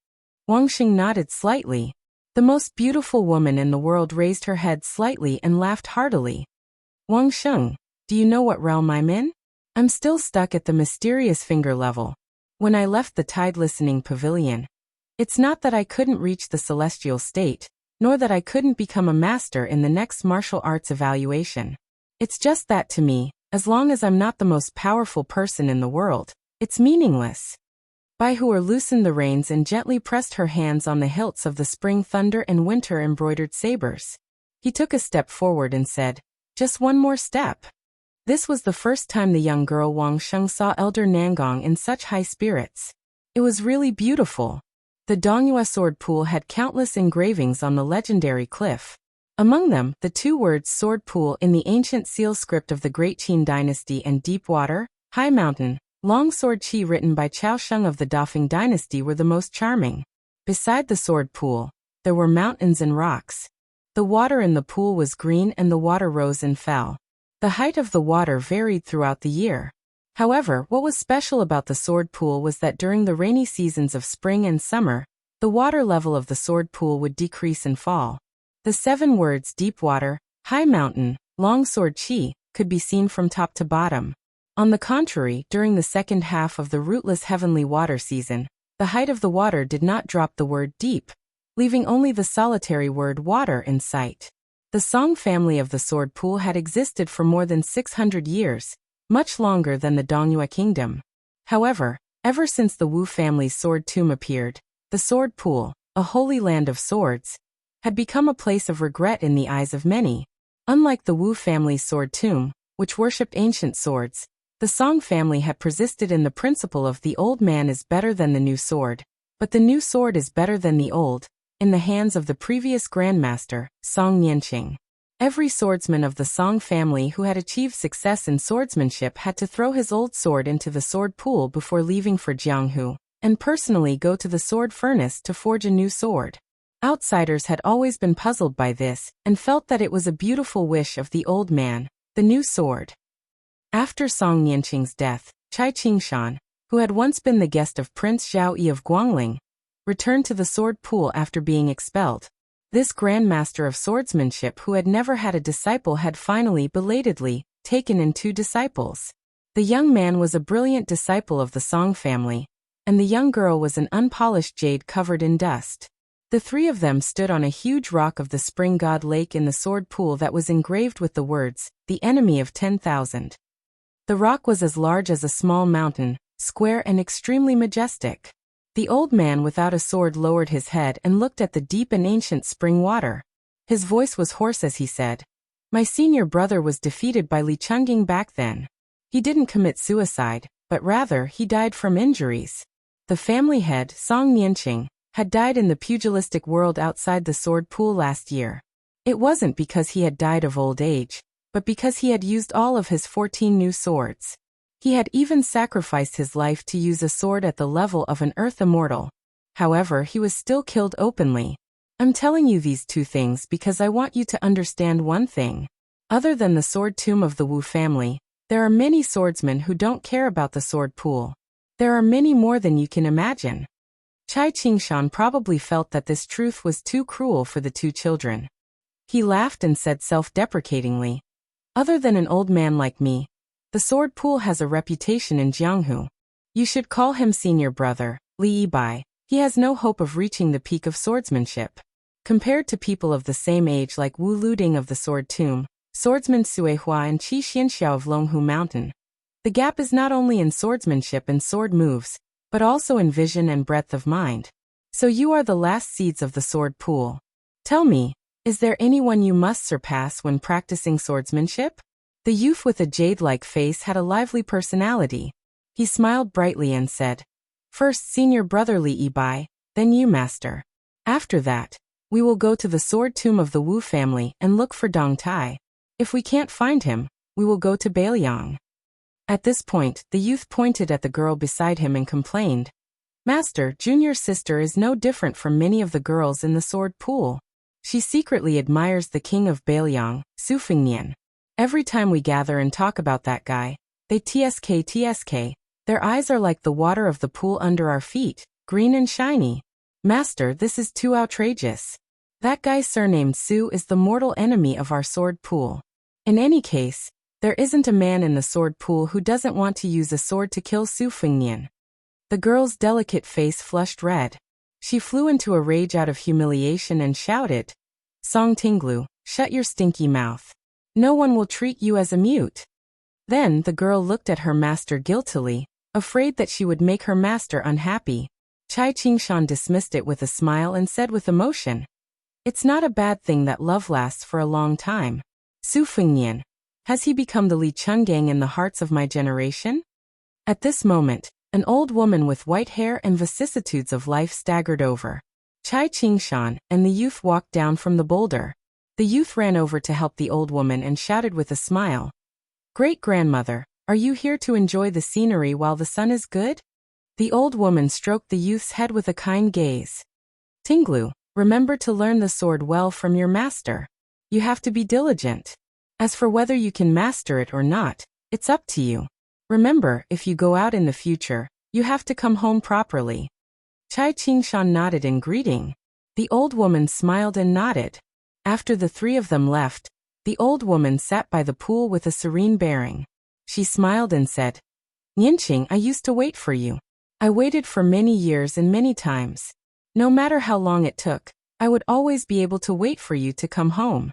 Wang Sheng nodded slightly. The most beautiful woman in the world raised her head slightly and laughed heartily. "Wang Sheng, do you know what realm I'm in? I'm still stuck at the mysterious finger level. When I left the Tide Listening Pavilion, it's not that I couldn't reach the celestial state, nor that I couldn't become a master in the next martial arts evaluation. It's just that to me, as long as I'm not the most powerful person in the world, it's meaningless." Bai Huer loosened the reins and gently pressed her hands on the hilts of the spring thunder and winter embroidered sabers. He took a step forward and said, "Just one more step." This was the first time the young girl Wang Sheng saw Elder Nangong in such high spirits. It was really beautiful. The Dongyue sword pool had countless engravings on the legendary cliff. Among them, the 2 words sword pool in the ancient seal script of the Great Qin dynasty and deep water, high mountain, long sword qi written by Chao Sheng of the Dafeng dynasty were the most charming. Beside the sword pool, there were mountains and rocks. The water in the pool was green and the water rose and fell. The height of the water varied throughout the year. However, what was special about the sword pool was that during the rainy seasons of spring and summer, the water level of the sword pool would decrease and fall. The 7 words deep water, high mountain, long sword qi could be seen from top to bottom. On the contrary, during the second half of the rootless heavenly water season, The height of the water did not drop the word deep, leaving only the solitary word water in sight. The Song family of the sword pool had existed for more than 600 years, much longer than the Dongyue kingdom. However, ever since the Wu family's sword tomb appeared, the sword pool, a holy land of swords, had become a place of regret in the eyes of many. Unlike the Wu family's sword tomb, which worshipped ancient swords, the Song family had persisted in the principle of the old man is better than the new sword, but the new sword is better than the old, in the hands of the previous grandmaster, Song Nianqing. Every swordsman of the Song family who had achieved success in swordsmanship had to throw his old sword into the sword pool before leaving for Jianghu, and personally go to the sword furnace to forge a new sword. Outsiders had always been puzzled by this, and felt that it was a beautiful wish of the old man, the new sword. After Song Nianqing's death, Cai Qingshan, who had once been the guest of Prince Zhao Yi of Guangling, returned to the sword pool after being expelled. This grandmaster of swordsmanship who had never had a disciple had finally, belatedly, taken in 2 disciples. The young man was a brilliant disciple of the Song family, and the young girl was an unpolished jade covered in dust. The 3 of them stood on a huge rock of the spring god lake in the sword pool that was engraved with the words, "The enemy of 10,000." The rock was as large as a small mountain, square and extremely majestic. The old man without a sword lowered his head and looked at the deep and ancient spring water. His voice was hoarse as he said, "My senior brother was defeated by Li Chungjing back then. He didn't commit suicide, but rather he died from injuries." The family head, Song Nianqing, had died in the pugilistic world outside the sword pool last year. It wasn't because he had died of old age, but because he had used all of his 14 new swords. He had even sacrificed his life to use a sword at the level of an earth immortal. However, he was still killed openly. I'm telling you these 2 things because I want you to understand one thing. Other than the sword tomb of the Wu family, there are many swordsmen who don't care about the sword pool. There are many more than you can imagine. Cai Qingshan probably felt that this truth was too cruel for the 2 children. He laughed and said self-deprecatingly, "Other than an old man like me, the sword pool has a reputation in Jianghu. You should call him senior brother, Li Yibai. He has no hope of reaching the peak of swordsmanship. Compared to people of the same age like Wu Luding of the Sword Tomb, swordsman Sui Hua and Qi Xianxiao of Longhu Mountain, the gap is not only in swordsmanship and sword moves, but also in vision and breadth of mind. So you are the last seeds of the sword pool. Tell me, is there anyone you must surpass when practicing swordsmanship?" The youth with a jade-like face had a lively personality. He smiled brightly and said, "First senior brother Li Yibai, then you master. After that, we will go to the sword tomb of the Wu family and look for Dong Tai. If we can't find him, we will go to Beiliang." At this point, the youth pointed at the girl beside him and complained, "Master, Junior's sister is no different from many of the girls in the sword pool. She secretly admires the king of Beiliang, Su Fengnian. Every time we gather and talk about that guy, they tsk. Their eyes are like the water of the pool under our feet, green and shiny. Master, this is too outrageous. That guy surnamed Su is the mortal enemy of our sword pool. In any case, there isn't a man in the sword pool who doesn't want to use a sword to kill Su Fengnian." The girl's delicate face flushed red. She flew into a rage out of humiliation and shouted, "Song Tinglu, shut your stinky mouth. No one will treat you as a mute." Then the girl looked at her master guiltily, afraid that she would make her master unhappy. Cai Qingshan dismissed it with a smile and said with emotion, "It's not a bad thing that love lasts for a long time. Su Fengnian, has he become the Li Chungang in the hearts of my generation?" At this moment, an old woman with white hair and vicissitudes of life staggered over Cai Qingshan, and the youth walked down from the boulder. The youth ran over to help the old woman and shouted with a smile, "Great-grandmother, are you here to enjoy the scenery while the sun is good?" The old woman stroked the youth's head with a kind gaze. "Tinglu, remember to learn the sword well from your master. You have to be diligent. As for whether you can master it or not, it's up to you. Remember, if you go out in the future, you have to come home properly." Cai Qingshan nodded in greeting. The old woman smiled and nodded. After the 3 of them left, the old woman sat by the pool with a serene bearing. She smiled and said, "Nianqing, I used to wait for you. I waited for many years and many times. No matter how long it took, I would always be able to wait for you to come home.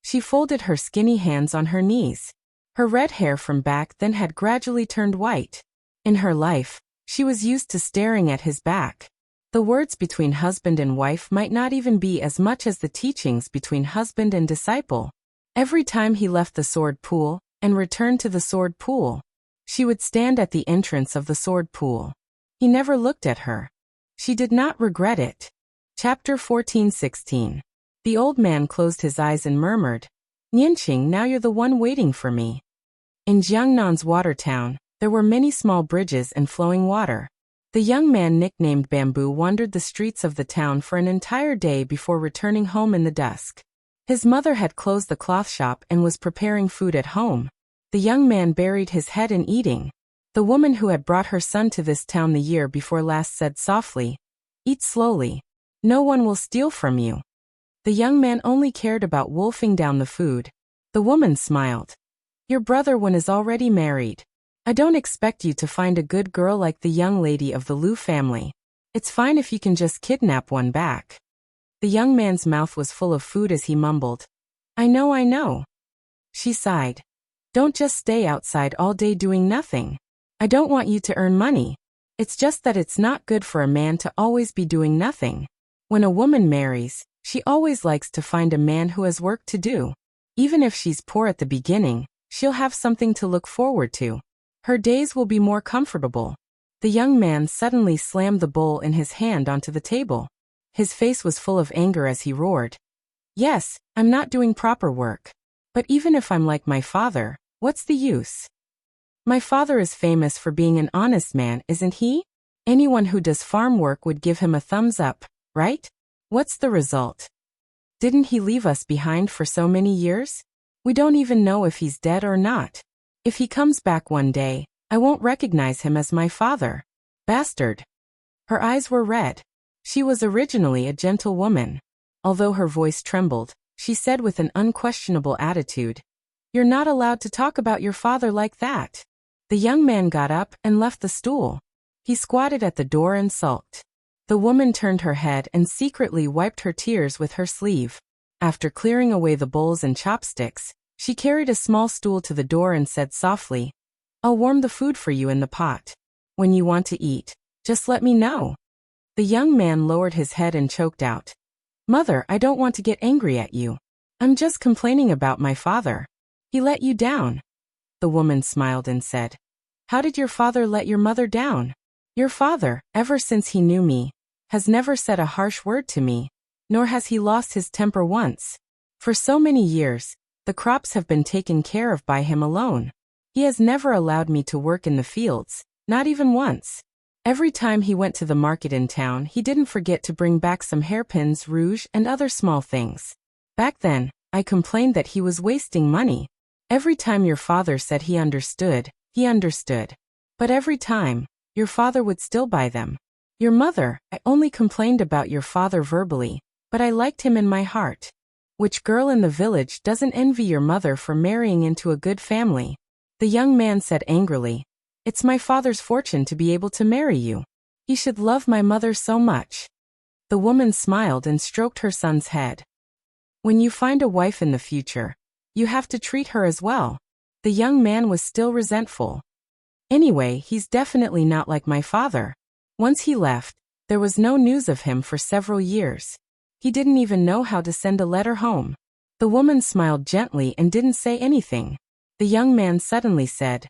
She folded her skinny hands on her knees. Her red hair from back then had gradually turned white. In her life, she was used to staring at his back. The words between husband and wife might not even be as much as the teachings between husband and disciple. Every time he left the sword pool and returned to the sword pool, she would stand at the entrance of the sword pool. He never looked at her. She did not regret it. Chapter 14:16. The old man closed his eyes and murmured, "Nianqing, now you're the one waiting for me." In Jiangnan's water town, there were many small bridges and flowing water. The young man nicknamed Bamboo wandered the streets of the town for an entire day before returning home in the dusk. His mother had closed the cloth shop and was preparing food at home. The young man buried his head in eating. The woman who had brought her son to this town the year before last said softly, "Eat slowly. No one will steal from you." The young man only cared about wolfing down the food. The woman smiled. "Your brother one is already married. I don't expect you to find a good girl like the young lady of the Liu family. It's fine if you can just kidnap one back." The young man's mouth was full of food as he mumbled, I know. She sighed. "Don't just stay outside all day doing nothing. I don't want you to earn money. It's just that it's not good for a man to always be doing nothing. When a woman marries, she always likes to find a man who has work to do. Even if she's poor at the beginning, she'll have something to look forward to. Her days will be more comfortable." The young man suddenly slammed the bowl in his hand onto the table. His face was full of anger as he roared, "Yes, I'm not doing proper work. But even if I'm like my father, what's the use? My father is famous for being an honest man, isn't he? Anyone who does farm work would give him a thumbs up, right? What's the result? Didn't he leave us behind for so many years? We don't even know if he's dead or not. If he comes back one day, I won't recognize him as my father. Bastard." Her eyes were red. She was originally a gentle woman. Although her voice trembled, she said with an unquestionable attitude, "You're not allowed to talk about your father like that." The young man got up and left the stool. He squatted at the door and sulked. The woman turned her head and secretly wiped her tears with her sleeve. After clearing away the bowls and chopsticks, she carried a small stool to the door and said softly, "I'll warm the food for you in the pot. When you want to eat, just let me know." The young man lowered his head and choked out, "Mother, I don't want to get angry at you. I'm just complaining about my father. He let you down." The woman smiled and said, "How did your father let your mother down? Your father, ever since he knew me, has never said a harsh word to me, nor has he lost his temper once. For so many years, the crops have been taken care of by him alone. He has never allowed me to work in the fields, not even once. Every time he went to the market in town, he didn't forget to bring back some hairpins, rouge, and other small things. Back then, I complained that he was wasting money. Every time your father said he understood. But every time, your father would still buy them. Your mother, I only complained about your father verbally, but I liked him in my heart. Which girl in the village doesn't envy your mother for marrying into a good family?" The young man said angrily, "It's my father's fortune to be able to marry you. He should love my mother so much." The woman smiled and stroked her son's head. "When you find a wife in the future, you have to treat her as well." The young man was still resentful. "Anyway, he's definitely not like my father. Once he left, there was no news of him for several years. He didn't even know how to send a letter home." The woman smiled gently and didn't say anything. The young man suddenly said,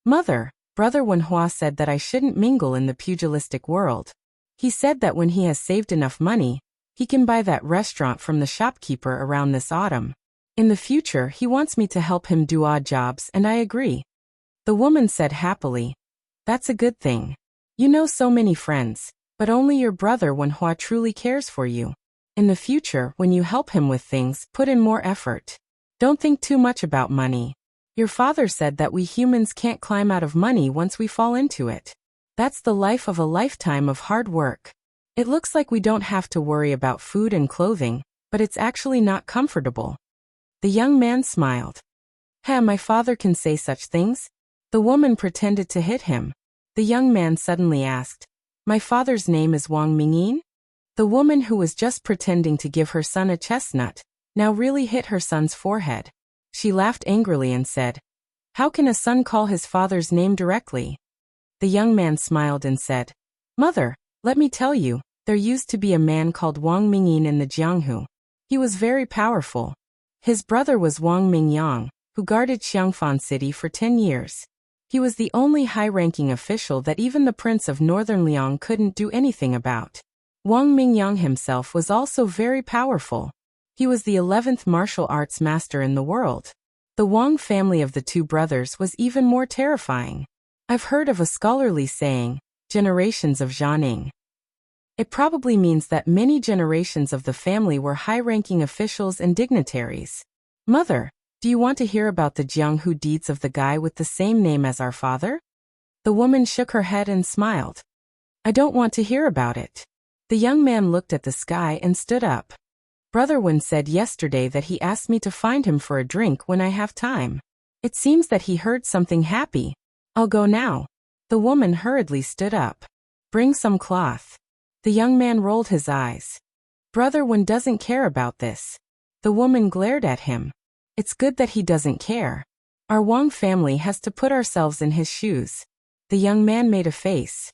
"Mother, Brother Wenhua said that I shouldn't mingle in the pugilistic world. He said that when he has saved enough money, he can buy that restaurant from the shopkeeper around this autumn. In the future, he wants me to help him do odd jobs, and I agree." The woman said happily, "That's a good thing. You know so many friends, but only your brother Wenhua truly cares for you. In the future, when you help him with things, put in more effort. Don't think too much about money. Your father said that we humans can't climb out of money once we fall into it. That's the life of a lifetime of hard work. It looks like we don't have to worry about food and clothing, but it's actually not comfortable." The young man smiled. "My father can say such things?" The woman pretended to hit him. The young man suddenly asked, "My father's name is Wang Mingyin?" The woman who was just pretending to give her son a chestnut, now really hit her son's forehead. She laughed angrily and said, "How can a son call his father's name directly?" The young man smiled and said, "Mother, let me tell you, there used to be a man called Wang Mingyin in the Jianghu. He was very powerful. His brother was Wang Mingyang, who guarded Xiangfan City for 10 years. He was the only high-ranking official that even the prince of northern Liang couldn't do anything about. Wang Mingyang himself was also very powerful. He was the 11th martial arts master in the world. The Wang family of the two brothers was even more terrifying. I've heard of a scholarly saying, generations of Jianing. It probably means that many generations of the family were high-ranking officials and dignitaries. Mother, do you want to hear about the Jianghu deeds of the guy with the same name as our father?" The woman shook her head and smiled. "I don't want to hear about it." The young man looked at the sky and stood up. "Brother Wen said yesterday that he asked me to find him for a drink when I have time. It seems that he heard something happy. I'll go now." The woman hurriedly stood up. "Bring some cloth." The young man rolled his eyes. "Brother Wen doesn't care about this." The woman glared at him. "It's good that he doesn't care. Our Wang family has to put ourselves in his shoes." The young man made a face.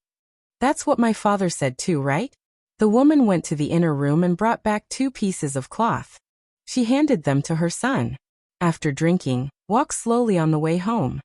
"That's what my father said too, right?" The woman went to the inner room and brought back 2 pieces of cloth. She handed them to her son. After drinking, walked slowly on the way home.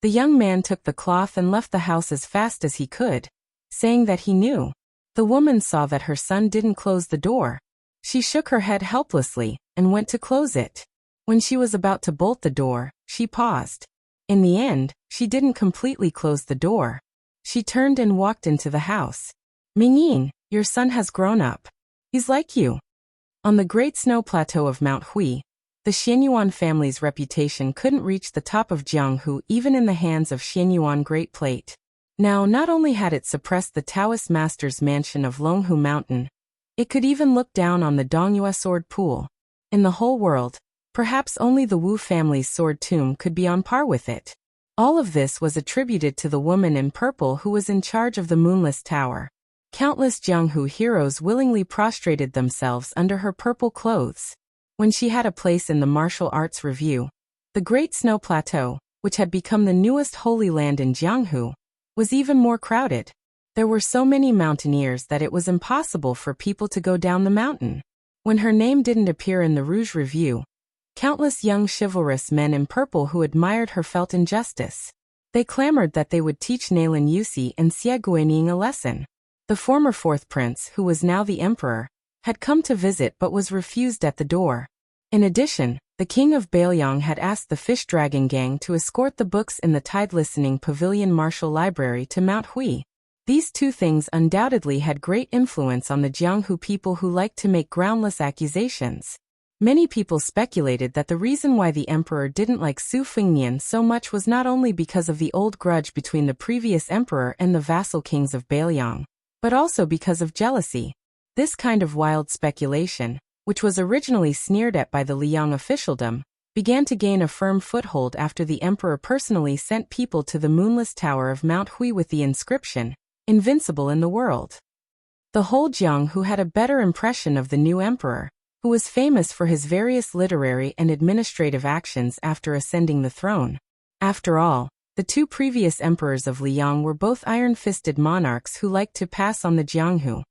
The young man took the cloth and left the house as fast as he could, saying that he knew. The woman saw that her son didn't close the door. She shook her head helplessly and went to close it. When she was about to bolt the door, she paused. In the end, she didn't completely close the door. She turned and walked into the house. "Mingyin, your son has grown up. He's like you." On the great snow plateau of Mount Hui, the Xianyuan family's reputation couldn't reach the top of Jianghu even in the hands of Xianyuan Great Plate. Now, not only had it suppressed the Taoist master's mansion of Longhu Mountain, it could even look down on the Dongyue sword pool. In the whole world, perhaps only the Wu family's sword tomb could be on par with it. All of this was attributed to the woman in purple who was in charge of the Moonless Tower. Countless Jianghu heroes willingly prostrated themselves under her purple clothes. When she had a place in the martial arts review, the Great Snow Plateau, which had become the newest holy land in Jianghu, was even more crowded. There were so many mountaineers that it was impossible for people to go down the mountain. When her name didn't appear in the Rouge Review, countless young chivalrous men in purple who admired her felt injustice. They clamored that they would teach Nalin Yusi and Xie Guining a lesson. The former 4th prince, who was now the emperor, had come to visit but was refused at the door. In addition, the king of Bailiang had asked the Fish Dragon Gang to escort the books in the Tide Listening Pavilion Martial Library to Mount Hui. These 2 things undoubtedly had great influence on the Jianghu people who liked to make groundless accusations. Many people speculated that the reason why the emperor didn't like Su Fengnian so much was not only because of the old grudge between the previous emperor and the vassal kings of Bailiang, but also because of jealousy. This kind of wild speculation, which was originally sneered at by the Liang officialdom, began to gain a firm foothold after the emperor personally sent people to the Moonless Tower of Mount Hui with the inscription, "Invincible in the world." The whole Jianghu had a better impression of the new emperor, who was famous for his various literary and administrative actions after ascending the throne. After all, the 2 previous emperors of Liang were both iron-fisted monarchs who liked to pass on the Jianghu.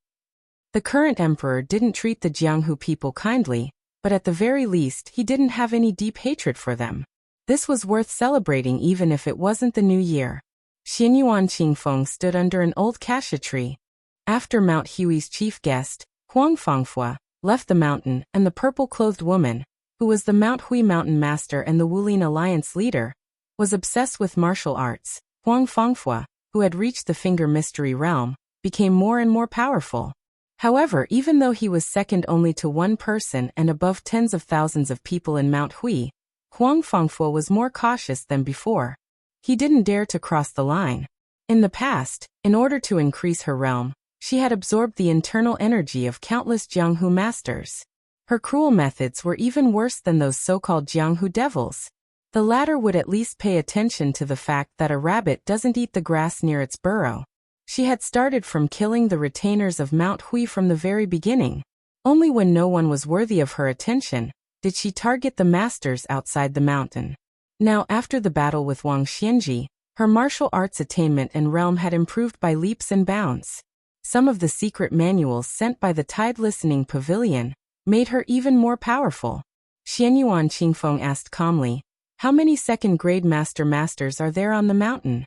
The current emperor didn't treat the Jianghu people kindly, but at the very least he didn't have any deep hatred for them. This was worth celebrating even if it wasn't the new year. Xianyuan Qingfeng stood under an old cassia tree. After Mount Hui's chief guest, Huang Fangfua, left the mountain, and the purple-clothed woman, who was the Mount Hui mountain master and the Wulin Alliance leader, was obsessed with martial arts. Huang Fangfua, who had reached the Finger Mystery Realm, became more and more powerful. However, even though he was second only to one person and above tens of thousands of people in Mount Hui, Huang Fangfua was more cautious than before. He didn't dare to cross the line. In the past, in order to increase her realm, she had absorbed the internal energy of countless Jianghu masters. Her cruel methods were even worse than those so-called Jianghu devils. The latter would at least pay attention to the fact that a rabbit doesn't eat the grass near its burrow. She had started from killing the retainers of Mount Hui from the very beginning. Only when no one was worthy of her attention did she target the masters outside the mountain. Now, after the battle with Wang Xianji, her martial arts attainment and realm had improved by leaps and bounds. Some of the secret manuals sent by the Tide Listening Pavilion made her even more powerful. Xianyuan Qingfeng asked calmly, "How many second-grade masters are there on the mountain?"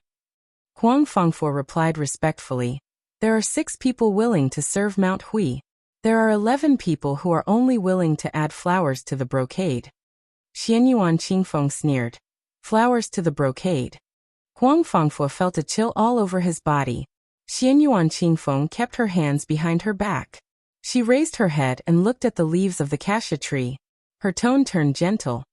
Huang Fengfuo replied respectfully, "There are 6 people willing to serve Mount Hui. There are 11 people who are only willing to add flowers to the brocade." Xianyuan Qingfeng sneered, "Flowers to the brocade?" Huang Fengfuo felt a chill all over his body. Xianyuan Qingfeng kept her hands behind her back. She raised her head and looked at the leaves of the cassia tree. Her tone turned gentle.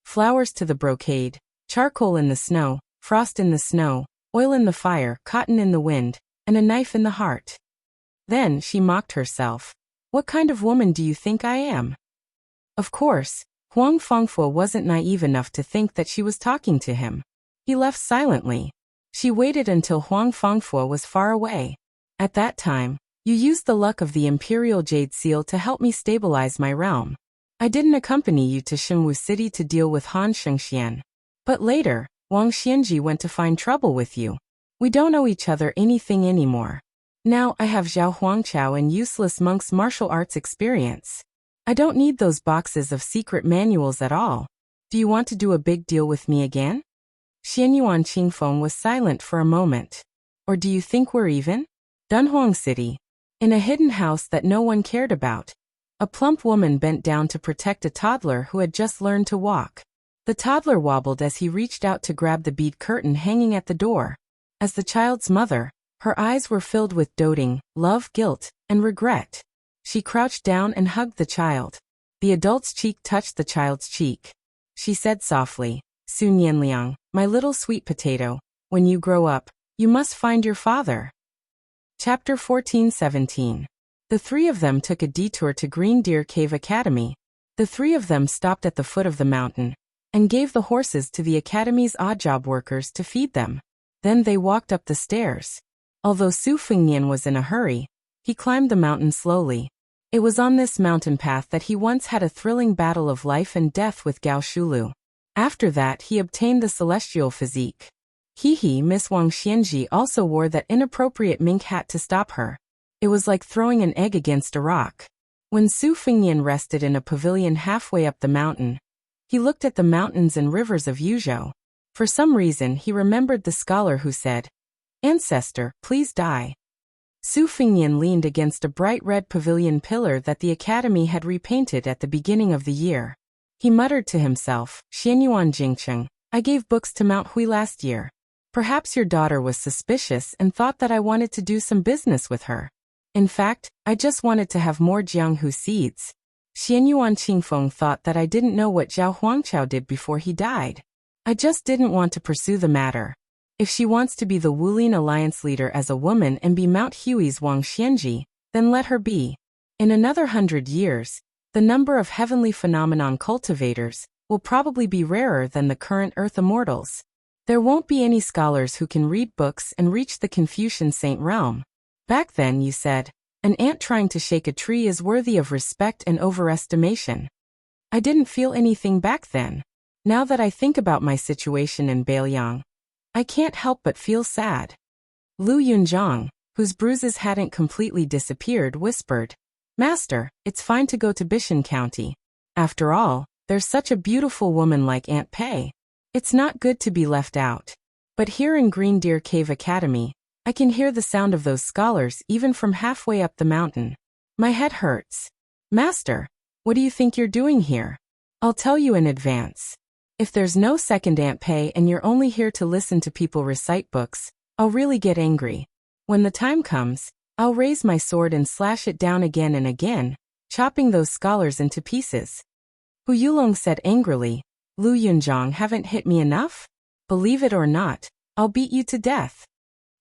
"Flowers to the brocade, charcoal in the snow, frost in the snow, oil in the fire, cotton in the wind, and a knife in the heart." Then she mocked herself. "What kind of woman do you think I am?" Of course, Huang Fengfuo wasn't naive enough to think that she was talking to him. He left silently. She waited until Huang Fengfuo was far away. At that time, "You used the luck of the Imperial Jade Seal to help me stabilize my realm. I didn't accompany you to Xinwu City to deal with Han Shengxian. But later, Wang Xianji went to find trouble with you. We don't owe each other anything anymore. Now I have Zhao Huangchao and useless monk's martial arts experience. I don't need those boxes of secret manuals at all. Do you want to do a big deal with me again?" Xianyuan Qingfeng was silent for a moment. "Or do you think we're even?" Dunhuang City. In a hidden house that no one cared about, a plump woman bent down to protect a toddler who had just learned to walk. The toddler wobbled as he reached out to grab the bead curtain hanging at the door. As the child's mother, her eyes were filled with doting, love, guilt, and regret. She crouched down and hugged the child. The adult's cheek touched the child's cheek. She said softly, "Su Nianliang, my little sweet potato, when you grow up, you must find your father." Chapter 14-17. The 3 of them took a detour to Green Deer Cave Academy. The 3 of them stopped at the foot of the mountain and gave the horses to the academy's odd job workers to feed them. Then they walked up the stairs. Although Su Fengnian was in a hurry, he climbed the mountain slowly. It was on this mountain path that he once had a thrilling battle of life and death with Gao Shulu. After that he obtained the celestial physique. Miss Wang Xianji also wore that inappropriate mink hat to stop her. It was like throwing an egg against a rock. When Su Fengnian rested in a pavilion halfway up the mountain, he looked at the mountains and rivers of Yuzhou. For some reason he remembered the scholar who said, "Ancestor, please die." Su Fengnian leaned against a bright red pavilion pillar that the academy had repainted at the beginning of the year. He muttered to himself, "Xianyuan Jingcheng, I gave books to Mount Hui last year. Perhaps your daughter was suspicious and thought that I wanted to do some business with her. In fact, I just wanted to have more Jianghu seeds. Xianyuan Qingfeng thought that I didn't know what Zhao Huangchao did before he died. I just didn't want to pursue the matter. If she wants to be the Wulin Alliance leader as a woman and be Mount Hui's Wang Xianji, then let her be. In another 100 years, the number of heavenly phenomenon cultivators will probably be rarer than the current Earth immortals. There won't be any scholars who can read books and reach the Confucian saint realm. Back then you said, an ant trying to shake a tree is worthy of respect and overestimation. I didn't feel anything back then. Now that I think about my situation in Beiliang, I can't help but feel sad." Lu Yunzhang, whose bruises hadn't completely disappeared, whispered, "Master, it's fine to go to Bishan County. After all, there's such a beautiful woman like Aunt Pei. It's not good to be left out. But here in Green Deer Cave Academy, I can hear the sound of those scholars even from halfway up the mountain. My head hurts. Master, what do you think you're doing here? I'll tell you in advance. If there's no second Aunt Pei and you're only here to listen to people recite books, I'll really get angry. When the time comes, I'll raise my sword and slash it down again and again, chopping those scholars into pieces." Hu Yulong said angrily, "Lu Yunzhang haven't hit me enough? Believe it or not, I'll beat you to death."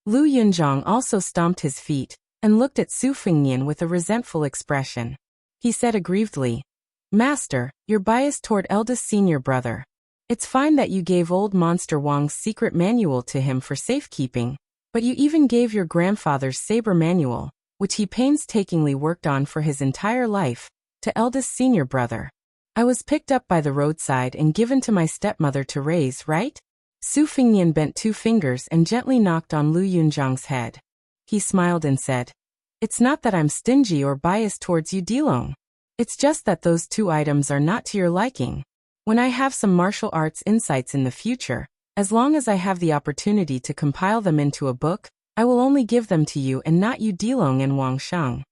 Lu Yunzhang also stomped his feet and looked at Su Fengnian with a resentful expression. He said aggrievedly, "Master, you're biased toward eldest senior brother. It's fine that you gave old Monster Wang's secret manual to him for safekeeping, but you even gave your grandfather's saber manual, which he painstakingly worked on for his entire life, to eldest senior brother. I was picked up by the roadside and given to my stepmother to raise, right? Su Fingnian bent 2 fingers and gently knocked on Lu Yunzhang's head. He smiled and said, "It's not that I'm stingy or biased towards you, Dilong. It's just that those 2 items are not to your liking. When I have some martial arts insights in the future, as long as I have the opportunity to compile them into a book, I will only give them to you and not you, Dilong and Wang Sheng."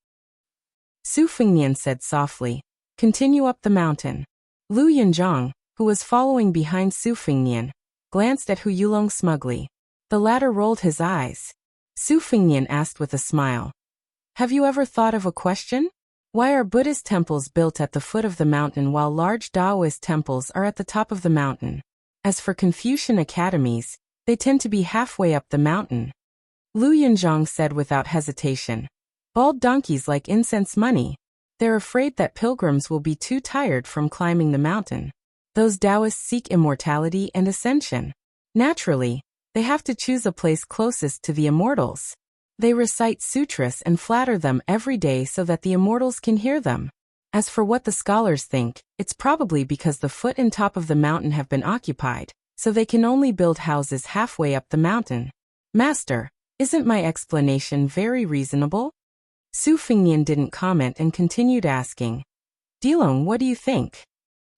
Su Fingnian said softly, "Continue up the mountain." Lu Yunzhang, who was following behind Su Fingnian, glanced at Hu Yulong smugly. The latter rolled his eyes. Su Fingnian asked with a smile, "Have you ever thought of a question? Why are Buddhist temples built at the foot of the mountain while large Taoist temples are at the top of the mountain? As for Confucian academies, they tend to be halfway up the mountain." Lu Yunzhang said without hesitation, "Bald donkeys like incense money. They're afraid that pilgrims will be too tired from climbing the mountain. Those Taoists seek immortality and ascension. Naturally, they have to choose a place closest to the immortals. They recite sutras and flatter them every day so that the immortals can hear them. As for what the scholars think, it's probably because the foot and top of the mountain have been occupied, so they can only build houses halfway up the mountain. Master, isn't my explanation very reasonable?" Su Fingnian didn't comment and continued asking, "Dilong, what do you think?"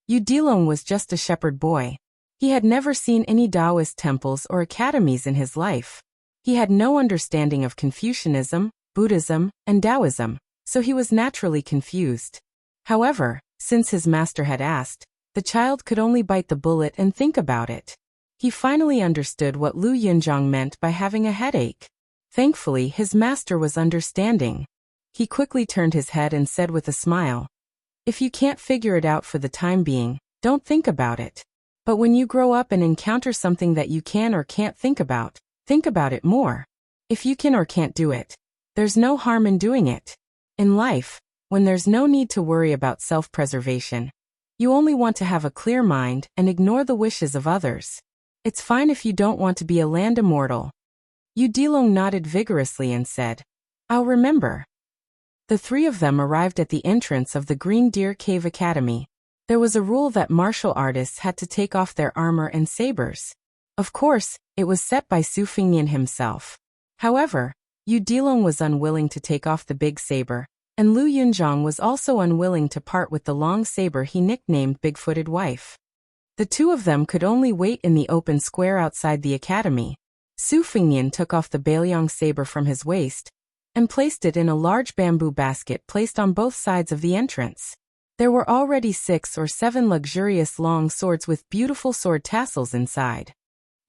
Yu Dilong was just a shepherd boy. He had never seen any Taoist temples or academies in his life. He had no understanding of Confucianism, Buddhism, and Taoism, so he was naturally confused. However, since his master had asked, the child could only bite the bullet and think about it. He finally understood what Lu Yunzhang meant by having a headache. Thankfully, his master was understanding. He quickly turned his head and said with a smile, "If you can't figure it out for the time being, don't think about it. But when you grow up and encounter something that you can or can't think about it more. If you can or can't do it, there's no harm in doing it. In life, when there's no need to worry about self-preservation, you only want to have a clear mind and ignore the wishes of others. It's fine if you don't want to be a land immortal." Yu Dilong nodded vigorously and said, "I'll remember." The 3 of them arrived at the entrance of the Green Deer Cave Academy. There was a rule that martial artists had to take off their armor and sabers. Of course, it was set by Su Fingnian himself. However, Yu Dilong was unwilling to take off the big saber, and Lu Yunzhang was also unwilling to part with the long saber he nicknamed Big-Footed Wife. The 2 of them could only wait in the open square outside the academy. Su Fingnian took off the Bailiang saber from his waist and placed it in a large bamboo basket placed on both sides of the entrance. There were already 6 or 7 luxurious long swords with beautiful sword tassels inside.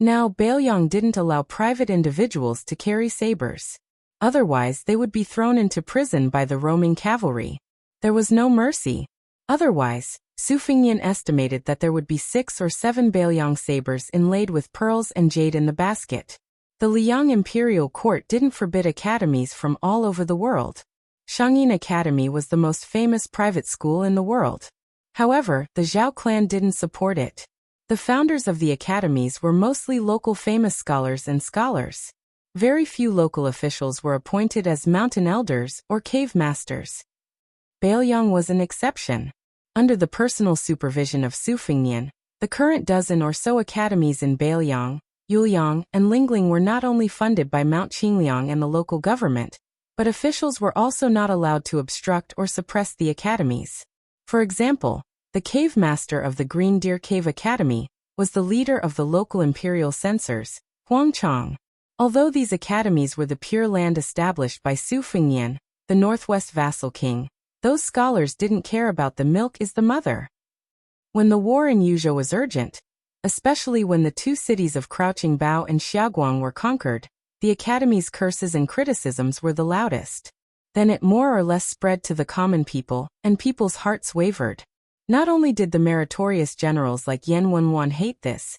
Now, Bailiang didn't allow private individuals to carry sabers. Otherwise, they would be thrown into prison by the roaming cavalry. There was no mercy. Otherwise, Su Fingnian estimated that there would be 6 or 7 Bailiang sabers inlaid with pearls and jade in the basket. The Liang Imperial Court didn't forbid academies from all over the world. Shangyin Academy was the most famous private school in the world. However, the Zhao clan didn't support it. The founders of the academies were mostly local famous scholars and scholars. Very few local officials were appointed as mountain elders or cave masters. Bailiang was an exception. Under the personal supervision of Su Fingnian, the current dozen or so academies in Bailiang, Yuliang, and Lingling were not only funded by Mount Qingliang and the local government, but officials were also not allowed to obstruct or suppress the academies. For example, the cave master of the Green Deer Cave Academy was the leader of the local imperial censors, Huang Chang. Although these academies were the Pure Land established by Su Fingnian, the Northwest vassal king, those scholars didn't care about the milk is the mother. When the war in Yuzhou was urgent, especially when the 2 cities of Crouching Bao and Xiaoguang were conquered, the academy's curses and criticisms were the loudest. Then it more or less spread to the common people, and people's hearts wavered. Not only did the meritorious generals like Yan Wenwan hate this,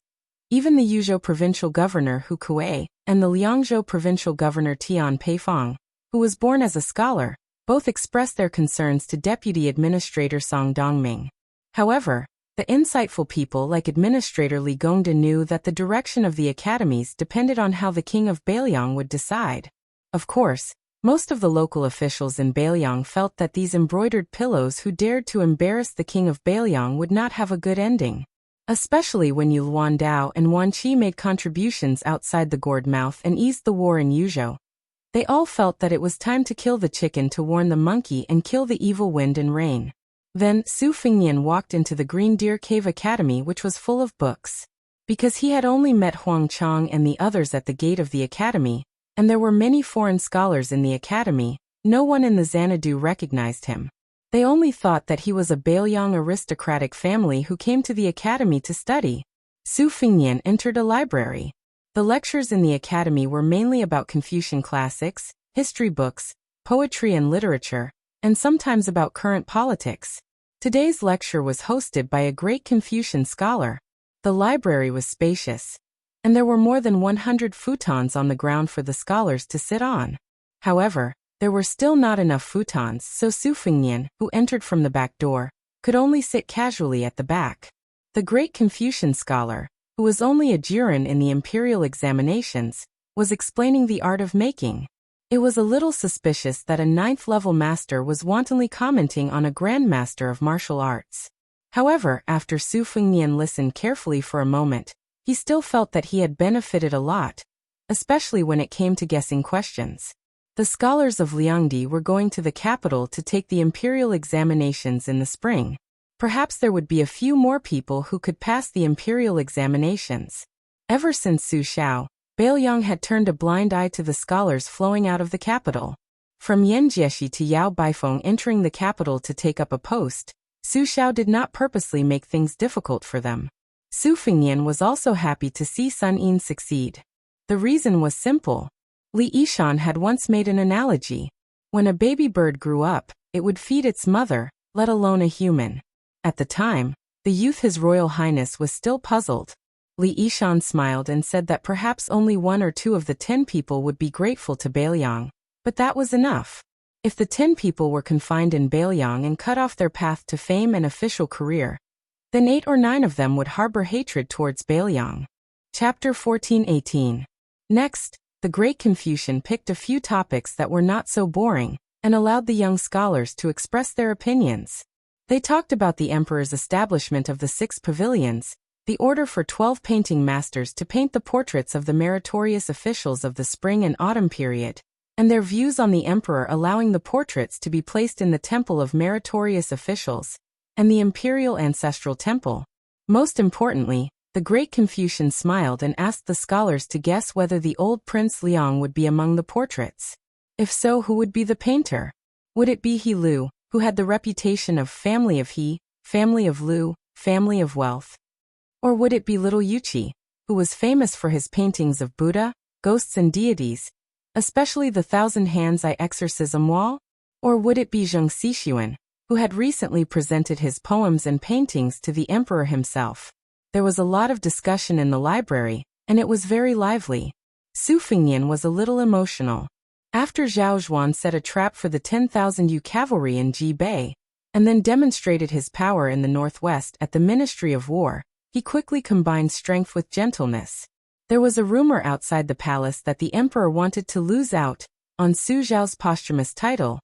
even the Yuzhou provincial governor Hu Kuei and the Liangzhou provincial governor Tian Peifang, who was born as a scholar, both expressed their concerns to Deputy Administrator Song Dongming. However, The insightful people like Administrator Li Gongda knew that the direction of the academies depended on how the king of Bailiang would decide. Of course, most of the local officials in Bailiang felt that these embroidered pillows who dared to embarrass the king of Bailiang would not have a good ending. Especially when Yu Luandao and Wan Qi made contributions outside the gourd mouth and eased the war in Yuzhou. They all felt that it was time to kill the chicken to warn the monkey and kill the evil wind and rain. Then, Su Fengnian walked into the Green Deer Cave Academy, which was full of books. Because he had only met Huang Chang and the others at the gate of the academy, and there were many foreign scholars in the academy, no one in the Xanadu recognized him. They only thought that he was a Bailiang aristocratic family who came to the academy to study. Su Fengnian entered a library. The lectures in the academy were mainly about Confucian classics, history books, poetry and literature, and sometimes about current politics. Today's lecture was hosted by a great Confucian scholar. The library was spacious, and there were more than 100 futons on the ground for the scholars to sit on. However, there were still not enough futons, so Su Fengnian, who entered from the back door, could only sit casually at the back. The great Confucian scholar, who was only a juror in the imperial examinations, was explaining the art of making. It was a little suspicious that a 9th-level master was wantonly commenting on a grandmaster of martial arts. However, after Su Fengnian listened carefully for a moment, he still felt that he had benefited a lot, especially when it came to guessing questions. The scholars of Liangdi were going to the capital to take the imperial examinations in the spring. Perhaps there would be a few more people who could pass the imperial examinations. Ever since Su Xiao, Bailiang had turned a blind eye to the scholars flowing out of the capital. From Yanjieshi to Yao Baifeng entering the capital to take up a post, Su Xiao did not purposely make things difficult for them. Su Fengnian was also happy to see Sun Yin succeed. The reason was simple. Li Yishan had once made an analogy. When a baby bird grew up, it would feed its mother, let alone a human. At the time, the youth His Royal Highness was still puzzled. Li Yishan smiled and said that perhaps only 1 or 2 of the 10 people would be grateful to Bailiang, but that was enough. If the 10 people were confined in Bailiang and cut off their path to fame and official career, then 8 or 9 of them would harbor hatred towards Bailiang. Chapter 14:18. Next, the great Confucian picked a few topics that were not so boring, and allowed the young scholars to express their opinions. They talked about the emperor's establishment of the 6 pavilions, the order for 12 painting masters to paint the portraits of the meritorious officials of the spring and autumn period, and their views on the emperor allowing the portraits to be placed in the temple of meritorious officials, and the imperial ancestral temple. Most importantly, the great Confucian smiled and asked the scholars to guess whether the old Prince Liang would be among the portraits. If so, who would be the painter? Would it be He Lu, who had the reputation of family of He, family of Lu, family of wealth? Or would it be little Yuqi, who was famous for his paintings of Buddha, ghosts and deities, especially the Thousand Hands Eye exorcism wall? Or would it be Zheng Xixuan, who had recently presented his poems and paintings to the emperor himself? There was a lot of discussion in the library, and it was very lively. Su Fengnian was a little emotional. After Zhao Zhuan set a trap for the 10,000 Yu cavalry in Jibei, and then demonstrated his power in the northwest at the Ministry of War, he quickly combined strength with gentleness. There was a rumor outside the palace that the emperor wanted to lose out on Su Zhao's posthumous title,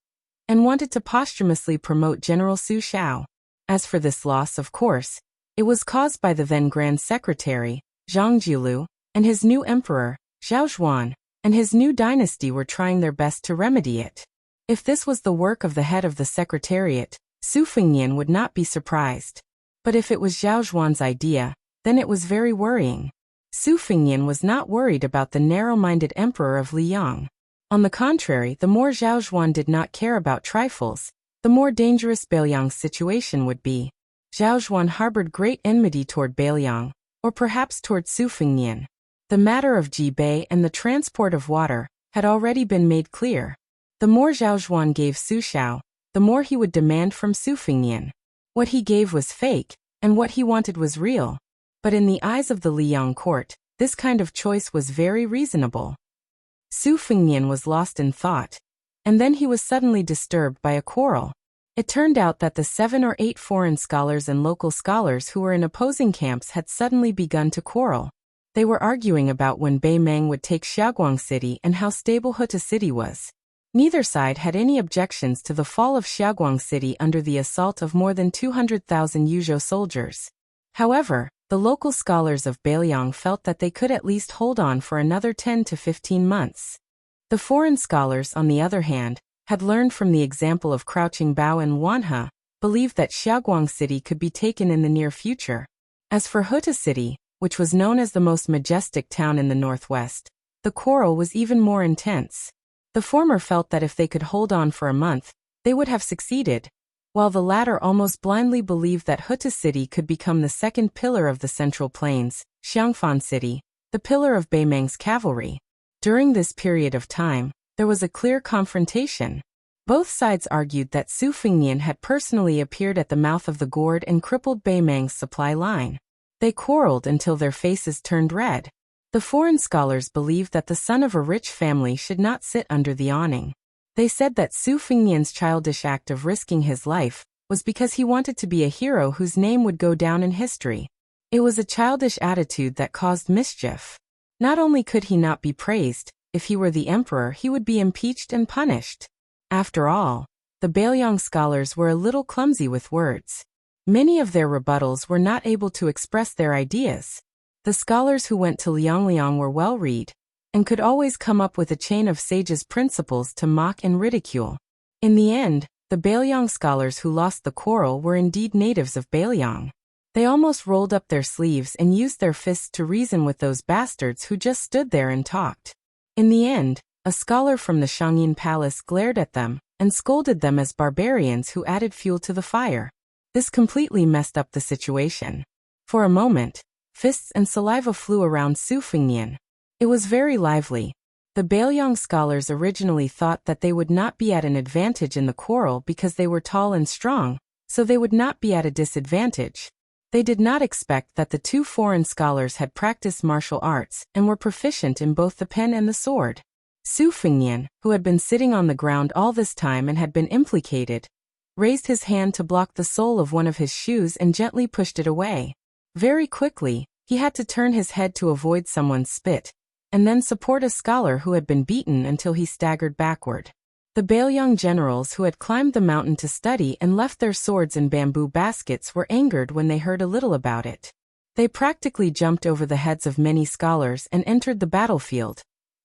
and wanted to posthumously promote General Su Xiao. As for this loss, of course, it was caused by the then Grand Secretary, Zhang Jiulu, and his new emperor, Zhao Zhuan, and his new dynasty were trying their best to remedy it. If this was the work of the head of the Secretariat, Su Fengnian would not be surprised. But if it was Zhao Zhuan's idea, then it was very worrying. Su Fengnian was not worried about the narrow-minded emperor of Liang. On the contrary, the more Zhao Zhuan did not care about trifles, the more dangerous Bailiang's situation would be. Zhao Zhuan harbored great enmity toward Bailiang, or perhaps toward Su Fengnian. The matter of Jibei and the transport of water had already been made clear. The more Zhao Zhuan gave Su Xiao, the more he would demand from Su Fengnian. What he gave was fake, and what he wanted was real. But in the eyes of the Liang court, this kind of choice was very reasonable. Su Fengnian was lost in thought, and then he was suddenly disturbed by a quarrel. It turned out that the 7 or 8 foreign scholars and local scholars who were in opposing camps had suddenly begun to quarrel. They were arguing about when Bei Meng would take Xiaoguang City and how stable Huta City was. Neither side had any objections to the fall of Xiaoguang City under the assault of more than 200,000 Yuzhou soldiers. However, the local scholars of Beiliang felt that they could at least hold on for another 10 to 15 months. The foreign scholars, on the other hand, had learned from the example of Crouching Bao and Wanhe, believed that Xiaoguang City could be taken in the near future. As for Huta City, which was known as the most majestic town in the northwest, the quarrel was even more intense. The former felt that if they could hold on for a month, they would have succeeded, while the latter almost blindly believed that Huta City could become the second pillar of the Central Plains, Xiangfan City, the pillar of Bei Meng's cavalry. During this period of time, there was a clear confrontation. Both sides argued that Su Fengnian had personally appeared at the mouth of the gourd and crippled Bei Meng's supply line. They quarreled until their faces turned red. The foreign scholars believed that the son of a rich family should not sit under the awning. They said that Su Fengnian's childish act of risking his life was because he wanted to be a hero whose name would go down in history. It was a childish attitude that caused mischief. Not only could he not be praised, if he were the emperor he would be impeached and punished. After all, the Beiliang scholars were a little clumsy with words. Many of their rebuttals were not able to express their ideas. The scholars who went to Liangliang were well-read, and could always come up with a chain of sages' principles to mock and ridicule. In the end, the Beiliang scholars who lost the quarrel were indeed natives of Beiliang. They almost rolled up their sleeves and used their fists to reason with those bastards who just stood there and talked. In the end, a scholar from the Shangyin Palace glared at them and scolded them as barbarians who added fuel to the fire. This completely messed up the situation. For a moment, fists and saliva flew around Su Fengnian. It was very lively. The Beiliang scholars originally thought that they would not be at an advantage in the quarrel because they were tall and strong, so they would not be at a disadvantage. They did not expect that the two foreign scholars had practiced martial arts and were proficient in both the pen and the sword. Su Fengnian, who had been sitting on the ground all this time and had been implicated, raised his hand to block the sole of one of his shoes and gently pushed it away. Very quickly, he had to turn his head to avoid someone's spit, and then support a scholar who had been beaten until he staggered backward. The Beiliang generals who had climbed the mountain to study and left their swords in bamboo baskets were angered when they heard a little about it. They practically jumped over the heads of many scholars and entered the battlefield,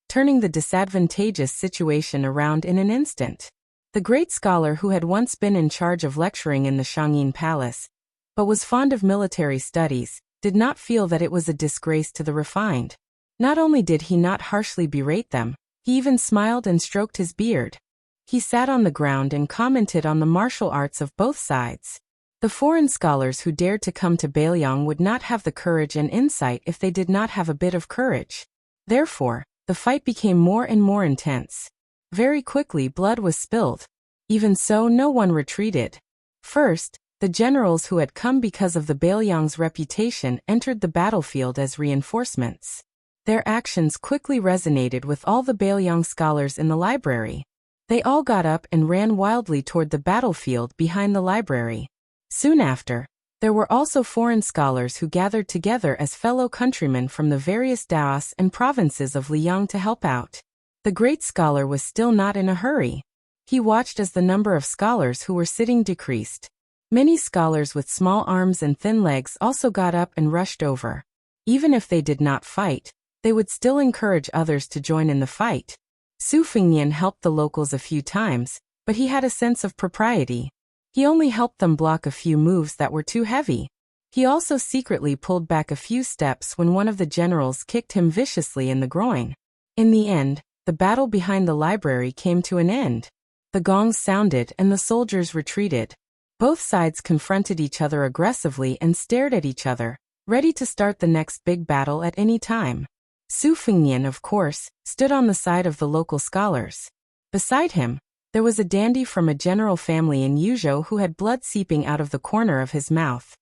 turning the disadvantageous situation around in an instant. The great scholar who had once been in charge of lecturing in the Shangyin Palace, but was fond of military studies, did not feel that it was a disgrace to the refined. Not only did he not harshly berate them, he even smiled and stroked his beard. He sat on the ground and commented on the martial arts of both sides. The foreign scholars who dared to come to Beiliang would not have the courage and insight if they did not have a bit of courage. Therefore, the fight became more and more intense. Very quickly blood was spilled. Even so, no one retreated. First, the generals who had come because of the Beiliang's reputation entered the battlefield as reinforcements. Their actions quickly resonated with all the Beiliang scholars in the library. They all got up and ran wildly toward the battlefield behind the library. Soon after, there were also foreign scholars who gathered together as fellow countrymen from the various daos and provinces of Liang to help out. The great scholar was still not in a hurry. He watched as the number of scholars who were sitting decreased. Many scholars with small arms and thin legs also got up and rushed over. Even if they did not fight, they would still encourage others to join in the fight. Su Fengnian helped the locals a few times, but he had a sense of propriety. He only helped them block a few moves that were too heavy. He also secretly pulled back a few steps when one of the generals kicked him viciously in the groin. In the end, the battle behind the library came to an end. The gongs sounded and the soldiers retreated. Both sides confronted each other aggressively and stared at each other, ready to start the next big battle at any time. Su Fengnian, of course, stood on the side of the local scholars. Beside him, there was a dandy from a general family in Yuzhou who had blood seeping out of the corner of his mouth.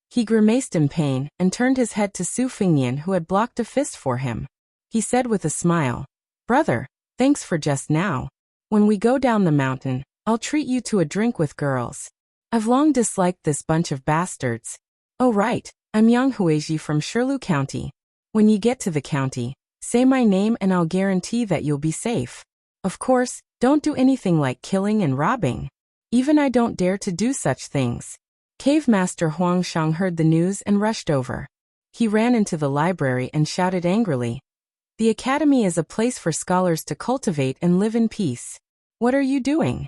He grimaced in pain and turned his head to Su Fengnian, who had blocked a fist for him. He said with a smile, "Brother, thanks for just now. When we go down the mountain, I'll treat you to a drink with girls. I've long disliked this bunch of bastards. Oh right, I'm Yang Huiji from Shirlu County. When you get to the county, say my name and I'll guarantee that you'll be safe. Of course, don't do anything like killing and robbing. Even I don't dare to do such things. Cave Master Huang Shang heard the news and rushed over. He ran into the library and shouted angrily, "The academy is a place for scholars to cultivate and live in peace. What are you doing?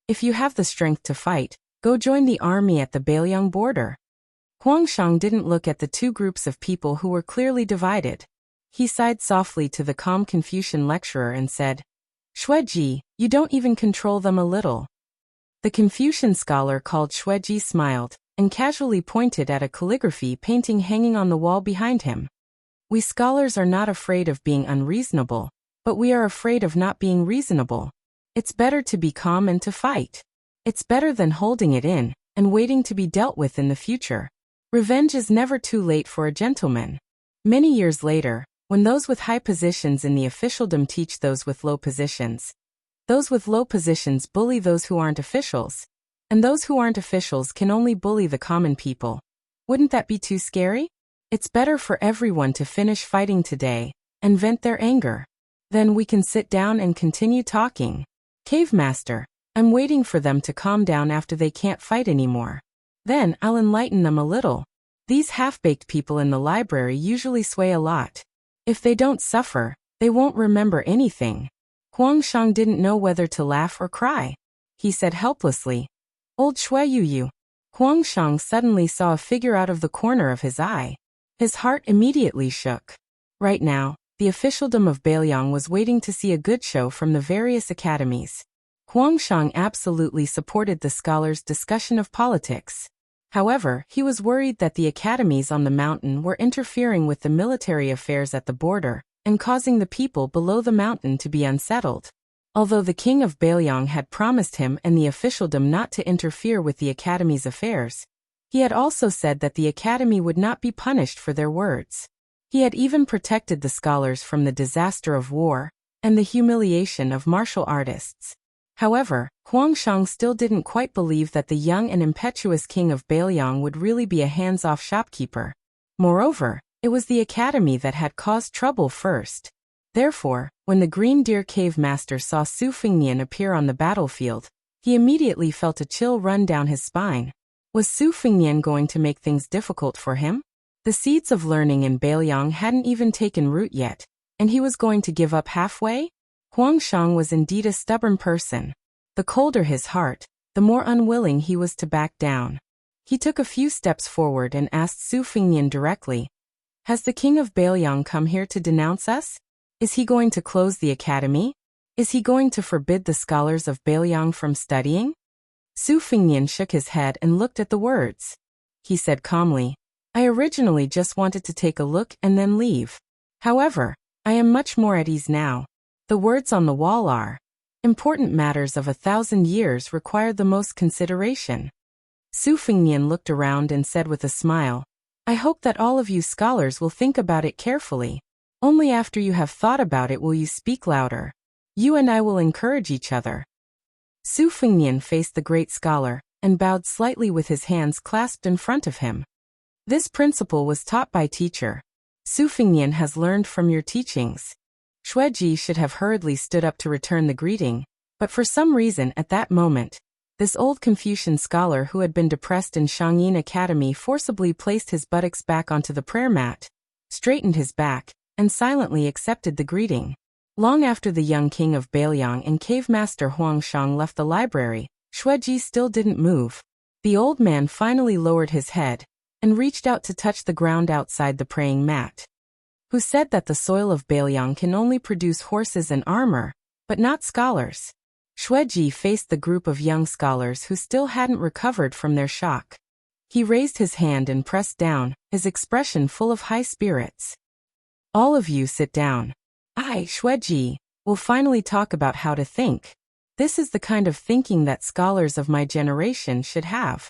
If you have the strength to fight, go join the army at the Bailiang border." Huang Shang didn't look at the two groups of people who were clearly divided. He sighed softly to the calm Confucian lecturer and said, "Xueji, you don't even control them a little." The Confucian scholar called Xueji smiled and casually pointed at a calligraphy painting hanging on the wall behind him. "We scholars are not afraid of being unreasonable, but we are afraid of not being reasonable. It's better to be calm and to fight. It's better than holding it in and waiting to be dealt with in the future. Revenge is never too late for a gentleman." Many years later, when those with high positions in the officialdom teach those with low positions, those with low positions bully those who aren't officials, and those who aren't officials can only bully the common people. Wouldn't that be too scary? It's better for everyone to finish fighting today and vent their anger. Then we can sit down and continue talking. Cave Master, I'm waiting for them to calm down after they can't fight anymore. Then I'll enlighten them a little. These half-baked people in the library usually sway a lot. If they don't suffer, they won't remember anything. Huang Shang didn't know whether to laugh or cry. He said helplessly, "Old Shueyuyu." Huang Shang suddenly saw a figure out of the corner of his eye. His heart immediately shook. Right now, the officialdom of Bailiang was waiting to see a good show from the various academies. Huang Shang absolutely supported the scholars' discussion of politics. However, he was worried that the academies on the mountain were interfering with the military affairs at the border and causing the people below the mountain to be unsettled. Although the king of Bailiang had promised him and the officialdom not to interfere with the academy's affairs, he had also said that the academy would not be punished for their words. He had even protected the scholars from the disaster of war and the humiliation of martial artists. However, Huang Shang still didn't quite believe that the young and impetuous king of Bailiang would really be a hands-off shopkeeper. Moreover, it was the academy that had caused trouble first. Therefore, when the Green Deer Cave Master saw Su Fengnian appear on the battlefield, he immediately felt a chill run down his spine. Was Su Fengnian going to make things difficult for him? The seeds of learning in Bailiang hadn't even taken root yet, and he was going to give up halfway? Huang Shang was indeed a stubborn person. The colder his heart, the more unwilling he was to back down. He took a few steps forward and asked Su Fengnian directly, "Has the king of Bailiang come here to denounce us? Is he going to close the academy? Is he going to forbid the scholars of Bailiang from studying?" Su Fengnian shook his head and looked at the words. He said calmly, "I originally just wanted to take a look and then leave. However, I am much more at ease now. The words on the wall are, 'Important matters of 1,000 years require the most consideration.'" Su Fengnian looked around and said with a smile, "I hope that all of you scholars will think about it carefully. Only after you have thought about it will you speak louder. You and I will encourage each other." Su Fengnian faced the great scholar and bowed slightly with his hands clasped in front of him. "This principle was taught by teacher. Su Fengnian has learned from your teachings." Xueji should have hurriedly stood up to return the greeting, but for some reason at that moment, this old Confucian scholar who had been depressed in Shangyin Academy forcibly placed his buttocks back onto the prayer mat, straightened his back, and silently accepted the greeting. Long after the young king of Bailiang and cave master Huang Shang left the library, Xueji still didn't move. The old man finally lowered his head and reached out to touch the ground outside the praying mat. "Who said that the soil of Bailiang can only produce horses and armor, but not scholars?" Xueji faced the group of young scholars who still hadn't recovered from their shock. He raised his hand and pressed down, his expression full of high spirits. "All of you sit down. I, Xueji, will finally talk about how to think. This is the kind of thinking that scholars of my generation should have.